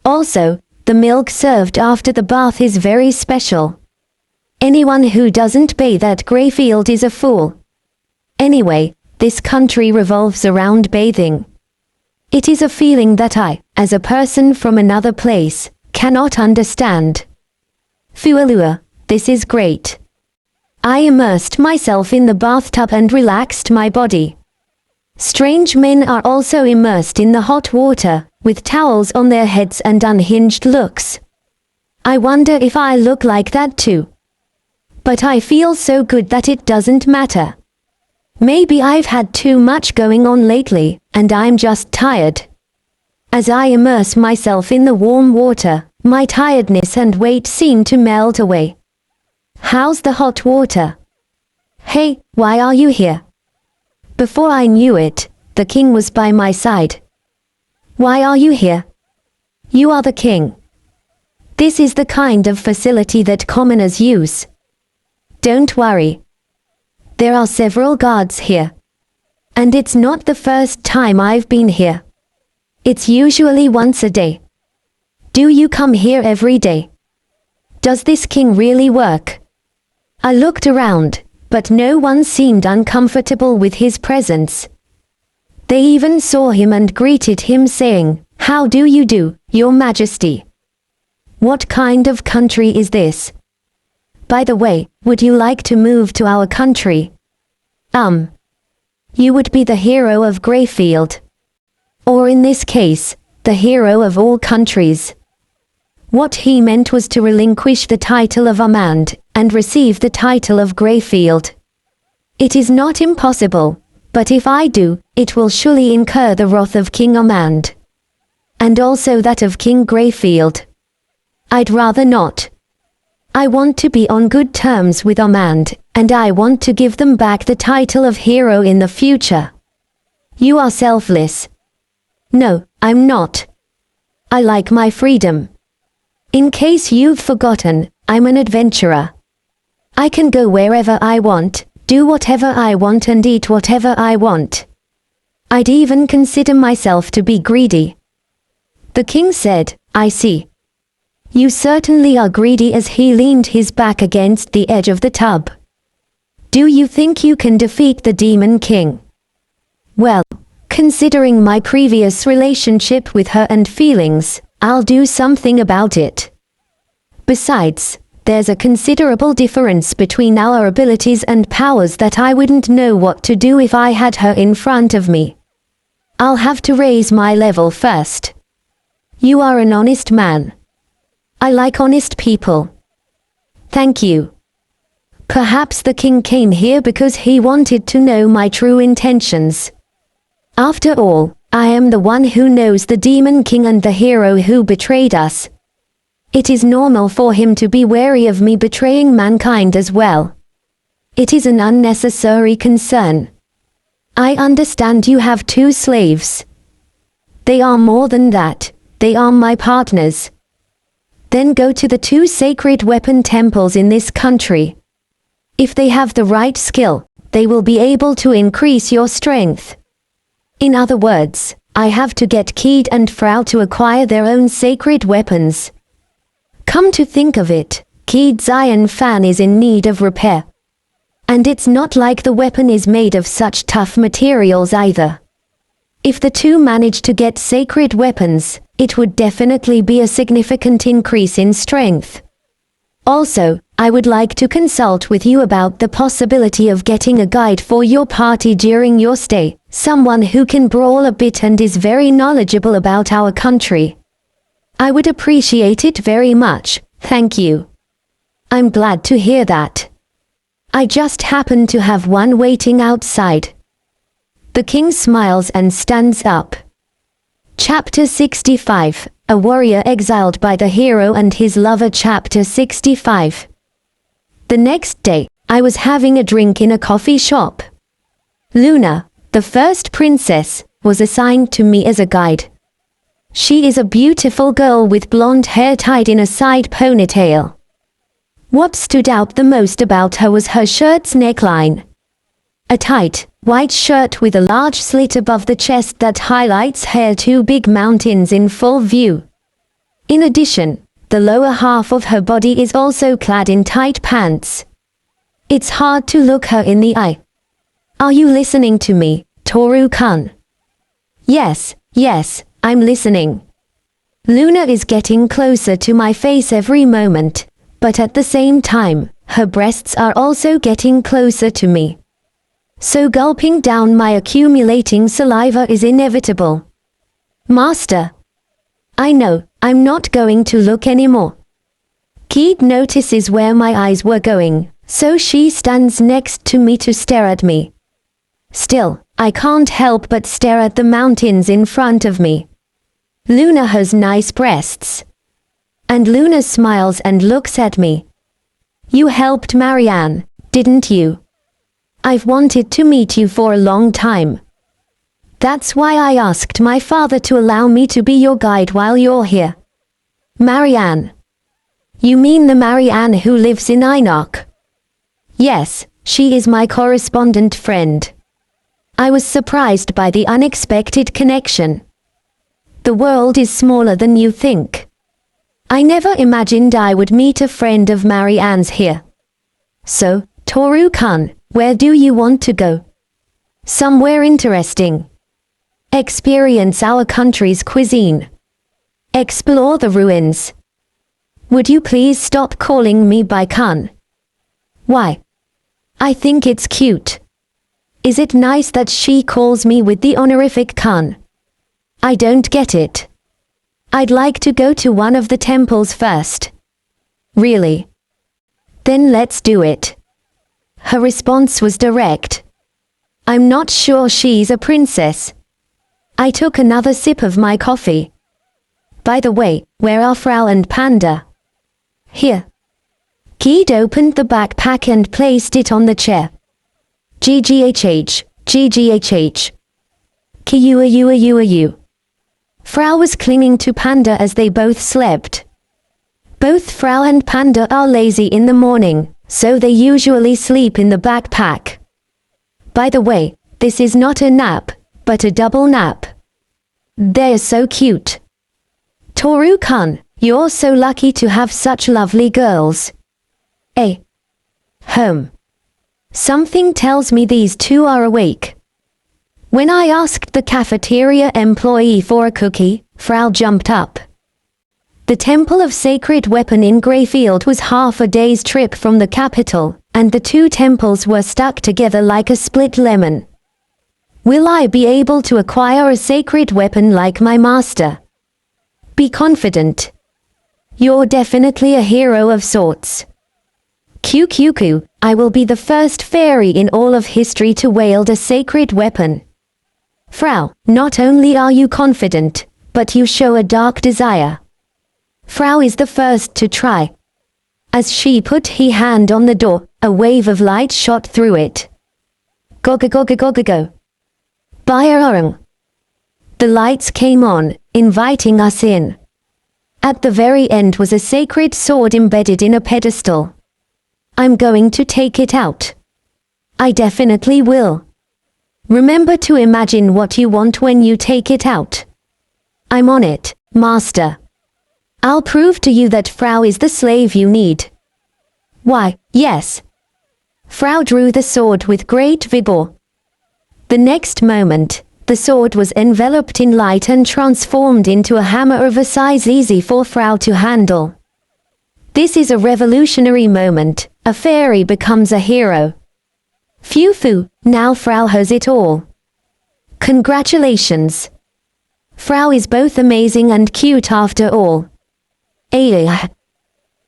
Also, the milk served after the bath is very special. Anyone who doesn't bathe at Greyfield is a fool. Anyway, this country revolves around bathing. It is a feeling that I, as a person from another place, cannot understand. Fualua, this is great. I immersed myself in the bathtub and relaxed my body. Strange men are also immersed in the hot water, with towels on their heads and unhinged looks. I wonder if I look like that too. But I feel so good that it doesn't matter. Maybe I've had too much going on lately, and I'm just tired. As I immerse myself in the warm water, my tiredness and weight seem to melt away. How's the hot water? Hey, why are you here? Before I knew it, the king was by my side. Why are you here? You are the king. This is the kind of facility that commoners use. Don't worry. There are several guards here. And it's not the first time I've been here. It's usually once a day. Do you come here every day? Does this king really work? I looked around, but no one seemed uncomfortable with his presence. They even saw him and greeted him saying, "How do you do, Your Majesty? What kind of country is this? By the way, would you like to move to our country? You would be the hero of Greyfield. Or in this case, the hero of all countries." What he meant was to relinquish the title of Amand, and receive the title of Greyfield. It is not impossible, but if I do, it will surely incur the wrath of King Amand. And also that of King Greyfield. I'd rather not. I want to be on good terms with Amand, and I want to give them back the title of hero in the future. You are selfless. No, I'm not. I like my freedom. In case you've forgotten, I'm an adventurer. I can go wherever I want, do whatever I want and eat whatever I want. I'd even consider myself to be greedy. The king said, I see. You certainly are greedy, as he leaned his back against the edge of the tub. Do you think you can defeat the Demon King? Well, considering my previous relationship with her and feelings, I'll do something about it. Besides, there's a considerable difference between our abilities and powers that I wouldn't know what to do if I had her in front of me. I'll have to raise my level first. You are an honest man. I like honest people. Thank you. Perhaps the king came here because he wanted to know my true intentions. After all, I am the one who knows the Demon King and the hero who betrayed us. It is normal for him to be wary of me betraying mankind as well. It is an unnecessary concern. I understand you have 2 slaves. They are more than that, they are my partners. Then go to the 2 sacred weapon temples in this country. If they have the right skill, they will be able to increase your strength. In other words, I have to get Keed and Frau to acquire their own sacred weapons. Come to think of it, Keed's iron fan is in need of repair. And it's not like the weapon is made of such tough materials either. If the 2 manage to get sacred weapons, it would definitely be a significant increase in strength. Also, I would like to consult with you about the possibility of getting a guide for your party during your stay, someone who can brawl a bit and is very knowledgeable about our country. I would appreciate it very much, thank you. I'm glad to hear that. I just happen to have one waiting outside. The king smiles and stands up. Chapter 65, A Warrior Exiled by the Hero and His Lover. Chapter 65. The next day, I was having a drink in a coffee shop. Luna, the first princess, was assigned to me as a guide. She is a beautiful girl with blonde hair tied in a side ponytail. What stood out the most about her was her shirt's neckline. A tight, white shirt with a large slit above the chest that highlights her 2 big mountains in full view. In addition, the lower half of her body is also clad in tight pants. It's hard to look her in the eye. Are you listening to me, Toru-kun? Yes, I'm listening. Luna is getting closer to my face every moment, but at the same time, her breasts are also getting closer to me. So gulping down my accumulating saliva is inevitable. Master. I know, I'm not going to look anymore. Keed notices where my eyes were going, so she stands next to me to stare at me. Still, I can't help but stare at the mountains in front of me. Luna has nice breasts. And Luna smiles and looks at me. You helped Marianne, didn't you? I've wanted to meet you for a long time. That's why I asked my father to allow me to be your guide while you're here. Marianne. You mean the Marianne who lives in Einok? Yes, she is my correspondent friend. I was surprised by the unexpected connection. The world is smaller than you think. I never imagined I would meet a friend of Marianne's here. So, Toru-kun, where do you want to go? Somewhere interesting. Experience our country's cuisine. Explore the ruins. Would you please stop calling me by kun? Why? I think it's cute. Is it nice that she calls me with the honorific kun? I don't get it. I'd like to go to one of the temples first. Really? Then let's do it. Her response was direct. I'm not sure she's a princess. I took another sip of my coffee. By the way, where are Frau and Panda? Here. Keed opened the backpack and placed it on the chair. GGHH. Kiyua. Frau was clinging to Panda as they both slept. Both Frau and Panda are lazy in the morning, so they usually sleep in the backpack. By the way, this is not a nap, but a double nap. They're so cute. Toru-kun, you're so lucky to have such lovely girls. Something tells me these two are awake. When I asked the cafeteria employee for a cookie, Frau jumped up. The Temple of Sacred Weapon in Greyfield was half a day's trip from the capital, and the two temples were stuck together like a split lemon. Will I be able to acquire a sacred weapon like my master? Be confident. You're definitely a hero of sorts. QQQ, I will be the first fairy in all of history to wield a sacred weapon. Frau, not only are you confident, but you show a dark desire. Frau is the first to try. As she put her hand on the door, a wave of light shot through it. Go go go go go go go. Bayarung. The lights came on, inviting us in. At the very end was a sacred sword embedded in a pedestal. I'm going to take it out. I definitely will. Remember to imagine what you want when you take it out. I'm on it, Master. I'll prove to you that Frau is the slave you need. Why, yes. Frau drew the sword with great vigor. The next moment, the sword was enveloped in light and transformed into a hammer of a size easy for Frau to handle. This is a revolutionary moment. A fairy becomes a hero. Phew, now Frau has it all. Congratulations. Frau is both amazing and cute after all.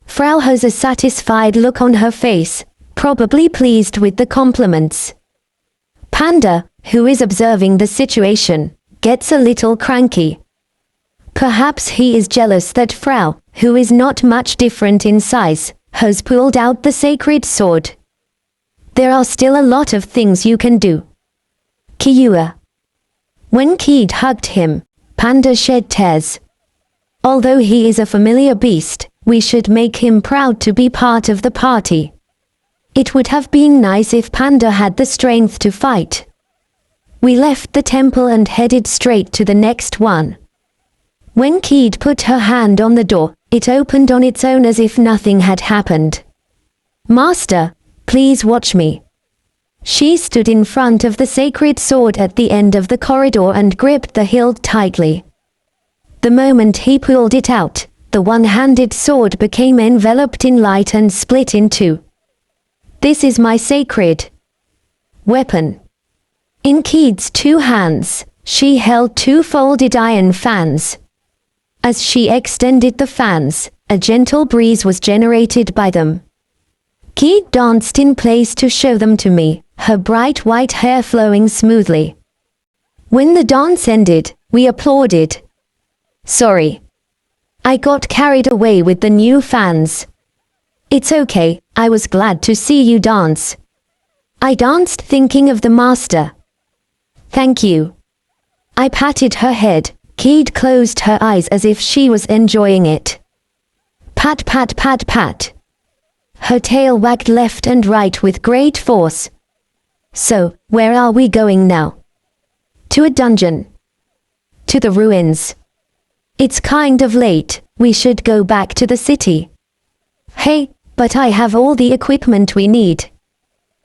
Frau has a satisfied look on her face, probably pleased with the compliments. Panda, who is observing the situation, gets a little cranky. Perhaps he is jealous that Frau, who is not much different in size, has pulled out the sacred sword. There are still a lot of things you can do. Kiyua. When Kid hugged him, Panda shed tears. Although he is a familiar beast, we should make him proud to be part of the party. It would have been nice if Panda had the strength to fight. We left the temple and headed straight to the next one. When Kid put her hand on the door, it opened on its own as if nothing had happened. Master, please watch me. She stood in front of the sacred sword at the end of the corridor and gripped the hilt tightly. The moment he pulled it out, the one-handed sword became enveloped in light and split in two. This is my sacred weapon. In Kid's two hands, she held two folded iron fans. As she extended the fans, a gentle breeze was generated by them. Kid danced in place to show them to me, her bright white hair flowing smoothly. When the dance ended, we applauded. Sorry. I got carried away with the new fans. It's okay, I was glad to see you dance. I danced thinking of the master. Thank you. I patted her head. Kid closed her eyes as if she was enjoying it. Pat pat pat pat. Her tail wagged left and right with great force. So, where are we going now? To a dungeon. To the ruins. It's kind of late, we should go back to the city. Hey, but I have all the equipment we need.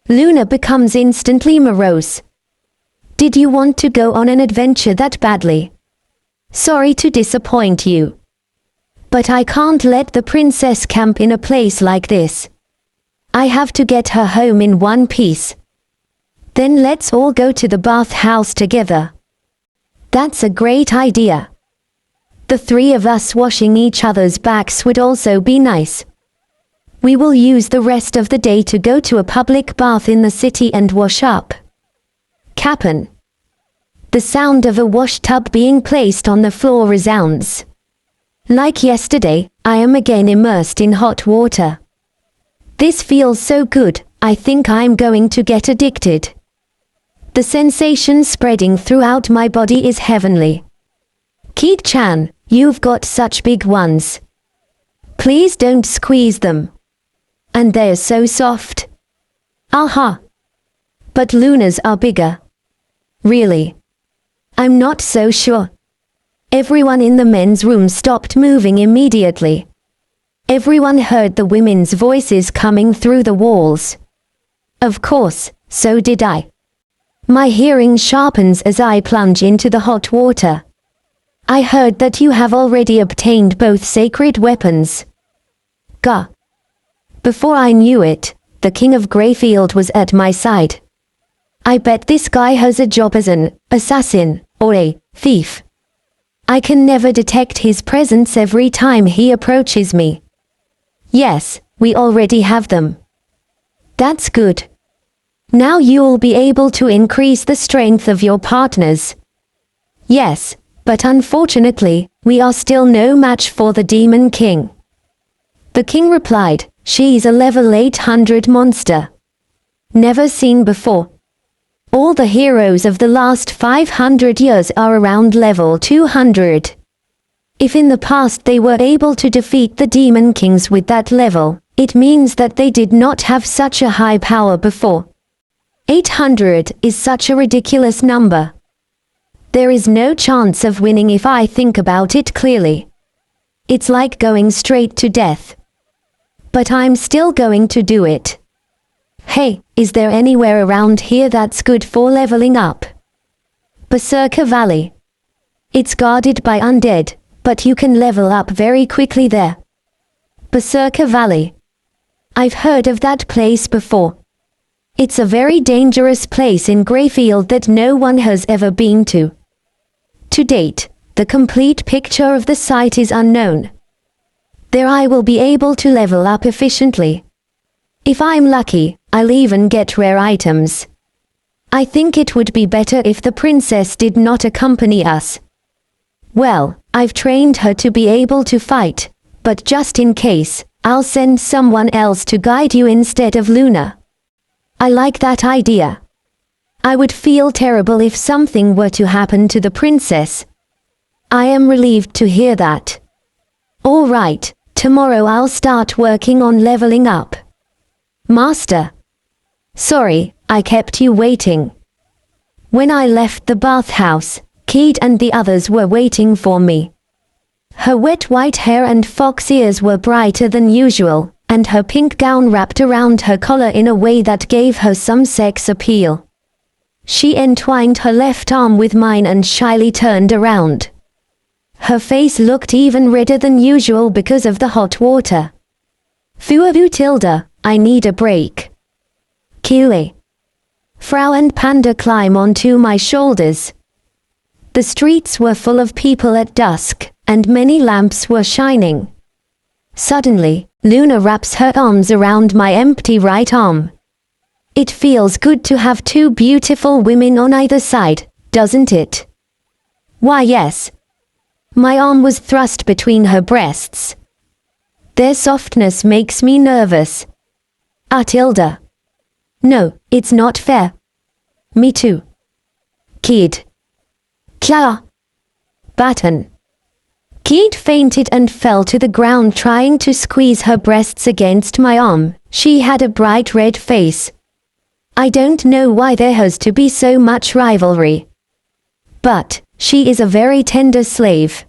Luna becomes instantly morose. Did you want to go on an adventure that badly? Sorry to disappoint you. But I can't let the princess camp in a place like this. I have to get her home in one piece. Then let's all go to the bathhouse together. That's a great idea. The three of us washing each other's backs would also be nice. We will use the rest of the day to go to a public bath in the city and wash up. Cap'n. The sound of a wash tub being placed on the floor resounds. Like yesterday, I am again immersed in hot water. This feels so good, I think I'm going to get addicted. The sensation spreading throughout my body is heavenly. Kid-chan, you've got such big ones. Please don't squeeze them. And they're so soft. Aha. But Luna's are bigger. Really? I'm not so sure. Everyone in the men's room stopped moving immediately. Everyone heard the women's voices coming through the walls. Of course, so did I. My hearing sharpens as I plunge into the hot water. I heard that you have already obtained both sacred weapons. Gah. Before I knew it, the king of Greyfield was at my side. I bet this guy has a job as an assassin or a thief. I can never detect his presence every time he approaches me. Yes, we already have them. That's good. Now you'll be able to increase the strength of your partners. Yes, but unfortunately, we are still no match for the Demon King. The king replied, she's a level 800 monster. Never seen before. All the heroes of the last 500 years are around level 200. If in the past they were able to defeat the Demon Kings with that level, it means that they did not have such a high power before. 800 is such a ridiculous number. There is no chance of winning if I think about it clearly. It's like going straight to death. But I'm still going to do it. Hey, is there anywhere around here that's good for leveling up? Berserker Valley. It's guarded by undead, but you can level up very quickly there. Berserker Valley. I've heard of that place before. It's a very dangerous place in Greyfield that no one has ever been to. To date, the complete picture of the site is unknown. There I will be able to level up efficiently. If I'm lucky, I'll even get rare items. I think it would be better if the princess did not accompany us. Well, I've trained her to be able to fight, but just in case, I'll send someone else to guide you instead of Luna. I like that idea. I would feel terrible if something were to happen to the princess. I am relieved to hear that. All right, tomorrow I'll start working on leveling up. Master. Sorry, I kept you waiting. When I left the bathhouse, Keed and the others were waiting for me. Her wet white hair and fox ears were brighter than usual, and her pink gown wrapped around her collar in a way that gave her some sex appeal. She entwined her left arm with mine and shyly turned around. Her face looked even redder than usual because of the hot water. Fuabu Tilda, I need a break. Kile. Frau and Panda climb onto my shoulders. The streets were full of people at dusk, and many lamps were shining. Suddenly, Luna wraps her arms around my empty right arm. It feels good to have two beautiful women on either side, doesn't it? Why yes. My arm was thrust between her breasts. Their softness makes me nervous. Tilda. No, it's not fair. Me too. Kid. Kya. Baton. Kid fainted and fell to the ground trying to squeeze her breasts against my arm. She had a bright red face. I don't know why there has to be so much rivalry. But, she is a very tender slave.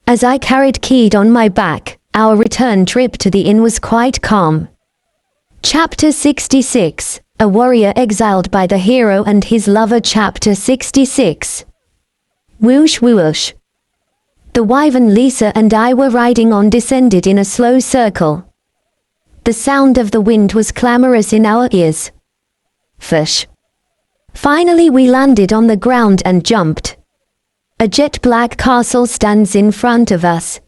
As I carried Kid on my back, our return trip to the inn was quite calm. Chapter 66, A Warrior Exiled by the Hero and His Lover. Chapter 66. Whoosh whoosh. The wyvern Lisa and I were riding on descended in a slow circle. The sound of the wind was clamorous in our ears. Fish. Finally we landed on the ground and jumped. A jet-black castle stands in front of us.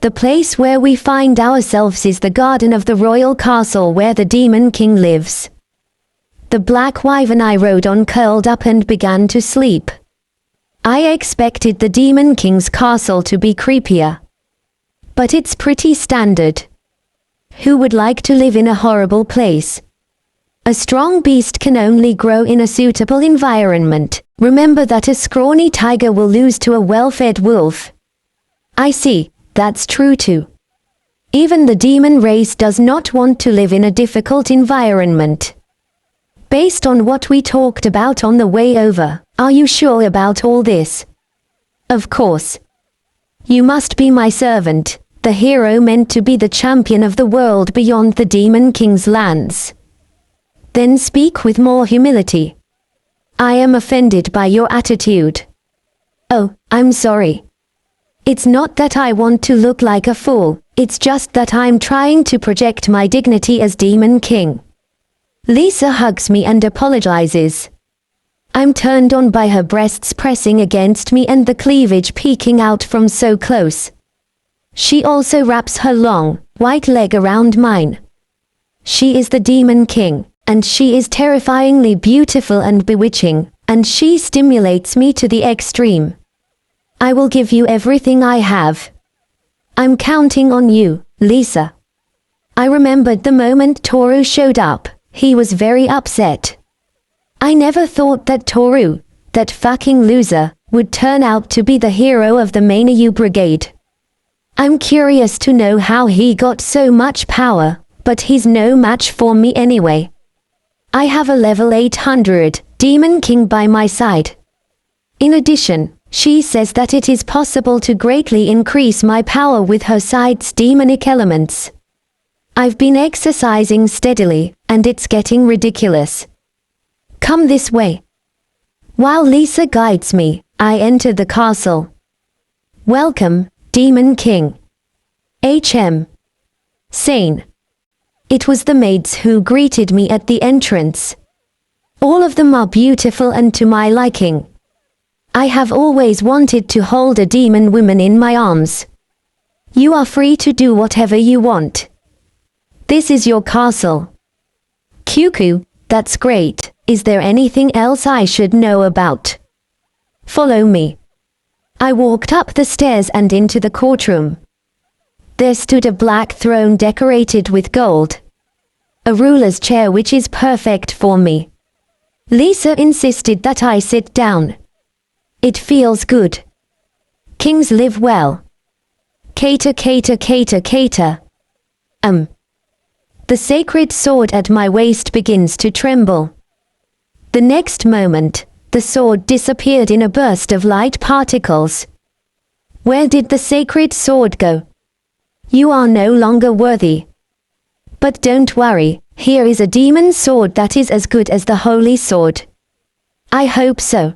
The place where we find ourselves is the garden of the royal castle where the Demon King lives. The black wyvern I rode on curled up and began to sleep. I expected the Demon King's castle to be creepier. But it's pretty standard. Who would like to live in a horrible place? A strong beast can only grow in a suitable environment. Remember that a scrawny tiger will lose to a well-fed wolf. I see, that's true too. Even the demon race does not want to live in a difficult environment. Based on what we talked about on the way over, are you sure about all this? Of course. You must be my servant, the hero meant to be the champion of the world beyond the Demon King's lands. Then speak with more humility. I am offended by your attitude. Oh, I'm sorry. It's not that I want to look like a fool, it's just that I'm trying to project my dignity as Demon King. Lisa hugs me and apologizes. I'm turned on by her breasts pressing against me and the cleavage peeking out from so close. She also wraps her long, white leg around mine. She is the Demon King, and she is terrifyingly beautiful and bewitching, and she stimulates me to the extreme. I will give you everything I have. I'm counting on you, Lisa. I remembered the moment Toru showed up. He was very upset. I never thought that Toru, that fucking loser, would turn out to be the hero of the Mainayu Brigade. I'm curious to know how he got so much power, but he's no match for me anyway. I have a level 800 Demon King by my side. In addition, she says that it is possible to greatly increase my power with her side's demonic elements. I've been exercising steadily, and it's getting ridiculous. Come this way. While Lisa guides me, I enter the castle. Welcome, Demon King. H.M. Sane. It was the maids who greeted me at the entrance. All of them are beautiful and to my liking. I have always wanted to hold a demon woman in my arms. You are free to do whatever you want. This is your castle. Kyuku, that's great. Is there anything else I should know about? Follow me. I walked up the stairs and into the courtroom. There stood a black throne decorated with gold. A ruler's chair which is perfect for me. Lisa insisted that I sit down. It feels good. Kings live well. Cater. The sacred sword at my waist begins to tremble. The next moment, the sword disappeared in a burst of light particles. Where did the sacred sword go? You are no longer worthy. But don't worry, here is a demon sword that is as good as the holy sword. I hope so.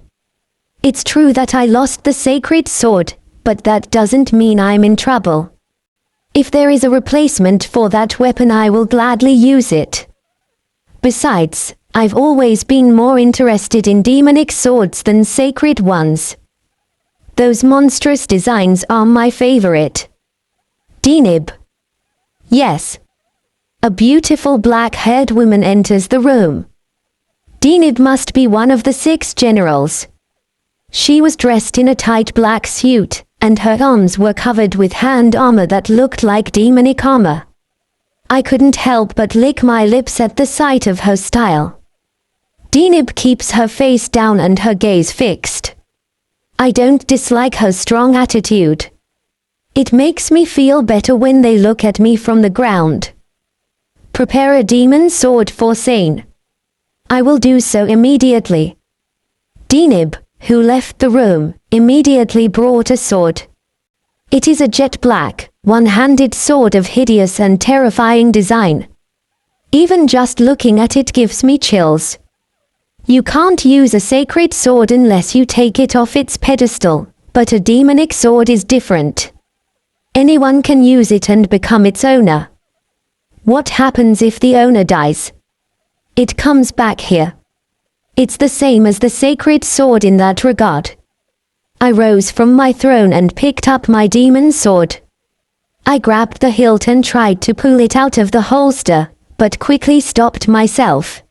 It's true that I lost the sacred sword, but that doesn't mean I'm in trouble. If there is a replacement for that weapon, I will gladly use it. Besides, I've always been more interested in demonic swords than sacred ones. Those monstrous designs are my favorite. Denib. Yes. A beautiful black-haired woman enters the room. Denib must be one of the 6 generals. She was dressed in a tight black suit, and her arms were covered with hand armor that looked like demonic armor. I couldn't help but lick my lips at the sight of her style. Denib keeps her face down and her gaze fixed. I don't dislike her strong attitude. It makes me feel better when they look at me from the ground. Prepare a demon sword for Sane. I will do so immediately. Denib, who left the room, immediately brought a sword. It is a jet black, one-handed sword of hideous and terrifying design. Even just looking at it gives me chills. You can't use a sacred sword unless you take it off its pedestal, but a demonic sword is different. Anyone can use it and become its owner. What happens if the owner dies? It comes back here. It's the same as the sacred sword in that regard. I rose from my throne and picked up my demon sword. I grabbed the hilt and tried to pull it out of the holster, but quickly stopped myself.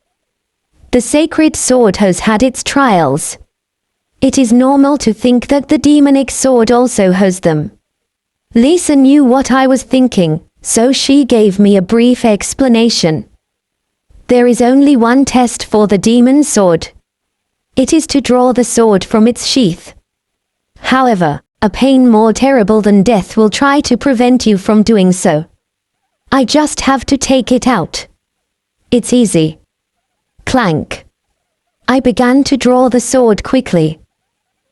The sacred sword has had its trials. It is normal to think that the demonic sword also has them. Lisa knew what I was thinking, so she gave me a brief explanation. There is only one test for the demon sword. It is to draw the sword from its sheath. However, a pain more terrible than death will try to prevent you from doing so. I just have to take it out. It's easy. Clank. I began to draw the sword quickly.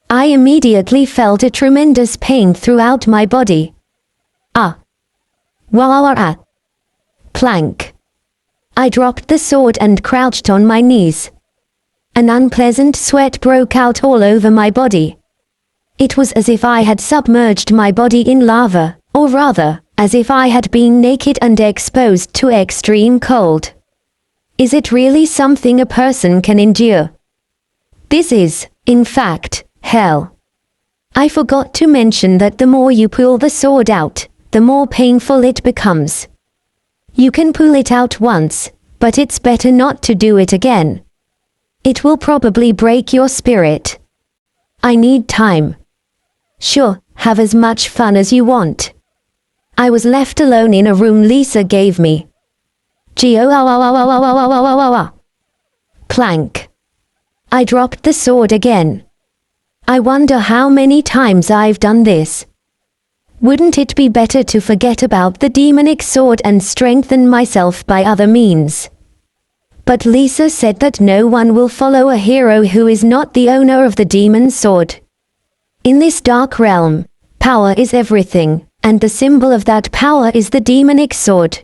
I immediately felt a tremendous pain throughout my body. Ah. Wah. Plank. I dropped the sword and crouched on my knees. An unpleasant sweat broke out all over my body. It was as if I had submerged my body in lava, or rather, as if I had been naked and exposed to extreme cold. Is it really something a person can endure? This is, in fact, hell. I forgot to mention that the more you pull the sword out, the more painful it becomes. You can pull it out once, but it's better not to do it again. It will probably break your spirit. I need time. Sure, have as much fun as you want. I was left alone in a room Lisa gave me. Plank. I dropped the sword again. I wonder how many times I've done this. Wouldn't it be better to forget about the demonic sword and strengthen myself by other means? But Lisa said that no one will follow a hero who is not the owner of the demon sword. In this dark realm, power is everything, and the symbol of that power is the demonic sword.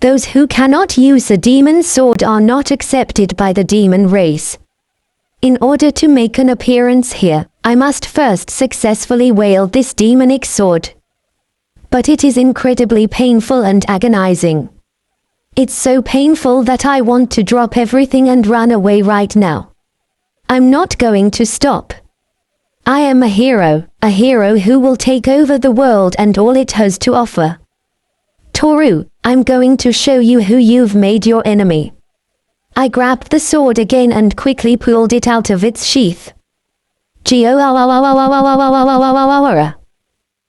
Those who cannot use a demon sword are not accepted by the demon race. In order to make an appearance here, I must first successfully wield this demonic sword. But it is incredibly painful and agonizing. It's so painful that I want to drop everything and run away right now. I'm not going to stop. I am a hero who will take over the world and all it has to offer. Toru, I'm going to show you who you've made your enemy. I grabbed the sword again and quickly pulled it out of its sheath.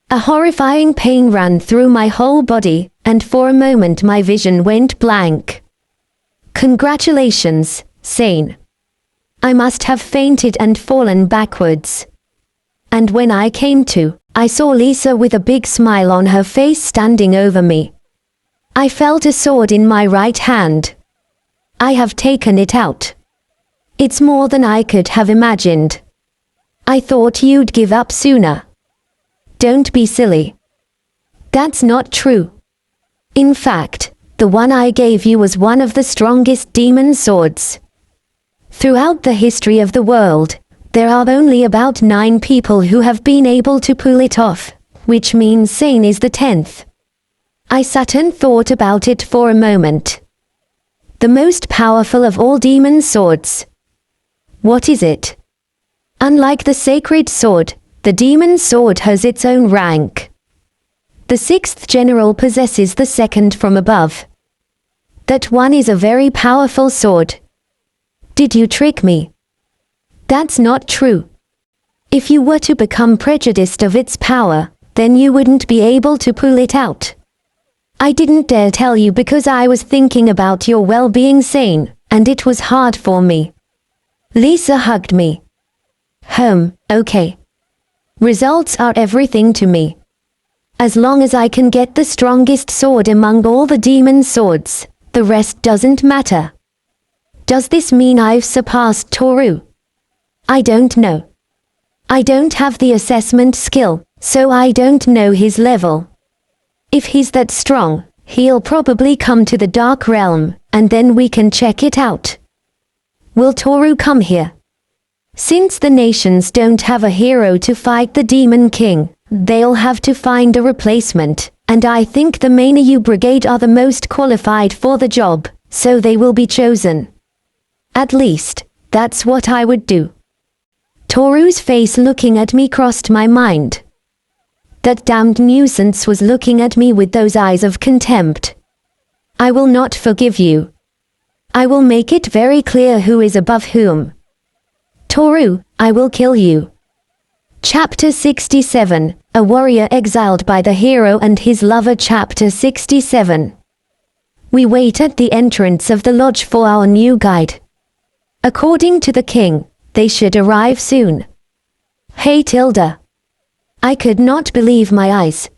A horrifying pain ran through my whole body, and for a moment my vision went blank. Congratulations, Sane. I must have fainted and fallen backwards. And when I came to, I saw Lisa with a big smile on her face standing over me. I felt a sword in my right hand. I have taken it out. It's more than I could have imagined. I thought you'd give up sooner. Don't be silly. That's not true. In fact, the one I gave you was one of the strongest demon swords. Throughout the history of the world, there are only about 9 people who have been able to pull it off, which means Sane is the 10th. I sat and thought about it for a moment. The most powerful of all demon swords. What is it? Unlike the sacred sword, the demon sword has its own rank. The 6th general possesses the 2nd from above. That one is a very powerful sword. Did you trick me? That's not true. If you were to become prejudiced of its power, then you wouldn't be able to pull it out. I didn't dare tell you because I was thinking about your well-being, Sane, and it was hard for me. Lisa hugged me. Okay. Results are everything to me. As long as I can get the strongest sword among all the demon swords, the rest doesn't matter. Does this mean I've surpassed Toru? I don't know. I don't have the assessment skill, so I don't know his level. If he's that strong, he'll probably come to the Dark Realm, and then we can check it out. Will Toru come here? Since the nations don't have a hero to fight the Demon King, they'll have to find a replacement, and I think the Mainayu Brigade are the most qualified for the job, so they will be chosen. At least, that's what I would do. Toru's face looking at me crossed my mind. That damned nuisance was looking at me with those eyes of contempt. I will not forgive you. I will make it very clear who is above whom. Toru, I will kill you. Chapter 67, A Warrior Exiled by the Hero and His Lover. Chapter 67. We wait at the entrance of the lodge for our new guide. According to the king, they should arrive soon. Hey Tilda. I could not believe my eyes.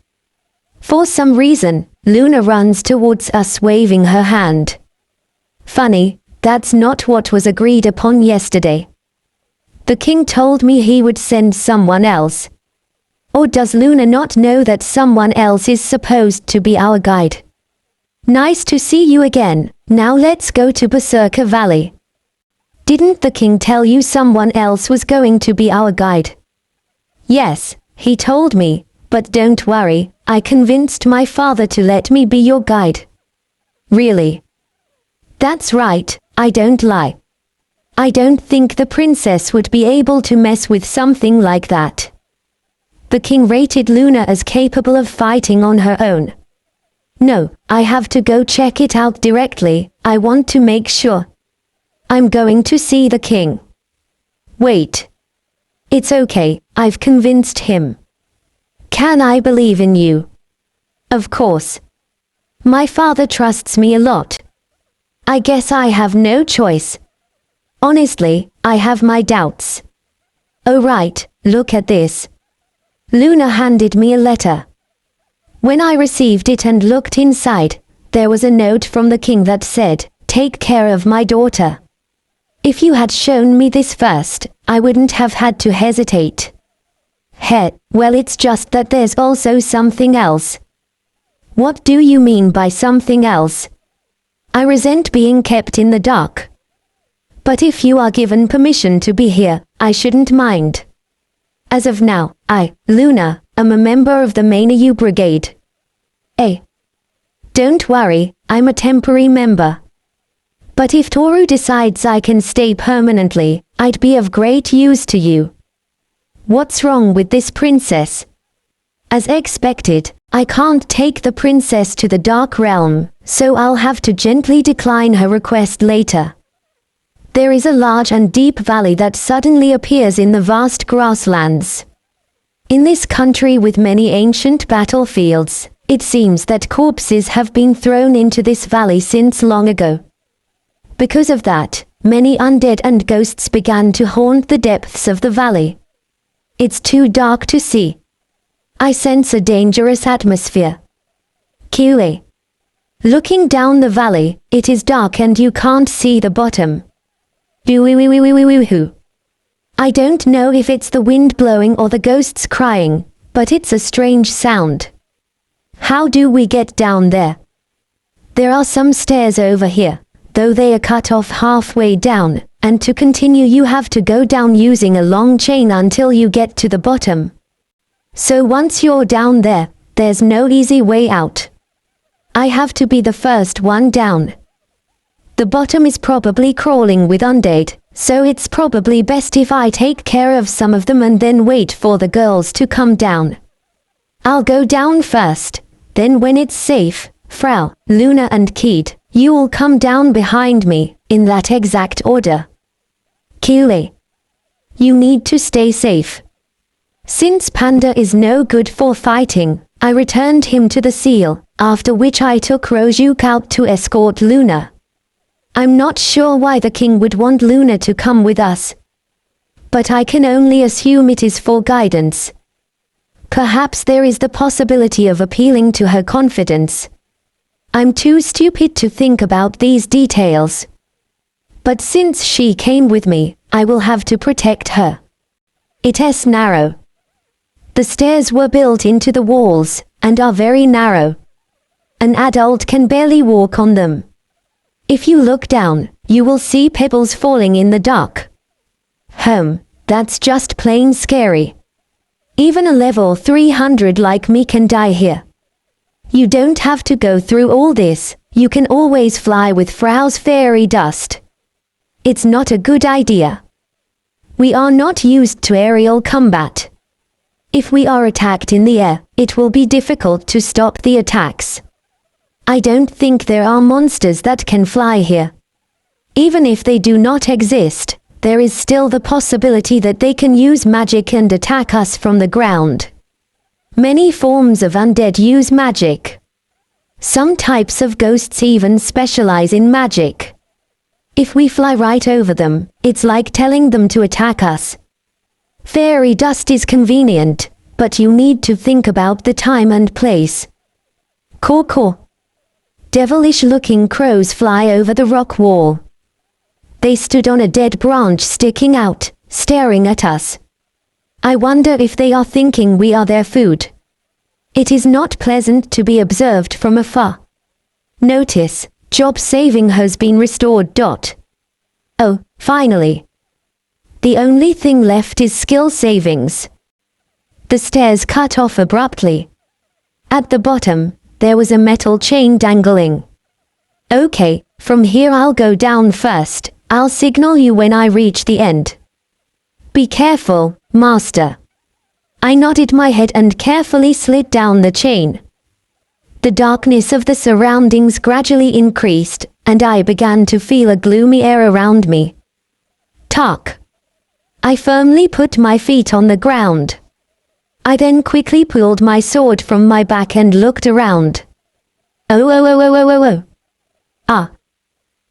For some reason, Luna runs towards us waving her hand. Funny, that's not what was agreed upon yesterday. The king told me he would send someone else. Or does Luna not know that someone else is supposed to be our guide? Nice to see you again. Now let's go to Berserker Valley. Didn't the king tell you someone else was going to be our guide? Yes, he told me, but don't worry, I convinced my father to let me be your guide. Really? That's right, I don't lie. I don't think the princess would be able to mess with something like that. The king rated Luna as capable of fighting on her own. No, I have to go check it out directly, I want to make sure. I'm going to see the king. Wait. It's okay, I've convinced him. Can I believe in you? Of course. My father trusts me a lot. I guess I have no choice. Honestly, I have my doubts. Oh right, look at this. Luna handed me a letter. When I received it and looked inside, there was a note from the king that said, "Take care of my daughter." If you had shown me this first, I wouldn't have had to hesitate. Well, it's just that there's also something else. What do you mean by something else? I resent being kept in the dark. But if you are given permission to be here, I shouldn't mind. As of now, I, Luna, am a member of the Mainu Brigade. Don't worry, I'm a temporary member. But if Toru decides I can stay permanently, I'd be of great use to you. What's wrong with this princess? As expected, I can't take the princess to the Dark Realm, so I'll have to gently decline her request later. There is a large and deep valley that suddenly appears in the vast grasslands. In this country with many ancient battlefields, it seems that corpses have been thrown into this valley since long ago. Because of that, many undead and ghosts began to haunt the depths of the valley. It's too dark to see. I sense a dangerous atmosphere. QA. Looking down the valley, it is dark and you can't see the bottom. I don't know if it's the wind blowing or the ghosts crying, but it's a strange sound. How do we get down there? There are some stairs over here, though they are cut off halfway down, and to continue you have to go down using a long chain until you get to the bottom. So once you're down there, there's no easy way out. I have to be the first one down. The bottom is probably crawling with undead, so it's probably best if I take care of some of them and then wait for the girls to come down. I'll go down first, then when it's safe, Frau, Luna and Kid, you will come down behind me, in that exact order. QA. You need to stay safe. Since Panda is no good for fighting, I returned him to the seal, after which I took Rojuk out to escort Luna. I'm not sure why the king would want Luna to come with us. But I can only assume it is for guidance. Perhaps there is the possibility of appealing to her confidence. I'm too stupid to think about these details. But since she came with me, I will have to protect her. It's narrow. The stairs were built into the walls, and are very narrow. An adult can barely walk on them. If you look down, you will see pebbles falling in the dark. That's just plain scary. Even a level 300 like me can die here. You don't have to go through all this, you can always fly with Frau's fairy dust. It's not a good idea. We are not used to aerial combat. If we are attacked in the air, it will be difficult to stop the attacks. I don't think there are monsters that can fly here. Even if they do not exist, there is still the possibility that they can use magic and attack us from the ground. Many forms of undead use magic. Some types of ghosts even specialize in magic. If we fly right over them, it's like telling them to attack us. Fairy dust is convenient, but you need to think about the time and place. Caw. Devilish-looking crows fly over the rock wall. They stood on a dead branch sticking out, staring at us. I wonder if they are thinking we are their food. It is not pleasant to be observed from afar. Notice, job saving has been restored. Oh, finally. The only thing left is skill savings. The stairs cut off abruptly. At the bottom, there was a metal chain dangling. Okay, from here I'll go down first. I'll signal you when I reach the end. Be careful, master. I nodded my head and carefully slid down the chain. The darkness of the surroundings gradually increased, and I began to feel a gloomy air around me. Tuck. I firmly put my feet on the ground. I then quickly pulled my sword from my back and looked around. Oh. Ah.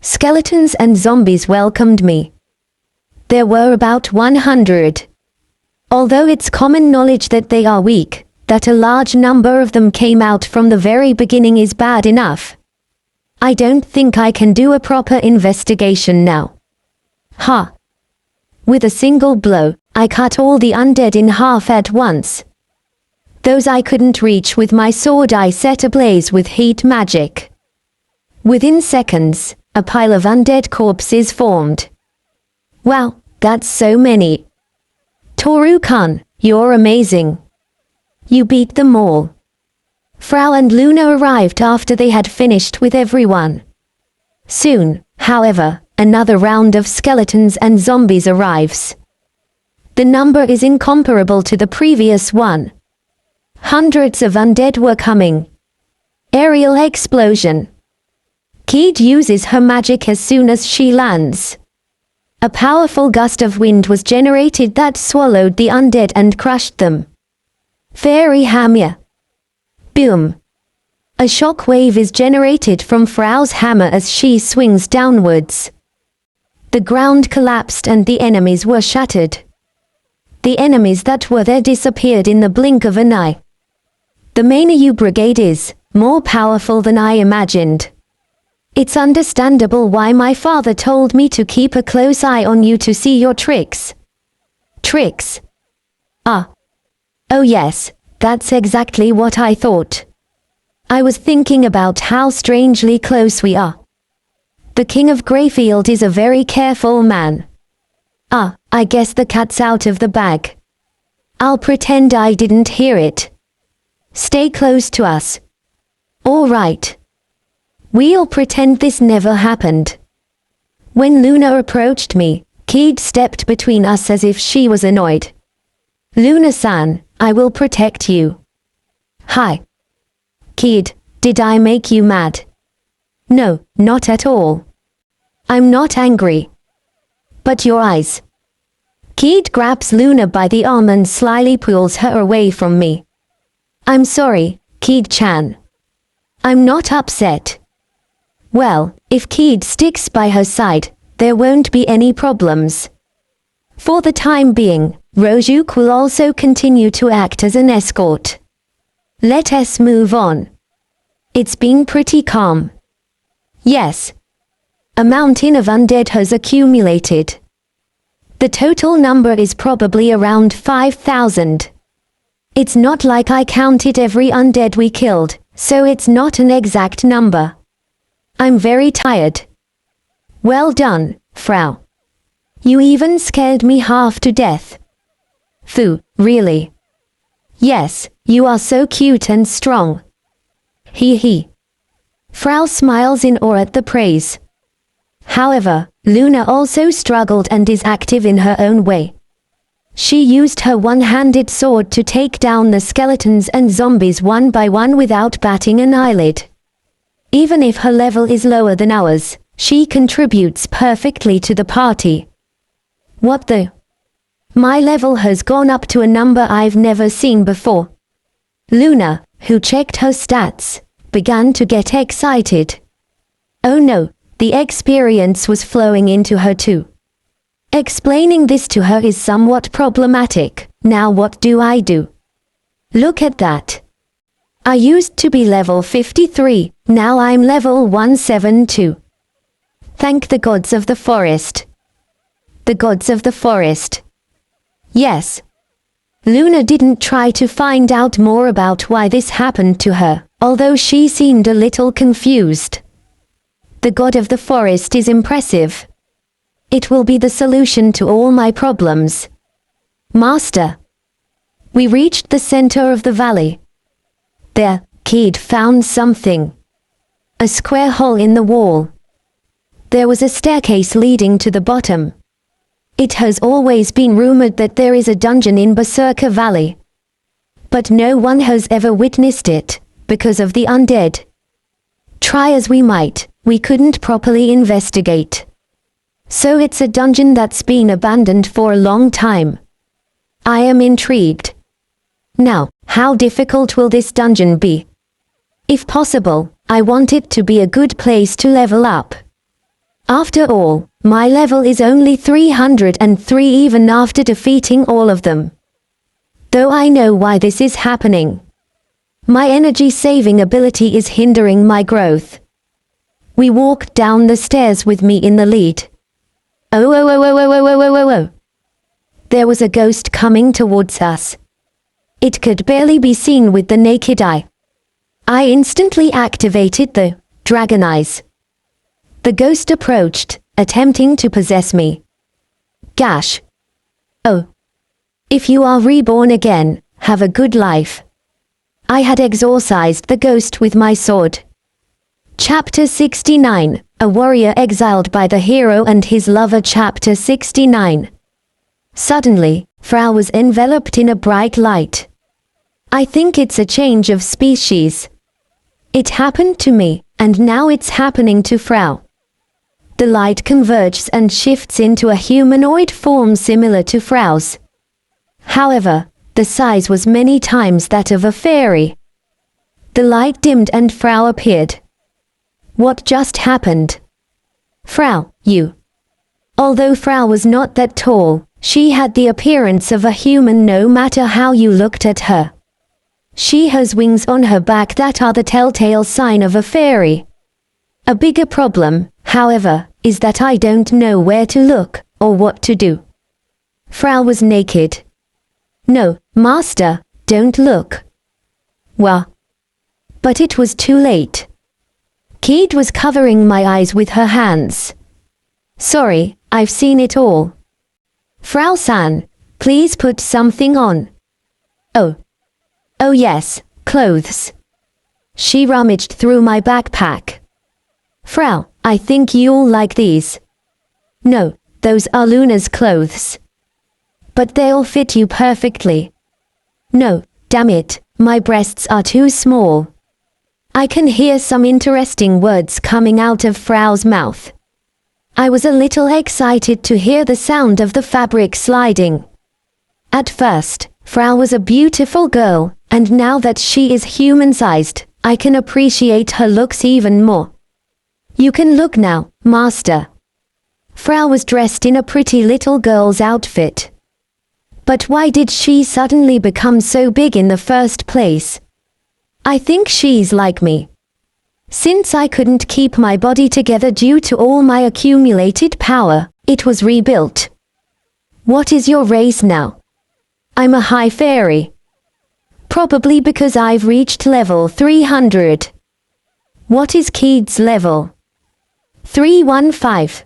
Skeletons and zombies welcomed me. There were about 100. Although it's common knowledge that they are weak, that a large number of them came out from the very beginning is bad enough. I don't think I can do a proper investigation now. Ha! With a single blow, I cut all the undead in half at once. Those I couldn't reach with my sword I set ablaze with heat magic. Within seconds, a pile of undead corpses formed. Wow, that's so many. Toru-kun, you're amazing. You beat them all. Frau and Luna arrived after they had finished with everyone. Soon, however, another round of skeletons and zombies arrives. The number is incomparable to the previous one. Hundreds of undead were coming. Aerial explosion. Keed uses her magic as soon as she lands. A powerful gust of wind was generated that swallowed the undead and crushed them. Fairy hammer. Boom. A shock wave is generated from Frau's hammer as she swings downwards. The ground collapsed and the enemies were shattered. The enemies that were there disappeared in the blink of an eye. The Mainu brigade is more powerful than I imagined. It's understandable why my father told me to keep a close eye on you to see your tricks. Tricks? Ah. Oh yes, that's exactly what I thought. I was thinking about how strangely close we are. The King of Greyfield is a very careful man. Ah, I guess the cat's out of the bag. I'll pretend I didn't hear it. Stay close to us. All right. We'll pretend this never happened. When Luna approached me, Keed stepped between us as if she was annoyed. Luna-san, I will protect you. Hi. Keed, did I make you mad? No, not at all. I'm not angry. But your eyes. Keed grabs Luna by the arm and slyly pulls her away from me. I'm sorry, Keed-chan. I'm not upset. Well, if Keed sticks by her side, there won't be any problems. For the time being, Rojuk will also continue to act as an escort. Let us move on. It's been pretty calm. Yes. A mountain of undead has accumulated. The total number is probably around 5,000. It's not like I counted every undead we killed, so it's not an exact number. I'm very tired. Well done, Frau. You even scared me half to death. Phew, really? Yes, you are so cute and strong. He. Frau smiles in awe at the praise. However, Luna also struggled and is active in her own way. She used her one-handed sword to take down the skeletons and zombies one by one without batting an eyelid. Even if her level is lower than ours, she contributes perfectly to the party. What the? My level has gone up to a number I've never seen before. Luna, who checked her stats, began to get excited. Oh no, the experience was flowing into her too. Explaining this to her is somewhat problematic. Now what do I do? Look at that. I used to be level 53, now I'm level 172. Thank the gods of the forest. The gods of the forest. Yes. Luna didn't try to find out more about why this happened to her, although she seemed a little confused. The god of the forest is impressive. It will be the solution to all my problems. Master. We reached the center of the valley. There, Kid found something. A square hole in the wall. There was a staircase leading to the bottom. It has always been rumored that there is a dungeon in Berserker Valley. But no one has ever witnessed it, because of the undead. Try as we might, we couldn't properly investigate. So it's a dungeon that's been abandoned for a long time. I am intrigued. Now, how difficult will this dungeon be? If possible, I want it to be a good place to level up. After all, my level is only 303 even after defeating all of them. Though I know why this is happening. My energy saving ability is hindering my growth. We walked down the stairs with me in the lead. Oh. There was a ghost coming towards us. It could barely be seen with the naked eye. I instantly activated the Dragon Eyes. The ghost approached, attempting to possess me. Gash. Oh. If you are reborn again, have a good life. I had exorcised the ghost with my sword. Chapter 69, A Warrior Exiled by the Hero and His Lover. Chapter 69. Suddenly, Frau was enveloped in a bright light. I think it's a change of species. It happened to me, and now it's happening to Frau. The light converges and shifts into a humanoid form similar to Frau's. However, the size was many times that of a fairy. The light dimmed and Frau appeared. What just happened? Frau, you. Although Frau was not that tall, she had the appearance of a human no matter how you looked at her. She has wings on her back that are the telltale sign of a fairy. A bigger problem, however, is that I don't know where to look, or what to do. Frau was naked. No, master, don't look. Well. But it was too late. Kid was covering my eyes with her hands. Sorry, I've seen it all. Frau-san, please put something on. Oh. Oh yes, clothes. She rummaged through my backpack. Frau, I think you'll like these. No, those are Luna's clothes. But they'll fit you perfectly. No, damn it, my breasts are too small. I can hear some interesting words coming out of Frau's mouth. I was a little excited to hear the sound of the fabric sliding. At first, Frau was a beautiful girl, and now that she is human-sized, I can appreciate her looks even more. You can look now, master. Frau was dressed in a pretty little girl's outfit. But why did she suddenly become so big in the first place? I think she's like me. Since I couldn't keep my body together due to all my accumulated power, it was rebuilt. What is your race now? I'm a high fairy. Probably because I've reached level 300. What is Kid's level? 315.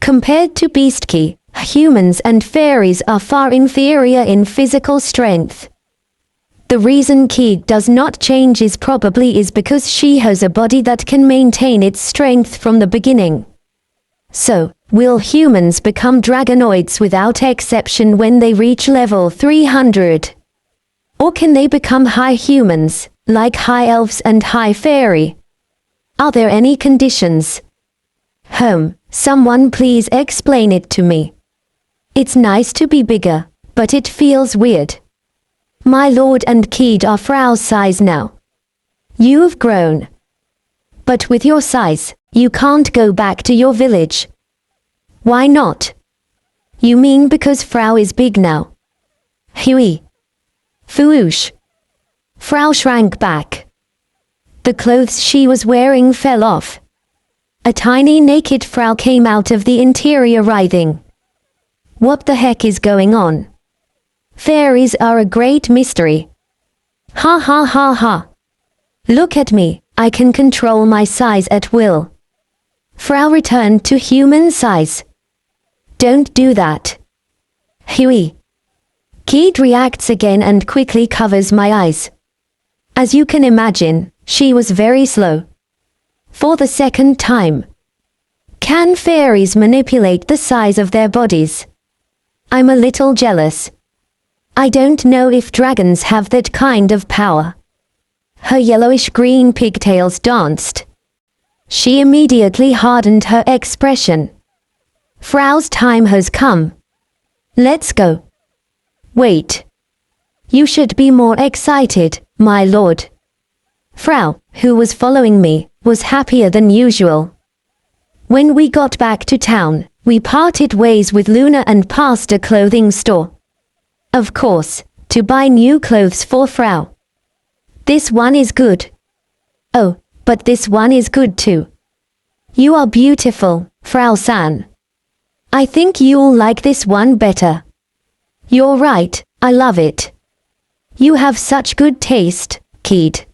Compared to Beastki, humans and fairies are far inferior in physical strength. The reason Kid does not change is probably because she has a body that can maintain its strength from the beginning. So, will humans become dragonoids without exception when they reach level 300? Or can they become high humans, like high elves and high fairy? Are there any conditions? Someone please explain it to me. It's nice to be bigger, but it feels weird. My lord and Kid are Frau's size now. You've grown. But with your size, you can't go back to your village. Why not? You mean because Frau is big now? Hui. Foosh. Frau shrank back. The clothes she was wearing fell off. A tiny naked Frau came out of the interior writhing. What the heck is going on? Fairies are a great mystery. Ha ha ha ha. Look at me, I can control my size at will. Frau returned to human size. Don't do that. Hui. Keed reacts again and quickly covers my eyes. As you can imagine, she was very slow. For the second time. Can fairies manipulate the size of their bodies? I'm a little jealous. I don't know if dragons have that kind of power. Her yellowish-green pigtails danced. She immediately hardened her expression. Frau's time has come. Let's go. Wait. You should be more excited, my lord. Frau, who was following me, was happier than usual. When we got back to town, we parted ways with Luna and passed a clothing store. Of course, to buy new clothes for Frau. This one is good. Oh, but this one is good too. You are beautiful, Frau-san. I think you'll like this one better. You're right, I love it. You have such good taste, kid.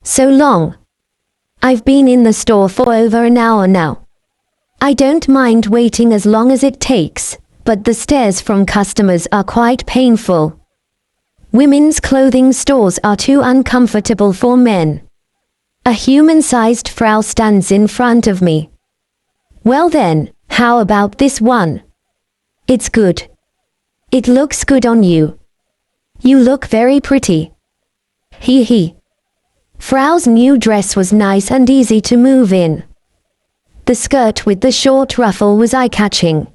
So long. I've been in the store for over an hour now. I don't mind waiting as long as it takes, but the stares from customers are quite painful. Women's clothing stores are too uncomfortable for men. A human-sized Frau stands in front of me. Well then, how about this one? It's good. It looks good on you. You look very pretty. Hee hee. Frau's new dress was nice and easy to move in. The skirt with the short ruffle was eye-catching.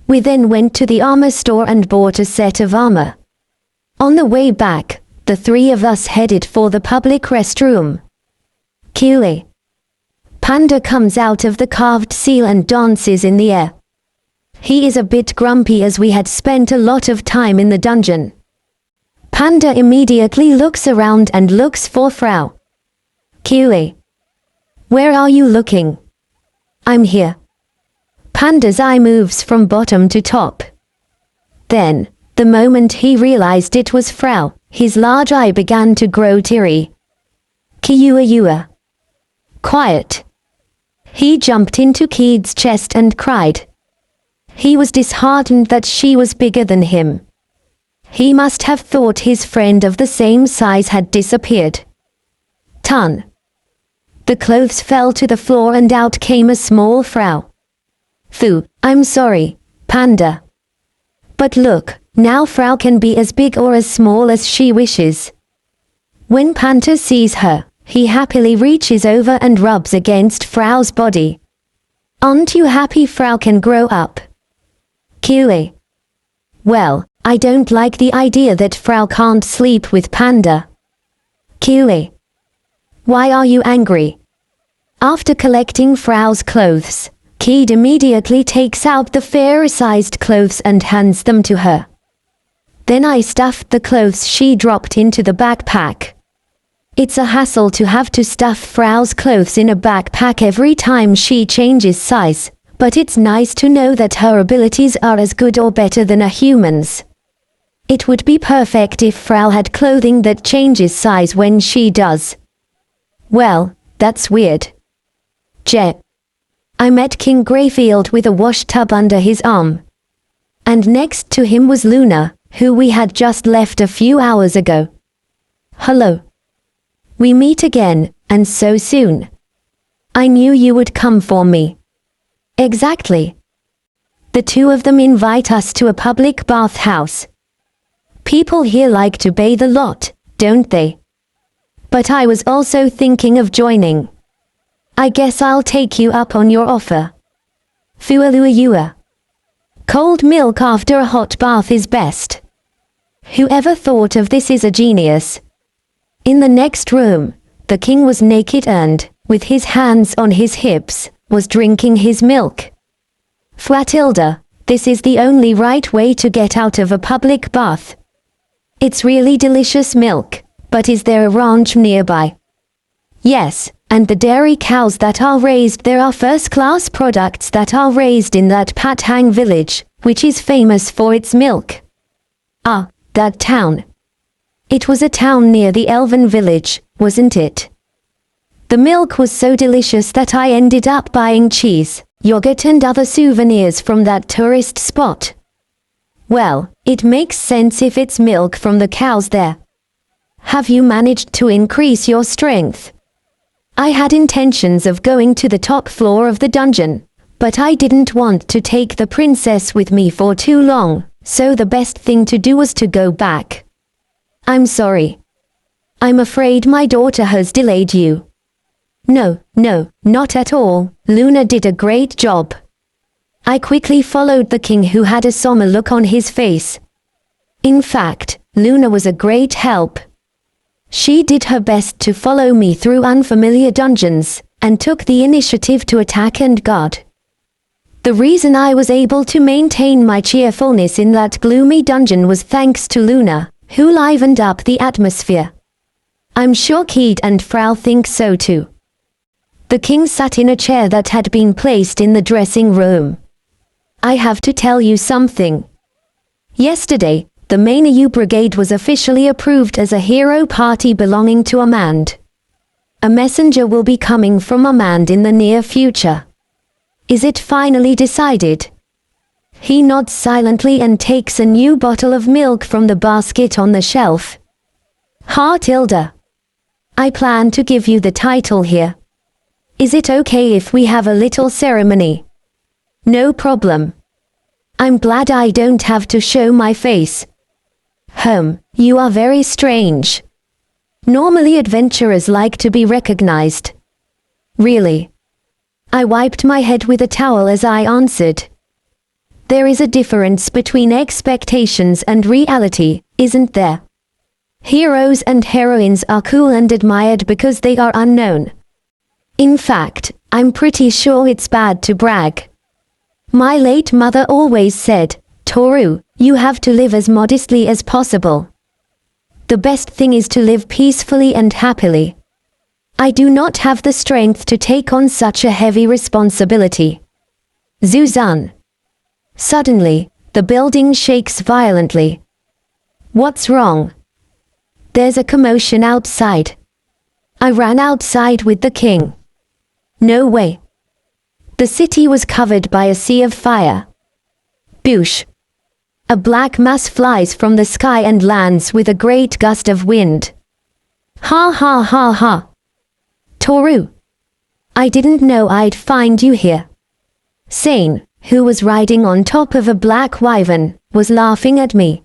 We then went to the armor store and bought a set of armor. On the way back, the three of us headed for the public restroom. Cue. Panda comes out of the carved seal and dances in the air. He is a bit grumpy as we had spent a lot of time in the dungeon. Panda immediately looks around and looks for Frau. Cue. Where are you looking? I'm here. Panda's eye moves from bottom to top. Then, the moment he realized it was Frau, his large eye began to grow teary. Kiua. Quiet. He jumped into Keed's chest and cried. He was disheartened that she was bigger than him. He must have thought his friend of the same size had disappeared. Ton. The clothes fell to the floor and out came a small Frau. Phew, I'm sorry, Panda. But look, now Frau can be as big or as small as she wishes. When Panda sees her, he happily reaches over and rubs against Frau's body. Aren't you happy Frau can grow up? Cue. Well, I don't like the idea that Frau can't sleep with Panda. Cue. Why are you angry? After collecting Frau's clothes, Keed immediately takes out the fair-sized clothes and hands them to her. Then I stuffed the clothes she dropped into the backpack. It's a hassle to have to stuff Frau's clothes in a backpack every time she changes size, but it's nice to know that her abilities are as good or better than a human's. It would be perfect if Frau had clothing that changes size when she does. Well, that's weird. I met King Greyfield with a wash tub under his arm. And next to him was Luna, who we had just left a few hours ago. Hello. We meet again, and so soon. I knew you would come for me. Exactly. The two of them invite us to a public bathhouse. People here like to bathe a lot, don't they? But I was also thinking of joining. I guess I'll take you up on your offer. Fualuayua. Cold milk after a hot bath is best. Whoever thought of this is a genius. In the next room, the king was naked and, with his hands on his hips, was drinking his milk. Flatilda, this is the only right way to get out of a public bath. It's really delicious milk, but is there a ranch nearby? Yes, and the dairy cows that are raised there are first-class products that are raised in that Patang village, which is famous for its milk. Ah, that town. It was a town near the elven village, wasn't it? The milk was so delicious that I ended up buying cheese, yogurt and other souvenirs from that tourist spot. Well, it makes sense if it's milk from the cows there. Have you managed to increase your strength? I had intentions of going to the top floor of the dungeon, but I didn't want to take the princess with me for too long, so the best thing to do was to go back. I'm sorry. I'm afraid my daughter has delayed you. No, not at all. Luna did a great job. I quickly followed the king, who had a somber look on his face. In fact, Luna was a great help. She did her best to follow me through unfamiliar dungeons, and took the initiative to attack and guard. The reason I was able to maintain my cheerfulness in that gloomy dungeon was thanks to Luna, who livened up the atmosphere. I'm sure Keed and Frau think so too. The king sat in a chair that had been placed in the dressing room. I have to tell you something. Yesterday, the Mainu Brigade was officially approved as a hero party belonging to Amand. A messenger will be coming from Amand in the near future. Is it finally decided? He nods silently and takes a new bottle of milk from the basket on the shelf. Tilda. I plan to give you the title here. Is it okay if we have a little ceremony? No problem. I'm glad I don't have to show my face. You are very strange. Normally adventurers like to be recognized. Really? I wiped my head with a towel as I answered. There is a difference between expectations and reality, isn't there? Heroes and heroines are cool and admired because they are unknown. In fact, I'm pretty sure it's bad to brag. My late mother always said, Toru, you have to live as modestly as possible. The best thing is to live peacefully and happily. I do not have the strength to take on such a heavy responsibility. Zuzan. Suddenly, the building shakes violently. What's wrong? There's a commotion outside. I ran outside with the king. No way. The city was covered by a sea of fire. Boosh. A black mass flies from the sky and lands with a great gust of wind. Ha ha ha ha. Toru. I didn't know I'd find you here. Sane, who was riding on top of a black wyvern, was laughing at me.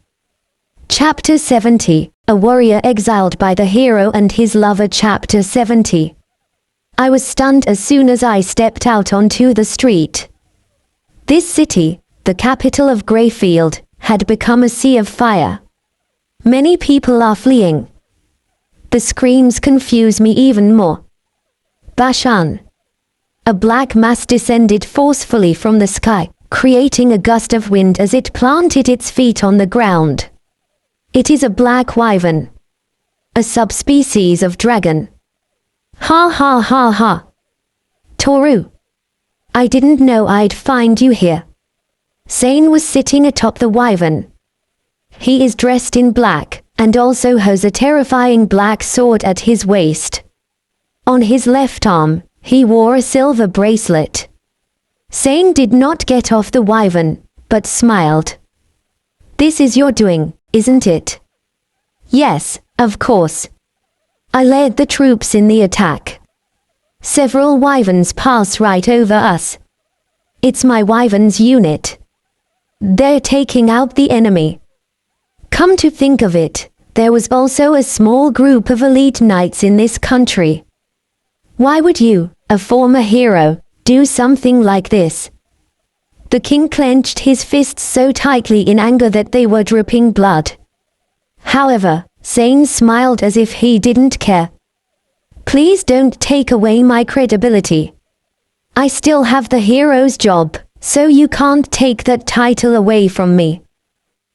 Chapter 70, A Warrior Exiled by the Hero and His Lover. Chapter 70. I was stunned as soon as I stepped out onto the street. This city, the capital of Greyfield, had become a sea of fire. Many people are fleeing. The screams confuse me even more. Bashan. A black mass descended forcefully from the sky, creating a gust of wind as it planted its feet on the ground. It is a black wyvern. A subspecies of dragon. Ha ha ha ha. Toru. I didn't know I'd find you here. Sane was sitting atop the wyvern. He is dressed in black, and also has a terrifying black sword at his waist. On his left arm, he wore a silver bracelet. Sane did not get off the wyvern, but smiled. This is your doing, isn't it? Yes, of course. I led the troops in the attack. Several wyverns pass right over us. It's my wyverns unit. They're taking out the enemy. Come to think of it, there was also a small group of elite knights in this country. Why would you, a former hero, do something like this? The king clenched his fists so tightly in anger that they were dripping blood. However, Sane smiled as if he didn't care. Please don't take away my credibility. I still have the hero's job, so you can't take that title away from me.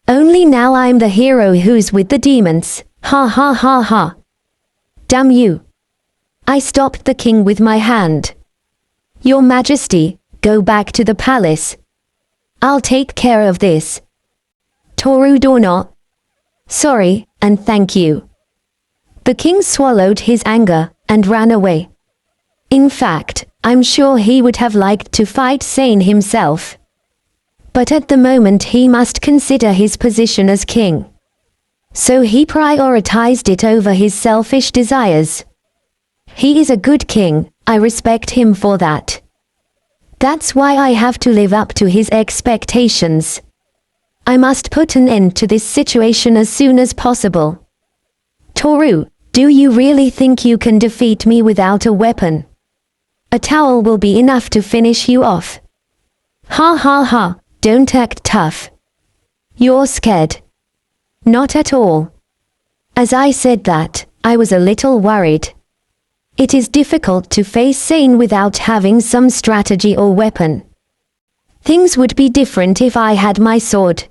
Only now I'm the hero who's with the demons. Ha ha ha ha. Damn you. I stopped the king with my hand. Your Majesty, go back to the palace. I'll take care of this. Toru Dono. Sorry, and thank you. The king swallowed his anger and ran away. In fact, I'm sure he would have liked to fight Sane himself. But at the moment he must consider his position as king. So he prioritized it over his selfish desires. He is a good king, I respect him for that. That's why I have to live up to his expectations. I must put an end to this situation as soon as possible. Toru, do you really think you can defeat me without a weapon? A towel will be enough to finish you off. Ha ha ha, don't act tough. You're scared. Not at all. As I said that, I was a little worried. It is difficult to face Sane without having some strategy or weapon. Things would be different if I had my sword.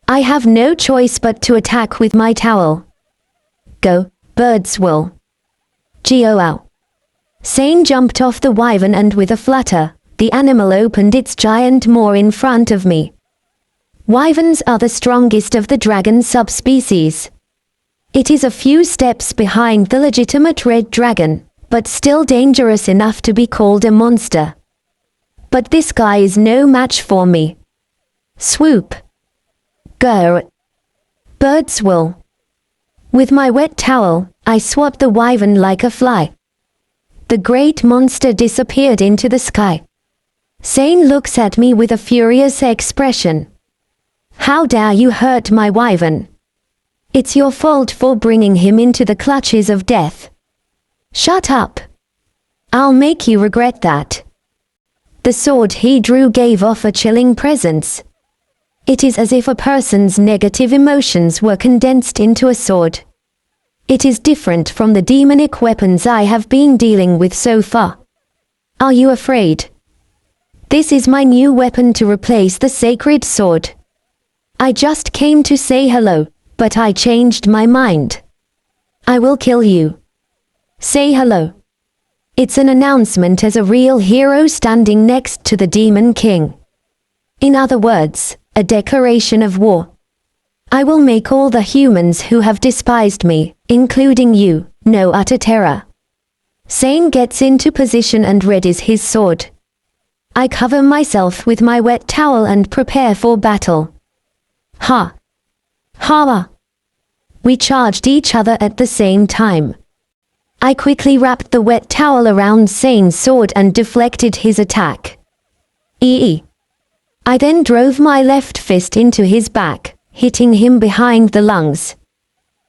I have no choice but to attack with my towel. Go, birds will. Gioao. Sane jumped off the wyvern and with a flutter, the animal opened its giant maw in front of me. Wyverns are the strongest of the dragon subspecies. It is a few steps behind the legitimate red dragon, but still dangerous enough to be called a monster. But this guy is no match for me. Swoop. Grr. Birds will. With my wet towel, I swapped the wyvern like a fly. The great monster disappeared into the sky. Sane looks at me with a furious expression. How dare you hurt my wyvern? It's your fault for bringing him into the clutches of death. Shut up. I'll make you regret that. The sword he drew gave off a chilling presence. It is as if a person's negative emotions were condensed into a sword. It is different from the demonic weapons I have been dealing with so far. Are you afraid? This is my new weapon to replace the sacred sword. I just came to say hello, but I changed my mind. I will kill you. Say hello. It's an announcement as a real hero standing next to the Demon King. In other words, a declaration of war. I will make all the humans who have despised me, including you, know utter terror. Sane gets into position and readies his sword. I cover myself with my wet towel and prepare for battle. Ha! Ha! We charged each other at the same time. I quickly wrapped the wet towel around Sane's sword and deflected his attack. I then drove my left fist into his back, hitting him behind the lungs.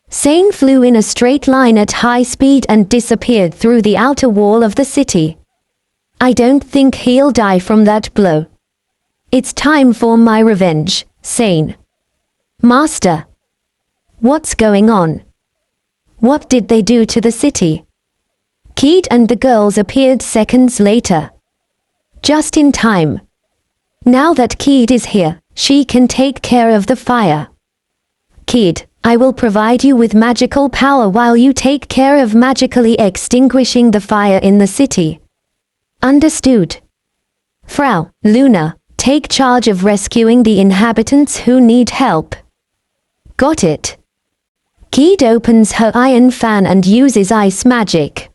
Sane flew in a straight line at high speed and disappeared through the outer wall of the city. I don't think he'll die from that blow. It's time for my revenge, Sane. Master. What's going on? What did they do to the city? Kid and the girls appeared seconds later. Just in time. Now that Kid is here, she can take care of the fire. Kid, I will provide you with magical power while you take care of magically extinguishing the fire in the city. Understood. Frau, Luna, take charge of rescuing the inhabitants who need help. Got it. Kid opens her iron fan and uses ice magic.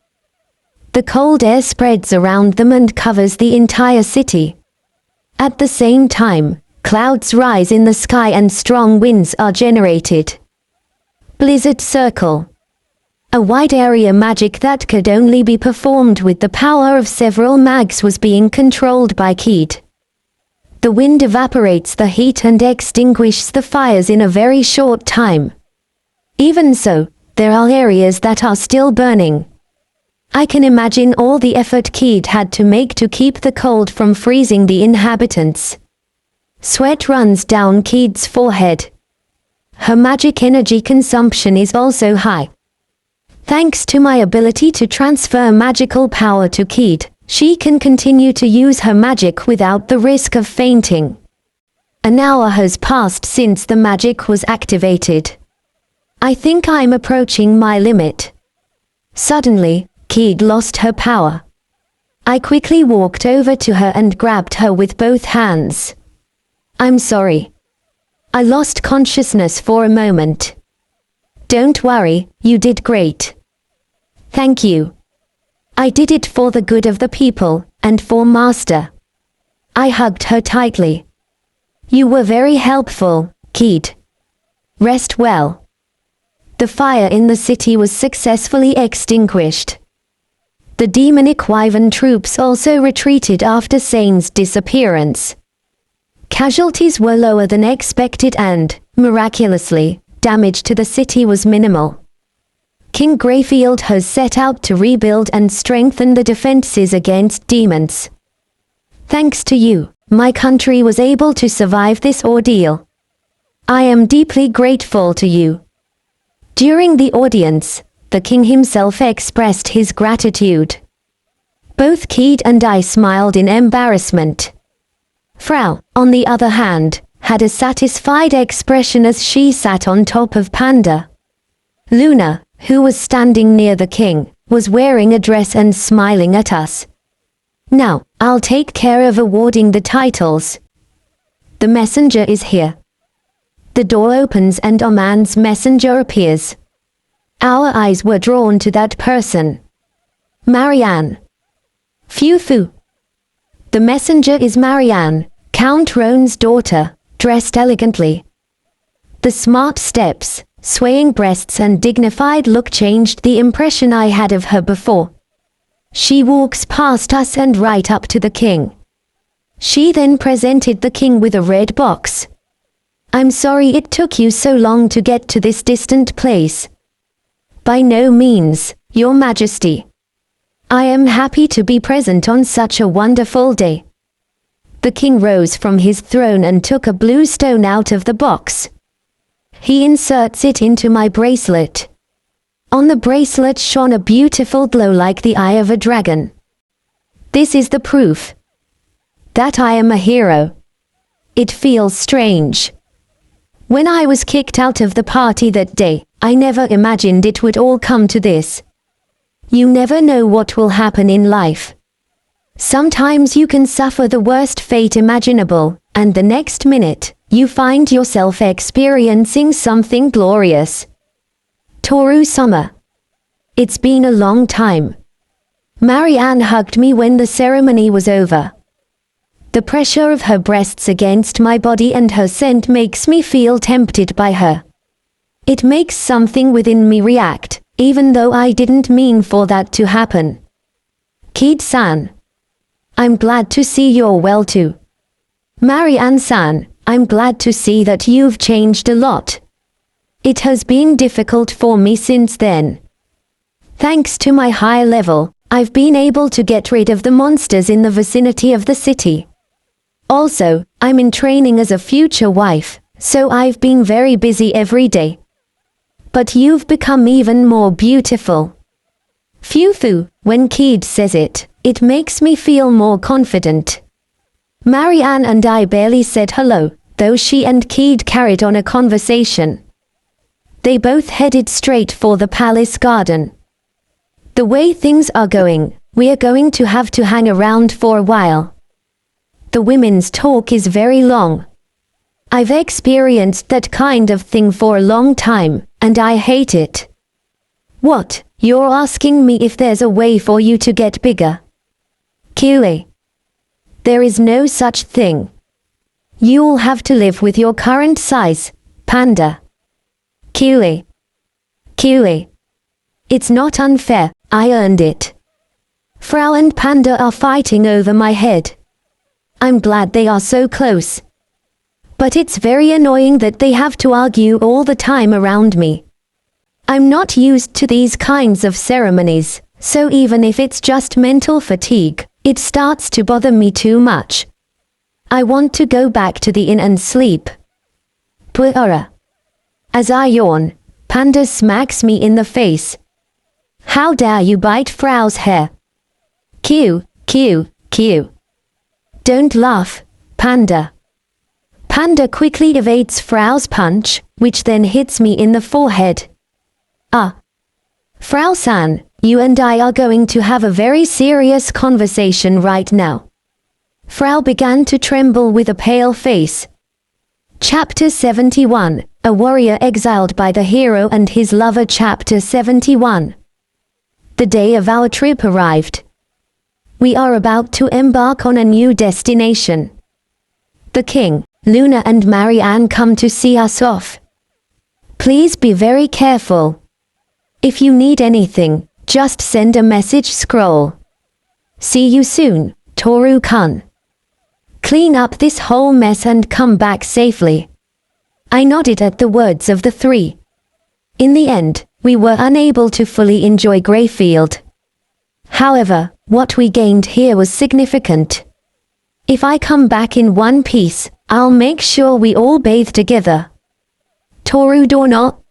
The cold air spreads around them and covers the entire city. At the same time, clouds rise in the sky and strong winds are generated. Blizzard Circle. A wide area magic that could only be performed with the power of several mags was being controlled by Kid. The wind evaporates the heat and extinguishes the fires in a very short time. Even so, there are areas that are still burning. I can imagine all the effort Kid had to make to keep the cold from freezing the inhabitants. Sweat runs down Kid's forehead. Her magic energy consumption is also high. Thanks to my ability to transfer magical power to Kid, she can continue to use her magic without the risk of fainting. An hour has passed since the magic was activated. I think I'm approaching my limit. Suddenly, Kid lost her power. I quickly walked over to her and grabbed her with both hands. I'm sorry. I lost consciousness for a moment. Don't worry, you did great. Thank you. I did it for the good of the people, and for Master. I hugged her tightly. You were very helpful, kid. Rest well. The fire in the city was successfully extinguished. The demonic Wyvern troops also retreated after Sane's disappearance. Casualties were lower than expected and, miraculously, damage to the city was minimal. King Greyfield has set out to rebuild and strengthen the defenses against demons. Thanks to you, my country was able to survive this ordeal. I am deeply grateful to you. During the audience, the king himself expressed his gratitude. Both Keed and I smiled in embarrassment. Frau, on the other hand, had a satisfied expression as she sat on top of Panda. Luna, who was standing near the king, was wearing a dress and smiling at us. Now, I'll take care of awarding the titles. The messenger is here. The door opens and a man's messenger appears. Our eyes were drawn to that person. Marianne. Phew. The messenger is Marianne, Count Roan's daughter, dressed elegantly. The smart steps, swaying breasts and dignified look changed the impression I had of her before. She walks past us and right up to the king. She then presented the king with a red box. I'm sorry it took you so long to get to this distant place. By no means, Your Majesty. I am happy to be present on such a wonderful day. The king rose from his throne and took a blue stone out of the box. He inserts it into my bracelet. On the bracelet shone a beautiful glow like the eye of a dragon. This is the proof that I am a hero. It feels strange. When I was kicked out of the party that day, I never imagined it would all come to this. You never know what will happen in life. Sometimes you can suffer the worst fate imaginable, and the next minute, you find yourself experiencing something glorious. Toru Summer. It's been a long time. Marianne hugged me when the ceremony was over. The pressure of her breasts against my body and her scent makes me feel tempted by her. It makes something within me react, even though I didn't mean for that to happen. Kid-san. I'm glad to see you're well too. Marianne-san, I'm glad to see that you've changed a lot. It has been difficult for me since then. Thanks to my high level, I've been able to get rid of the monsters in the vicinity of the city. Also, I'm in training as a future wife, so I've been very busy every day. But you've become even more beautiful. Phew, when Keed says it, it makes me feel more confident. Marianne and I barely said hello, though she and Keed carried on a conversation. They both headed straight for the palace garden. The way things are going, we are going to have to hang around for a while. The women's talk is very long. I've experienced that kind of thing for a long time, and I hate it. What, you're asking me if there's a way for you to get bigger? Kile. There is no such thing. You'll have to live with your current size, Panda. Kile. It's not unfair, I earned it. Frau and Panda are fighting over my head. I'm glad they are so close. But it's very annoying that they have to argue all the time around me. I'm not used to these kinds of ceremonies, so even if it's just mental fatigue, it starts to bother me too much. I want to go back to the inn and sleep. Pu'ara. As I yawn, Panda smacks me in the face. How dare you bite Frau's hair? Q. Don't laugh, Panda. Panda quickly evades Frau's punch, which then hits me in the forehead. Frau-san, you and I are going to have a very serious conversation right now. Frau began to tremble with a pale face. Chapter 71, A warrior exiled by the hero and his lover. Chapter 71. The day of our trip arrived. We are about to embark on a new destination. The king, Luna and Marianne come to see us off. Please be very careful. If you need anything, just send a message scroll. See you soon, Toru-kun. Clean up this whole mess and come back safely. I nodded at the words of the three. In the end, we were unable to fully enjoy Greyfield. However, what we gained here was significant. If I come back in one piece, I'll make sure we all bathe together. Toru Dono?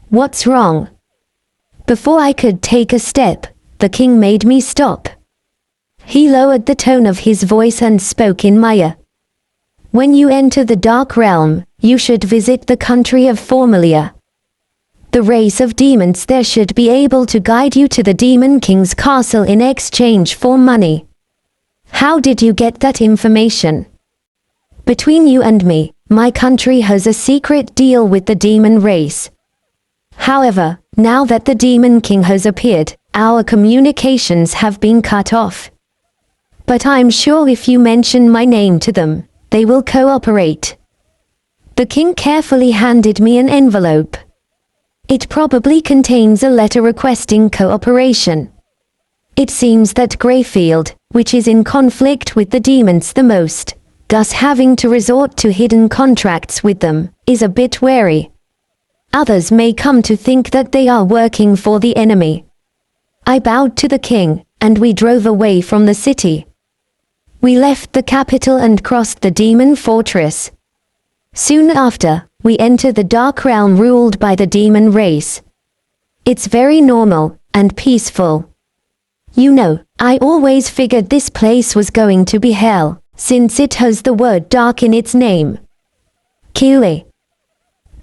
What's wrong? Before I could take a step, the king made me stop. He lowered the tone of his voice and spoke in Maya. When you enter the Dark Realm, you should visit the country of Formalia. The race of demons there should be able to guide you to the Demon King's castle in exchange for money. How did you get that information? Between you and me, my country has a secret deal with the demon race. However, now that the Demon King has appeared, our communications have been cut off. But I'm sure if you mention my name to them, they will cooperate. The king carefully handed me an envelope. It probably contains a letter requesting cooperation. It seems that Greyfield, which is in conflict with the demons the most, thus having to resort to hidden contracts with them, is a bit wary. Others may come to think that they are working for the enemy. I bowed to the king, and we drove away from the city. We left the capital and crossed the demon fortress. Soon after, we enter the Dark Realm ruled by the demon race. It's very normal and peaceful. You know, I always figured this place was going to be hell, since it has the word dark in its name. Kile.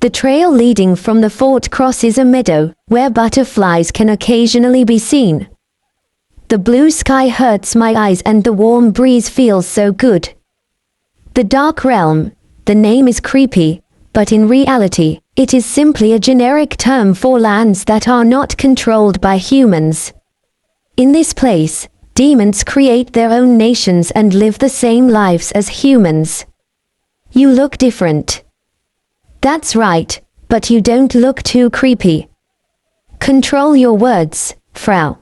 The trail leading from the fort crosses a meadow, where butterflies can occasionally be seen. The blue sky hurts my eyes and the warm breeze feels so good. The Dark Realm, the name is creepy, but in reality, it is simply a generic term for lands that are not controlled by humans. In this place, demons create their own nations and live the same lives as humans. You look different. That's right, but you don't look too creepy. Control your words, Frau.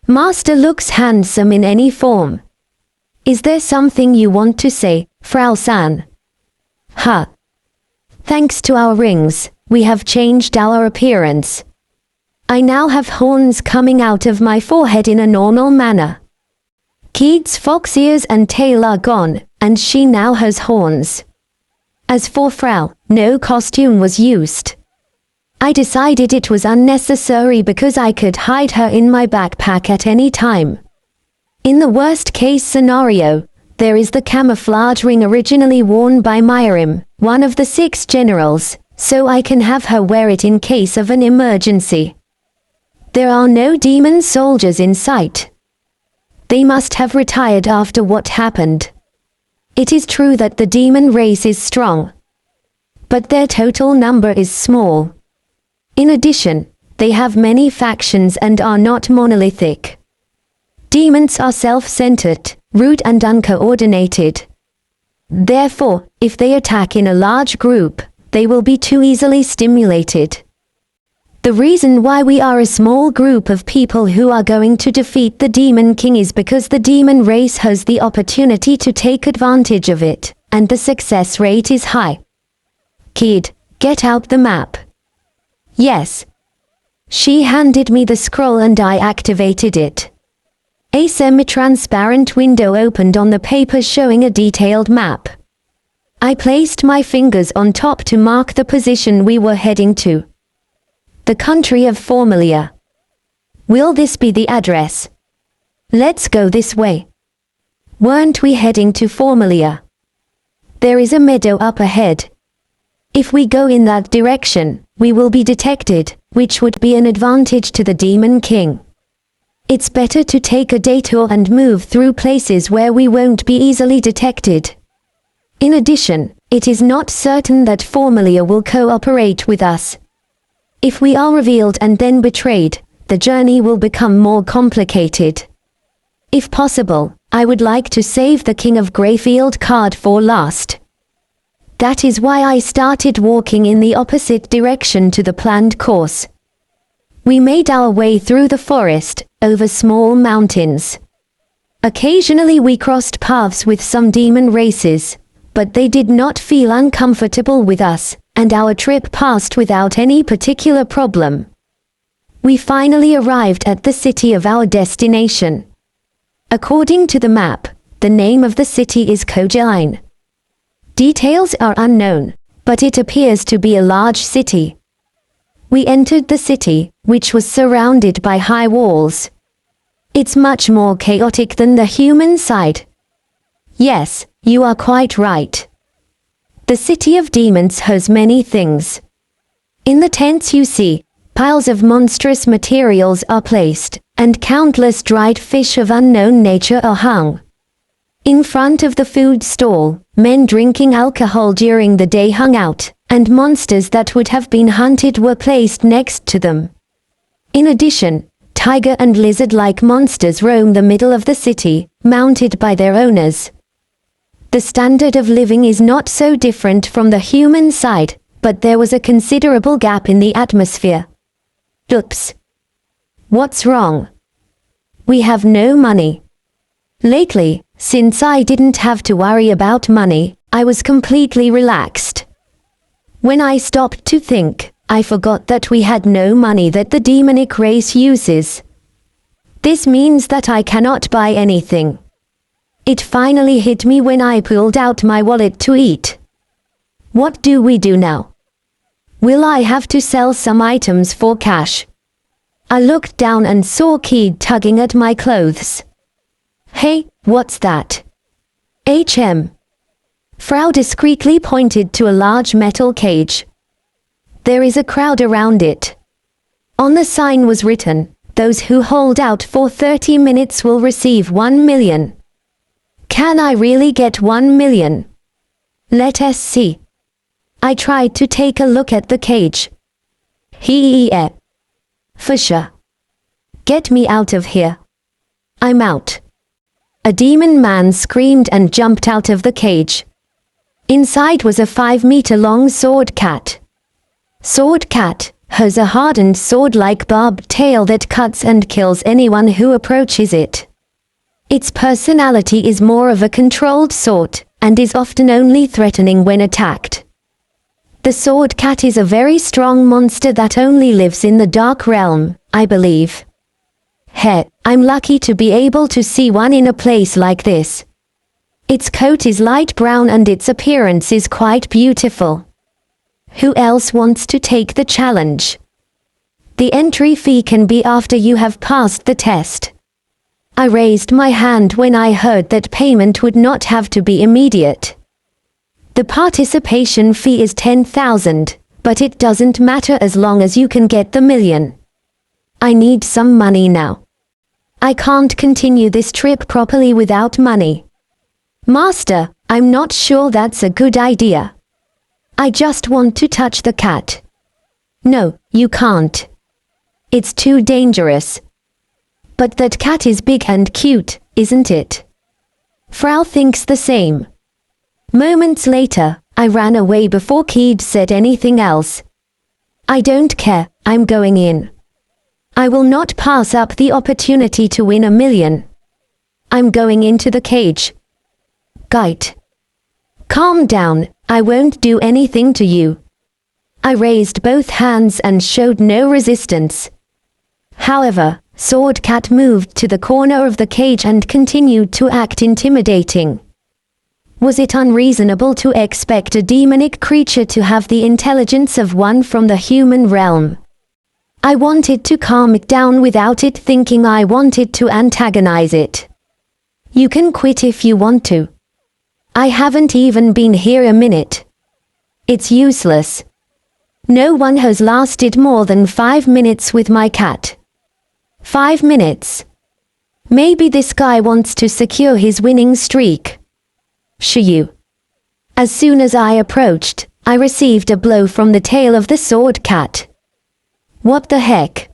Master looks handsome in any form. Is there something you want to say, Frau-san? Huh. Thanks to our rings, we have changed our appearance. I now have horns coming out of my forehead in a normal manner. Keith's fox ears and tail are gone, and she now has horns. As for Frau, no costume was used. I decided it was unnecessary because I could hide her in my backpack at any time. In the worst case scenario, there is the camouflage ring originally worn by Myrim, one of the 6 generals, so I can have her wear it in case of an emergency. There are no demon soldiers in sight. They must have retired after what happened. It is true that the demon race is strong, but their total number is small. In addition, they have many factions and are not monolithic. Demons are self-centered, rude and uncoordinated. Therefore, if they attack in a large group, they will be too easily stimulated. The reason why we are a small group of people who are going to defeat the Demon King is because the demon race has the opportunity to take advantage of it, and the success rate is high. Kid, get out the map. Yes. She handed me the scroll and I activated it. A semi-transparent window opened on the paper showing a detailed map. I placed my fingers on top to mark the position we were heading to. The country of Formalia. Will this be the address? Let's go this way. Weren't we heading to Formalia? There is a meadow up ahead. If we go in that direction, we will be detected, which would be an advantage to the Demon King. It's better to take a detour and move through places where we won't be easily detected. In addition, It is not certain that Formalia will cooperate with us. If we are revealed and then betrayed, the journey will become more complicated. If possible, I would like to save the King of Greyfield card for last. That is why I started walking in the opposite direction to the planned course. We made our way through the forest, over small mountains. Occasionally we crossed paths with some demon races, but they did not feel uncomfortable with us, and our trip passed without any particular problem. We finally arrived at the city of our destination. According to the map, the name of the city is Kojine. Details are unknown, but it appears to be a large city. We entered the city, which was surrounded by high walls. It's much more chaotic than the human side. Yes, you are quite right. The city of demons has many things. In the tents you see, piles of monstrous materials are placed, and countless dried fish of unknown nature are hung. In front of the food stall, men drinking alcohol during the day hung out, and monsters that would have been hunted were placed next to them. In addition, tiger and lizard-like monsters roam the middle of the city, mounted by their owners. The standard of living is not so different from the human side, but there was a considerable gap in the atmosphere. Oops. What's wrong? We have no money. Lately, since I didn't have to worry about money, I was completely relaxed. When I stopped to think, I forgot that we had no money that the demonic race uses. This means that I cannot buy anything. It finally hit me when I pulled out my wallet to eat. What do we do now? Will I have to sell some items for cash? I looked down and saw Keed tugging at my clothes. Hey, what's that? HM. Frau discreetly pointed to a large metal cage. There is a crowd around it. On the sign was written, "Those who hold out for 30 minutes will receive 1 million. Can I really get 1 million? Let us see. I tried to take a look at the cage. Hee. For sure. Get me out of here. I'm out. A demon man screamed and jumped out of the cage. Inside was a 5-meter-long sword cat. Sword cat has a hardened sword-like barbed tail that cuts and kills anyone who approaches it. Its personality is more of a controlled sort, and is often only threatening when attacked. The sword cat is a very strong monster that only lives in the dark realm, I believe. I'm lucky to be able to see one in a place like this. Its coat is light brown and its appearance is quite beautiful. Who else wants to take the challenge? The entry fee can be after you have passed the test. I raised my hand when I heard that payment would not have to be immediate. The participation fee is 10,000, but it doesn't matter as long as you can get the million. I need some money now. I can't continue this trip properly without money. Master, I'm not sure that's a good idea. I just want to touch the cat. No, you can't. It's too dangerous. But that cat is big and cute, isn't it? Frau thinks the same. Moments later, I ran away before Keed said anything else. I don't care, I'm going in. I will not pass up the opportunity to win 1 million. I'm going into the cage. Geit. Calm down, I won't do anything to you. I raised both hands and showed no resistance. However, Sword Cat moved to the corner of the cage and continued to act intimidating. Was it unreasonable to expect a demonic creature to have the intelligence of one from the human realm? I wanted to calm it down without it thinking I wanted to antagonize it. You can quit if you want to. I haven't even been here a minute. It's useless. No one has lasted more than 5 minutes with my cat. 5 minutes. Maybe this guy wants to secure his winning streak. Shoo. As soon as I approached, I received a blow from the tail of the sword cat. What the heck?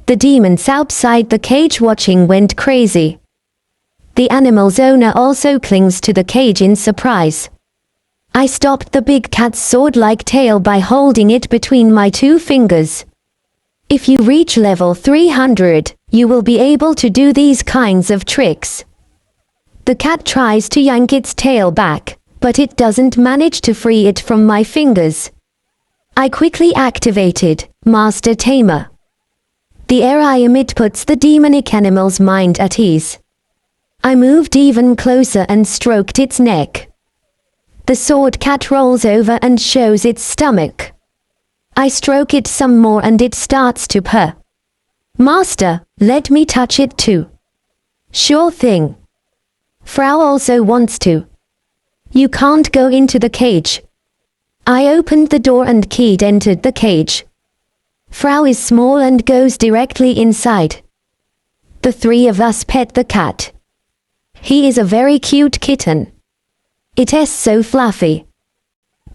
The demons outside the cage watching went crazy. The animal's owner also clings to the cage in surprise. I stopped the big cat's sword-like tail by holding it between my two fingers. If you reach level 300, you will be able to do these kinds of tricks. The cat tries to yank its tail back, but it doesn't manage to free it from my fingers. I quickly activated Master Tamer. The air I emit puts the demonic animal's mind at ease. I moved even closer and stroked its neck. The sword cat rolls over and shows its stomach. I stroke it some more and it starts to purr. Master, let me touch it too. Sure thing. Frau also wants to. You can't go into the cage. I opened the door and Keed entered the cage. Frau is small and goes directly inside. The three of us pet the cat. He is a very cute kitten. It is so fluffy.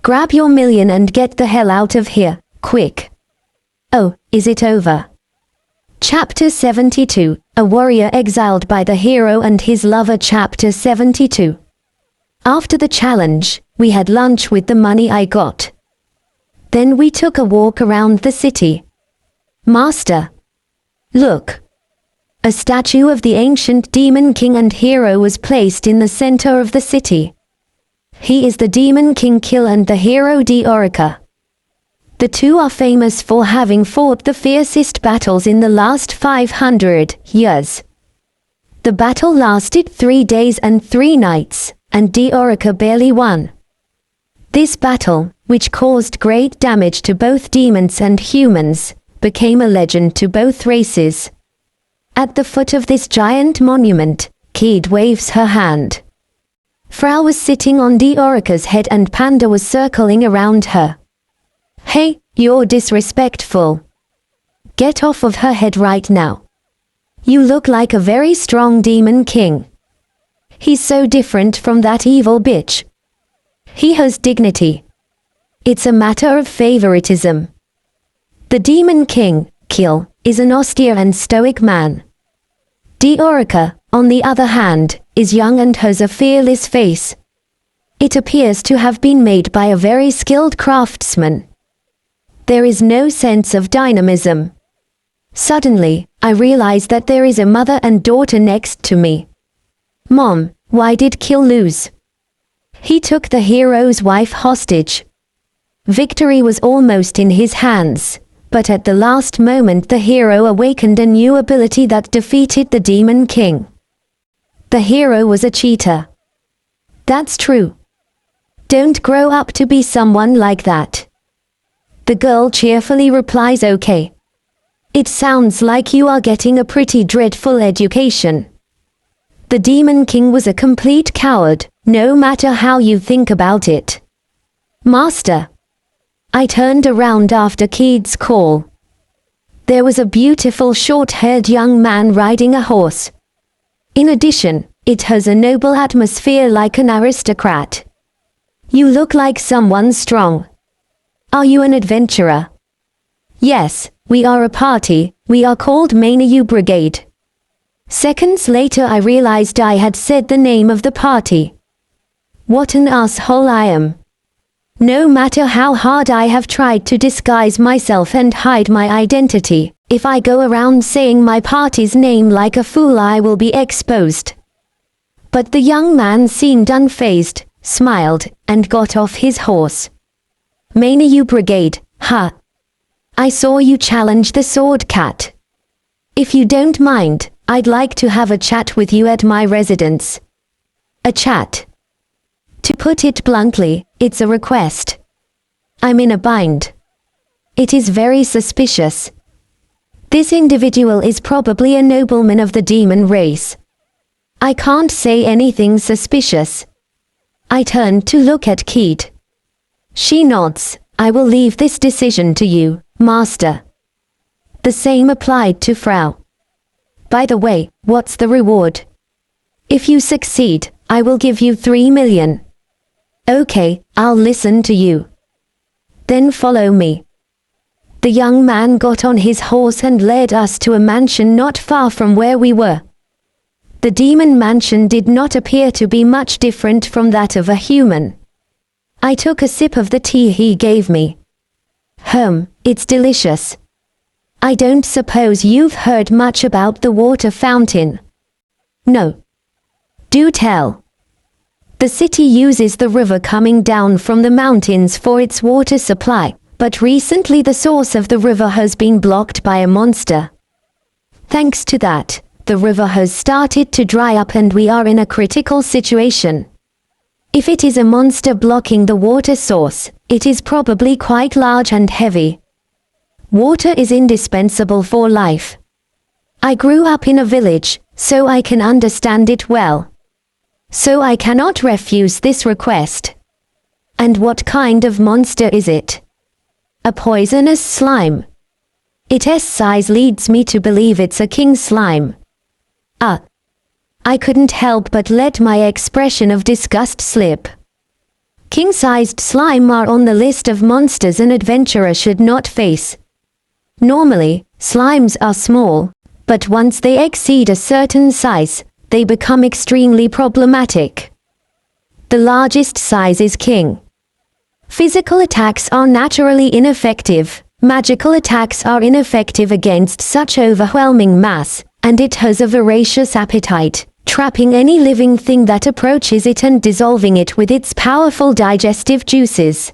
Grab your million and get the hell out of here, quick. Oh, is it over? Chapter 72, A Warrior Exiled by the Hero and His Lover. Chapter 72. After the challenge, we had lunch with the money I got. Then we took a walk around the city. Master. Look. A statue of the ancient demon king and hero was placed in the center of the city. He is the demon king Kill and the hero Diorica. The two are famous for having fought the fiercest battles in the last 500 years. The battle lasted 3 days and 3 nights, and Diorica barely won. This battle, which caused great damage to both demons and humans, became a legend to both races. At the foot of this giant monument, Keed waves her hand. Frau was sitting on Diorica's head and Panda was circling around her. Hey, you're disrespectful. Get off of her head right now. You look like a very strong demon king. He's so different from that evil bitch. He has dignity. It's a matter of favoritism. The demon king, Kill, is an austere and stoic man. Diorica, on the other hand, is young and has a fearless face. It appears to have been made by a very skilled craftsman. There is no sense of dynamism. Suddenly, I realize that there is a mother and daughter next to me. Mom, why did Kill lose? He took the hero's wife hostage. Victory was almost in his hands, but at the last moment the hero awakened a new ability that defeated the demon king. The hero was a cheater. That's true. Don't grow up to be someone like that. The girl cheerfully replies, okay. It sounds like you are getting a pretty dreadful education. The demon king was a complete coward, no matter how you think about it. Master. I turned around after Keed's call. There was a beautiful short-haired young man riding a horse. In addition, it has a noble atmosphere like an aristocrat. You look like someone strong. Are you an adventurer? Yes, we are a party, we are called Manu Brigade. Seconds later I realized I had said the name of the party. What an asshole I am. No matter how hard I have tried to disguise myself and hide my identity, if I go around saying my party's name like a fool I will be exposed. But the young man seemed unfazed, smiled, and got off his horse. Manu Brigade, huh? I saw you challenge the sword cat. If you don't mind, I'd like to have a chat with you at my residence. A chat. To put it bluntly, it's a request. I'm in a bind. It is very suspicious. This individual is probably a nobleman of the demon race. I can't say anything suspicious. I turned to look at Keed. She nods. I will leave this decision to you, Master. The same applied to Frau. By the way, what's the reward? If you succeed, I will give you 3 million. Okay, I'll listen to you. Then follow me. The young man got on his horse and led us to a mansion not far from where we were. The demon mansion did not appear to be much different from that of a human. I took a sip of the tea he gave me. It's delicious. I don't suppose you've heard much about the water fountain. No. Do tell. The city uses the river coming down from the mountains for its water supply, but recently the source of the river has been blocked by a monster. Thanks to that, the river has started to dry up and we are in a critical situation. If it is a monster blocking the water source, it is probably quite large and heavy. Water is indispensable for life. I grew up in a village, so I can understand it well. So I cannot refuse this request. And what kind of monster is it? A poisonous slime. Its size leads me to believe it's a king slime. I couldn't help but let my expression of disgust slip. King-sized slime are on the list of monsters an adventurer should not face. Normally, slimes are small, but once they exceed a certain size, they become extremely problematic. The largest size is king. Physical attacks are naturally ineffective. Magical attacks are ineffective against such overwhelming mass, and it has a voracious appetite, trapping any living thing that approaches it and dissolving it with its powerful digestive juices.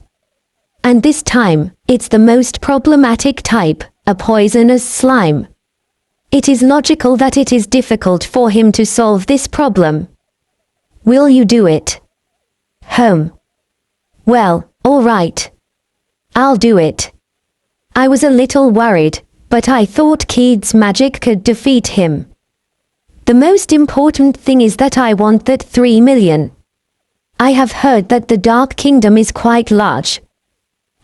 And this time, it's the most problematic type, a poisonous slime. It is logical that it is difficult for him to solve this problem. Will you do it? Well, all right. I'll do it. I was a little worried, but I thought Keed's magic could defeat him. The most important thing is that I want that 3 million. I have heard that the Dark Kingdom is quite large.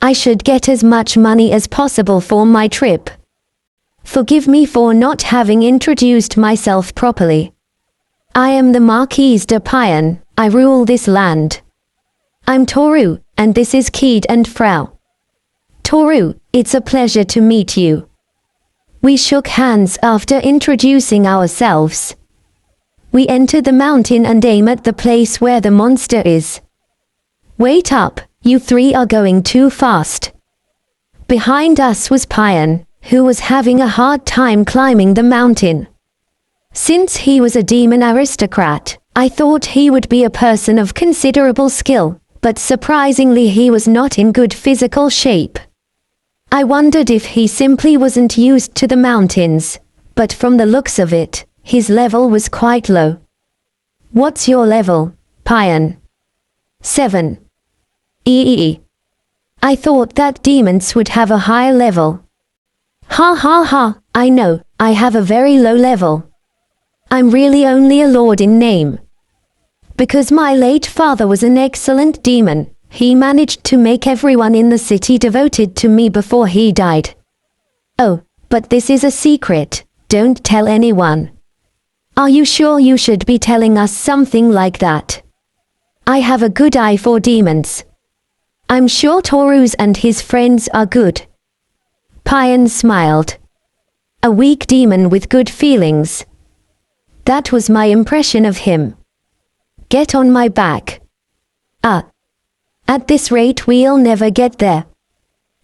I should get as much money as possible for my trip. Forgive me for not having introduced myself properly. I am the Marquise de Payan. I rule this land. I'm Toru, and this is Keed and Frau. Toru, it's a pleasure to meet you. We shook hands after introducing ourselves. We enter the mountain and aim at the place where the monster is. Wait up, you three are going too fast. Behind us was Payan, who was having a hard time climbing the mountain. Since he was a demon aristocrat, I thought he would be a person of considerable skill, but surprisingly he was not in good physical shape. I wondered if he simply wasn't used to the mountains, but from the looks of it, his level was quite low. What's your level, Payan? 7. I thought that demons would have a higher level. Ha ha ha, I know, I have a very low level. I'm really only a lord in name. Because my late father was an excellent demon, he managed to make everyone in the city devoted to me before he died. Oh, but this is a secret, don't tell anyone. Are you sure you should be telling us something like that? I have a good eye for demons. I'm sure Toru's and his friends are good. Payan smiled. A weak demon with good feelings. That was my impression of him. Get on my back. At this rate we'll never get there.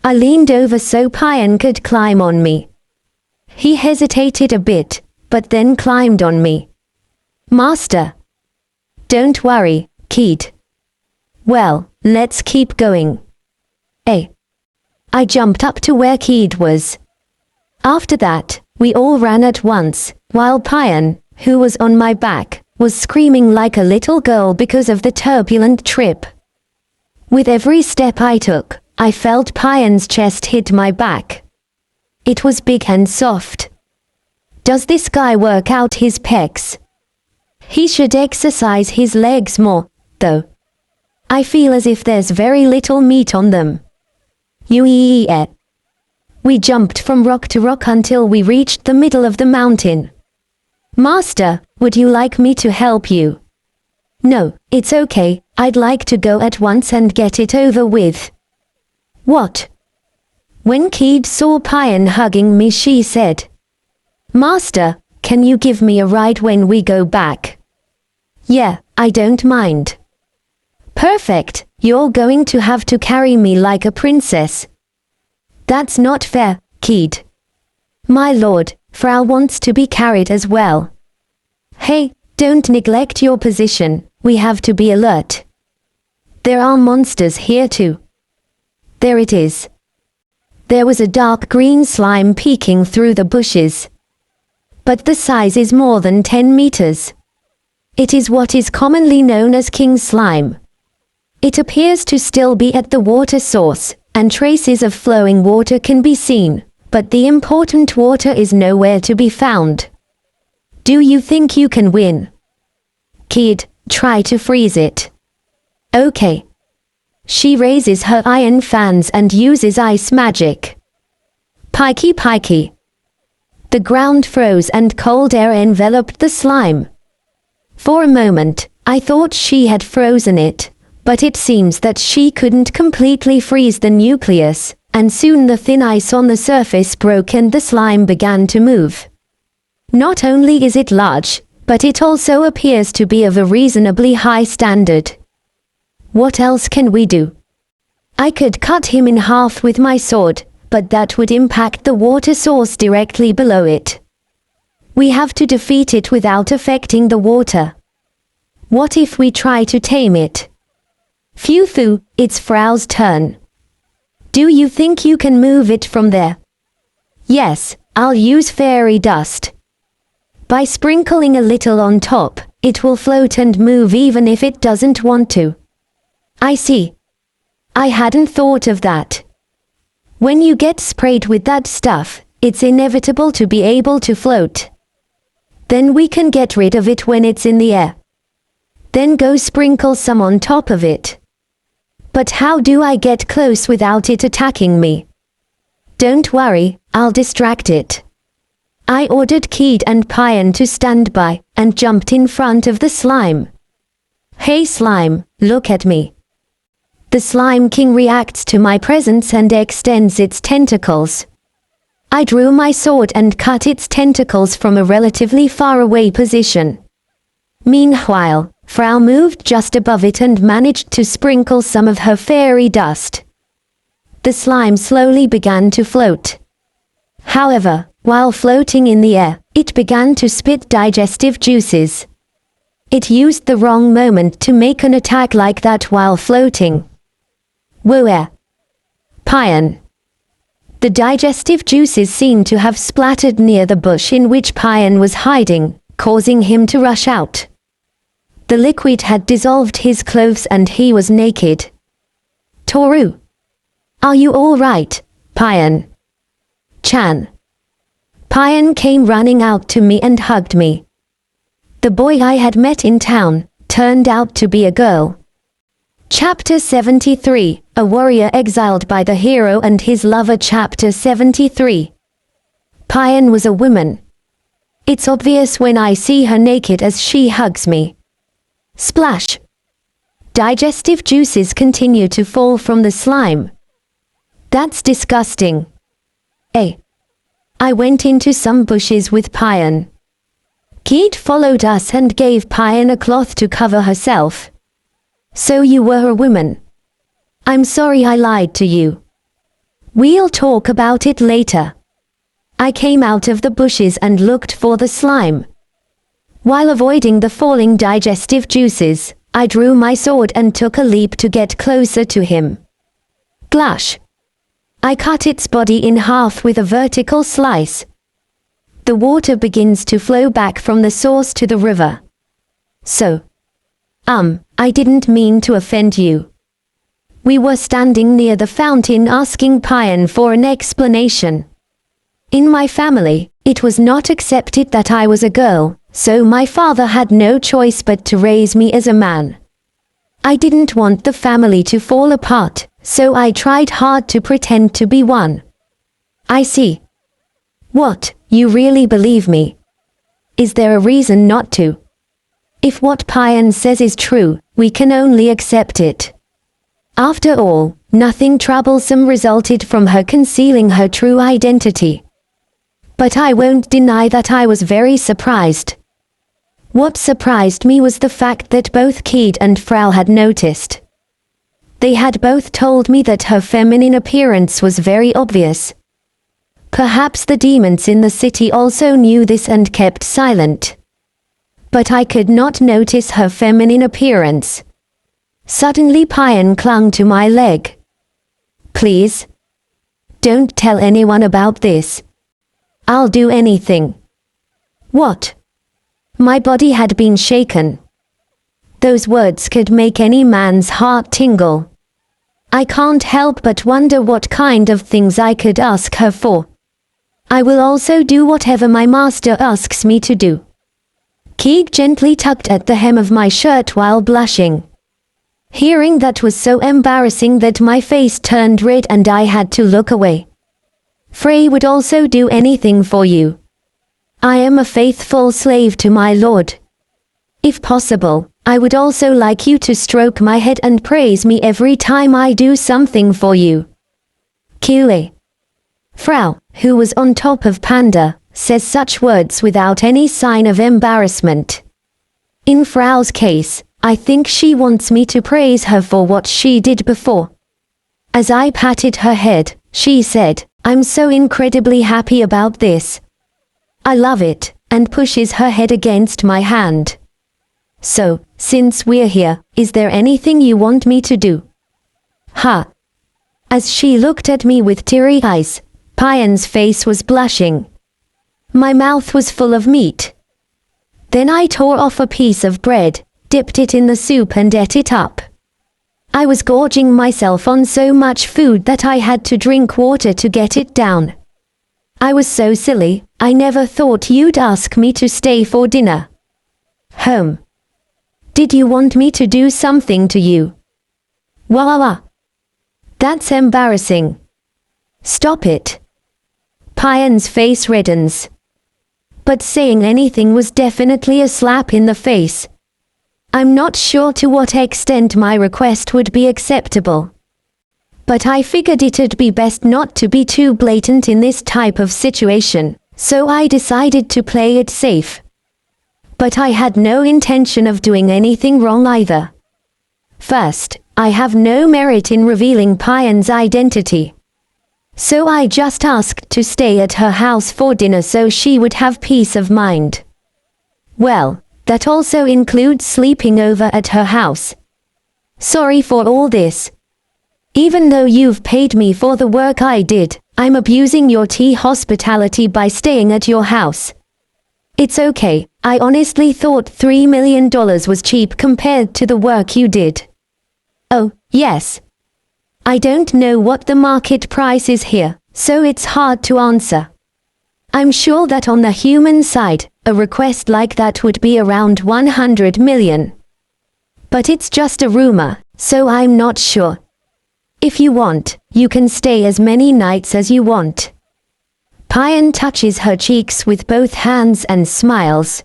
I leaned over so Payan could climb on me. He hesitated a bit, but then climbed on me. Master. Don't worry, Keed. Well, let's keep going. I jumped up to where Keed was. After that, we all ran at once, while Payan, who was on my back, was screaming like a little girl because of the turbulent trip. With every step I took, I felt Payan's chest hit my back. It was big and soft. Does this guy work out his pecs? He should exercise his legs more, though. I feel as if there's very little meat on them. We jumped from rock to rock until we reached the middle of the mountain. Master, would you like me to help you? No, it's okay, I'd like to go at once and get it over with. What? When Keed saw Payan hugging me, she said, Master, can you give me a ride when we go back? Yeah, I don't mind. Perfect, you're going to have to carry me like a princess. That's not fair, Keed. My lord, Frau wants to be carried as well. Hey, don't neglect your position, we have to be alert. There are monsters here too. There it is. There was a dark green slime peeking through the bushes. But the size is more than 10 meters. It is what is commonly known as king slime. It appears to still be at the water source, and traces of flowing water can be seen, but the important water is nowhere to be found. Do you think you can win? Kid, try to freeze it. Okay. She raises her iron fans and uses ice magic. Pikey pikey. The ground froze and cold air enveloped the slime. For a moment, I thought she had frozen it, but it seems that she couldn't completely freeze the nucleus, and soon the thin ice on the surface broke and the slime began to move. Not only is it large, but it also appears to be of a reasonably high standard. What else can we do? I could cut him in half with my sword, but that would impact the water source directly below it. We have to defeat it without affecting the water. What if we try to tame it? Phew, it's Frau's turn. Do you think you can move it from there? Yes, I'll use fairy dust. By sprinkling a little on top, it will float and move even if it doesn't want to. I see. I hadn't thought of that. When you get sprayed with that stuff, it's inevitable to be able to float. Then we can get rid of it when it's in the air. Then go sprinkle some on top of it. But how do I get close without it attacking me? Don't worry, I'll distract it. I ordered Keed and Payan to stand by, and jumped in front of the slime. Hey slime, look at me. The Slime King reacts to my presence and extends its tentacles. I drew my sword and cut its tentacles from a relatively far away position. Meanwhile, Frau moved just above it and managed to sprinkle some of her fairy dust. The slime slowly began to float. However, while floating in the air, it began to spit digestive juices. It used the wrong moment to make an attack like that while floating. Whoa! Payan. The digestive juices seemed to have splattered near the bush in which Payan was hiding, causing him to rush out. The liquid had dissolved his clothes and he was naked. Toru. Are you all right, Payan? Chan. Payan came running out to me and hugged me. The boy I had met in town turned out to be a girl. Chapter 73, A Warrior Exiled by the Hero and His Lover. Chapter 73. Payan was a woman. It's obvious when I see her naked as she hugs me. Splash. Digestive juices continue to fall from the slime. That's disgusting. I went into some bushes with Payan. Keed followed us and gave Payan a cloth to cover herself. So you were a woman. I'm sorry I lied to you. We'll talk about it later. I came out of the bushes and looked for the slime. While avoiding the falling digestive juices, I drew my sword and took a leap to get closer to him. Glash! I cut its body in half with a vertical slice. The water begins to flow back from the source to the river. So, I didn't mean to offend you. We were standing near the fountain asking Payan for an explanation. In my family, it was not accepted that I was a girl, so my father had no choice but to raise me as a man. I didn't want the family to fall apart, so I tried hard to pretend to be one. I see. What, you really believe me? Is there a reason not to? If what Payan says is true, we can only accept it. After all, nothing troublesome resulted from her concealing her true identity. But I won't deny that I was very surprised. What surprised me was the fact that both Keed and Frau had noticed. They had both told me that her feminine appearance was very obvious. Perhaps the demons in the city also knew this and kept silent. But I could not notice her feminine appearance. Suddenly Payan clung to my leg. Please. Don't tell anyone about this. I'll do anything. What? My body had been shaken. Those words could make any man's heart tingle. I can't help but wonder what kind of things I could ask her for. I will also do whatever my master asks me to do. Keeg gently tugged at the hem of my shirt while blushing. Hearing that was so embarrassing that my face turned red and I had to look away. Frey would also do anything for you. I am a faithful slave to my lord. If possible, I would also like you to stroke my head and praise me every time I do something for you. Qa. Frau, who was on top of Panda, says such words without any sign of embarrassment. In Frau's case, I think she wants me to praise her for what she did before. As I patted her head, she said, I'm so incredibly happy about this. I love it, and pushes her head against my hand. So, since we're here, is there anything you want me to do? Ha! As she looked at me with teary eyes, Payan's face was blushing. My mouth was full of meat. Then I tore off a piece of bread, dipped it in the soup and ate it up. I was gorging myself on so much food that I had to drink water to get it down. I was so silly, I never thought you'd ask me to stay for dinner. Home. Did you want me to do something to you? Wah. That's embarrassing. Stop it. Payan's face reddens. But saying anything was definitely a slap in the face. I'm not sure to what extent my request would be acceptable. But I figured it'd be best not to be too blatant in this type of situation, so I decided to play it safe. But I had no intention of doing anything wrong either. First, I have no merit in revealing Payan's identity. So I just asked to stay at her house for dinner so she would have peace of mind. Well, that also includes sleeping over at her house. Sorry for all this. Even though you've paid me for the work I did, I'm abusing your tea hospitality by staying at your house. It's okay, I honestly thought $3 million was cheap compared to the work you did. Oh, yes. I don't know what the market price is here, so it's hard to answer. I'm sure that on the human side, a request like that would be around 100 million. But it's just a rumor, so I'm not sure. If you want, you can stay as many nights as you want. Payan touches her cheeks with both hands and smiles.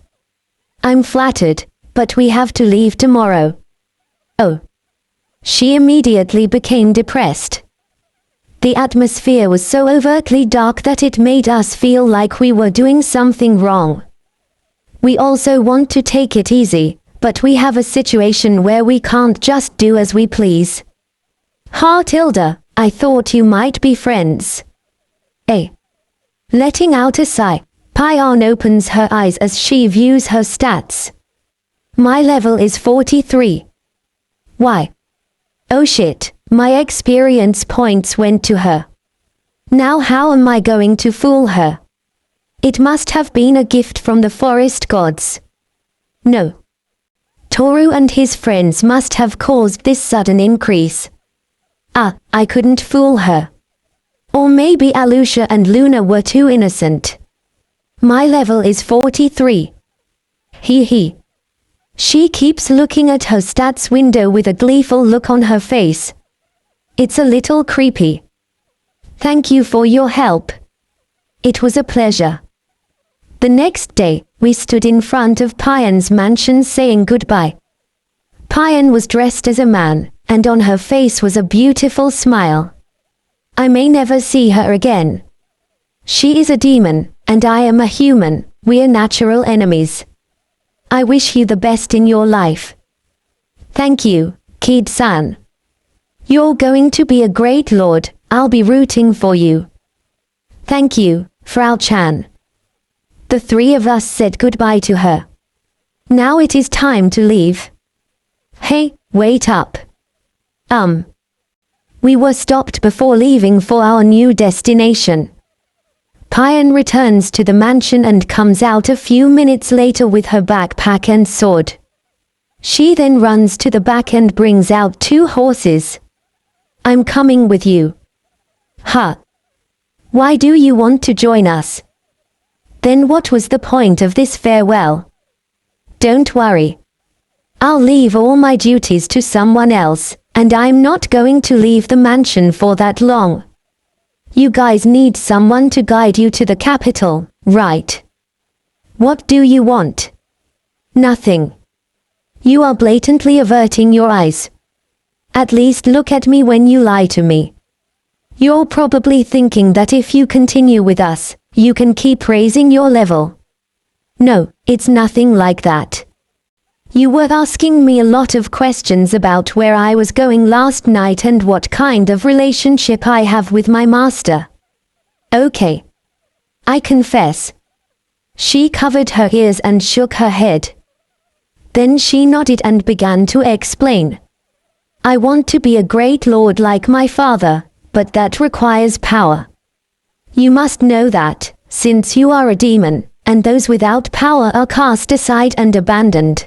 I'm flattered, but we have to leave tomorrow. Oh. She immediately became depressed. The atmosphere was so overtly dark that it made us feel like we were doing something wrong. We also want to take it easy, but we have a situation where we can't just do as we please. Ha Tilda, I thought you might be friends. Letting out a sigh, Payan opens her eyes as she views her stats. My level is 43. Why? Oh shit, my experience points went to her. Now how am I going to fool her? It must have been a gift from the forest gods. No. Toru and his friends must have caused this sudden increase. I couldn't fool her. Or maybe Alusha and Luna were too innocent. My level is 43. Hee. She keeps looking at her stats window with a gleeful look on her face. It's a little creepy. Thank you for your help. It was a pleasure. The next day, we stood in front of Payan's mansion saying goodbye. Payan was dressed as a man, and on her face was a beautiful smile. I may never see her again. She is a demon, and I am a human. We're natural enemies. I wish you the best in your life. Thank you, Kid-san. You're going to be a great lord. I'll be rooting for you. Thank you, Frau Chan. The three of us said goodbye to her. Now it is time to leave. Hey, wait up. We were stopped before leaving for our new destination. Payan returns to the mansion and comes out a few minutes later with her backpack and sword. She then runs to the back and brings out 2 horses. I'm coming with you. Huh? Why do you want to join us? Then what was the point of this farewell? Don't worry. I'll leave all my duties to someone else, and I'm not going to leave the mansion for that long. You guys need someone to guide you to the capital, right? What do you want? Nothing. You are blatantly averting your eyes. At least look at me when you lie to me. You're probably thinking that if you continue with us, you can keep raising your level. No, it's nothing like that. You were asking me a lot of questions about where I was going last night and what kind of relationship I have with my master. Okay. I confess. She covered her ears and shook her head. Then she nodded and began to explain. I want to be a great lord like my father, but that requires power. You must know that, since you are a demon, and those without power are cast aside and abandoned.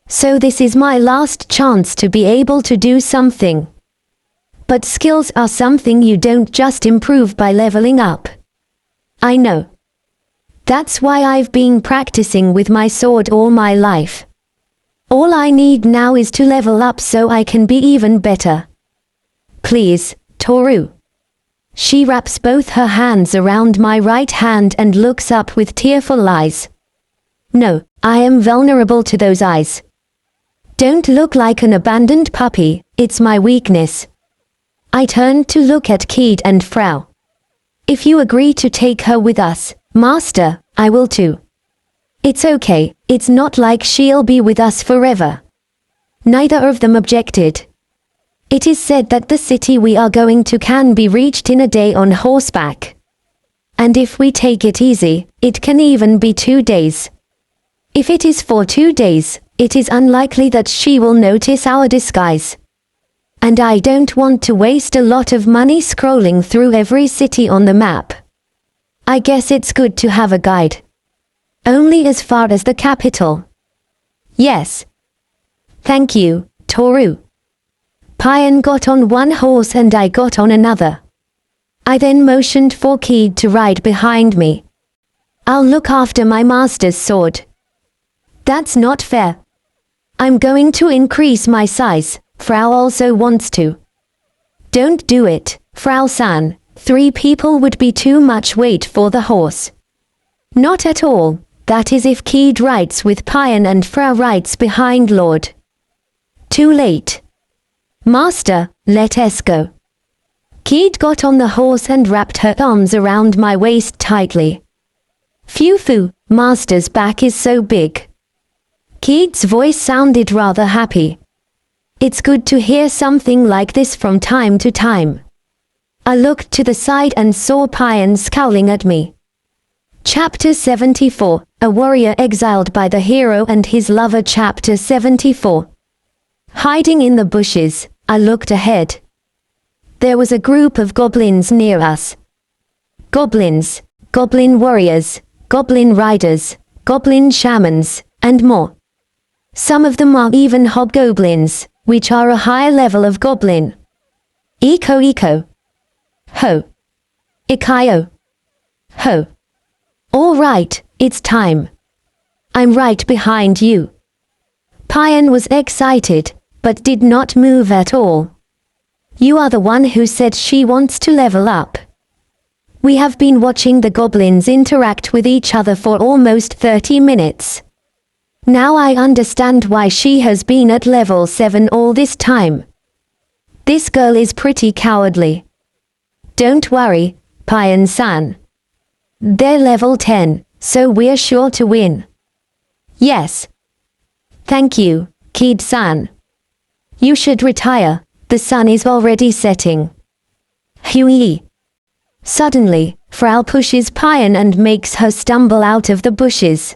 So this is my last chance to be able to do something. But skills are something you don't just improve by leveling up. I know. That's why I've been practicing with my sword all my life. All I need now is to level up so I can be even better. Please, Toru. She wraps both her hands around my right hand and looks up with tearful eyes. No, I am vulnerable to those eyes. Don't look like an abandoned puppy, it's my weakness. I turned to look at Kid and Frau. If you agree to take her with us, Master, I will too. It's okay, it's not like she'll be with us forever. Neither of them objected. It is said that the city we are going to can be reached in a day on horseback. And if we take it easy, it can even be 2 days. If it is for 2 days, it is unlikely that she will notice our disguise. And I don't want to waste a lot of money scrolling through every city on the map. I guess it's good to have a guide. Only as far as the capital. Yes. Thank you, Toru. Payan got on one horse and I got on another. I then motioned for Kid to ride behind me. I'll look after my master's sword. That's not fair. I'm going to increase my size. Frau also wants to. Don't do it, Frau-san. 3 people would be too much weight for the horse. Not at all. That is if Kid rides with Payan and Frau rides behind Lord. Too late. Master, let us go. Kid got on the horse and wrapped her arms around my waist tightly. Phew, Master's back is so big. Kid's voice sounded rather happy. It's good to hear something like this from time to time. I looked to the side and saw Payan scowling at me. Chapter 74, A Warrior Exiled by the Hero and His Lover. Chapter 74. Hiding in the bushes, I looked ahead. There was a group of goblins near us. Goblins, goblin warriors, goblin riders, goblin shamans, and more. Some of them are even hobgoblins, which are a higher level of goblin. Iko. Ho. Ikayo. Ho. All right, it's time. I'm right behind you. Payan was excited, but did not move at all. You are the one who said she wants to level up. We have been watching the goblins interact with each other for almost 30 minutes. Now I understand why she has been at level 7 all this time. This girl is pretty cowardly. Don't worry, Payan-san. They're level 10, so we're sure to win. Yes. Thank you, Kid-san. You should retire, the sun is already setting. Hui. Suddenly, Frau pushes Payan and makes her stumble out of the bushes.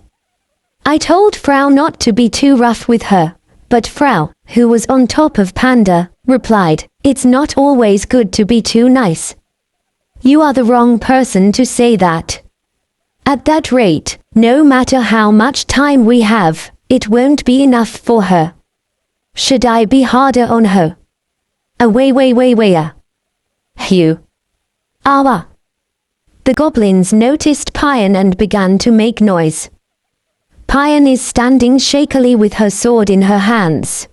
I told Frau not to be too rough with her, but Frau, who was on top of Panda, replied, "It's not always good to be too nice." You are the wrong person to say that. At that rate, no matter how much time we have, it won't be enough for her. Should I be harder on her? Wait. Hugh. Awa. The goblins noticed Payan and began to make noise. Payan is standing shakily with her sword in her hands.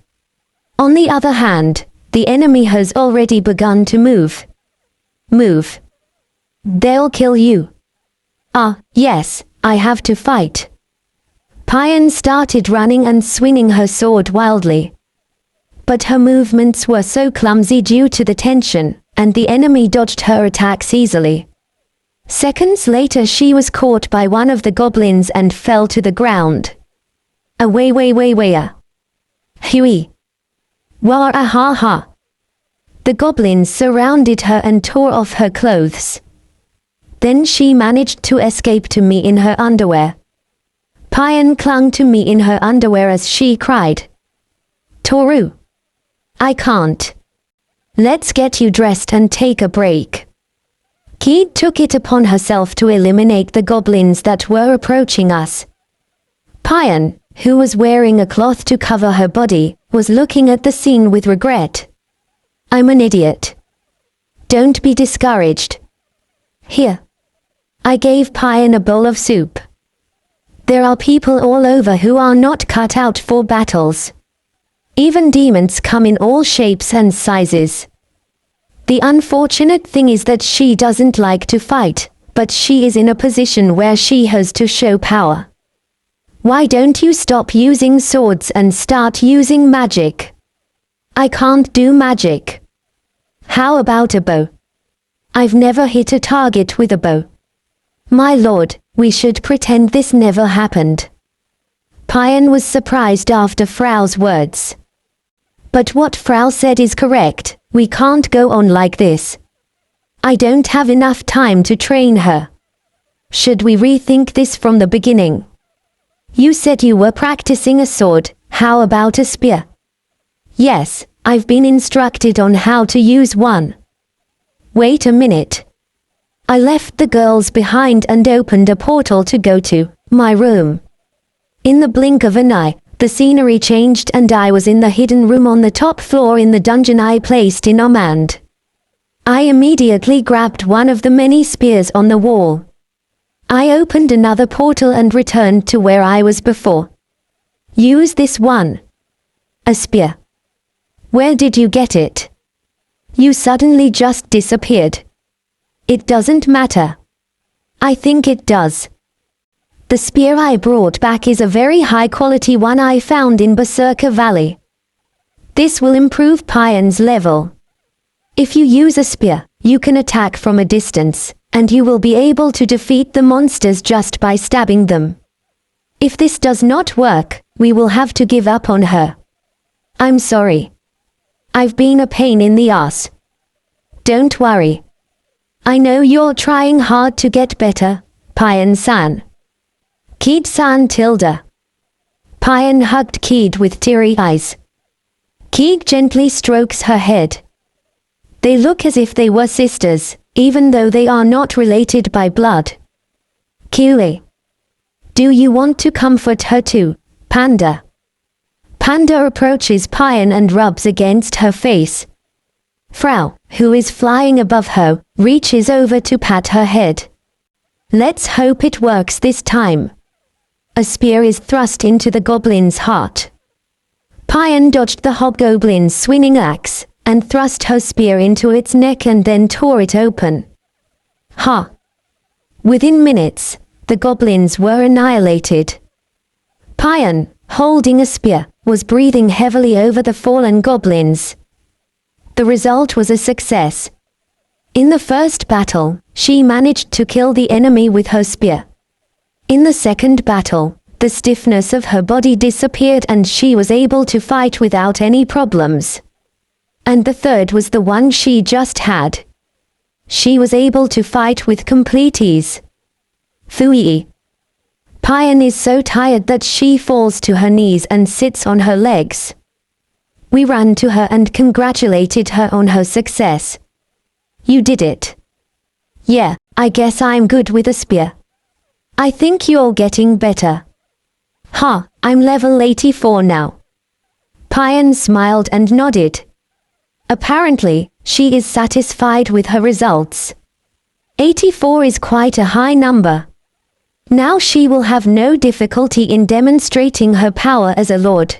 On the other hand, the enemy has already begun to move. Move. They'll kill you. Yes, I have to fight. Payan started running and swinging her sword wildly. But her movements were so clumsy due to the tension, and the enemy dodged her attacks easily. Seconds later she was caught by one of the goblins and fell to the ground. Wait. Hui. Wah-ah-ha-ha. The goblins surrounded her and tore off her clothes. Then she managed to escape to me in her underwear. Payan clung to me in her underwear as she cried. Toru. I can't. Let's get you dressed and take a break. Kid took it upon herself to eliminate the goblins that were approaching us. Payan, who was wearing a cloth to cover her body, was looking at the scene with regret. I'm an idiot. Don't be discouraged. Here. I gave Payan a bowl of soup. There are people all over who are not cut out for battles. Even demons come in all shapes and sizes. The unfortunate thing is that she doesn't like to fight, but she is in a position where she has to show power. Why don't you stop using swords and start using magic? I can't do magic. How about a bow? I've never hit a target with a bow. My lord, we should pretend this never happened. Payan was surprised after Frau's words. But what Frau said is correct, we can't go on like this. I don't have enough time to train her. Should we rethink this from the beginning? You said you were practicing a sword, how about a spear? Yes, I've been instructed on how to use one. Wait a minute. I left the girls behind and opened a portal to go to my room. In the blink of an eye, the scenery changed and I was in the hidden room on the top floor in the dungeon I placed in Omand. I immediately grabbed one of the many spears on the wall. I opened another portal and returned to where I was before. Use this one. A spear. Where did you get it? You suddenly just disappeared. It doesn't matter. I think it does. The spear I brought back is a very high-quality one I found in Berserker Valley. This will improve Payan's level. If you use a spear, you can attack from a distance, and you will be able to defeat the monsters just by stabbing them. If this does not work, we will have to give up on her. I'm sorry. I've been a pain in the ass. Don't worry. I know you're trying hard to get better, Payan-san. Kid-san tilde. Payan hugged Kid with teary eyes. Kid gently strokes her head. They look as if they were sisters, even though they are not related by blood. Kiwi. Do you want to comfort her too, Panda? Panda approaches Payan and rubs against her face. Frau, who is flying above her, reaches over to pat her head. Let's hope it works this time. A spear is thrust into the goblin's heart. Payan dodged the hobgoblin's swinging axe, and thrust her spear into its neck and then tore it open. Ha! Within minutes, the goblins were annihilated. Payan, holding a spear, was breathing heavily over the fallen goblins. The result was a success. In the first battle, she managed to kill the enemy with her spear. In the second battle, the stiffness of her body disappeared and she was able to fight without any problems. And the third was the one she just had. She was able to fight with complete ease. Fui. Payan is so tired that she falls to her knees and sits on her legs. We ran to her and congratulated her on her success. You did it. Yeah, I guess I'm good with a spear. I think you're getting better. Huh, I'm level 84 now. Payan smiled and nodded. Apparently, she is satisfied with her results. 84 is quite a high number. Now she will have no difficulty in demonstrating her power as a lord.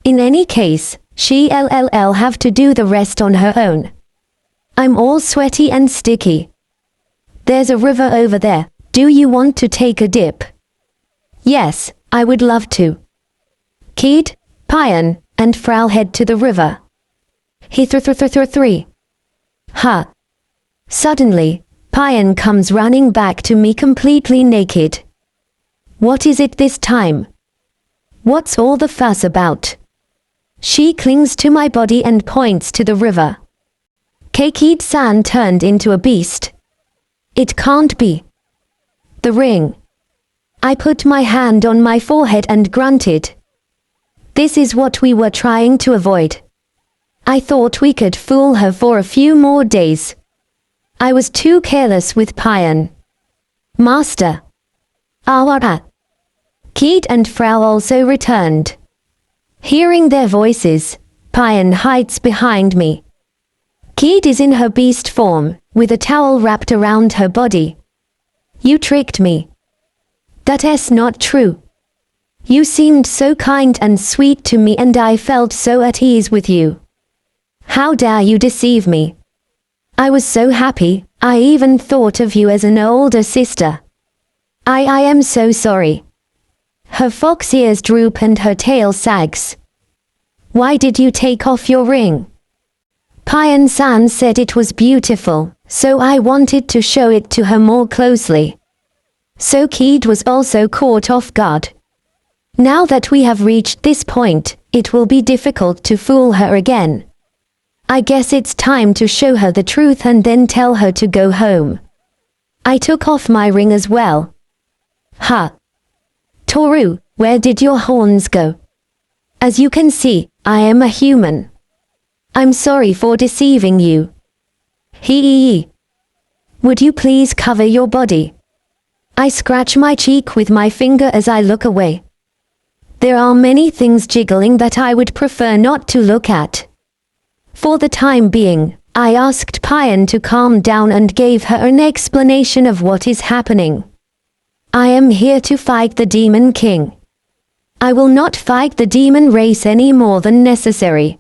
In any case, she'll have to do the rest on her own. I'm all sweaty and sticky. There's a river over there. Do you want to take a dip? Yes, I would love to. Kid, Payan, and Frau head to the river. He 3. Ha! Suddenly, Payan comes running back to me completely naked. What is it this time? What's all the fuss about? She clings to my body and points to the river. Keikid-san turned into a beast. It can't be. The ring. I put my hand on my forehead and grunted. This is what we were trying to avoid. I thought we could fool her for a few more days. I was too careless with Payan. Master. Awara. Kid and Frau also returned. Hearing their voices, Payan hides behind me. Kid is in her beast form, with a towel wrapped around her body. You tricked me. That's not true. You seemed so kind and sweet to me and I felt so at ease with you. How dare you deceive me? I was so happy, I even thought of you as an older sister. I am so sorry. Her fox ears droop and her tail sags. Why did you take off your ring? Payan-san said it was beautiful, so I wanted to show it to her more closely. So Kid was also caught off guard. Now that we have reached this point, it will be difficult to fool her again. I guess it's time to show her the truth and then tell her to go home. I took off my ring as well. Ha! Toru, where did your horns go? As you can see, I am a human. I'm sorry for deceiving you. Hee. Would you please cover your body? I scratch my cheek with my finger as I look away. There are many things jiggling that I would prefer not to look at. For the time being, I asked Payan to calm down and gave her an explanation of what is happening. I am here to fight the Demon King. I will not fight the demon race any more than necessary.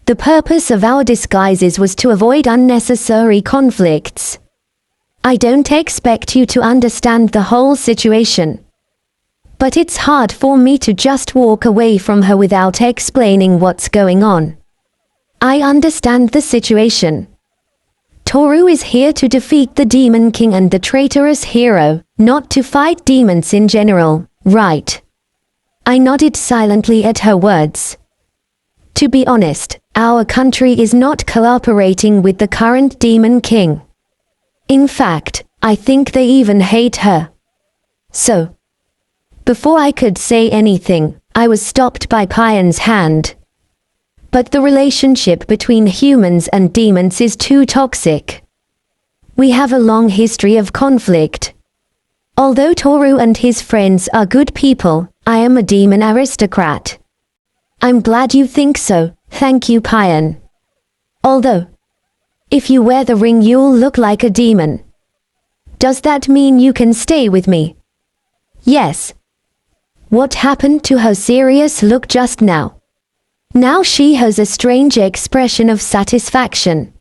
The purpose of our disguises was to avoid unnecessary conflicts. I don't expect you to understand the whole situation. But it's hard for me to just walk away from her without explaining what's going on. I understand the situation. Toru is here to defeat the Demon King and the traitorous hero, not to fight demons in general, right? I nodded silently at her words. To be honest, our country is not cooperating with the current Demon King. In fact, I think they even hate her. So, before I could say anything, I was stopped by Payan's hand. But the relationship between humans and demons is too toxic. We have a long history of conflict. Although Toru and his friends are good people, I am a demon aristocrat. I'm glad you think so, thank you Payan. Although, if you wear the ring you'll look like a demon. Does that mean you can stay with me? Yes. What happened to her serious look just now? Now she has a strange expression of satisfaction.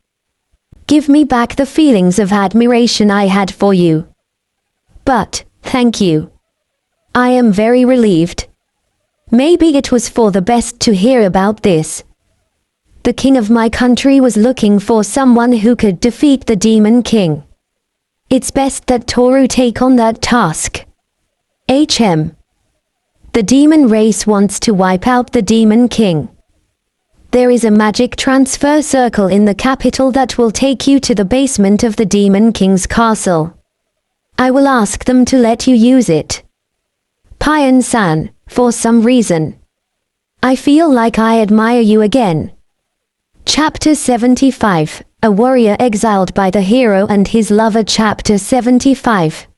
Give me back the feelings of admiration I had for you. But, thank you. I am very relieved. Maybe it was for the best to hear about this. The king of my country was looking for someone who could defeat the Demon King. It's best that Toru take on that task. The demon race wants to wipe out the Demon King. There is a magic transfer circle in the capital that will take you to the basement of the Demon King's castle. I will ask them to let you use it. Payan-san, for some reason, I feel like I admire you again. Chapter 75, A Warrior Exiled by the Hero and His Lover. Chapter 75.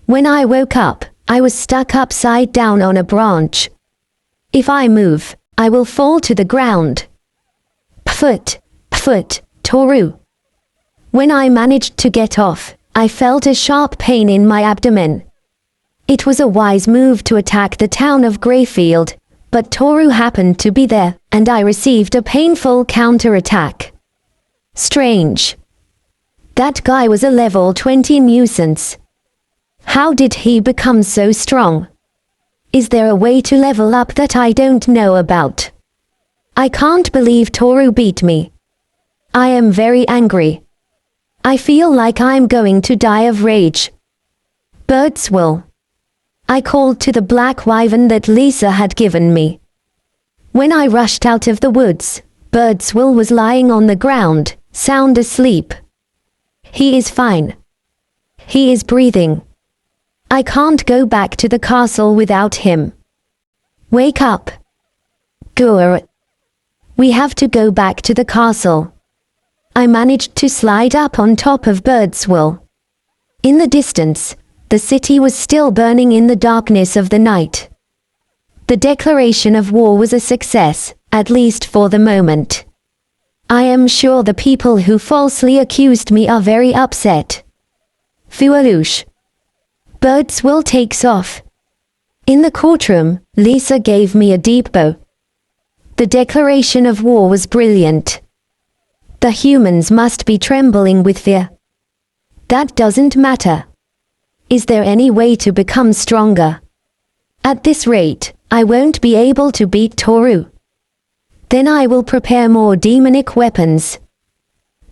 When I woke up, I was stuck upside down on a branch. If I move, I will fall to the ground. Pfut, Toru. When I managed to get off, I felt a sharp pain in my abdomen. It was a wise move to attack the town of Greyfield, but Toru happened to be there, and I received a painful counterattack. Strange. That guy was a level 20 nuisance. How did he become so strong? Is there a way to level up that I don't know about? I can't believe Toru beat me. I am very angry. I feel like I'm going to die of rage. Birdswill. I called to the black wyvern that Lisa had given me. When I rushed out of the woods, Birdswill was lying on the ground, sound asleep. He is fine. He is breathing. I can't go back to the castle without him. Wake up. Gur. We have to go back to the castle. I managed to slide up on top of Birdswill. In the distance, the city was still burning in the darkness of the night. The declaration of war was a success, at least for the moment. I am sure the people who falsely accused me are very upset. Fualush. Birdswill takes off. In the courtroom, Lisa gave me a deep bow. The declaration of war was brilliant. The humans must be trembling with fear. That doesn't matter. Is there any way to become stronger? At this rate, I won't be able to beat Toru. Then I will prepare more demonic weapons.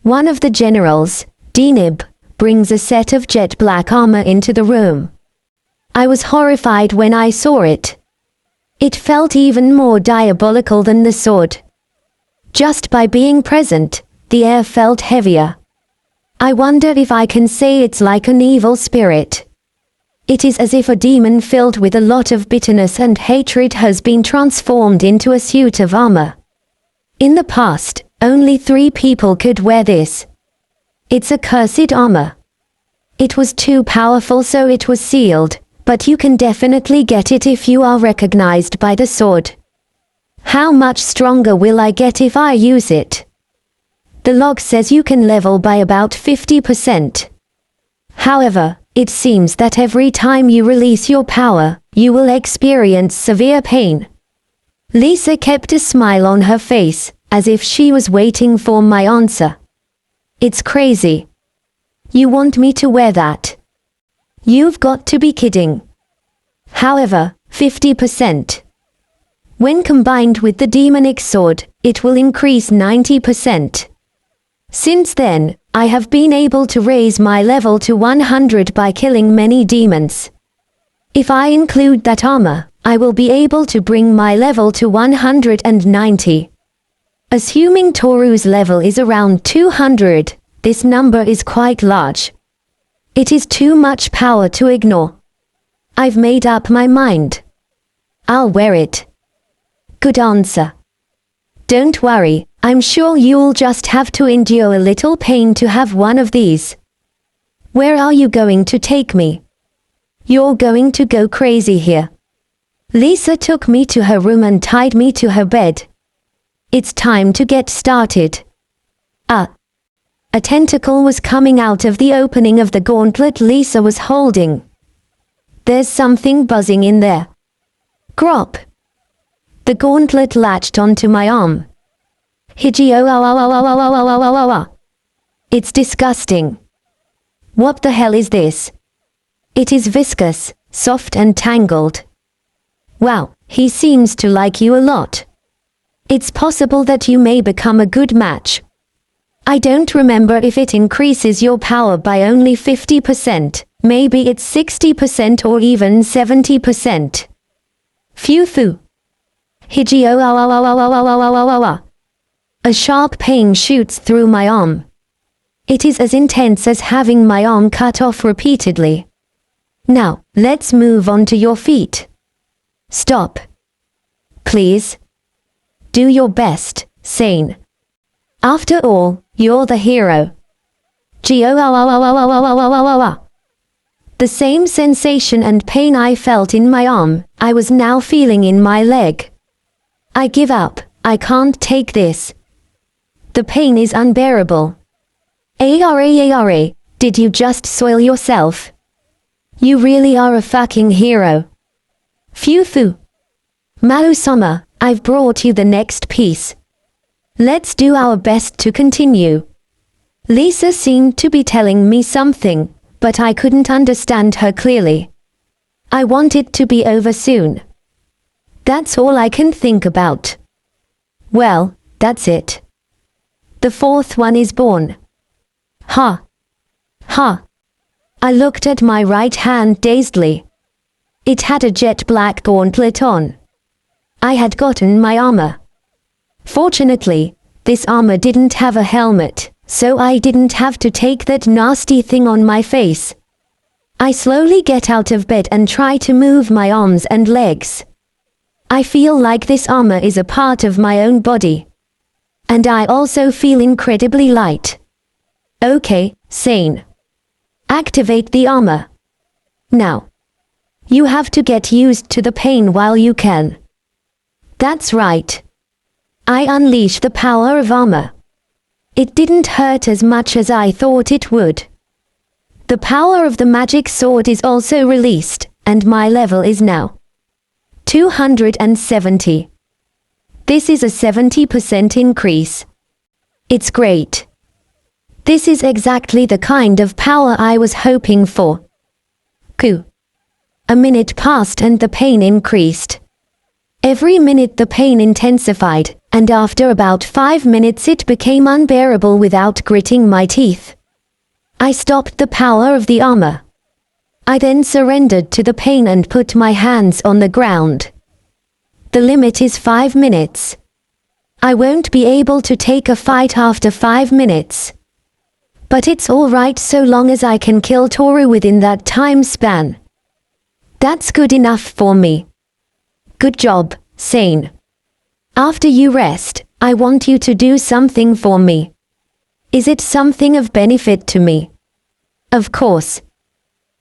One of the generals, Denib, brings a set of jet black armor into the room. I was horrified when I saw it. It felt even more diabolical than the sword. Just by being present, the air felt heavier. I wonder if I can say it's like an evil spirit. It is as if a demon filled with a lot of bitterness and hatred has been transformed into a suit of armor. In the past, only 3 people could wear this. It's a cursed armor. It was too powerful, so it was sealed, but you can definitely get it if you are recognized by the sword. How much stronger will I get if I use it? The log says you can level by about 50%. However, it seems that every time you release your power, you will experience severe pain. Lisa kept a smile on her face, as if she was waiting for my answer. It's crazy. You want me to wear that? You've got to be kidding. However, 50%. When combined with the demonic sword, it will increase 90%. Since then, I have been able to raise my level to 100 by killing many demons. If I include that armor, I will be able to bring my level to 190. Assuming Toru's level is around 200, this number is quite large. It is too much power to ignore. I've made up my mind. I'll wear it. Good answer. Don't worry, I'm sure you'll just have to endure a little pain to have one of these. Where are you going to take me? You're going to go crazy here. Lisa took me to her room and tied me to her bed. It's time to get started. A tentacle was coming out of the opening of the gauntlet Lisa was holding. There's something buzzing in there. Grop. The gauntlet latched onto my arm. It's disgusting. What the hell is this? It is viscous, soft and tangled. Wow, He seems to like you a lot. It's possible that you may become a good match. I don't remember if it increases your power by only 50%, maybe it's 60% or even 70%. Phew phew. Hijio. A sharp pain shoots through my arm. It is as intense as having my arm cut off repeatedly. Now, let's move on to your feet. Stop. Please. Do your best, Sane. After all, you're the hero. The same sensation and pain I felt in my arm, I was now feeling in my leg. I give up, I can't take this. The pain is unbearable. Ara, did you just soil yourself? You really are a fucking hero. Phew phew. Maru-sama, I've brought you the next piece. Let's do our best to continue. Lisa seemed to be telling me something, but I couldn't understand her clearly. I want it to be over soon. That's all I can think about. Well, that's it. The fourth one is born. Ha. Ha. I looked at my right hand dazedly. It had a jet black gauntlet on. I had gotten my armor. Fortunately, this armor didn't have a helmet, so I didn't have to take that nasty thing on my face. I slowly get out of bed and try to move my arms and legs. I feel like this armor is a part of my own body. And I also feel incredibly light. Okay, Sane. Activate the armor. Now. You have to get used to the pain while you can. That's right. I unleash the power of armor. It didn't hurt as much as I thought it would. The power of the magic sword is also released, and my level is now 270. This is a 70% increase. It's great. This is exactly the kind of power I was hoping for. Ku. A minute passed and the pain increased. Every minute the pain intensified, and after about 5 minutes it became unbearable without gritting my teeth. I stopped the power of the armor. I then surrendered to the pain and put my hands on the ground. The limit is 5 minutes. I won't be able to take a fight after 5 minutes. But it's alright so long as I can kill Toru within that time span. That's good enough for me. Good job, Sane. After you rest, I want you to do something for me. Is it something of benefit to me? Of course.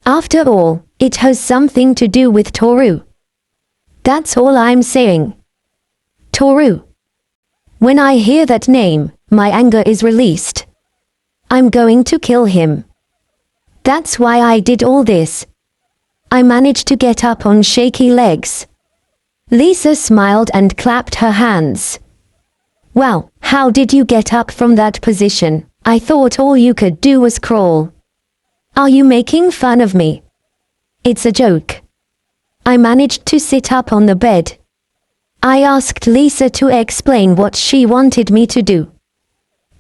After all, it has something to do with Toru. That's all I'm saying. Toru. When I hear that name, my anger is released. I'm going to kill him. That's why I did all this. I managed to get up on shaky legs. Lisa smiled and clapped her hands. Well, how did you get up from that position? I thought all you could do was crawl. Are you making fun of me? It's a joke. I managed to sit up on the bed. I asked Lisa to explain what she wanted me to do.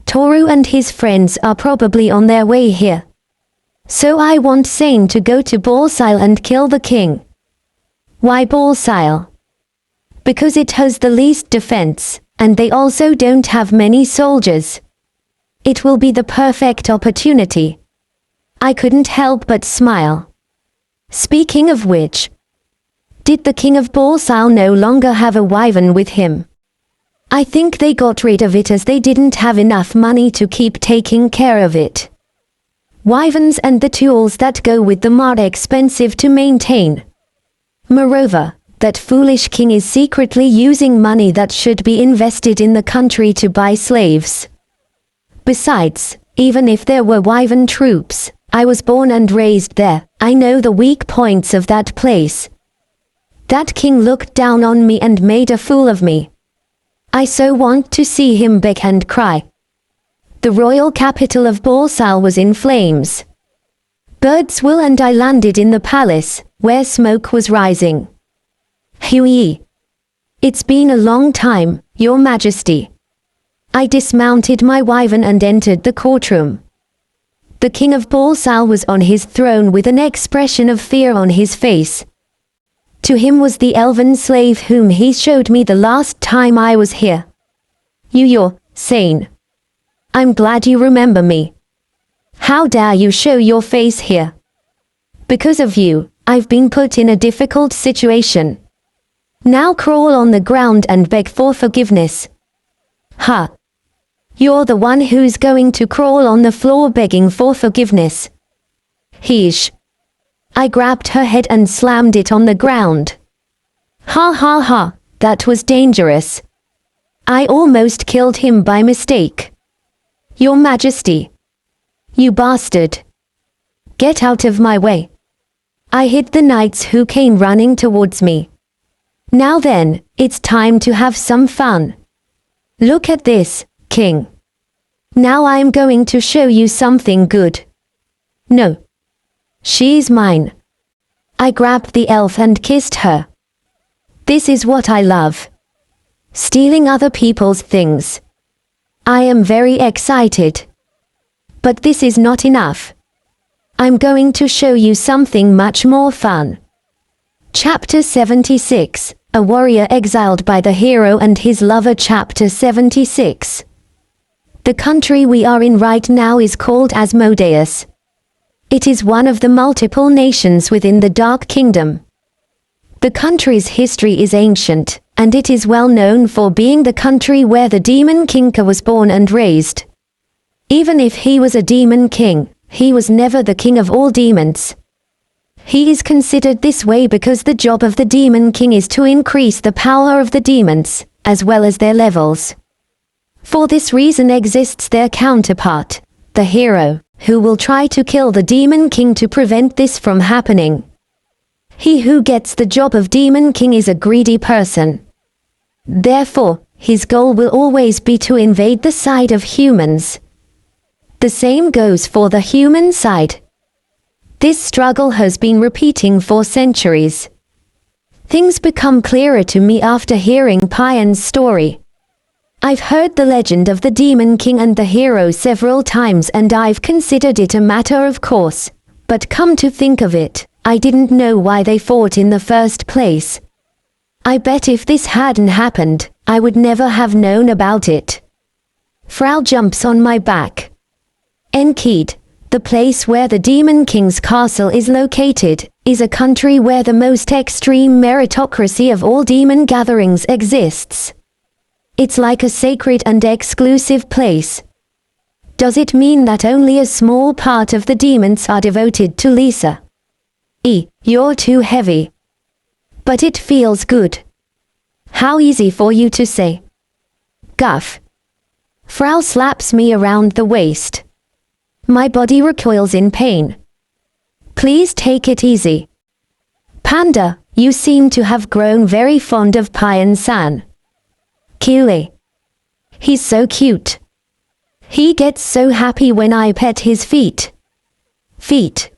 Toru and his friends are probably on their way here. So I want Sane to go to Balsile and kill the king. Why Balsile? Because it has the least defense, and they also don't have many soldiers. It will be the perfect opportunity. I couldn't help but smile. Speaking of which, did the king of Balsile no longer have a wyvern with him? I think they got rid of it as they didn't have enough money to keep taking care of it. Wyverns and the tools that go with them are expensive to maintain. Moreover, that foolish king is secretly using money that should be invested in the country to buy slaves. Besides, even if there were wyvern troops, I was born and raised there, I know the weak points of that place. That king looked down on me and made a fool of me. I so want to see him beg and cry. The royal capital of Balsile was in flames. Birdswill and I landed in the palace, where smoke was rising. Hui! It's been a long time, Your Majesty. I dismounted my wyvern and entered the courtroom. The king of Balsal was on his throne with an expression of fear on his face. To him was the elven slave whom he showed me the last time I was here. You're sane. I'm glad you remember me. How dare you show your face here? Because of you, I've been put in a difficult situation. Now crawl on the ground and beg for forgiveness. Ha! You're the one who's going to crawl on the floor begging for forgiveness. Heesh. I grabbed her head and slammed it on the ground. Ha ha ha, that was dangerous. I almost killed him by mistake. Your Majesty. You bastard. Get out of my way. I hit the knights who came running towards me. Now then, it's time to have some fun. Look at this, King. Now I'm going to show you something good. No. She's mine. I grabbed the elf and kissed her. This is what I love. Stealing other people's things. I am very excited. But this is not enough. I'm going to show you something much more fun. Chapter 76, A Warrior Exiled by the Hero and His Lover. Chapter 76. The country we are in right now is called Asmodeus. It is one of the multiple nations within the Dark Kingdom. The country's history is ancient, and it is well known for being the country where the demon Kinka was born and raised. Even if he was a demon king, he was never the king of all demons. He is considered this way because the job of the demon king is to increase the power of the demons, as well as their levels. For this reason exists their counterpart, the hero, who will try to kill the demon king to prevent this from happening. He who gets the job of demon king is a greedy person. Therefore, his goal will always be to invade the side of humans. The same goes for the human side. This struggle has been repeating for centuries. Things become clearer to me after hearing Payan's story. I've heard the legend of the Demon King and the hero several times and I've considered it a matter of course, but come to think of it, I didn't know why they fought in the first place. I bet if this hadn't happened, I would never have known about it. Frau jumps on my back. Enkied, the place where the Demon King's castle is located, is a country where the most extreme meritocracy of all demon gatherings exists. It's like a sacred and exclusive place. Does it mean that only a small part of the demons are devoted to Lisa? You're too heavy. But it feels good. How easy for you to say. Guff. Frau slaps me around the waist. My body recoils in pain. Please take it easy. Panda, you seem to have grown very fond of Payan-san. Kiwi. He's so cute. He gets so happy when I pet his feet. Feet.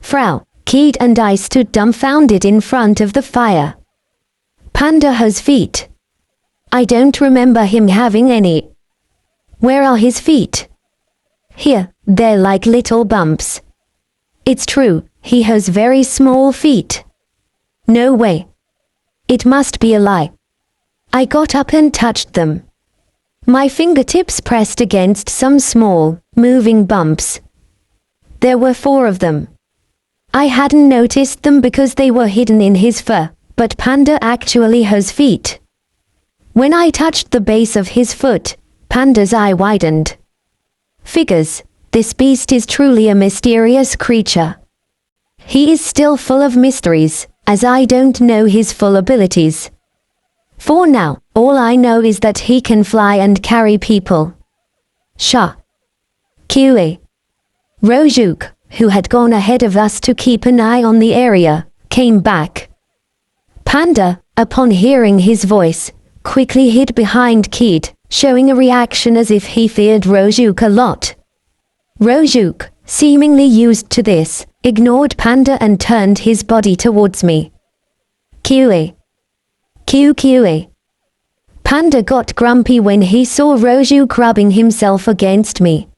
Frau, Keed and I stood dumbfounded in front of the fire. Panda has feet. I don't remember him having any. Where are his feet? Here, they're like little bumps. It's true, he has very small feet. No way. It must be a lie. I got up and touched them. My fingertips pressed against some small, moving bumps. There were 4 of them. I hadn't noticed them because they were hidden in his fur, but Panda actually has feet. When I touched the base of his foot, Panda's eye widened. Figures, this beast is truly a mysterious creature. He is still full of mysteries, as I don't know his full abilities. For now, all I know is that he can fly and carry people. Sha. Kiwi. Rojuk, who had gone ahead of us to keep an eye on the area, came back. Panda, upon hearing his voice, quickly hid behind Kid, showing a reaction as if he feared Rojuk a lot. Rojuk, seemingly used to this, ignored Panda and turned his body towards me. Kiwi. QQA. Panda got grumpy when he saw Roju rubbing himself against me.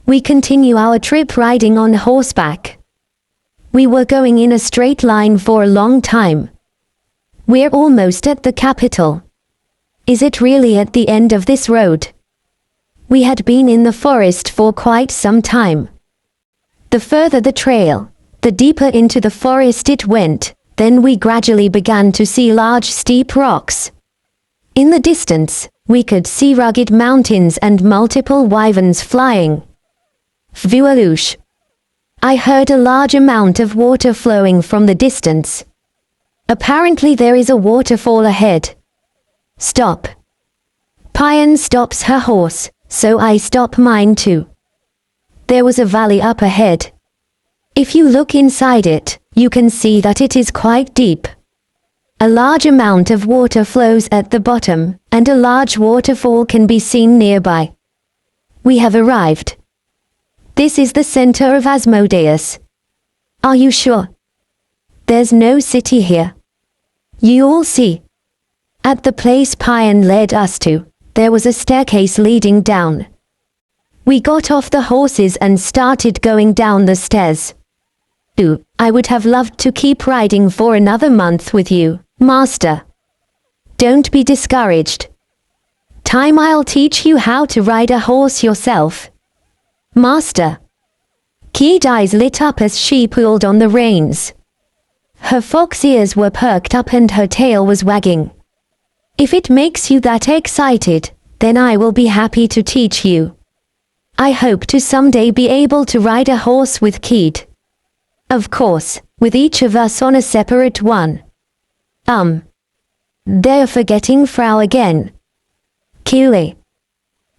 We continue our trip riding on horseback. We were going in a straight line for a long time. We're almost at the capital. Is it really at the end of this road? We had been in the forest for quite some time. The further the trail, the deeper into the forest it went, then we gradually began to see large steep rocks. In the distance, we could see rugged mountains and multiple wyverns flying. Vualush. I heard a large amount of water flowing from the distance. Apparently there is a waterfall ahead. Stop. Payan stops her horse, so I stop mine too. There was a valley up ahead. If you look inside it, you can see that it is quite deep. A large amount of water flows at the bottom, and a large waterfall can be seen nearby. We have arrived. This is the center of Asmodeus. Are you sure? There's no city here. You all see. At the place Payan led us to, there was a staircase leading down. We got off the horses and started going down the stairs. Ooh, I would have loved to keep riding for another month with you, Master. Don't be discouraged. Time I'll teach you how to ride a horse yourself. Master. Key's eyes lit up as she pulled on the reins. Her fox ears were perked up and her tail was wagging. If it makes you that excited, then I will be happy to teach you. I hope to someday be able to ride a horse with Key. Of course, with each of us on a separate one. They're forgetting Frau again. Kule.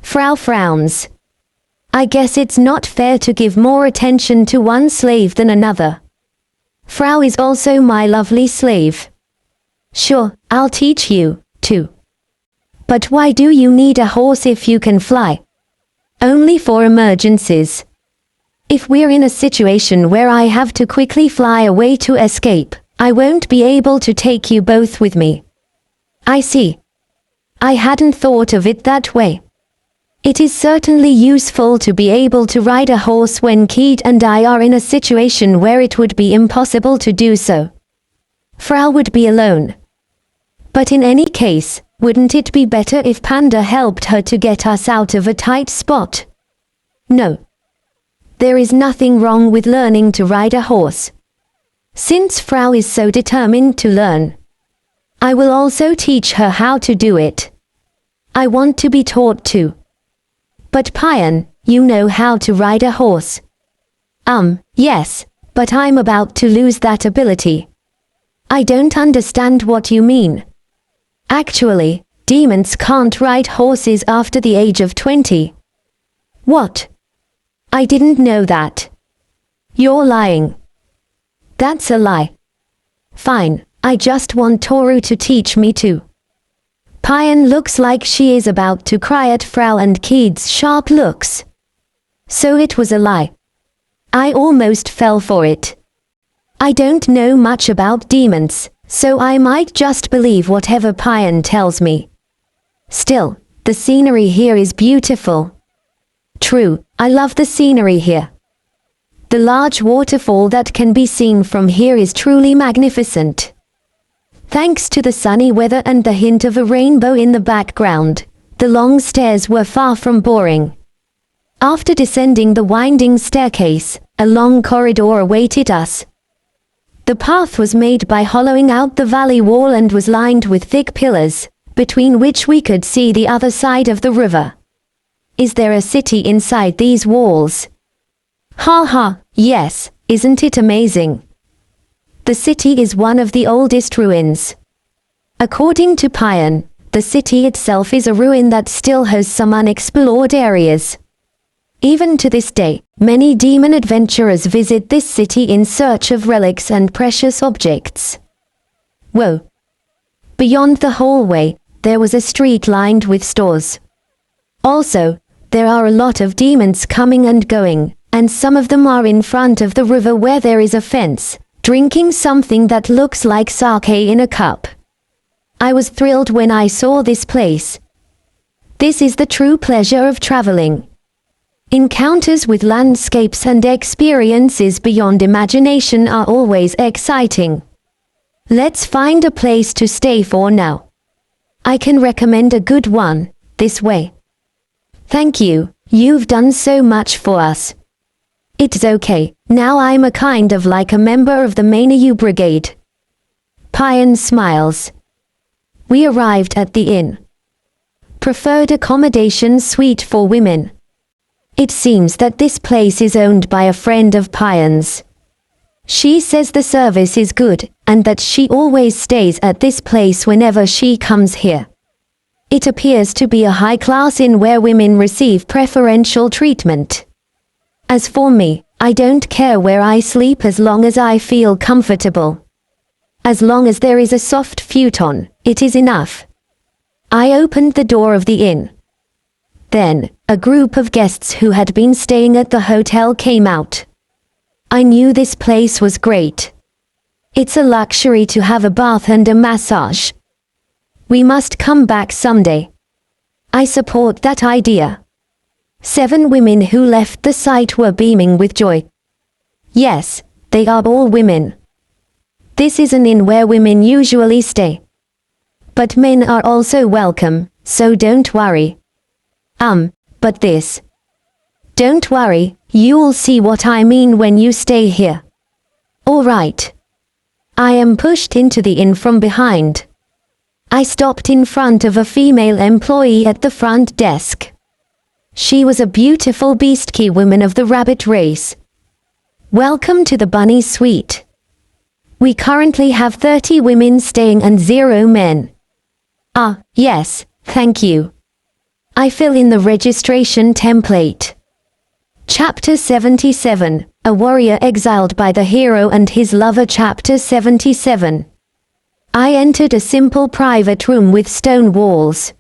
Frau frowns. I guess it's not fair to give more attention to one slave than another. Frau is also my lovely slave. Sure, I'll teach you, too. But why do you need a horse if you can fly? Only for emergencies. If we're in a situation where I have to quickly fly away to escape, I won't be able to take you both with me. I see. I hadn't thought of it that way. It is certainly useful to be able to ride a horse when Key and I are in a situation where it would be impossible to do so. Frau would be alone. But in any case, wouldn't it be better if Panda helped her to get us out of a tight spot? No. There is nothing wrong with learning to ride a horse. Since Frau is so determined to learn, I will also teach her how to do it. I want to be taught too. But Payan, you know how to ride a horse. Yes, but I'm about to lose that ability. I don't understand what you mean. Actually, demons can't ride horses after the age of 20. What? I didn't know that. You're lying. That's a lie. Fine, I just want Toru to teach me too. Payan looks like she is about to cry at Frau and Key's sharp looks. So it was a lie. I almost fell for it. I don't know much about demons, so I might just believe whatever Payan tells me. Still, the scenery here is beautiful. True, I love the scenery here. The large waterfall that can be seen from here is truly magnificent. Thanks to the sunny weather and the hint of a rainbow in the background, the long stairs were far from boring. After descending the winding staircase, a long corridor awaited us. The path was made by hollowing out the valley wall and was lined with thick pillars, between which we could see the other side of the river. Is there a city inside these walls? Ha ha, yes, isn't it amazing? The city is one of the oldest ruins. According to Payan, the city itself is a ruin that still has some unexplored areas. Even to this day, many demon adventurers visit this city in search of relics and precious objects. Whoa! Beyond the hallway, there was a street lined with stores. Also, there are a lot of demons coming and going, and some of them are in front of the river where there is a fence, drinking something that looks like sake in a cup. I was thrilled when I saw this place. This is the true pleasure of traveling. Encounters with landscapes and experiences beyond imagination are always exciting. Let's find a place to stay for now. I can recommend a good one, this way. Thank you, you've done so much for us. It's okay, now I'm a kind of like a member of the Mainayu Brigade. Payan smiles. We arrived at the inn. Preferred accommodation suite for women. It seems that this place is owned by a friend of Payan's. She says the service is good, and that she always stays at this place whenever she comes here. It appears to be a high-class inn where women receive preferential treatment. As for me, I don't care where I sleep as long as I feel comfortable. As long as there is a soft futon, it is enough. I opened the door of the inn. Then, a group of guests who had been staying at the hotel came out. I knew this place was great. It's a luxury to have a bath and a massage. We must come back someday. I support that idea. 7 women who left the site were beaming with joy. Yes, they are all women. This is an inn where women usually stay. But men are also welcome, so don't worry. But this. Don't worry, you'll see what I mean when you stay here. All right. I am pushed into the inn from behind. I stopped in front of a female employee at the front desk. She was a beautiful beastky woman of the rabbit race. Welcome to the bunny suite. We currently have 30 women staying and 0 men. Yes, thank you. I fill in the registration template. Chapter 77, A Warrior Exiled by the Hero and His Lover. Chapter 77. I entered a simple private room with stone walls.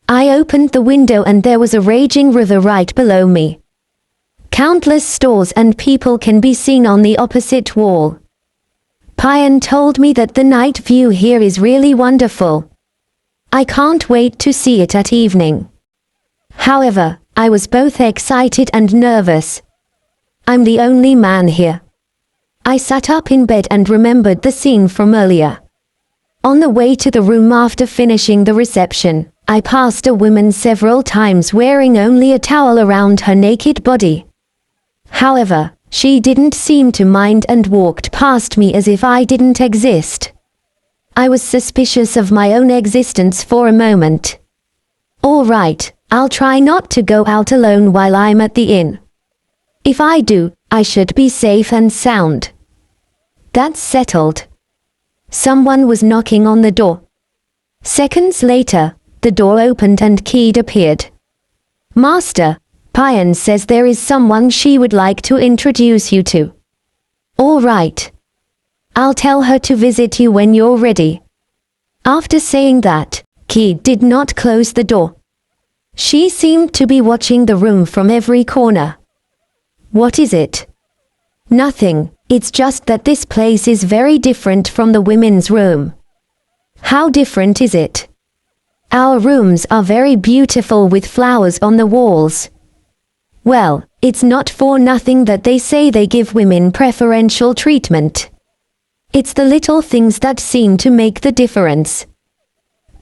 I opened the window and there was a raging river right below me. Countless stores and people can be seen on the opposite wall. Payan told me that the night view here is really wonderful. I can't wait to see it at evening. However, I was both excited and nervous. I'm the only man here. I sat up in bed and remembered the scene from earlier. On the way to the room after finishing the reception, I passed a woman several times wearing only a towel around her naked body. However, she didn't seem to mind and walked past me as if I didn't exist. I was suspicious of my own existence for a moment. All right, I'll try not to go out alone while I'm at the inn. If I do, I should be safe and sound. That's settled. Someone was knocking on the door. Seconds later, the door opened and Keed appeared. Master, Payan says there is someone she would like to introduce you to. All right. I'll tell her to visit you when you're ready. After saying that, Keed did not close the door. She seemed to be watching the room from every corner. What is it? Nothing, it's just that this place is very different from the women's room. How different is it? Our rooms are very beautiful with flowers on the walls. Well, it's not for nothing that they say they give women preferential treatment. It's the little things that seem to make the difference.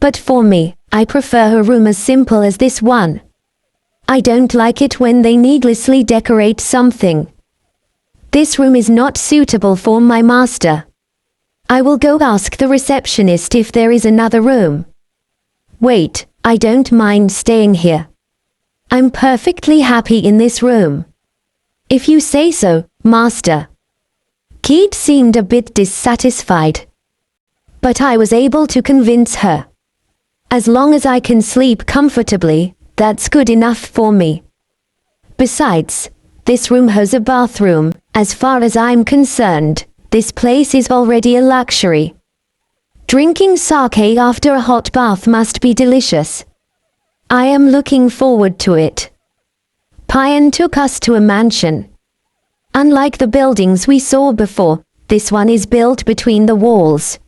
But for me, I prefer a room as simple as this one. I don't like it when they needlessly decorate something. This room is not suitable for my master. I will go ask the receptionist if there is another room. Wait, I don't mind staying here. I'm perfectly happy in this room. If you say so, master. Keed seemed a bit dissatisfied. But I was able to convince her. As long as I can sleep comfortably, that's good enough for me. Besides, this room has a bathroom. As far as I'm concerned, this place is already a luxury. Drinking sake after a hot bath must be delicious. I am looking forward to it. Payan took us to a mansion. Unlike the buildings we saw before, this one is built between the walls.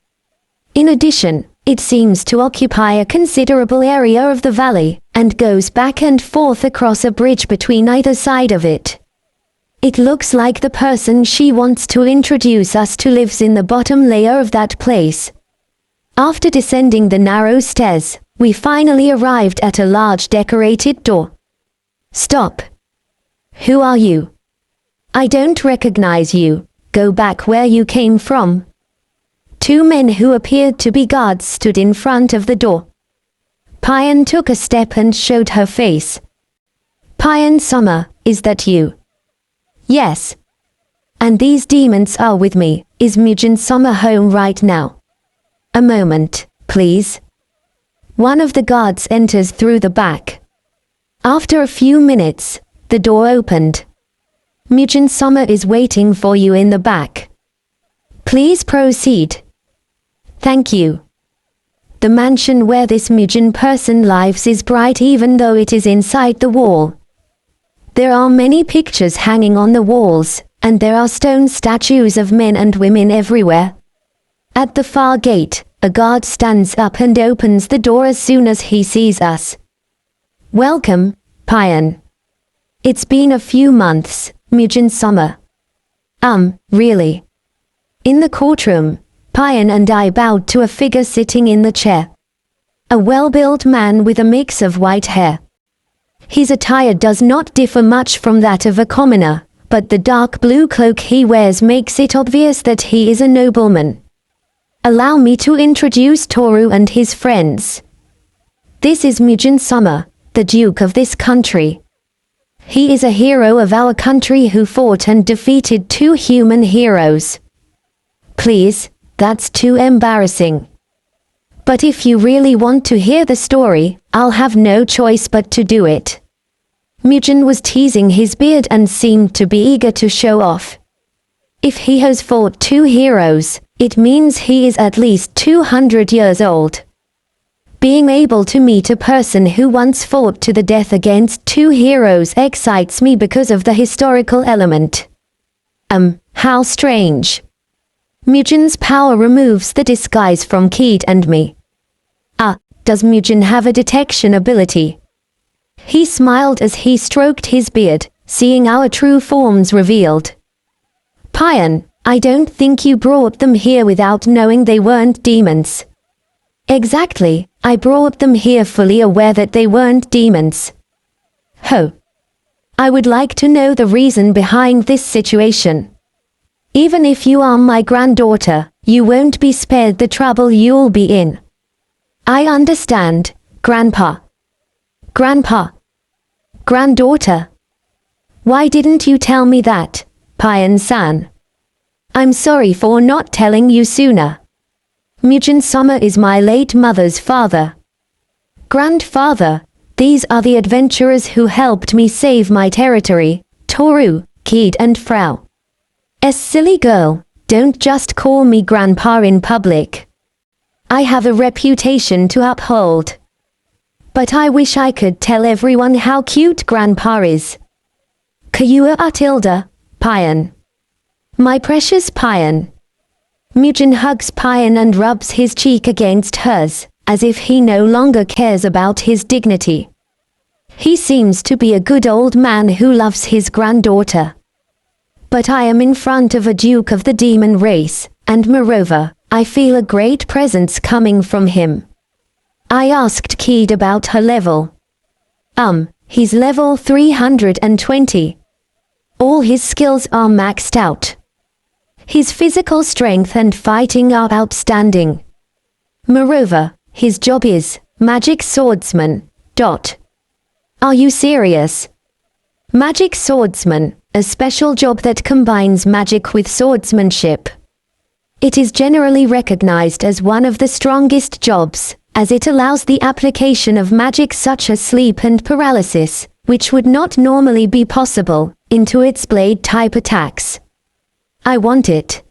In addition, It seems to occupy a considerable area of the valley, and goes back and forth across a bridge between either side of it. It looks like the person she wants to introduce us to lives in the bottom layer of that place. After descending the narrow stairs, we finally arrived at a large decorated door. Stop. Who are you? I don't recognize you. Go back where you came from. Two men who appeared to be guards stood in front of the door. Payan took a step and showed her face. Payan Summer, is that you? Yes. And these demons are with me. Is Mujin Summer home right now? A moment, please. One of the guards enters through the back. After a few minutes, the door opened. Mujin Summer is waiting for you in the back. Please proceed. Thank you. The mansion where this Mujin person lives is bright even though it is inside the wall. There are many pictures hanging on the walls, and there are stone statues of men and women everywhere. At the far gate, a guard stands up and opens the door as soon as he sees us. Welcome, Payan. It's been a few months, Mujin Summer. Really? In the courtroom, Payan and I bowed to a figure sitting in the chair. A well-built man with a mix of white hair. His attire does not differ much from that of a commoner, but the dark blue cloak he wears makes it obvious that he is a nobleman. Allow me to introduce Toru and his friends. This is Mujin Summer, the Duke of this country. He is a hero of our country who fought and defeated two human heroes. Please, that's too embarrassing. But if you really want to hear the story, I'll have no choice but to do it. Mujin was teasing his beard and seemed to be eager to show off. If he has fought two heroes, it means he is at least 200 years old. Being able to meet a person who once fought to the death against two heroes excites me because of the historical element. How strange. Mujin's power removes the disguise from Keed and me. Does Mujin have a detection ability? He smiled as he stroked his beard, seeing our true forms revealed. Payan, I don't think you brought them here without knowing they weren't demons. Exactly, I brought them here fully aware that they weren't demons. I would like to know the reason behind this situation. Even if you are my granddaughter, you won't be spared the trouble you'll be in. I understand, Grandpa. Grandpa. Granddaughter. Why didn't you tell me that, Payan-san? I'm sorry for not telling you sooner. Mujin Summer is my late mother's father. Grandfather, these are the adventurers who helped me save my territory, Toru, Keed and Frau. Silly girl, don't just call me Grandpa in public. I have a reputation to uphold. But I wish I could tell everyone how cute Grandpa is. Kayua Atilda, Payan. My precious Payan. Mujin hugs Payan and rubs his cheek against hers, as if he no longer cares about his dignity. He seems to be a good old man who loves his granddaughter. But I am in front of a duke of the demon race, and moreover, I feel a great presence coming from him. I asked Keed about her level. He's level 320. All his skills are maxed out. His physical strength and fighting are outstanding. Moreover, his job is magic swordsman. Are you serious? Magic swordsman, a special job that combines magic with swordsmanship. It is generally recognized as one of the strongest jobs, as it allows the application of magic such as sleep and paralysis, which would not normally be possible, into its blade-type attacks. I want it.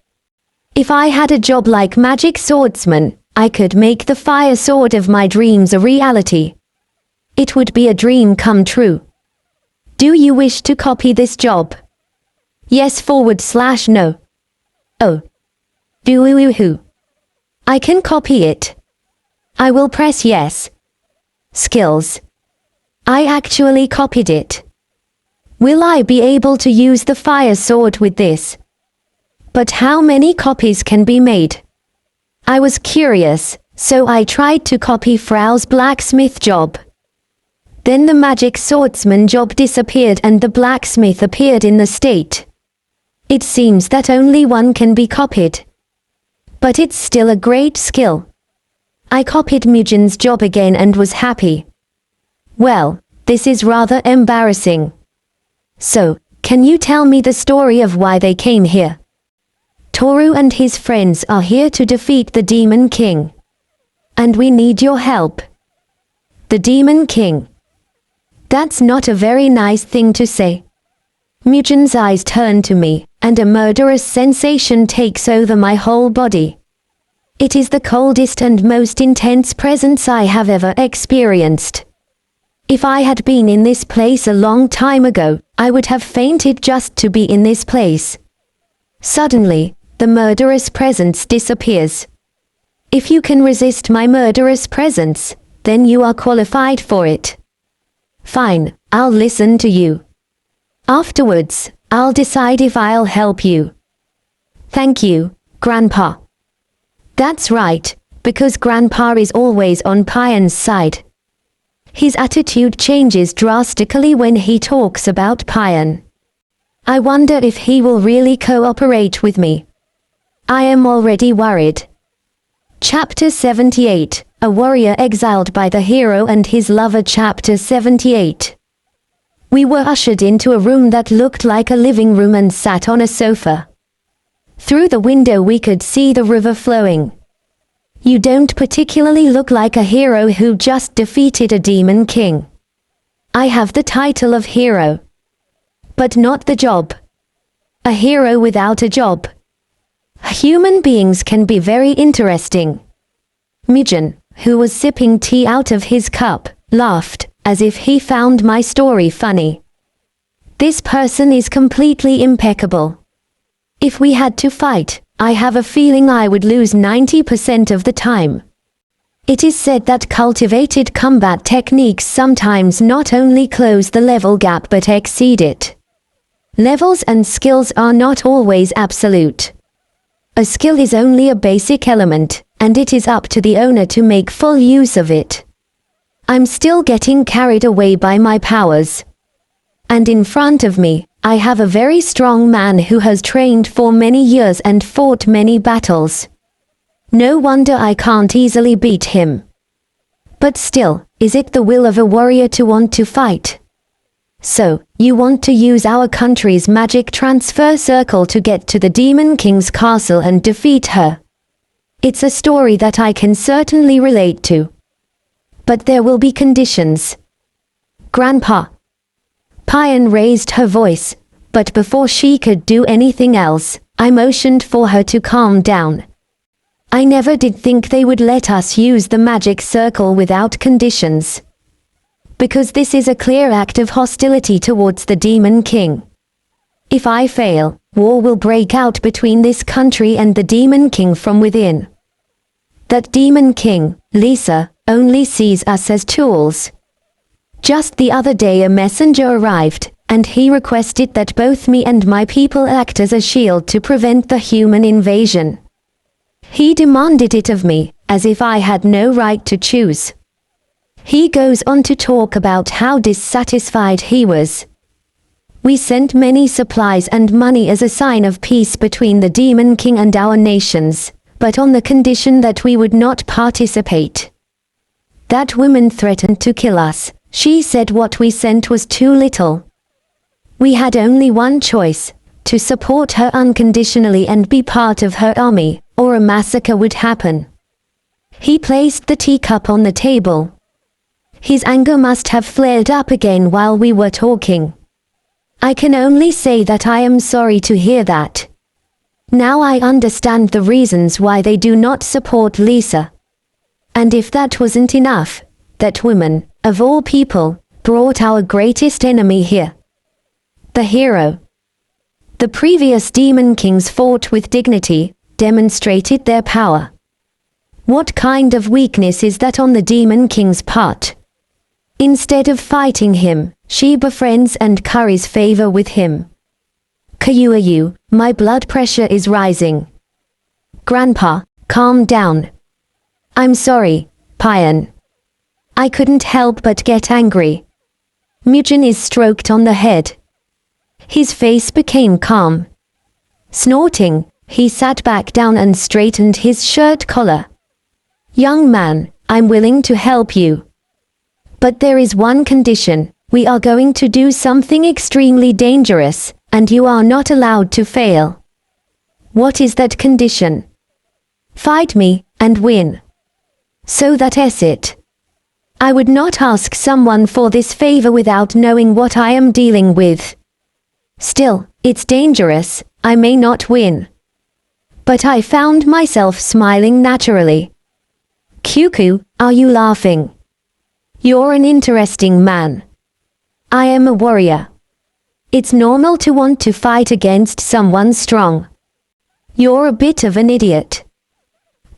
If I had a job like magic swordsman, I could make the fire sword of my dreams a reality. It would be a dream come true. Do you wish to copy this job? Yes/no. Oh. Do-woo-hoo. I can copy it. I will press yes. Skills. I actually copied it. Will I be able to use the fire sword with this? But how many copies can be made? I was curious, so I tried to copy Frau's blacksmith job. Then the magic swordsman job disappeared and the blacksmith appeared in the state. It seems that only one can be copied. But it's still a great skill. I copied Mugen's job again and was happy. Well, this is rather embarrassing. So, can you tell me the story of why they came here? Toru and his friends are here to defeat the Demon King. And we need your help. The Demon King. That's not a very nice thing to say. Mugen's eyes turn to me, and a murderous sensation takes over my whole body. It is the coldest and most intense presence I have ever experienced. If I had been in this place a long time ago, I would have fainted just to be in this place. Suddenly, the murderous presence disappears. If you can resist my murderous presence, then you are qualified for it. Fine, I'll listen to you. Afterwards, I'll decide if I'll help you. Thank you, Grandpa. That's right, because Grandpa is always on Payan's side. His attitude changes drastically when he talks about Payan. I wonder if he will really cooperate with me. I am already worried. Chapter 78, A Warrior Exiled by the Hero and His Lover. Chapter 78. We were ushered into a room that looked like a living room and sat on a sofa. Through the window we could see the river flowing. You don't particularly look like a hero who just defeated a demon king. I have the title of hero. But not the job. A hero without a job. Human beings can be very interesting. Mugen, who was sipping tea out of his cup, laughed, as if he found my story funny. This person is completely impeccable. If we had to fight, I have a feeling I would lose 90% of the time. It is said that cultivated combat techniques sometimes not only close the level gap but exceed it. Levels and skills are not always absolute. A skill is only a basic element, and it is up to the owner to make full use of it. I'm still getting carried away by my powers. And in front of me, I have a very strong man who has trained for many years and fought many battles. No wonder I can't easily beat him. But still, is it the will of a warrior to want to fight? So, you want to use our country's magic transfer circle to get to the Demon King's castle and defeat her. It's a story that I can certainly relate to. But there will be conditions. Grandpa. Payan raised her voice, but before she could do anything else, I motioned for her to calm down. I never did think they would let us use the magic circle without conditions. Because this is a clear act of hostility towards the Demon King. If I fail, war will break out between this country and the Demon King from within. That Demon King, Lisa, only sees us as tools. Just the other day a messenger arrived, and he requested that both me and my people act as a shield to prevent the human invasion. He demanded it of me, as if I had no right to choose. He goes on to talk about how dissatisfied he was. We sent many supplies and money as a sign of peace between the Demon King and our nations, but on the condition that we would not participate. That woman threatened to kill us. She said what we sent was too little. We had only one choice, to support her unconditionally and be part of her army, or a massacre would happen. He placed the teacup on the table. His anger must have flared up again while we were talking. I can only say that I am sorry to hear that. Now I understand the reasons why they do not support Lisa. And if that wasn't enough, that woman, of all people, brought our greatest enemy here. The hero. The previous Demon Kings fought with dignity, demonstrated their power. What kind of weakness is that on the Demon King's part? Instead of fighting him, she befriends and curries favor with him. Kyuayu, my blood pressure is rising. Grandpa, calm down. I'm sorry, Payan. I couldn't help but get angry. Mujin is stroked on the head. His face became calm. Snorting, he sat back down and straightened his shirt collar. Young man, I'm willing to help you. But there is one condition. We are going to do something extremely dangerous, and you are not allowed to fail. What is that condition? Fight me, and win. So that is it. I would not ask someone for this favor without knowing what I am dealing with. Still, it's dangerous, I may not win. But I found myself smiling naturally. Kyuku, are you laughing? You're an interesting man. I am a warrior. It's normal to want to fight against someone strong. You're a bit of an idiot.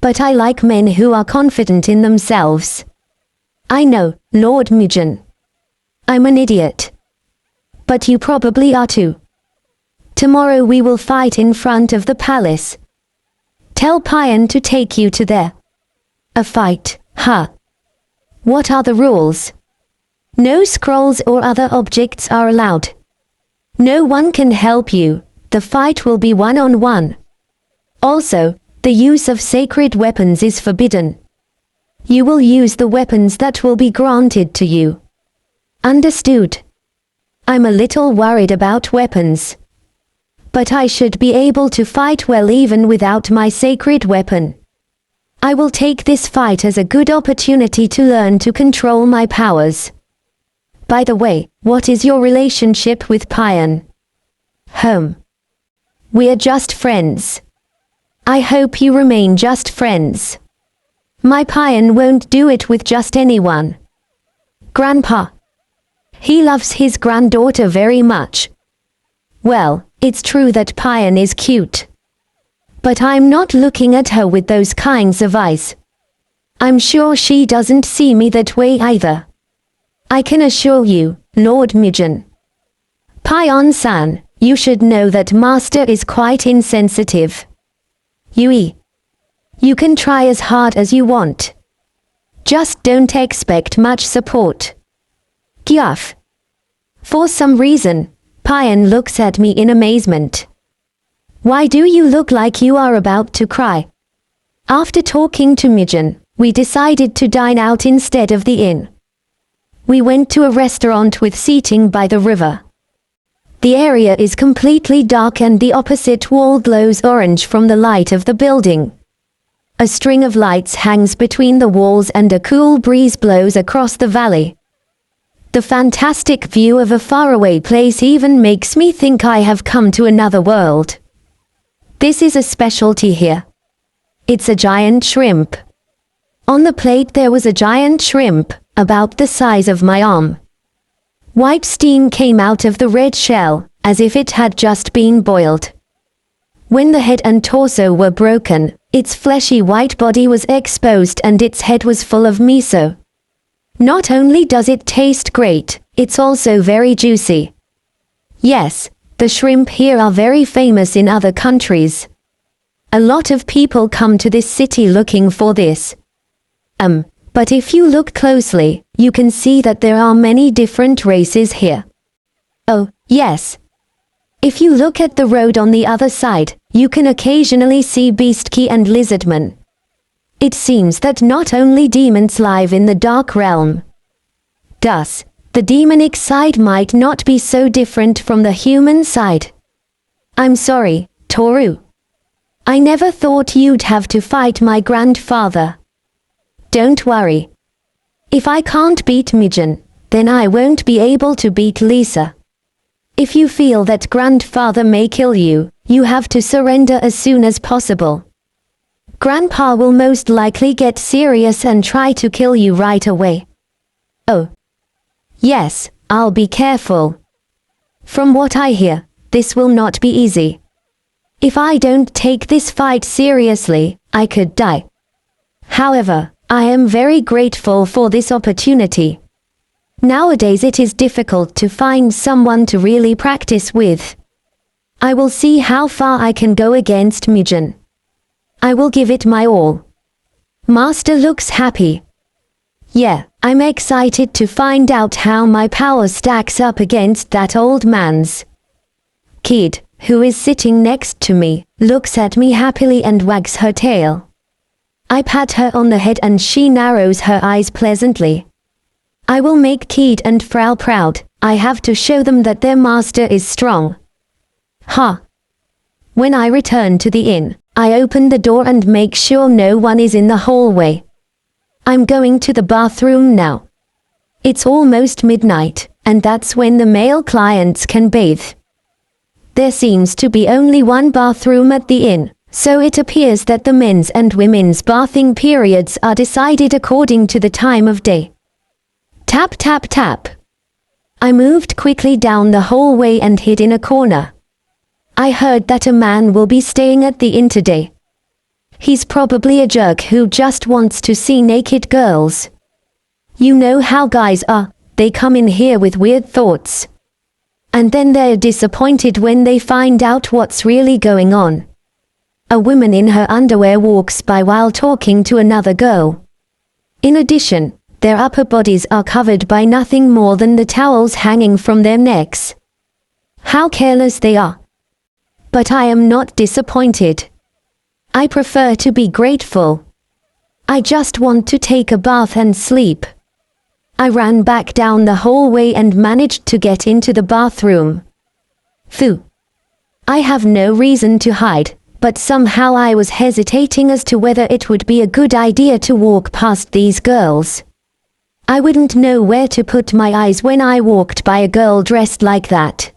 But I like men who are confident in themselves. I know, Lord Mujin. I'm an idiot. But you probably are too. Tomorrow we will fight in front of the palace. Tell Payan to take you to there. A fight, huh? What are the rules? No scrolls or other objects are allowed. No one can help you, the fight will be one-on-one. Also, the use of sacred weapons is forbidden. You will use the weapons that will be granted to you. Understood? I'm a little worried about weapons. But I should be able to fight well even without my sacred weapon. I will take this fight as a good opportunity to learn to control my powers. By the way, what is your relationship with Payan? We're just friends. I hope you remain just friends. My Payan won't do it with just anyone. Grandpa. He loves his granddaughter very much. Well, it's true that Payan is cute. But I'm not looking at her with those kinds of eyes. I'm sure she doesn't see me that way either. I can assure you, Lord Mujin. Payan-san, you should know that Master is quite insensitive. Yui. You can try as hard as you want. Just don't expect much support. Gyaf. For some reason, Payan looks at me in amazement. Why do you look like you are about to cry? After talking to Mujin, we decided to dine out instead of the inn. We went to a restaurant with seating by the river. The area is completely dark and the opposite wall glows orange from the light of the building. A string of lights hangs between the walls and a cool breeze blows across the valley. The fantastic view of a faraway place even makes me think I have come to another world. This is a specialty here. It's a giant shrimp. On the plate there was a giant shrimp, about the size of my arm. White steam came out of the red shell, as if it had just been boiled. When the head and torso were broken, its fleshy white body was exposed and its head was full of miso. Not only does it taste great, it's also very juicy. Yes, the shrimp here are very famous in other countries. A lot of people come to this city looking for this. But if you look closely, you can see that there are many different races here. Oh, yes. If you look at the road on the other side, you can occasionally see beastki and lizardmen. It seems that not only demons live in the dark realm. Thus, the demonic side might not be so different from the human side. I'm sorry, Toru. I never thought you'd have to fight my grandfather. Don't worry. If I can't beat Mujin, then I won't be able to beat Lisa. If you feel that grandfather may kill you, you have to surrender as soon as possible. Grandpa will most likely get serious and try to kill you right away. Oh. Yes, I'll be careful. From what I hear, this will not be easy. If I don't take this fight seriously, I could die. However, I am very grateful for this opportunity. Nowadays it is difficult to find someone to really practice with. I will see how far I can go against Mugen. I will give it my all. Master looks happy. Yeah, I'm excited to find out how my power stacks up against that old man's. Kid, who is sitting next to me, looks at me happily and wags her tail. I pat her on the head and she narrows her eyes pleasantly. I will make Kid and Frau proud. I have to show them that their master is strong. Ha! When I return to the inn, I open the door and make sure no one is in the hallway. I'm going to the bathroom now. It's almost midnight, and that's when the male clients can bathe. There seems to be only one bathroom at the inn, so it appears that the men's and women's bathing periods are decided according to the time of day. Tap tap tap. I moved quickly down the hallway and hid in a corner. I heard that a man will be staying at the inn today. He's probably a jerk who just wants to see naked girls. You know how guys are, they come in here with weird thoughts. And then they're disappointed when they find out what's really going on. A woman in her underwear walks by while talking to another girl. In addition, their upper bodies are covered by nothing more than the towels hanging from their necks. How careless they are. But I am not disappointed. I prefer to be grateful. I just want to take a bath and sleep. I ran back down the hallway and managed to get into the bathroom. Phew. I have no reason to hide, but somehow I was hesitating as to whether it would be a good idea to walk past these girls. I wouldn't know where to put my eyes when I walked by a girl dressed like that.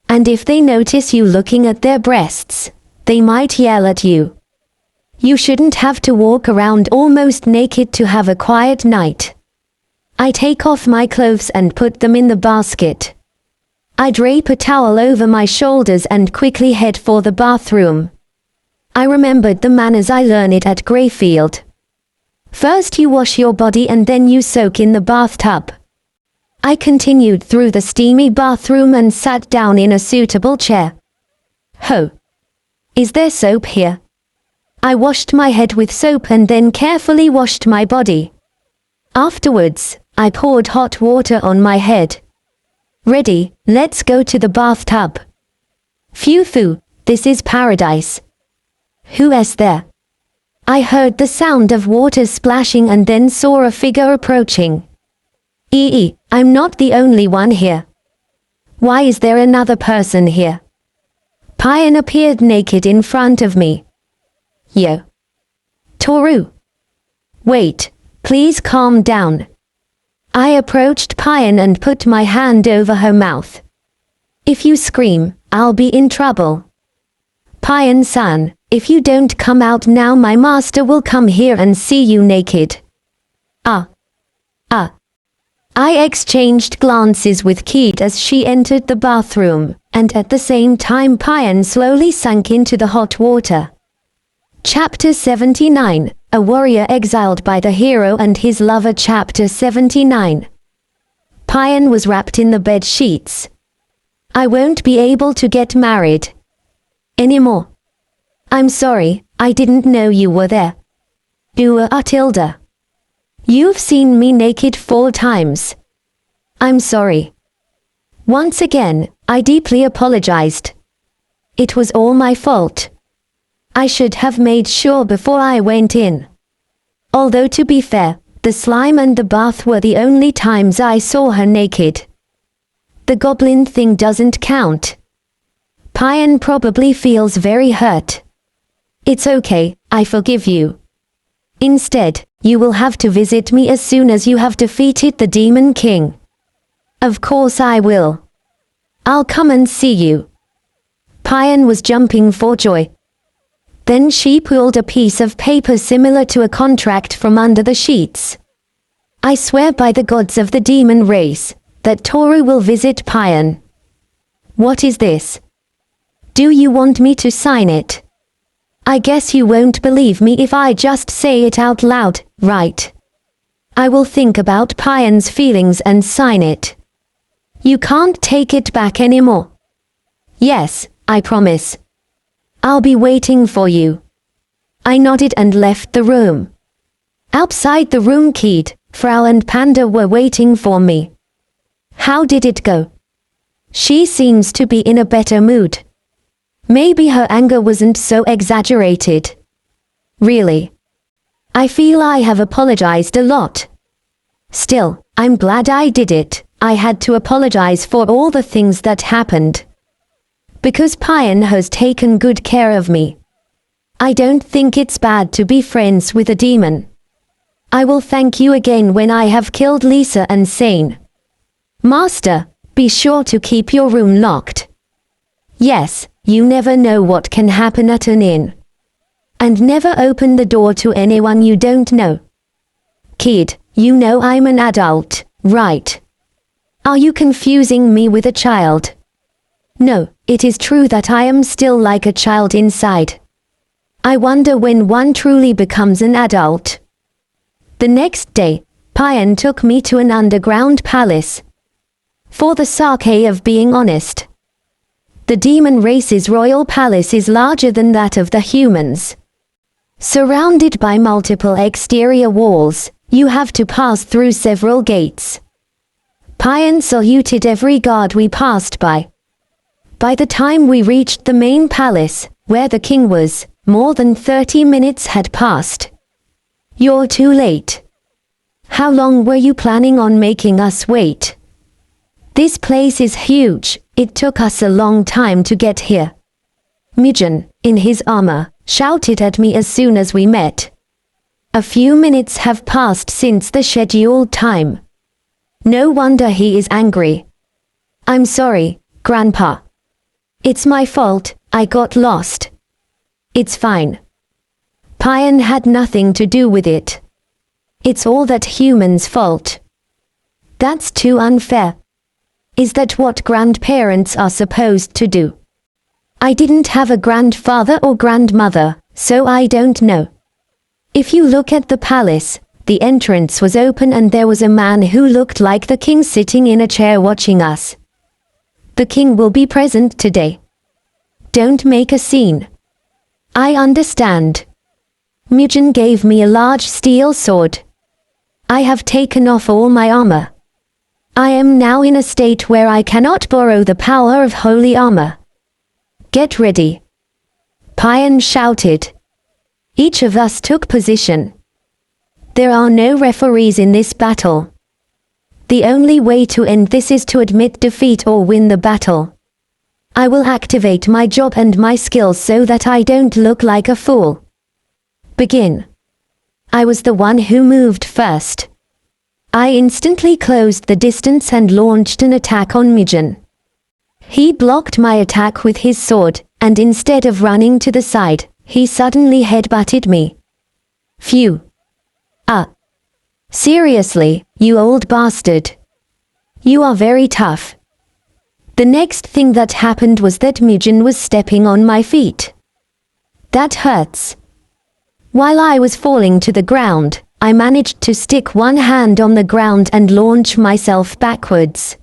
And if they notice you looking at their breasts, they might yell at you. You shouldn't have to walk around almost naked to have a quiet night. I take off my clothes and put them in the basket. I drape a towel over my shoulders and quickly head for the bathroom. I remembered the manners I learned at Greyfield. First you wash your body and then you soak in the bathtub. I continued through the steamy bathroom and sat down in a suitable chair. Ho! Is there soap here? I washed my head with soap and then carefully washed my body. Afterwards, I poured hot water on my head. Ready, let's go to the bathtub. Phew phew, this is paradise. Who is there? I heard the sound of water splashing and then saw a figure approaching. I'm not the only one here. Why is there another person here? Pion appeared naked in front of me. Yo. Toru. Wait, please calm down. I approached Pion and put my hand over her mouth. If you scream, I'll be in trouble. Pion-san, if you don't come out now my master will come here and see you naked. I exchanged glances with Kid as she entered the bathroom, and at the same time Pion slowly sank into the hot water. Chapter 79, A Warrior Exiled by the Hero and His Lover. Chapter 79. Pion was wrapped in the bed sheets. I won't be able to get married anymore. I'm sorry, I didn't know you were there. Tilda. You've seen me naked 4 times. I'm sorry. Once again, I deeply apologized. It was all my fault. I should have made sure before I went in. Although to be fair, the slime and the bath were the only times I saw her naked. The goblin thing doesn't count. Pion probably feels very hurt. It's okay, I forgive you. Instead, you will have to visit me as soon as you have defeated the Demon King. Of course I will. I'll come and see you. Pion was jumping for joy. Then she pulled a piece of paper similar to a contract from under the sheets. I swear by the gods of the demon race, that Toru will visit Pion. What is this? Do you want me to sign it? I guess you won't believe me if I just say it out loud, right? I will think about Payan's feelings and sign it. You can't take it back anymore. Yes, I promise. I'll be waiting for you. I nodded and left the room. Outside the room, Kid, Frau and Panda were waiting for me. How did it go? She seems to be in a better mood. Maybe her anger wasn't so exaggerated. Really? I feel I have apologized a lot. Still, I'm glad I did it. I had to apologize for all the things that happened. Because Payan has taken good care of me. I don't think it's bad to be friends with a demon. I will thank you again when I have killed Lisa and Sane. Master, be sure to keep your room locked. Yes, you never know what can happen at an inn. And never open the door to anyone you don't know. Kid, you know I'm an adult, right? Are you confusing me with a child? No, it is true that I am still like a child inside. I wonder when one truly becomes an adult. The next day, Payan took me to an underground palace. For the sake of being honest. The demon race's royal palace is larger than that of the humans. Surrounded by multiple exterior walls, you have to pass through several gates. Payan saluted every guard we passed by. By the time we reached the main palace, where the king was, more than 30 minutes had passed. You're too late. How long were you planning on making us wait? This place is huge, it took us a long time to get here. Mijin, in his armor, shouted at me as soon as we met. A few minutes have passed since the scheduled time. No wonder he is angry. I'm sorry, Grandpa. It's my fault, I got lost. It's fine. Payan had nothing to do with it. It's all that humans' fault. That's too unfair. Is that what grandparents are supposed to do? I didn't have a grandfather or grandmother, so I don't know. If you look at the palace, the entrance was open and there was a man who looked like the king sitting in a chair watching us. The king will be present today. Don't make a scene. I understand. Mijin gave me a large steel sword. I have taken off all my armor. I am now in a state where I cannot borrow the power of holy armor. Get ready. Payan shouted. Each of us took position. There are no referees in this battle. The only way to end this is to admit defeat or win the battle. I will activate my job and my skills so that I don't look like a fool. Begin. I was the one who moved first. I instantly closed the distance and launched an attack on Mijin. He blocked my attack with his sword, and instead of running to the side, he suddenly headbutted me. Phew. Seriously, you old bastard. You are very tough. The next thing that happened was that Mijin was stepping on my feet. That hurts. While I was falling to the ground, I managed to stick one hand on the ground and launch myself backwards.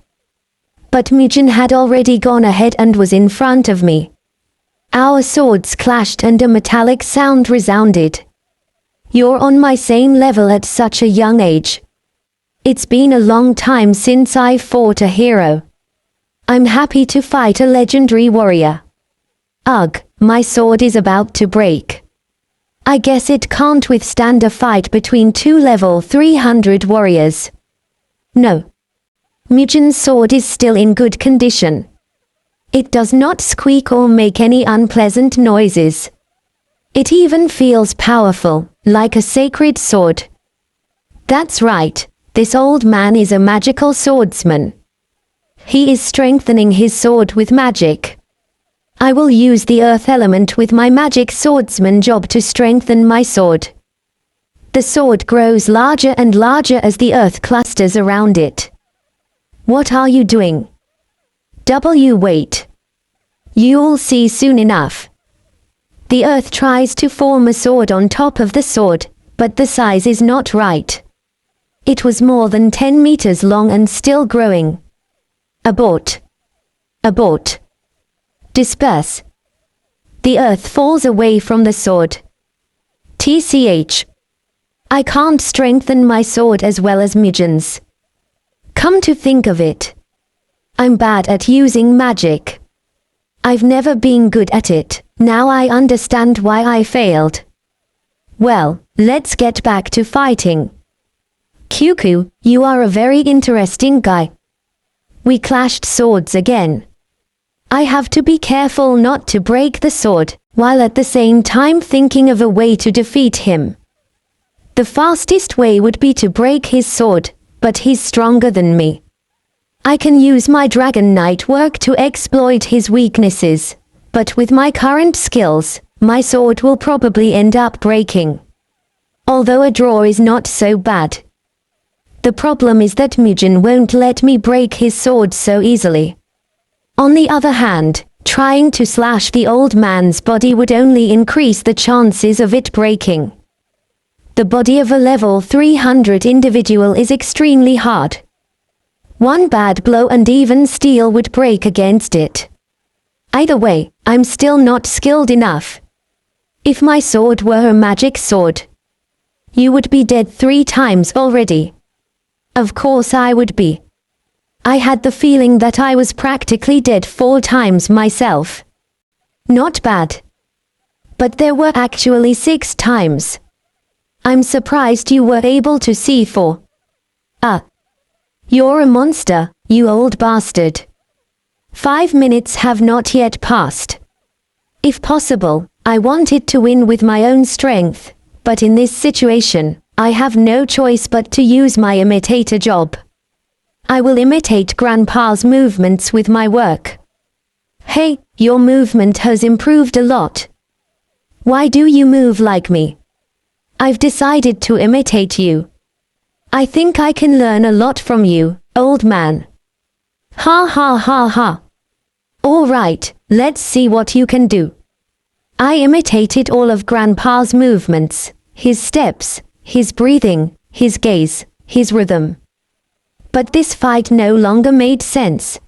But Mijin had already gone ahead and was in front of me. Our swords clashed and a metallic sound resounded. You're on my same level at such a young age. It's been a long time since I fought a hero. I'm happy to fight a legendary warrior. Ugh, my sword is about to break. I guess it can't withstand a fight between two level 300 warriors. No. Mijin's sword is still in good condition. It does not squeak or make any unpleasant noises. It even feels powerful, like a sacred sword. That's right, this old man is a magical swordsman. He is strengthening his sword with magic. I will use the earth element with my magic swordsman job to strengthen my sword. The sword grows larger and larger as the earth clusters around it. What are you doing? Wait. You'll see soon enough. The earth tries to form a sword on top of the sword, but the size is not right. It was more than 10 meters long and still growing. Abort. Abort. Disperse. The earth falls away from the sword. TCH. I can't strengthen my sword as well as Mijin's. Come to think of it, I'm bad at using magic. I've never been good at it. Now I understand why I failed. Well, let's get back to fighting. Kyuku, you are a very interesting guy. We clashed swords again. I have to be careful not to break the sword, while at the same time thinking of a way to defeat him. The fastest way would be to break his sword, but he's stronger than me. I can use my Dragon Knight work to exploit his weaknesses, but with my current skills, my sword will probably end up breaking. Although a draw is not so bad. The problem is that Mijin won't let me break his sword so easily. On the other hand, trying to slash the old man's body would only increase the chances of it breaking. The body of a level 300 individual is extremely hard. One bad blow and even steel would break against it. Either way, I'm still not skilled enough. If my sword were a magic sword, you would be dead 3 times already. Of course I would be. I had the feeling that I was practically dead 4 times myself. Not bad. But there were actually 6 times. I'm surprised you were able to see 4. You're a monster, you old bastard. 5 minutes have not yet passed. If possible, I wanted to win with my own strength, but in this situation, I have no choice but to use my imitator job. I will imitate Grandpa's movements with my work. Hey, your movement has improved a lot. Why do you move like me? I've decided to imitate you. I think I can learn a lot from you, old man. Ha ha ha ha. All right, let's see what you can do. I imitated all of Grandpa's movements, his steps, his breathing, his gaze, his rhythm. But this fight no longer made sense.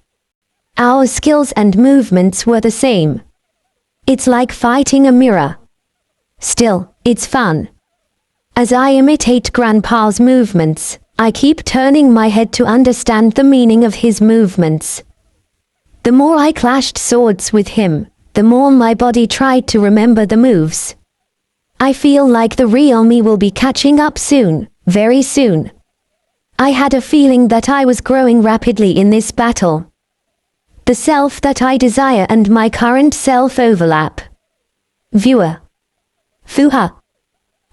Our skills and movements were the same. It's like fighting a mirror. Still, it's fun. As I imitate Grandpa's movements, I keep turning my head to understand the meaning of his movements. The more I clashed swords with him, the more my body tried to remember the moves. I feel like the real me will be catching up soon, very soon. I had a feeling that I was growing rapidly in this battle. The self that I desire and my current self overlap. Viewer. Fuha.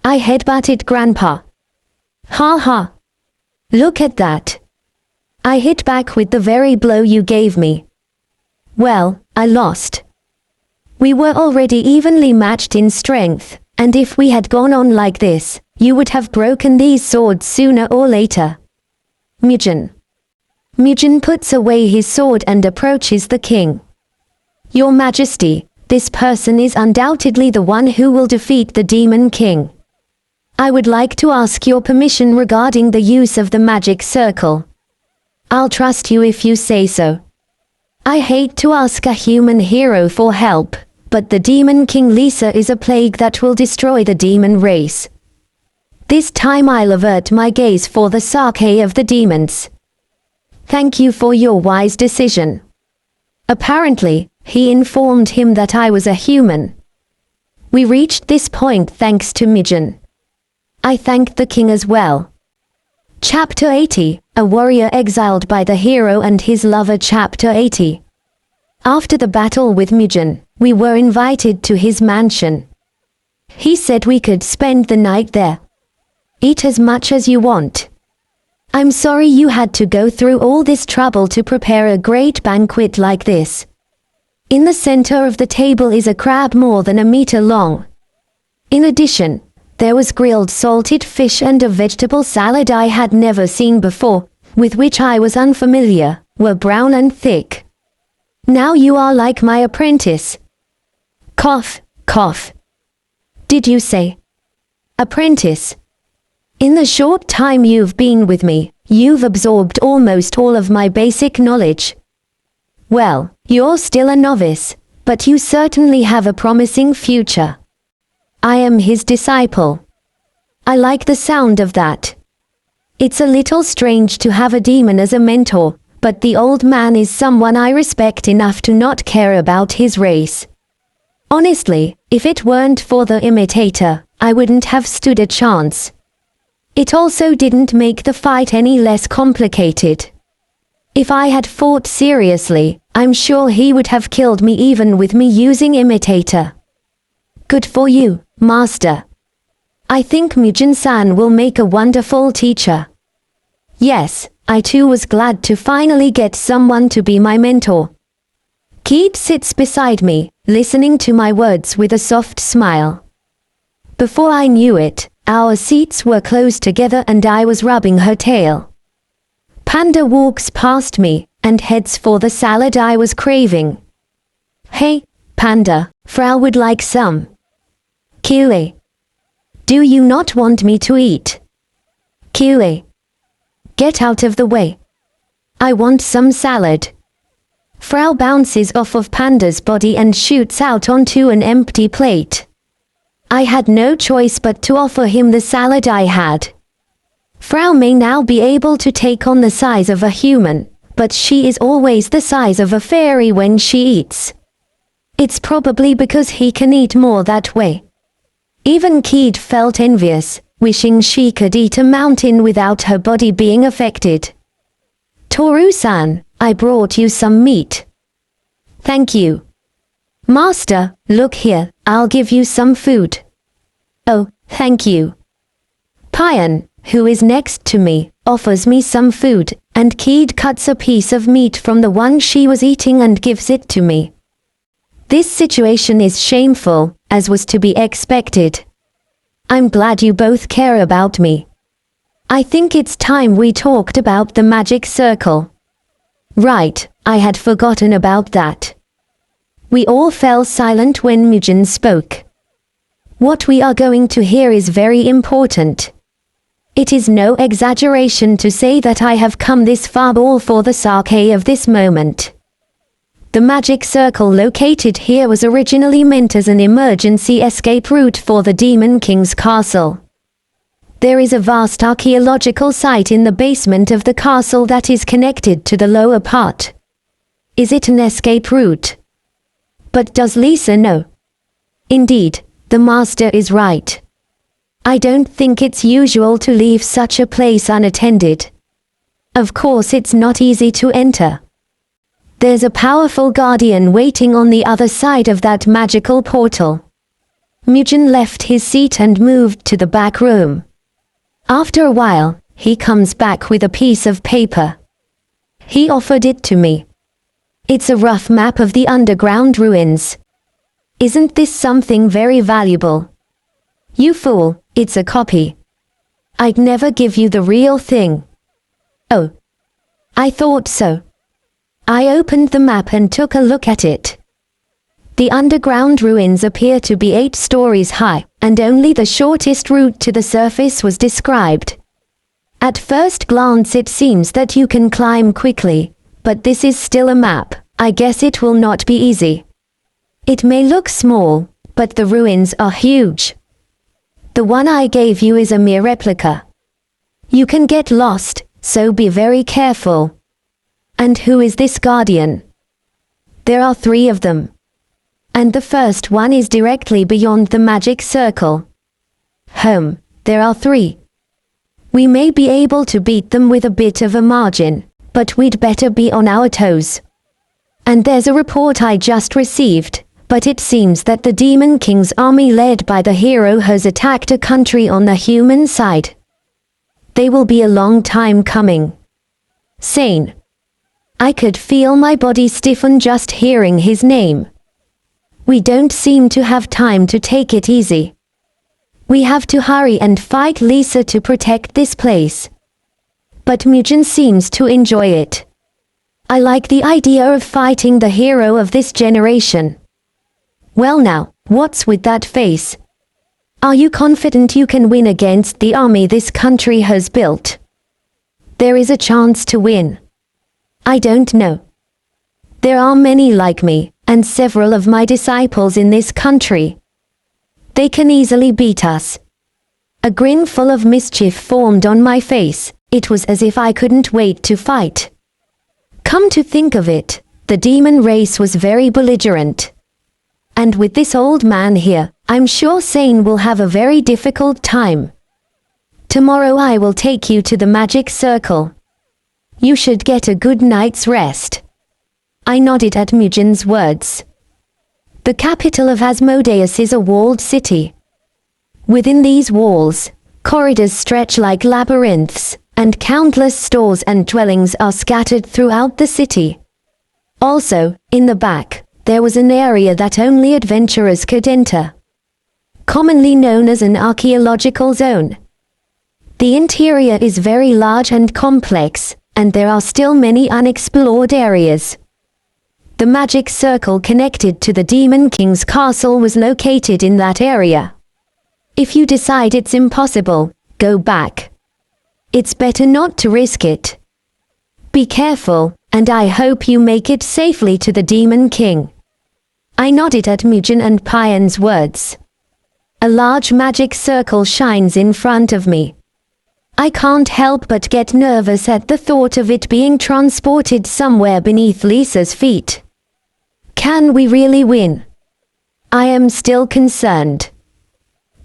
I headbutted Grandpa. Ha ha. Look at that. I hit back with the very blow you gave me. Well, I lost. We were already evenly matched in strength, and if we had gone on like this, you would have broken these swords sooner or later. Mijin. Mijin puts away his sword and approaches the king. Your Majesty, this person is undoubtedly the one who will defeat the Demon King. I would like to ask your permission regarding the use of the magic circle. I'll trust you if you say so. I hate to ask a human hero for help, but the Demon King Lisa is a plague that will destroy the demon race. This time I'll avert my gaze for the sake of the demons. Thank you for your wise decision. Apparently, he informed him that I was a human. We reached this point thanks to Mijin. I thanked the king as well. Chapter 80, A Warrior Exiled by the Hero and His Lover. Chapter 80. After the battle with Mijin, we were invited to his mansion. He said we could spend the night there. Eat as much as you want. I'm sorry you had to go through all this trouble to prepare a great banquet like this. In the center of the table is a crab more than a meter long. In addition, there was grilled salted fish and a vegetable salad I had never seen before, with which I was unfamiliar, were brown and thick. Now you are like my apprentice. Cough, cough. Did you say? Apprentice. In the short time you've been with me, you've absorbed almost all of my basic knowledge. Well, you're still a novice, but you certainly have a promising future. I am his disciple. I like the sound of that. It's a little strange to have a demon as a mentor, but the old man is someone I respect enough to not care about his race. Honestly, if it weren't for the imitator, I wouldn't have stood a chance. It also didn't make the fight any less complicated. If I had fought seriously, I'm sure he would have killed me even with me using imitator. Good for you, master. I think Mujin-san will make a wonderful teacher. Yes, I too was glad to finally get someone to be my mentor. Keith sits beside me, listening to my words with a soft smile. Before I knew it, our seats were close together and I was rubbing her tail. Panda walks past me and heads for the salad I was craving. Hey, Panda, Frau would like some. Kiwi. Do you not want me to eat? Kiwi. Get out of the way. I want some salad. Frau bounces off of Panda's body and shoots out onto an empty plate. I had no choice but to offer him the salad I had. Frau may now be able to take on the size of a human, but she is always the size of a fairy when she eats. It's probably because he can eat more that way. Even Keed felt envious, wishing she could eat a mountain without her body being affected. Toru-san, I brought you some meat. Thank you. Master, look here, I'll give you some food. Oh, thank you. Payan, who is next to me, offers me some food, and Keed cuts a piece of meat from the one she was eating and gives it to me. This situation is shameful, as was to be expected. I'm glad you both care about me. I think it's time we talked about the magic circle. Right, I had forgotten about that. We all fell silent when Mujin spoke. What we are going to hear is very important. It is no exaggeration to say that I have come this far all for the sake of this moment. The magic circle located here was originally meant as an emergency escape route for the Demon King's castle. There is a vast archaeological site in the basement of the castle that is connected to the lower part. Is it an escape route? But does Lisa know? Indeed, the master is right. I don't think it's usual to leave such a place unattended. Of course it's not easy to enter. There's a powerful guardian waiting on the other side of that magical portal. Mujin left his seat and moved to the back room. After a while, he comes back with a piece of paper. He offered it to me. It's a rough map of the underground ruins. Isn't this something very valuable? You fool, it's a copy. I'd never give you the real thing. Oh. I thought so. I opened the map and took a look at it. The underground ruins appear to be 8 stories high, and only the shortest route to the surface was described. At first glance it seems that you can climb quickly, but this is still a map. I guess it will not be easy. It may look small, but the ruins are huge. The one I gave you is a mere replica. You can get lost, so be very careful. And who is this guardian? There are 3 of them. And the first one is directly beyond the magic circle. There are 3. We may be able to beat them with a bit of a margin, but we'd better be on our toes. And there's a report I just received, but it seems that the Demon King's army led by the hero has attacked a country on the human side. They will be a long time coming. Sane. I could feel my body stiffen just hearing his name. We don't seem to have time to take it easy. We have to hurry and fight Lisa to protect this place. But Mujin seems to enjoy it. I like the idea of fighting the hero of this generation. Well now, what's with that face? Are you confident you can win against the army this country has built? There is a chance to win. I don't know. There are many like me, and several of my disciples in this country. They can easily beat us. A grin full of mischief formed on my face. It was as if I couldn't wait to fight. Come to think of it, the demon race was very belligerent. And with this old man here, I'm sure Sane will have a very difficult time. Tomorrow I will take you to the magic circle. You should get a good night's rest. I nodded at Mugen's words. The capital of Asmodeus is a walled city. Within these walls, corridors stretch like labyrinths, and countless stores and dwellings are scattered throughout the city. Also, in the back, there was an area that only adventurers could enter, commonly known as an archaeological zone. The interior is very large and complex, and there are still many unexplored areas. The magic circle connected to the Demon King's castle was located in that area. If you decide it's impossible, go back. It's better not to risk it. Be careful, and I hope you make it safely to the Demon King. I nodded at Mugen and Payan's words. A large magic circle shines in front of me. I can't help but get nervous at the thought of it being transported somewhere beneath Lisa's feet. Can we really win? I am still concerned.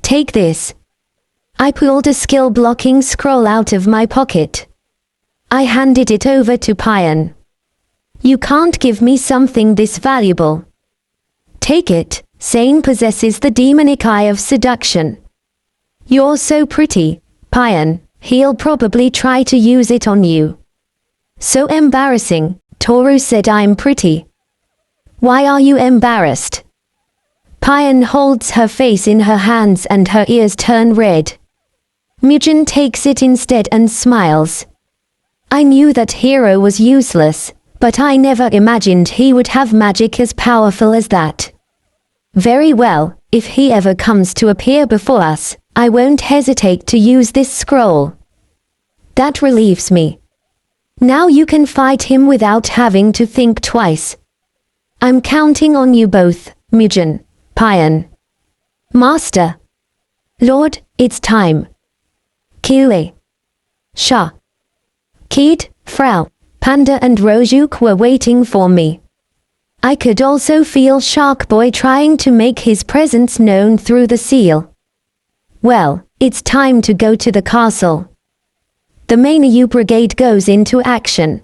Take this. I pulled a skill-blocking scroll out of my pocket. I handed it over to Payan. You can't give me something this valuable. Take it, Sane possesses the demonic eye of seduction. You're so pretty, Payan, he'll probably try to use it on you. So embarrassing, Toru said I'm pretty. Why are you embarrassed? Payan holds her face in her hands and her ears turn red. Mugen takes it instead and smiles. I knew that hero was useless, but I never imagined he would have magic as powerful as that. Very well, if he ever comes to appear before us, I won't hesitate to use this scroll. That relieves me. Now you can fight him without having to think twice. I'm counting on you both, Mugen, Payan. Master. Lord, it's time. Kile. Sha. Kid, Frau, Panda and Rojuk were waiting for me. I could also feel Shark Boy trying to make his presence known through the seal. Well, it's time to go to the castle. The Mainu Brigade goes into action.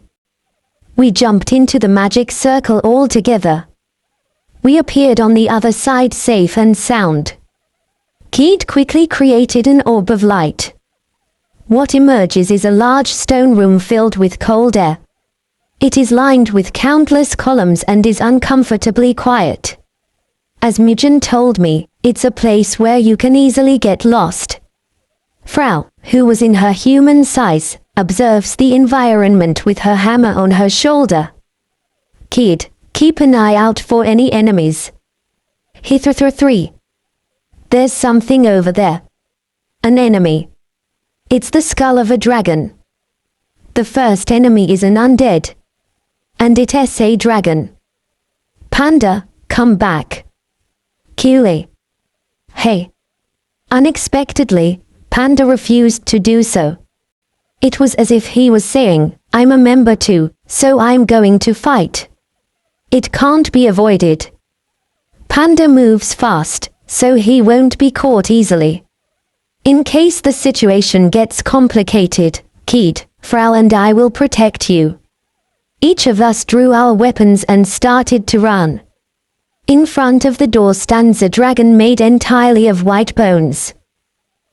We jumped into the magic circle all together. We appeared on the other side safe and sound. Kid quickly created an orb of light. What emerges is a large stone room filled with cold air. It is lined with countless columns and is uncomfortably quiet. As Mugen told me, it's a place where you can easily get lost. Frau, who was in her human size, observes the environment with her hammer on her shoulder. Kid, keep an eye out for any enemies. Hither 3. There's something over there. An enemy. It's the skull of a dragon. The first enemy is an undead. And it's a dragon. Panda, come back. Kile. Hey. Unexpectedly, Panda refused to do so. It was as if he was saying, I'm a member too, so I'm going to fight. It can't be avoided. Panda moves fast, so he won't be caught easily. In case the situation gets complicated, Kid, Frau and I will protect you. Each of us drew our weapons and started to run. In front of the door stands a dragon made entirely of white bones.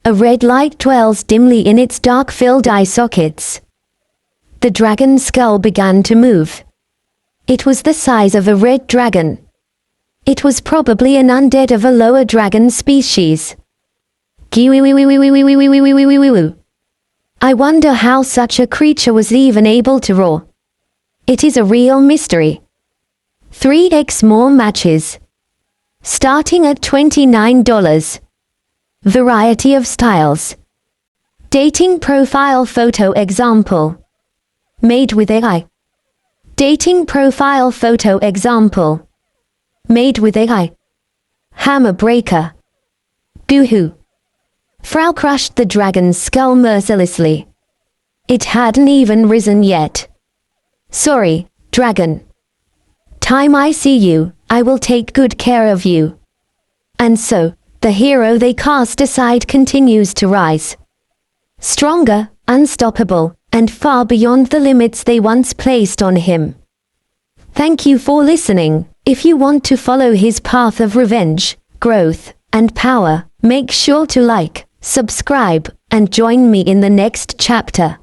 A red light dwells dimly in its dark-filled eye sockets. The dragon's skull began to move. It was the size of a red dragon. It was probably an undead of a lower dragon species. I wonder how such a creature was even able to roar. It is a real mystery. 3x more matches. Starting at $29. Variety of styles. Dating profile photo example. Made with AI. Dating profile photo example. Made with AI. Hammer breaker. Doohoo. Frau crushed the dragon's skull mercilessly. It hadn't even risen yet. Sorry, dragon. Time I see you, I will take good care of you. And so, the hero they cast aside continues to rise. Stronger, unstoppable, and far beyond the limits they once placed on him. Thank you for listening. If you want to follow his path of revenge, growth, and power, make sure to like, subscribe, and join me in the next chapter.